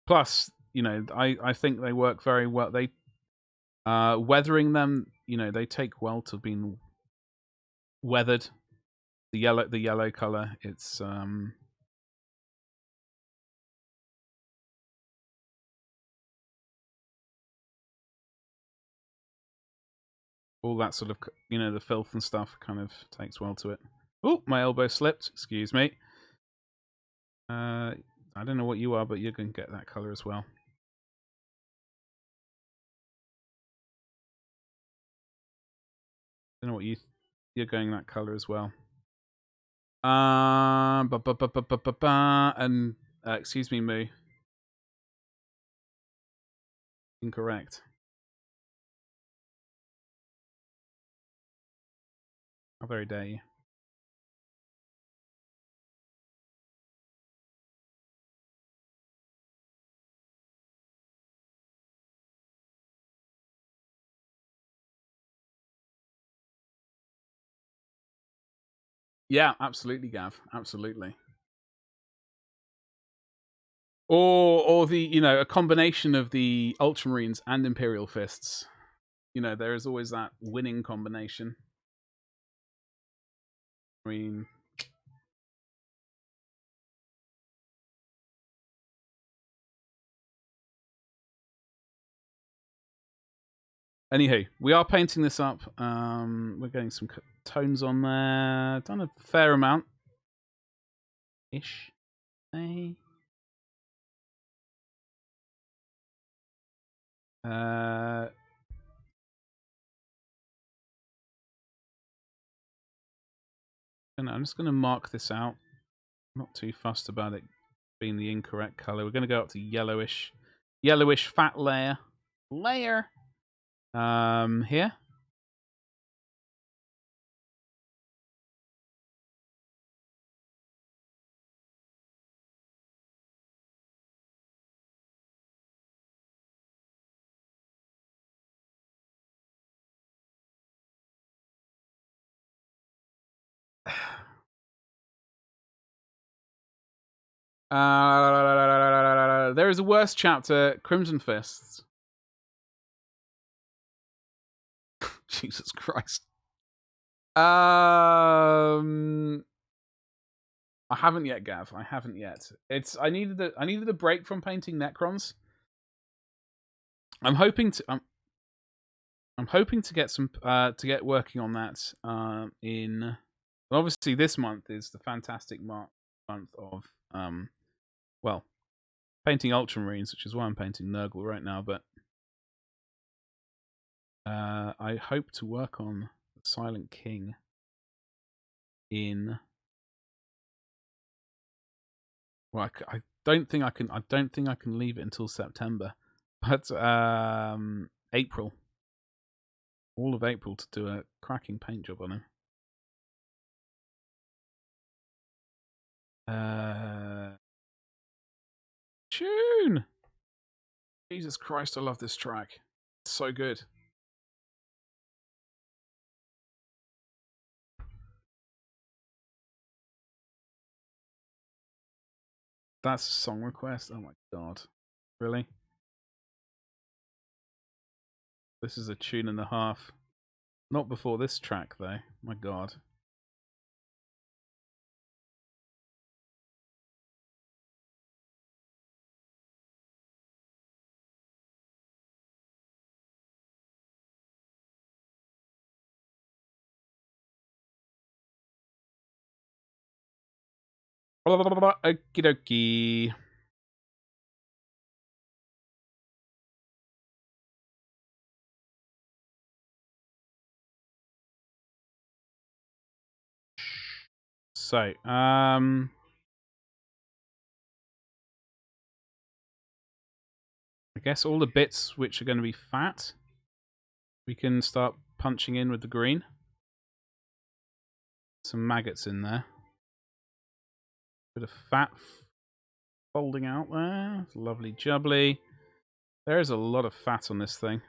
Plus, you know, I think they work very well. They weathering them, you know, they take well to being weathered. The yellow color, it's all that sort of, you know, the filth and stuff kind of takes well to it. Oh, my elbow slipped. Excuse me. I don't know what you are, but you're going to get that color as well. I don't know what you're going that color as well. And excuse me, Moo. Incorrect. How very dare you? Yeah, absolutely, Gav. Absolutely. Or the, you know, a combination of the Ultramarines and Imperial Fists. You know, there is always that winning combination. I mean, anywho, we are painting this up. We're getting some tones on there. Done a fair amount. Ish. Hey. I'm just going to mark this out. Not too fussed about it being the incorrect color. We're going to go up to yellowish fat layer. Here. There is a worse chapter, Crimson Fists. Jesus Christ. I haven't yet, Gav. I haven't yet. I needed a break from painting Necrons. I'm hoping to get some to get working on that in, obviously this month is the fantastic month of well, painting Ultramarines, which is why I'm painting Nurgle right now, but I hope to work on the Silent King in, well, I don't think I can leave it until September, but April, all of April, to do a cracking paint job on him. Tune! Jesus Christ, I love this track. It's so good. That's a song request? Oh my god. Really? This is a tune and a half. Not before this track, though. My God. Okie dokie. So, I guess all the bits which are going to be fat, we can start punching in with the green. Some maggots in there. Bit of fat folding out there. Lovely jubbly. There is a lot of fat on this thing.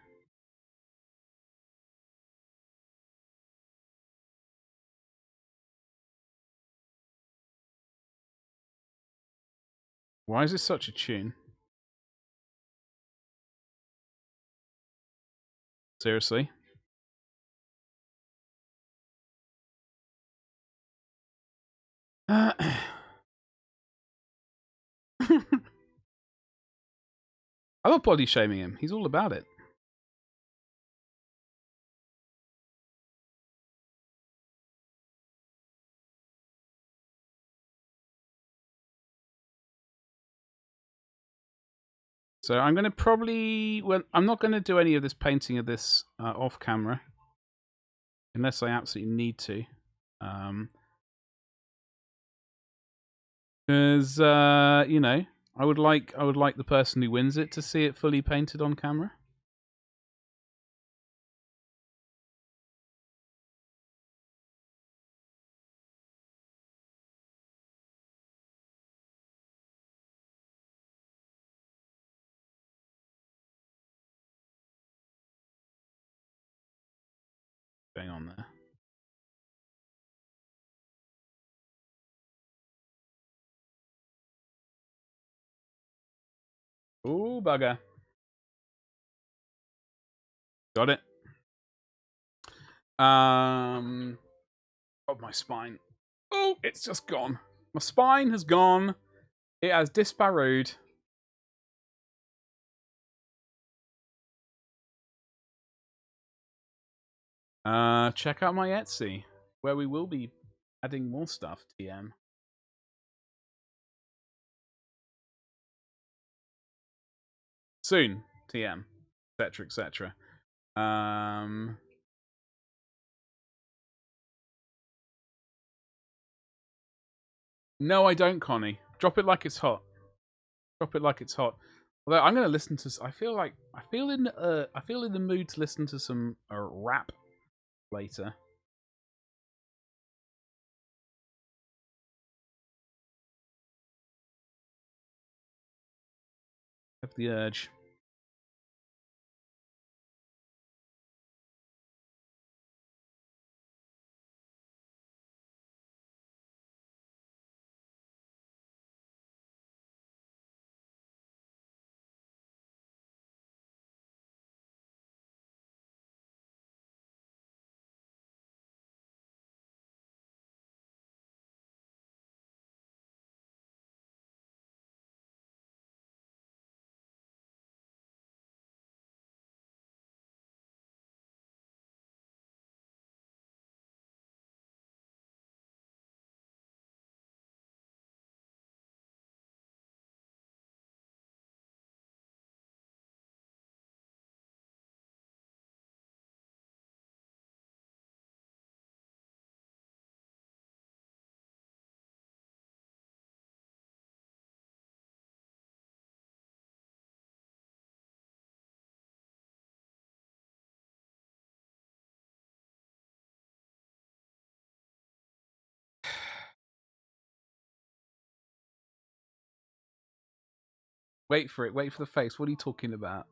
Why is this such a tune? Seriously? I'm not body shaming him. He's all about it. So I'm going to probably... Well, I'm not going to do any of this painting of this off camera. Unless I absolutely need to. Because, you know, I would like the person who wins it to see it fully painted on camera. Going on there. Ooh, bugger. Got it. Oh, my spine. Oh, it's just gone. My spine has gone. It has disparode. Check out my Etsy, where we will be adding more stuff, TM. Soon, TM, etc., etc. No, I don't, Connie. Drop it like it's hot. Drop it like it's hot. Although I'm going to listen to. I feel in the mood to listen to some rap later. I have the urge. Wait for it. Wait for the face. What are you talking about?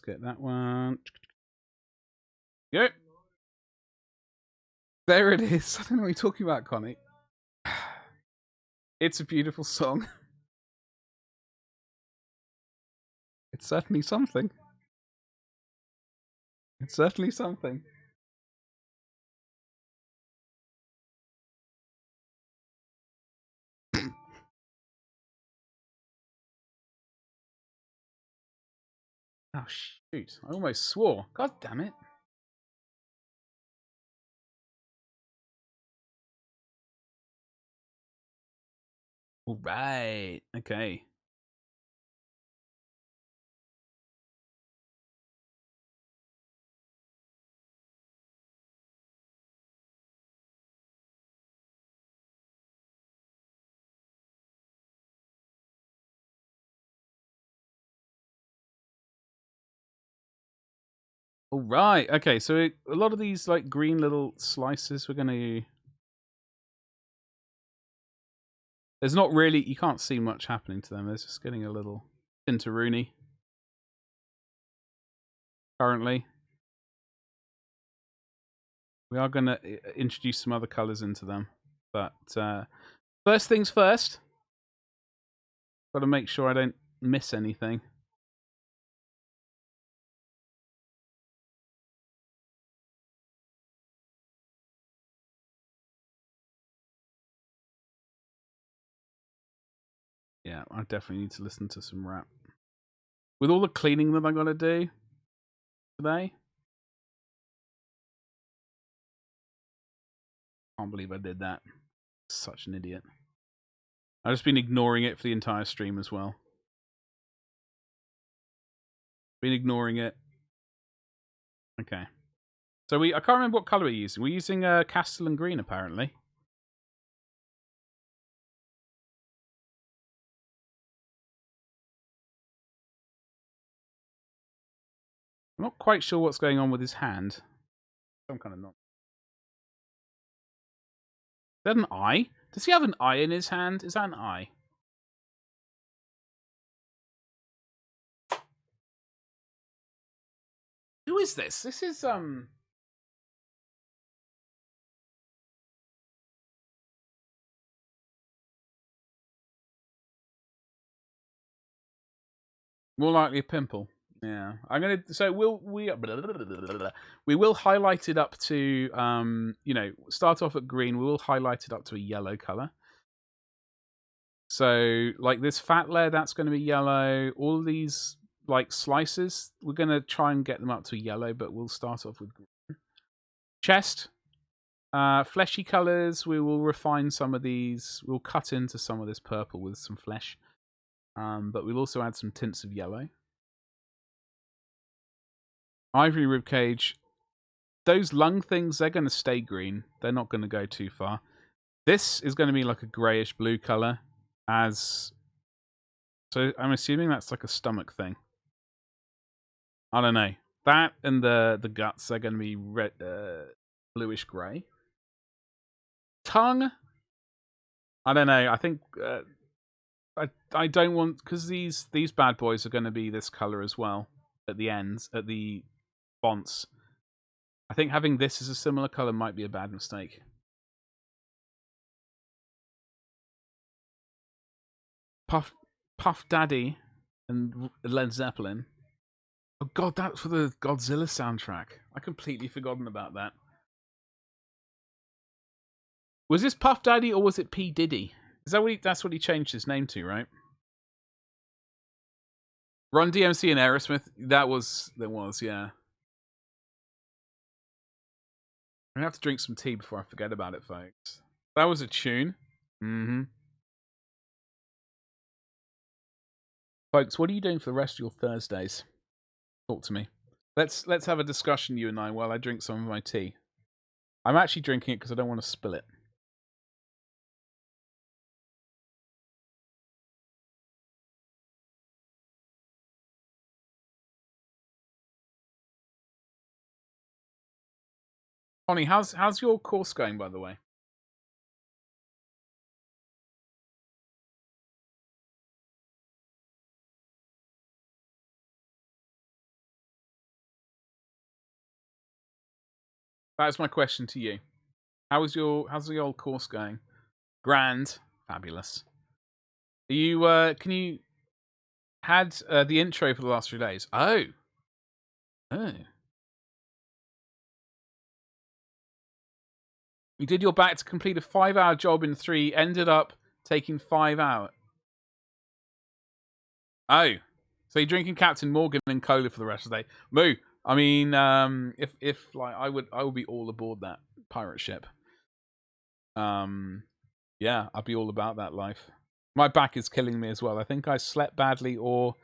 get that one. Go. There it is. I don't know what you're talking about, Connie. It's a beautiful song. It's certainly something. It's certainly something. Oh, shoot. I almost swore. God damn it. All right. Okay. All right. Okay. So a lot of these like green little slices, we're going to... There's not really... You can't see much happening to them. They're just getting a little tinteroony currently. We are going to introduce some other colours into them. But first things first. Got to make sure I don't miss anything. Yeah, I definitely need to listen to some rap. With all the cleaning that I got to do today. Can't believe I did that. Such an idiot. I've just been ignoring it for the entire stream as well. Been ignoring it. Okay. So I can't remember what colour we're using. We're using Castellan Green apparently. I'm not quite sure what's going on with his hand. Some kind of not. Is that an eye? Does he have an eye in his hand? Is that an eye? Who is this? This is more likely a pimple. Yeah, I'm gonna. So we will highlight it up to you know, start off at green. We will highlight it up to a yellow color. So like this fat layer, that's going to be yellow. All these like slices, we're going to try and get them up to yellow, but we'll start off with green. Chest, fleshy colors. We will refine some of these. We'll cut into some of this purple with some flesh, but we'll also add some tints of yellow. Ivory ribcage. Those lung things, they're going to stay green. They're not going to go too far. This is going to be like a grayish blue color. So I'm assuming that's like a stomach thing. I don't know. That and the guts are going to be red, bluish grey. Tongue. I don't know. I think I don't want, because these bad boys are going to be this color as well at the ends, at the fonts. I think having this as a similar color might be a bad mistake. Puff Daddy and Led Zeppelin. Oh god, that's for the Godzilla soundtrack. I completely forgotten about that. Was this Puff Daddy or was it P Diddy? Is that what that's what he changed his name to, right? Run DMC and Aerosmith. There was, yeah. I'm gonna have to drink some tea before I forget about it, folks. That was a tune. Mm-hmm. Folks, what are you doing for the rest of your Thursdays? Talk to me. Let's have a discussion, you and I, while I drink some of my tea. I'm actually drinking it because I don't want to spill it. Connie, how's your course going, by the way? That's my question to you. How's the old course going? Grand. Fabulous. Are you, can you... Had the intro for the last 3 days. Oh. You did your back to complete a 5-hour job in 3, ended up taking 5 hours. Oh. So you're drinking Captain Morgan and cola for the rest of the day. Moo. I mean, if like I would be all aboard that pirate ship. Yeah, I'd be all about that life. My back is killing me as well. I think I slept badly or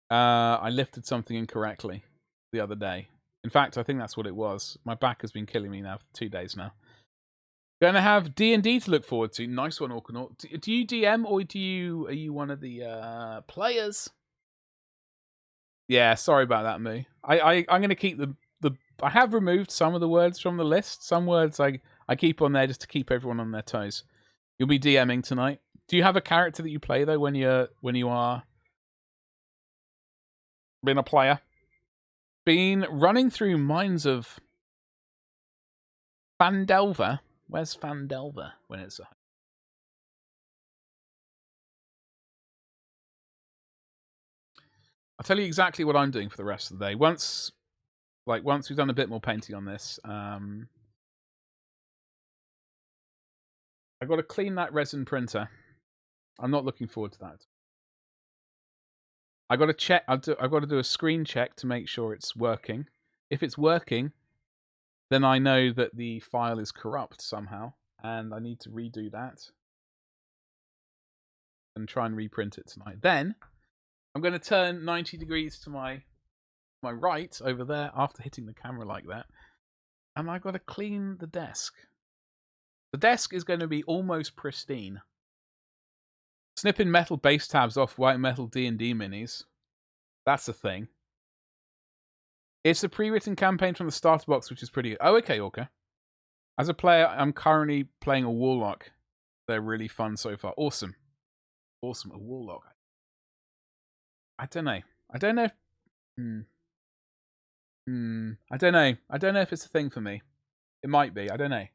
I lifted something incorrectly the other day. In fact, I think that's what it was. My back has been killing me now for 2 days now. Gonna have D&D to look forward to. Nice one, Orkanaut. Do you DM or are you one of the players? Yeah, sorry about that, Moo. I'm gonna keep the I have removed some of the words from the list. Some words I keep on there just to keep everyone on their toes. You'll be DMing tonight. Do you have a character that you play though when you are being a player? Been running through Mines of Fandelver. Where's Fandelver when it's I'll tell you exactly what I'm doing for the rest of the day. Once we've done a bit more painting on this, I got to clean that resin printer. I'm not looking forward to that. I got to check. I've got to do a screen check to make sure it's working. If it's working, then I know that the file is corrupt somehow, and I need to redo that and try and reprint it tonight. Then I'm going to turn 90 degrees to my right over there after hitting the camera like that, and I've got to clean the desk. The desk is going to be almost pristine. Snipping metal base tabs off white metal D&D minis. That's a thing. It's a pre-written campaign from the starter box, which is pretty good. Oh, okay, Orca. As a player, I'm currently playing a Warlock. They're really fun so far. Awesome. Awesome, a Warlock. I don't know. I don't know if... I don't know. I don't know if it's a thing for me. It might be. I don't know.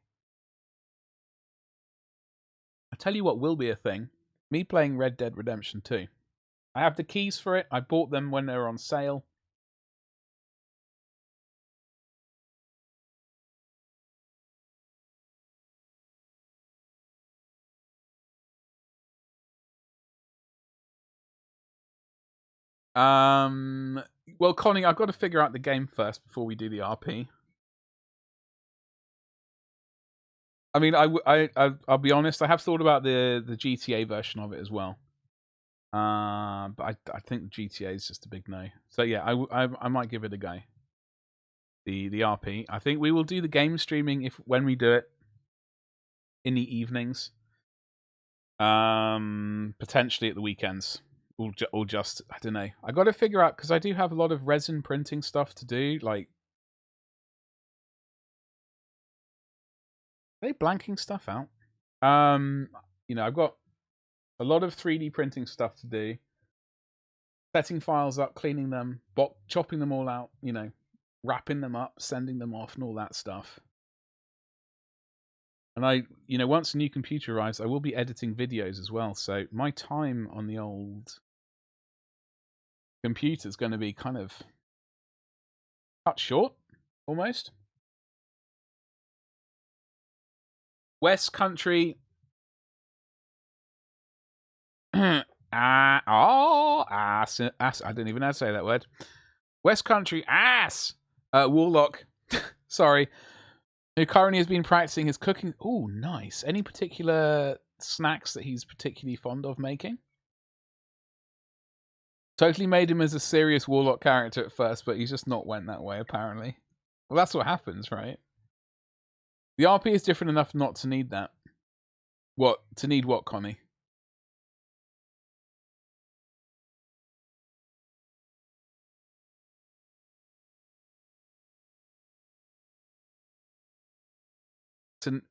I tell you what will be a thing. Me playing Red Dead Redemption 2. I have the keys for it. I bought them when they were on sale. Well, Connie, I've got to figure out the game first before we do the RP. I mean, I'll be honest. I have thought about the GTA version of it as well. But I think the GTA is just a big no. So yeah, I might give it a go. The RP. I think we will do the game streaming when we do it in the evenings. Potentially at the weekends. Or just, I don't know. I got to figure out, because I do have a lot of resin printing stuff to do. Like, are they blanking stuff out? You know, I've got a lot of 3D printing stuff to do. Setting files up, cleaning them, chopping them all out, you know, wrapping them up, sending them off, and all that stuff. And you know, once a new computer arrives, I will be editing videos as well. So my time on the old computer is going to be kind of cut short, almost. West Country. Ass. I don't even know how to say that word. West Country ass. Warlock. Sorry. Who currently has been practicing his cooking. Oh, nice. Any particular snacks that he's particularly fond of making? Totally made him as a serious Warlock character at first, but he's just not went that way, apparently. Well, that's what happens, right? The RP is different enough not to need that. What? To need what, Connie?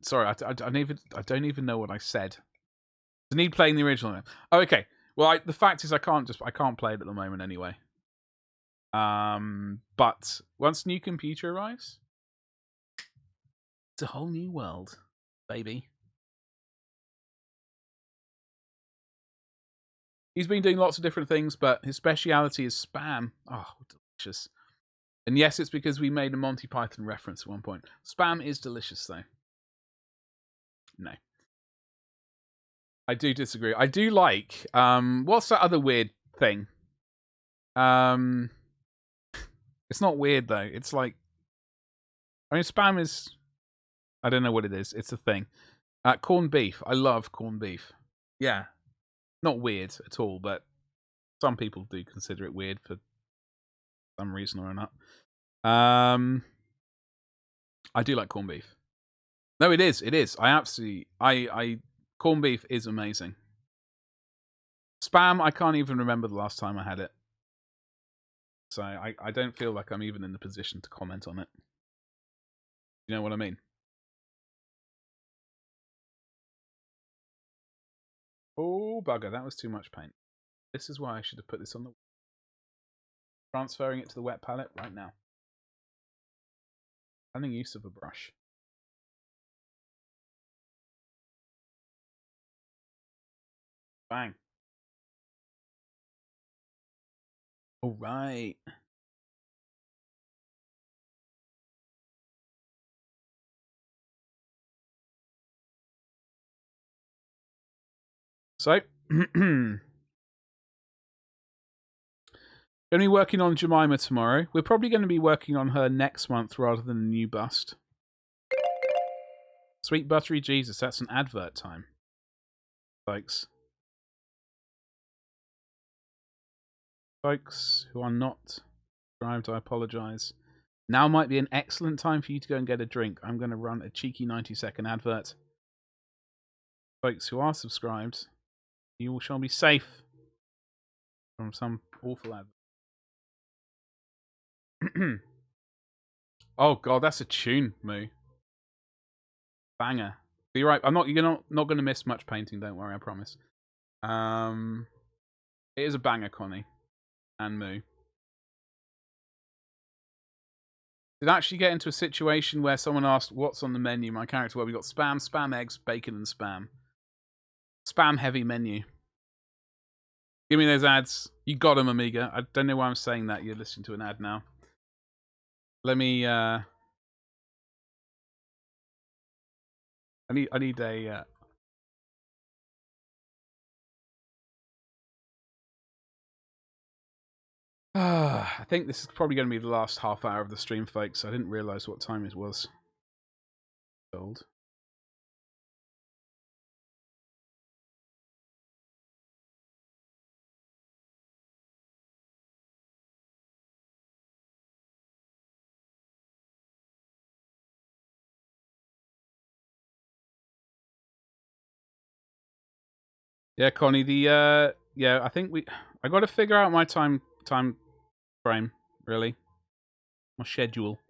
Sorry, I don't even know what I said. To need playing the original. Oh, okay. Well, the fact is, I can't play it at the moment anyway. But once new computer arrives, it's a whole new world, baby. He's been doing lots of different things, but his speciality is spam. Oh, delicious. And yes, it's because we made a Monty Python reference at one point. Spam is delicious, though. No. I do disagree. I do like... what's that other weird thing? It's not weird, though. It's like... I mean, spam is... I don't know what it is. It's a thing. Corned beef. I love corned beef. Yeah. Not weird at all, but some people do consider it weird for some reason or not. I do like corned beef. No, it is. It is. I absolutely... corned beef is amazing. Spam, I can't even remember the last time I had it. So I don't feel like I'm even in the position to comment on it. You know what I mean? Oh, bugger. That was too much paint. This is why I should have put this on the... Transferring it to the wet palette right now. Planning use of a brush. Bang. All right. So, going to be working on Jemima tomorrow. We're probably going to be working on her next month rather than a new bust. Sweet buttery Jesus, that's an advert time, folks. Folks who are not subscribed, I apologise. Now might be an excellent time for you to go and get a drink. I'm going to run a cheeky 90-second advert. Folks who are subscribed, you all shall be safe from some awful advert. Oh god, that's a tune, Moo. Banger. But you're right. You're not going to miss much painting. Don't worry, I promise. It is a banger, Connie and Moo. Did actually get into a situation where someone asked what's on the menu. My character, well, we got spam, spam eggs, bacon, and spam. Spam heavy menu. Give me those ads. You got them, Amiga. I don't know why I'm saying that. You're listening to an ad now. Let me. I need a. I think this is probably going to be the last half hour of the stream, folks. I didn't realise what time it was. Old. Yeah, Connie. I think I got to figure out my time frame. Really, my schedule.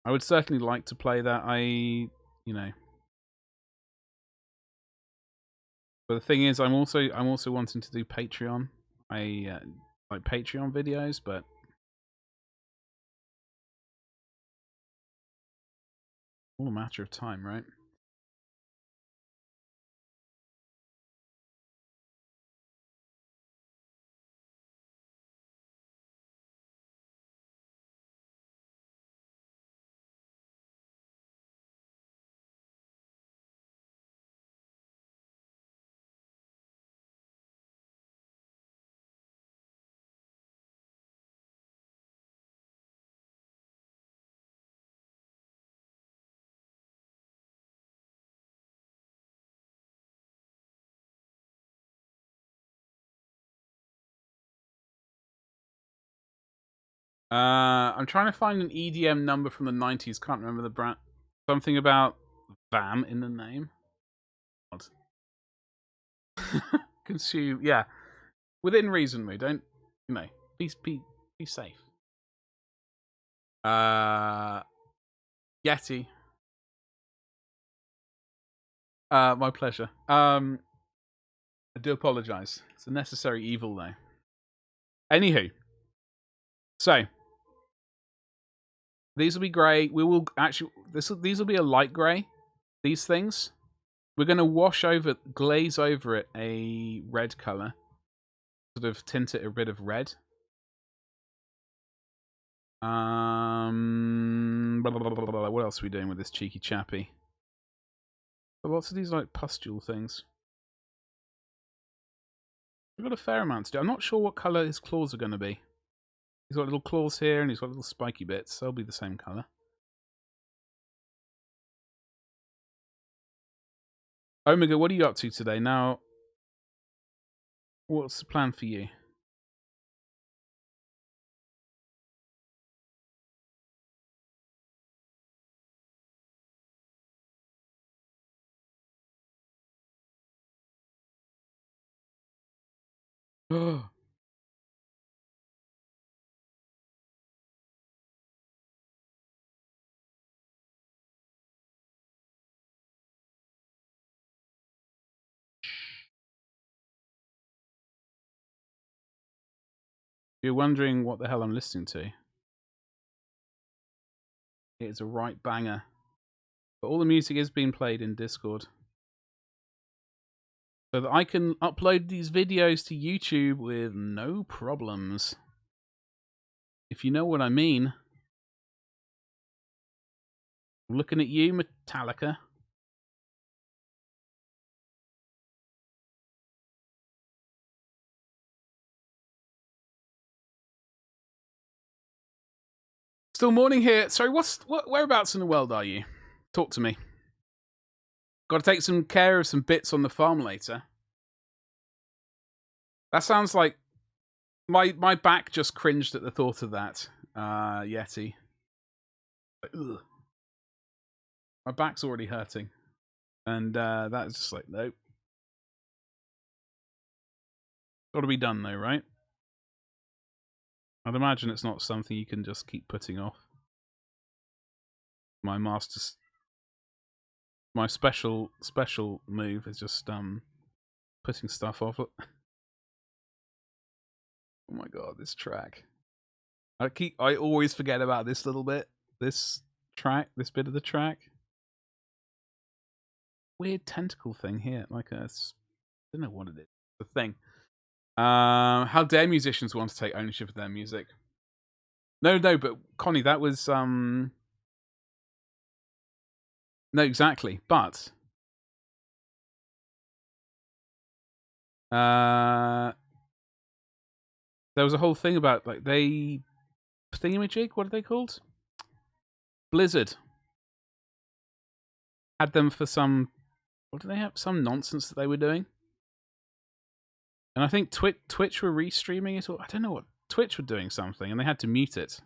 I would certainly like to play that. But the thing is, I'm also wanting to do Patreon. I like Patreon videos, but all a matter of time, right? I'm trying to find an EDM number from the 90s. Can't remember the brand. Something about VAM in the name. Consume, yeah. Within reason, we don't, be safe. Yeti. My pleasure. I do apologise. It's a necessary evil, though. Anywho, so these will be grey. We will actually these will be a light grey. These things we're going to glaze over it a red color, sort of tint it a bit of red. What else are we doing with this cheeky chappy? Lots of these like pustule things. We've got a fair amount to do. I'm not sure what colour his claws are going to be. He's got little claws here and he's got little spiky bits. They'll be the same colour. Omega, what are you up to today? Now, what's the plan for you? You're wondering what the hell I'm listening to? It's a right banger. But all the music is being played in Discord. So that I can upload these videos to YouTube with no problems. If you know what I mean. I'm looking at you, Metallica. Still morning here. Sorry, whereabouts in the world are you? Talk to me. Got to take some care of some bits on the farm later. That sounds like my back just cringed at the thought of that. Yeti. Ugh. My back's already hurting. And that's just like, nope. Got to be done though, right? I'd imagine it's not something you can just keep putting off. My special move is just putting stuff off. Oh my god, this track. I always forget about this little bit. This bit of the track. Weird tentacle thing here, like I don't know what it is. The thing. How dare musicians want to take ownership of their music? No, but Connie, that was no, exactly. But there was a whole thing about like thingamajig. What are they called? Blizzard had them for some. What do they have? Some nonsense that they were doing. And I think Twitch were restreaming it, or I don't know what. Twitch were doing something, and they had to mute it.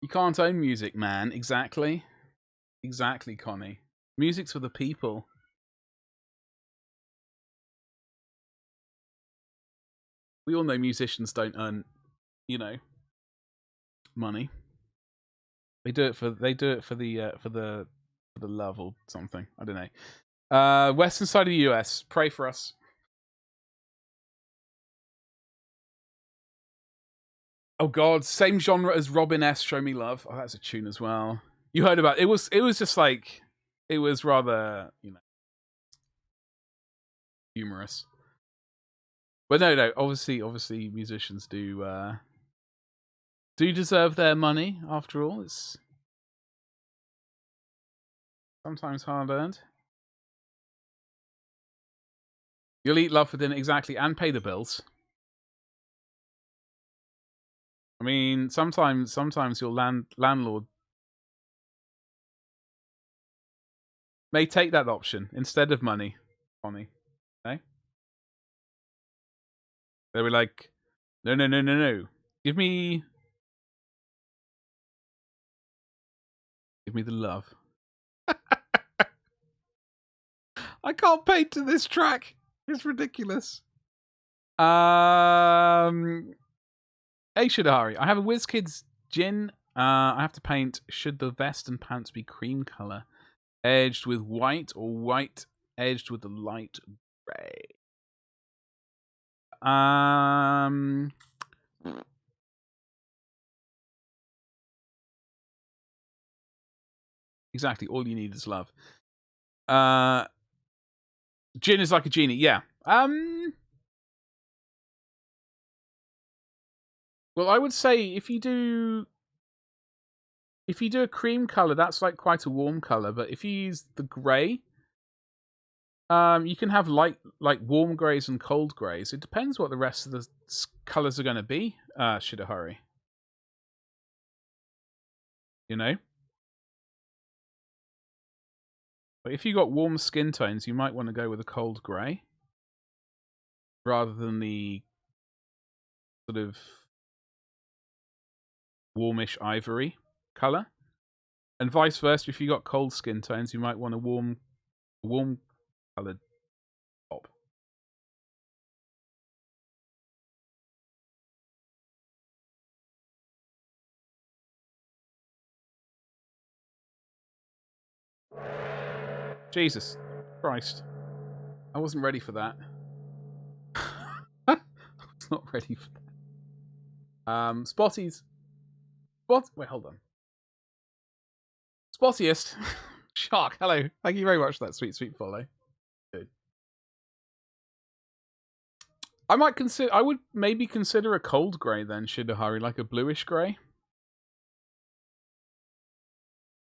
You can't own music, man. Exactly. Exactly, Connie. Music's for the people. We all know musicians don't earn, money. They do it for the love or something. I don't know. Western side of the US. Pray for us. Oh god, same genre as Robin S. Show Me Love. Oh, that's a tune as well. You heard about it. It was just like it was rather, humorous. But no, obviously musicians do deserve their money, after all. It's sometimes hard-earned. You'll eat love for dinner, exactly, and pay the bills. I mean, sometimes your landlord may take that option instead of money, Connie. Okay? They were like, no. Give me the love. I can't pay to this track. It's ridiculous. Hey Shidahari, I have a WizKids gin I have to paint. Should the vest and pants be cream color, edged with white, or white edged with the light gray? Exactly. All you need is love. Gin is like a genie. Yeah. Well, I would say if you do a cream color, that's like quite a warm color. But if you use the gray, you can have like warm grays and cold grays. It depends what the rest of the colors are going to be. Shidahari. You know? But if you got warm skin tones, you might want to go with a cold grey rather than the sort of warmish ivory colour. And vice versa, if you got cold skin tones, you might want a warm coloured top. Jesus Christ. I wasn't ready for that. I was not ready for that. Spotties. Wait, hold on. Spottiest. Shark, hello. Thank you very much for that sweet, sweet follow. Good. I would maybe consider a cold grey then, Shidahari, like a bluish grey.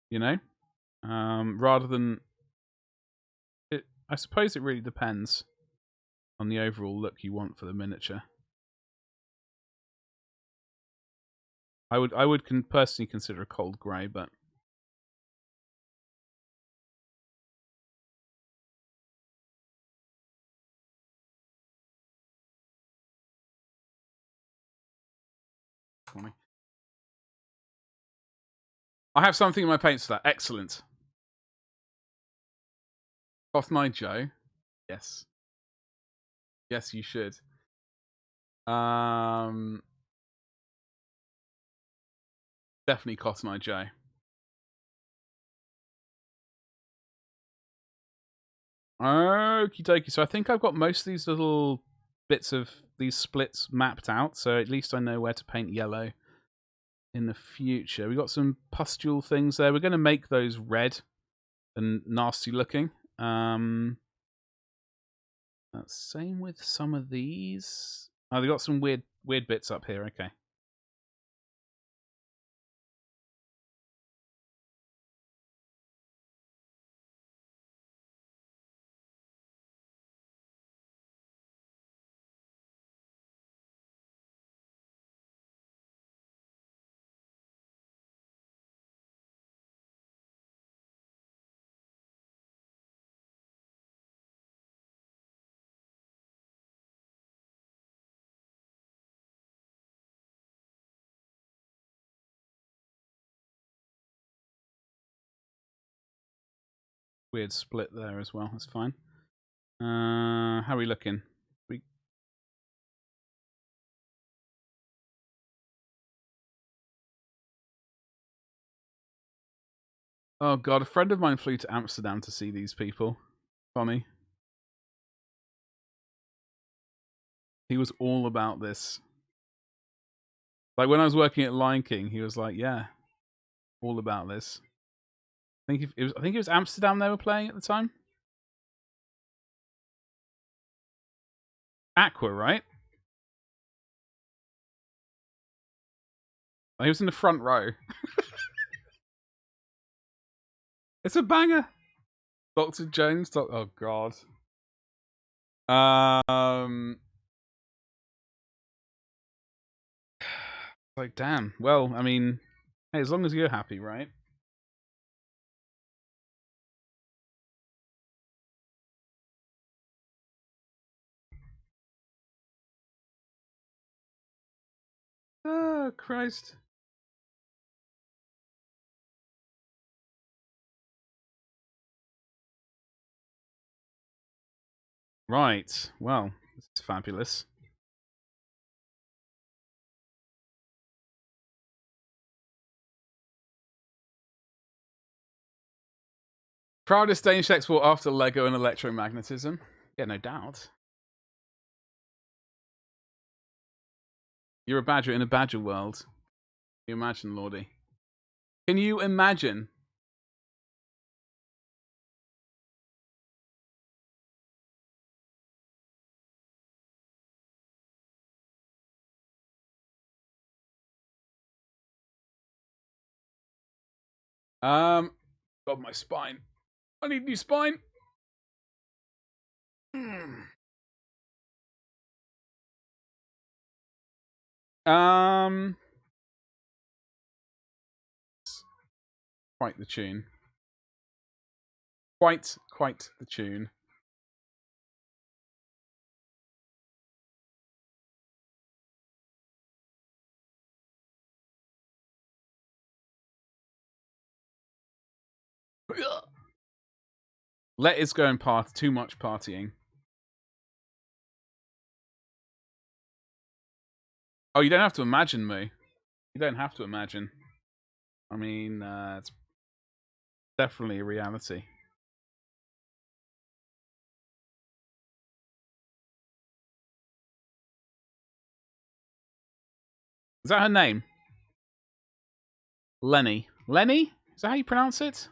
You know? Rather than... I suppose it really depends on the overall look you want for the miniature. I would personally consider a cold grey, but... I have something in my paints for that. Excellent. Cloth My Joe. Yes. Yes, you should. Definitely Cloth My Joe. Okie dokie. So I think I've got most of these little bits of these splits mapped out, so at least I know where to paint yellow in the future. We got some pustule things there. We're going to make those red and nasty looking. Same with some of these. Oh, they got some weird bits up here. Okay. Weird split there as well. That's fine. How are we looking? Oh god, a friend of mine flew to Amsterdam to see these people. Funny. He was all about this. Like when I was working at Lion King, he was like, "Yeah, all about this." I think it was Amsterdam they were playing at the time. Aqua, right? He was in the front row. It's a banger. Dr. Jones. Oh god. Like damn. Well, I mean, hey, as long as you're happy, right? Oh Christ. Right. Well, this is fabulous. Proudest Danish export after Lego and electromagnetism. Yeah, no doubt. You're a badger in a badger world. Can you imagine, Lordy? Can you imagine? God, my spine. I need new spine. Quite the tune. Quite the tune. Let us go and party. Too much partying. Oh, you don't have to imagine, me. You don't have to imagine. I mean, it's definitely a reality. Is that her name? Lenny. Lenny? Is that how you pronounce it?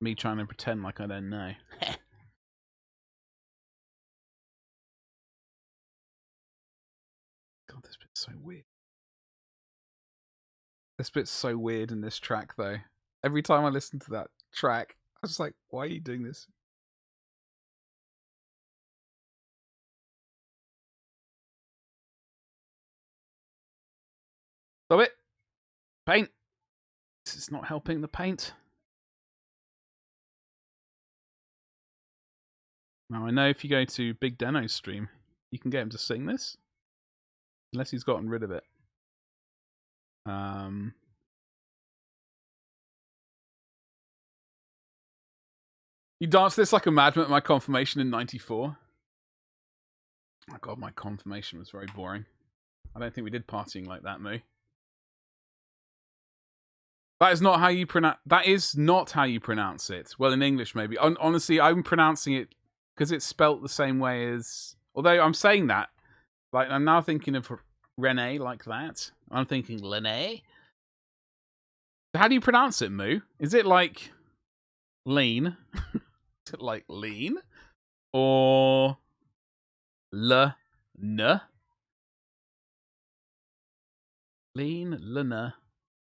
Me trying to pretend like I don't know. God, this bit's so weird. This bit's so weird in this track, though. Every time I listen to that track, I was just like, why are you doing this? Stop it! Paint! This is not helping the paint. Now, I know if you go to Big Deno's stream, you can get him to sing this. Unless he's gotten rid of it. You danced this like a madman at my confirmation in '94. Oh god, my confirmation was very boring. I don't think we did partying like that, Moo. That is not how you pronounce. That is not how you pronounce it. Well, in English, maybe. Honestly, I'm pronouncing it because it's spelt the same way as. Although I'm saying that, like I'm now thinking of Rene like that. I'm thinking Lene. How do you pronounce it, Moo? Is it like lean? Is it like lean? Or le n? Lean lena.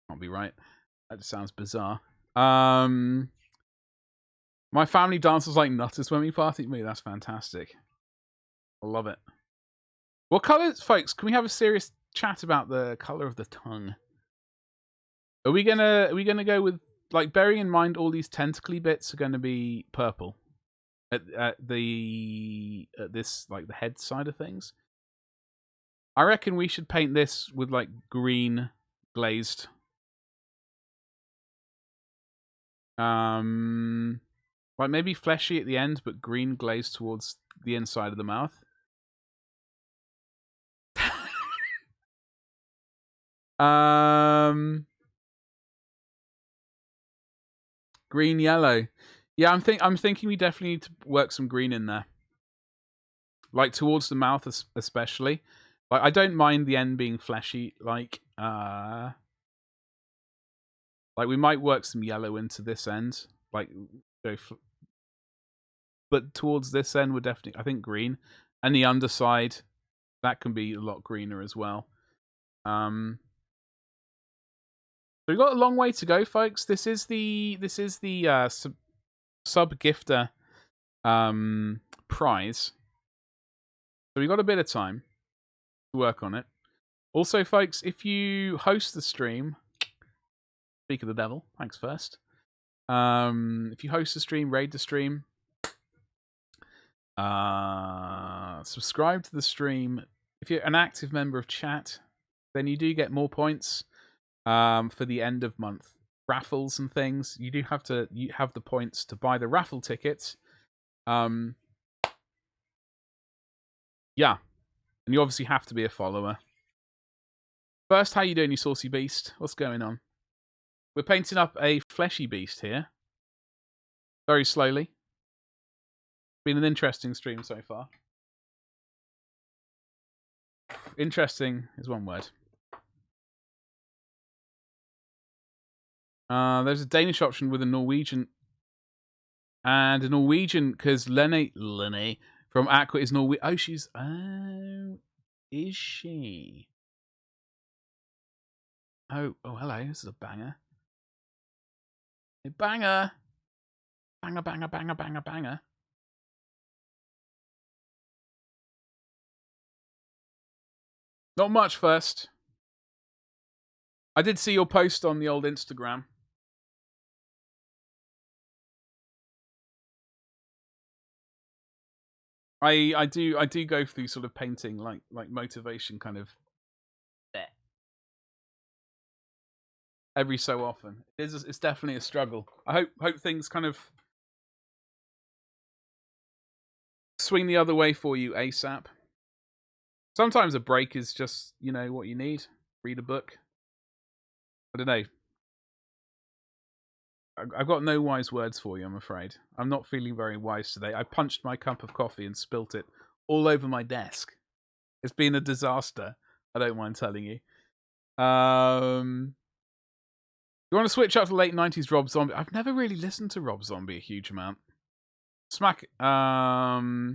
Can't be right. That just sounds bizarre. My family dances like nutters when we party. Me, that's fantastic. I love it. What colours, folks? Can we have a serious chat about the colour of the tongue? Are we gonna go with, like, bearing in mind all these tentacly bits are gonna be purple at this, like, the head side of things? I reckon we should paint this with like green glazed. Like maybe fleshy at the end, but green glazed towards the inside of the mouth. Green yellow. Yeah, I'm thinking we definitely need to work some green in there. Like towards the mouth especially. Like I don't mind the end being fleshy, like we might work some yellow into this end, like go but towards this end we're definitely, I think, green. And the underside, that can be a lot greener as well. So we've got a long way to go, folks. This is the sub gifter prize. So we've got a bit of time to work on it. Also, folks, if you host the stream, speak of the devil, thanks first. If you host the stream, raid the stream, subscribe to the stream. If you're an active member of chat, then you do get more points for the end of month raffles and things. You do have to have the points to buy the raffle tickets. Yeah. And you obviously have to be a follower. First, how you doing, you saucy beast? What's going on? We're painting up a fleshy beast here. Very slowly. Been an interesting stream so far. Interesting is one word. There's a Danish option with a Norwegian. And a Norwegian, because Lene from Aqua is Norwegian. Oh, she's... Oh, is she? Oh, hello. This is a banger. A banger. Banger, banger, banger, banger, banger. Not much first. I did see your post on the old Instagram. I do go through sort of painting like motivation kind of every so often. It's definitely a struggle. I hope things kind of swing the other way for you ASAP. Sometimes a break is just, you know, what you need. Read a book. I don't know. I've got no wise words for you, I'm afraid. I'm not feeling very wise today. I punched my cup of coffee and spilt it all over my desk. It's been a disaster. I don't mind telling you. You want to switch up to late 90s Rob Zombie? I've never really listened to Rob Zombie a huge amount. Smack. By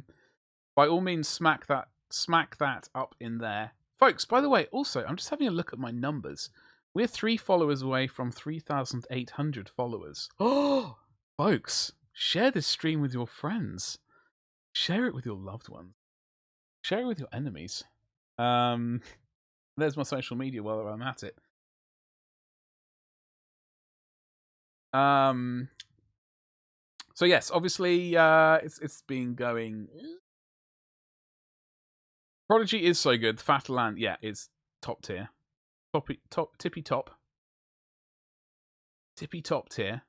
all means, smack that up in there. Folks, by the way, also, I'm just having a look at my numbers. We're 3 followers away from 3,800 followers. Oh, folks, share this stream with your friends. Share it with your loved ones. Share it with your enemies. There's my social media while I'm at it. So yes, obviously, it's been going. Prodigy is so good. Fataland, yeah, is top tier. Tippy top tier.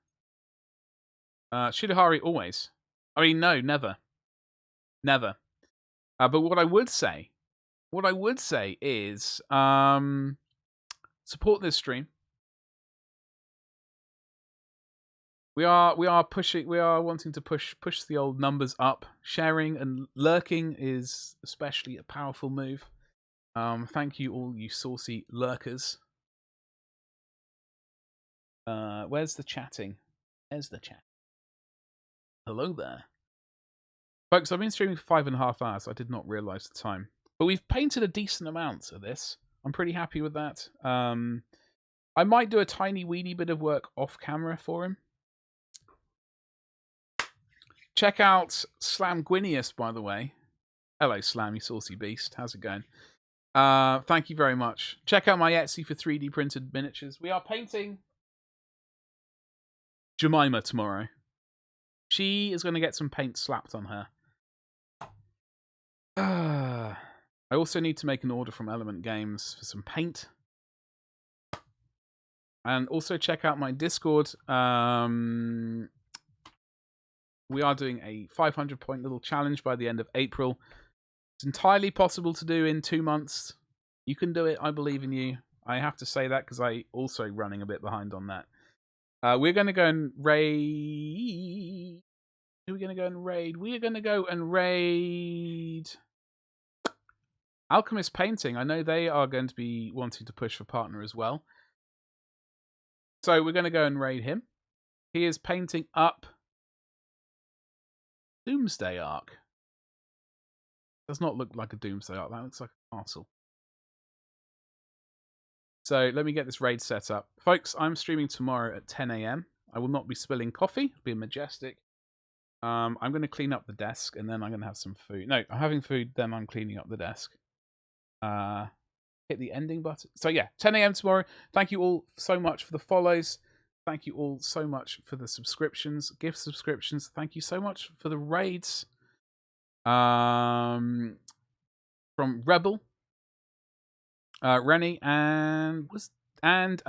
Shidahari always. I mean, no, never. Never. But what I would say is support this stream. We are wanting to push the old numbers up. Sharing and lurking is especially a powerful move. Thank you all you saucy lurkers. Where's the chatting? There's the chat. Hello there. Folks, I've been streaming for 5.5 hours. I did not realise the time. But we've painted a decent amount of this. I'm pretty happy with that. I might do a tiny weeny bit of work off camera for him. Check out Slam Gwinius, by the way. Hello, Slam, you saucy beast. How's it going? Thank you very much. Check out my Etsy for 3D printed miniatures. We are painting Jemima tomorrow. She is going to get some paint slapped on her. I also need to make an order from Element Games for some paint. And also check out my Discord. We are doing a 500-point little challenge by the end of April. It's entirely possible to do in 2 months. You can do it. I believe in you. I have to say that because I also running a bit behind on that. We're going to go and raid. Who are we going to go and raid? We are going to go and raid Alchemist Painting. I know they are going to be wanting to push for partner as well. So we're going to go and raid him. He is painting up Doomsday Arc. Does not look like a Doomsday Arc. That looks like a castle. So let me get this raid set up. Folks, I'm streaming tomorrow at 10 AM. I will not be spilling coffee. It'll be majestic. I'm going to clean up the desk and then I'm going to have some food. No, I'm having food, then I'm cleaning up the desk. Hit the ending button. So yeah, 10 AM tomorrow. Thank you all so much for the follows. Thank you all so much for the subscriptions, gift subscriptions. Thank you so much for the raids. From Rebel, Rennie, and we have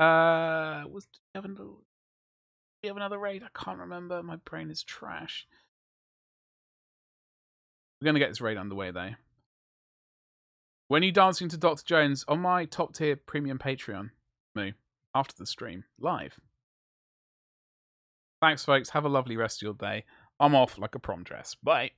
another raid? I can't remember. My brain is trash. We're gonna get this raid underway though. When are you dancing to Dr. Jones? On my top tier premium Patreon. Moo. After the stream. Live. Thanks, folks. Have a lovely rest of your day. I'm off like a prom dress. Bye.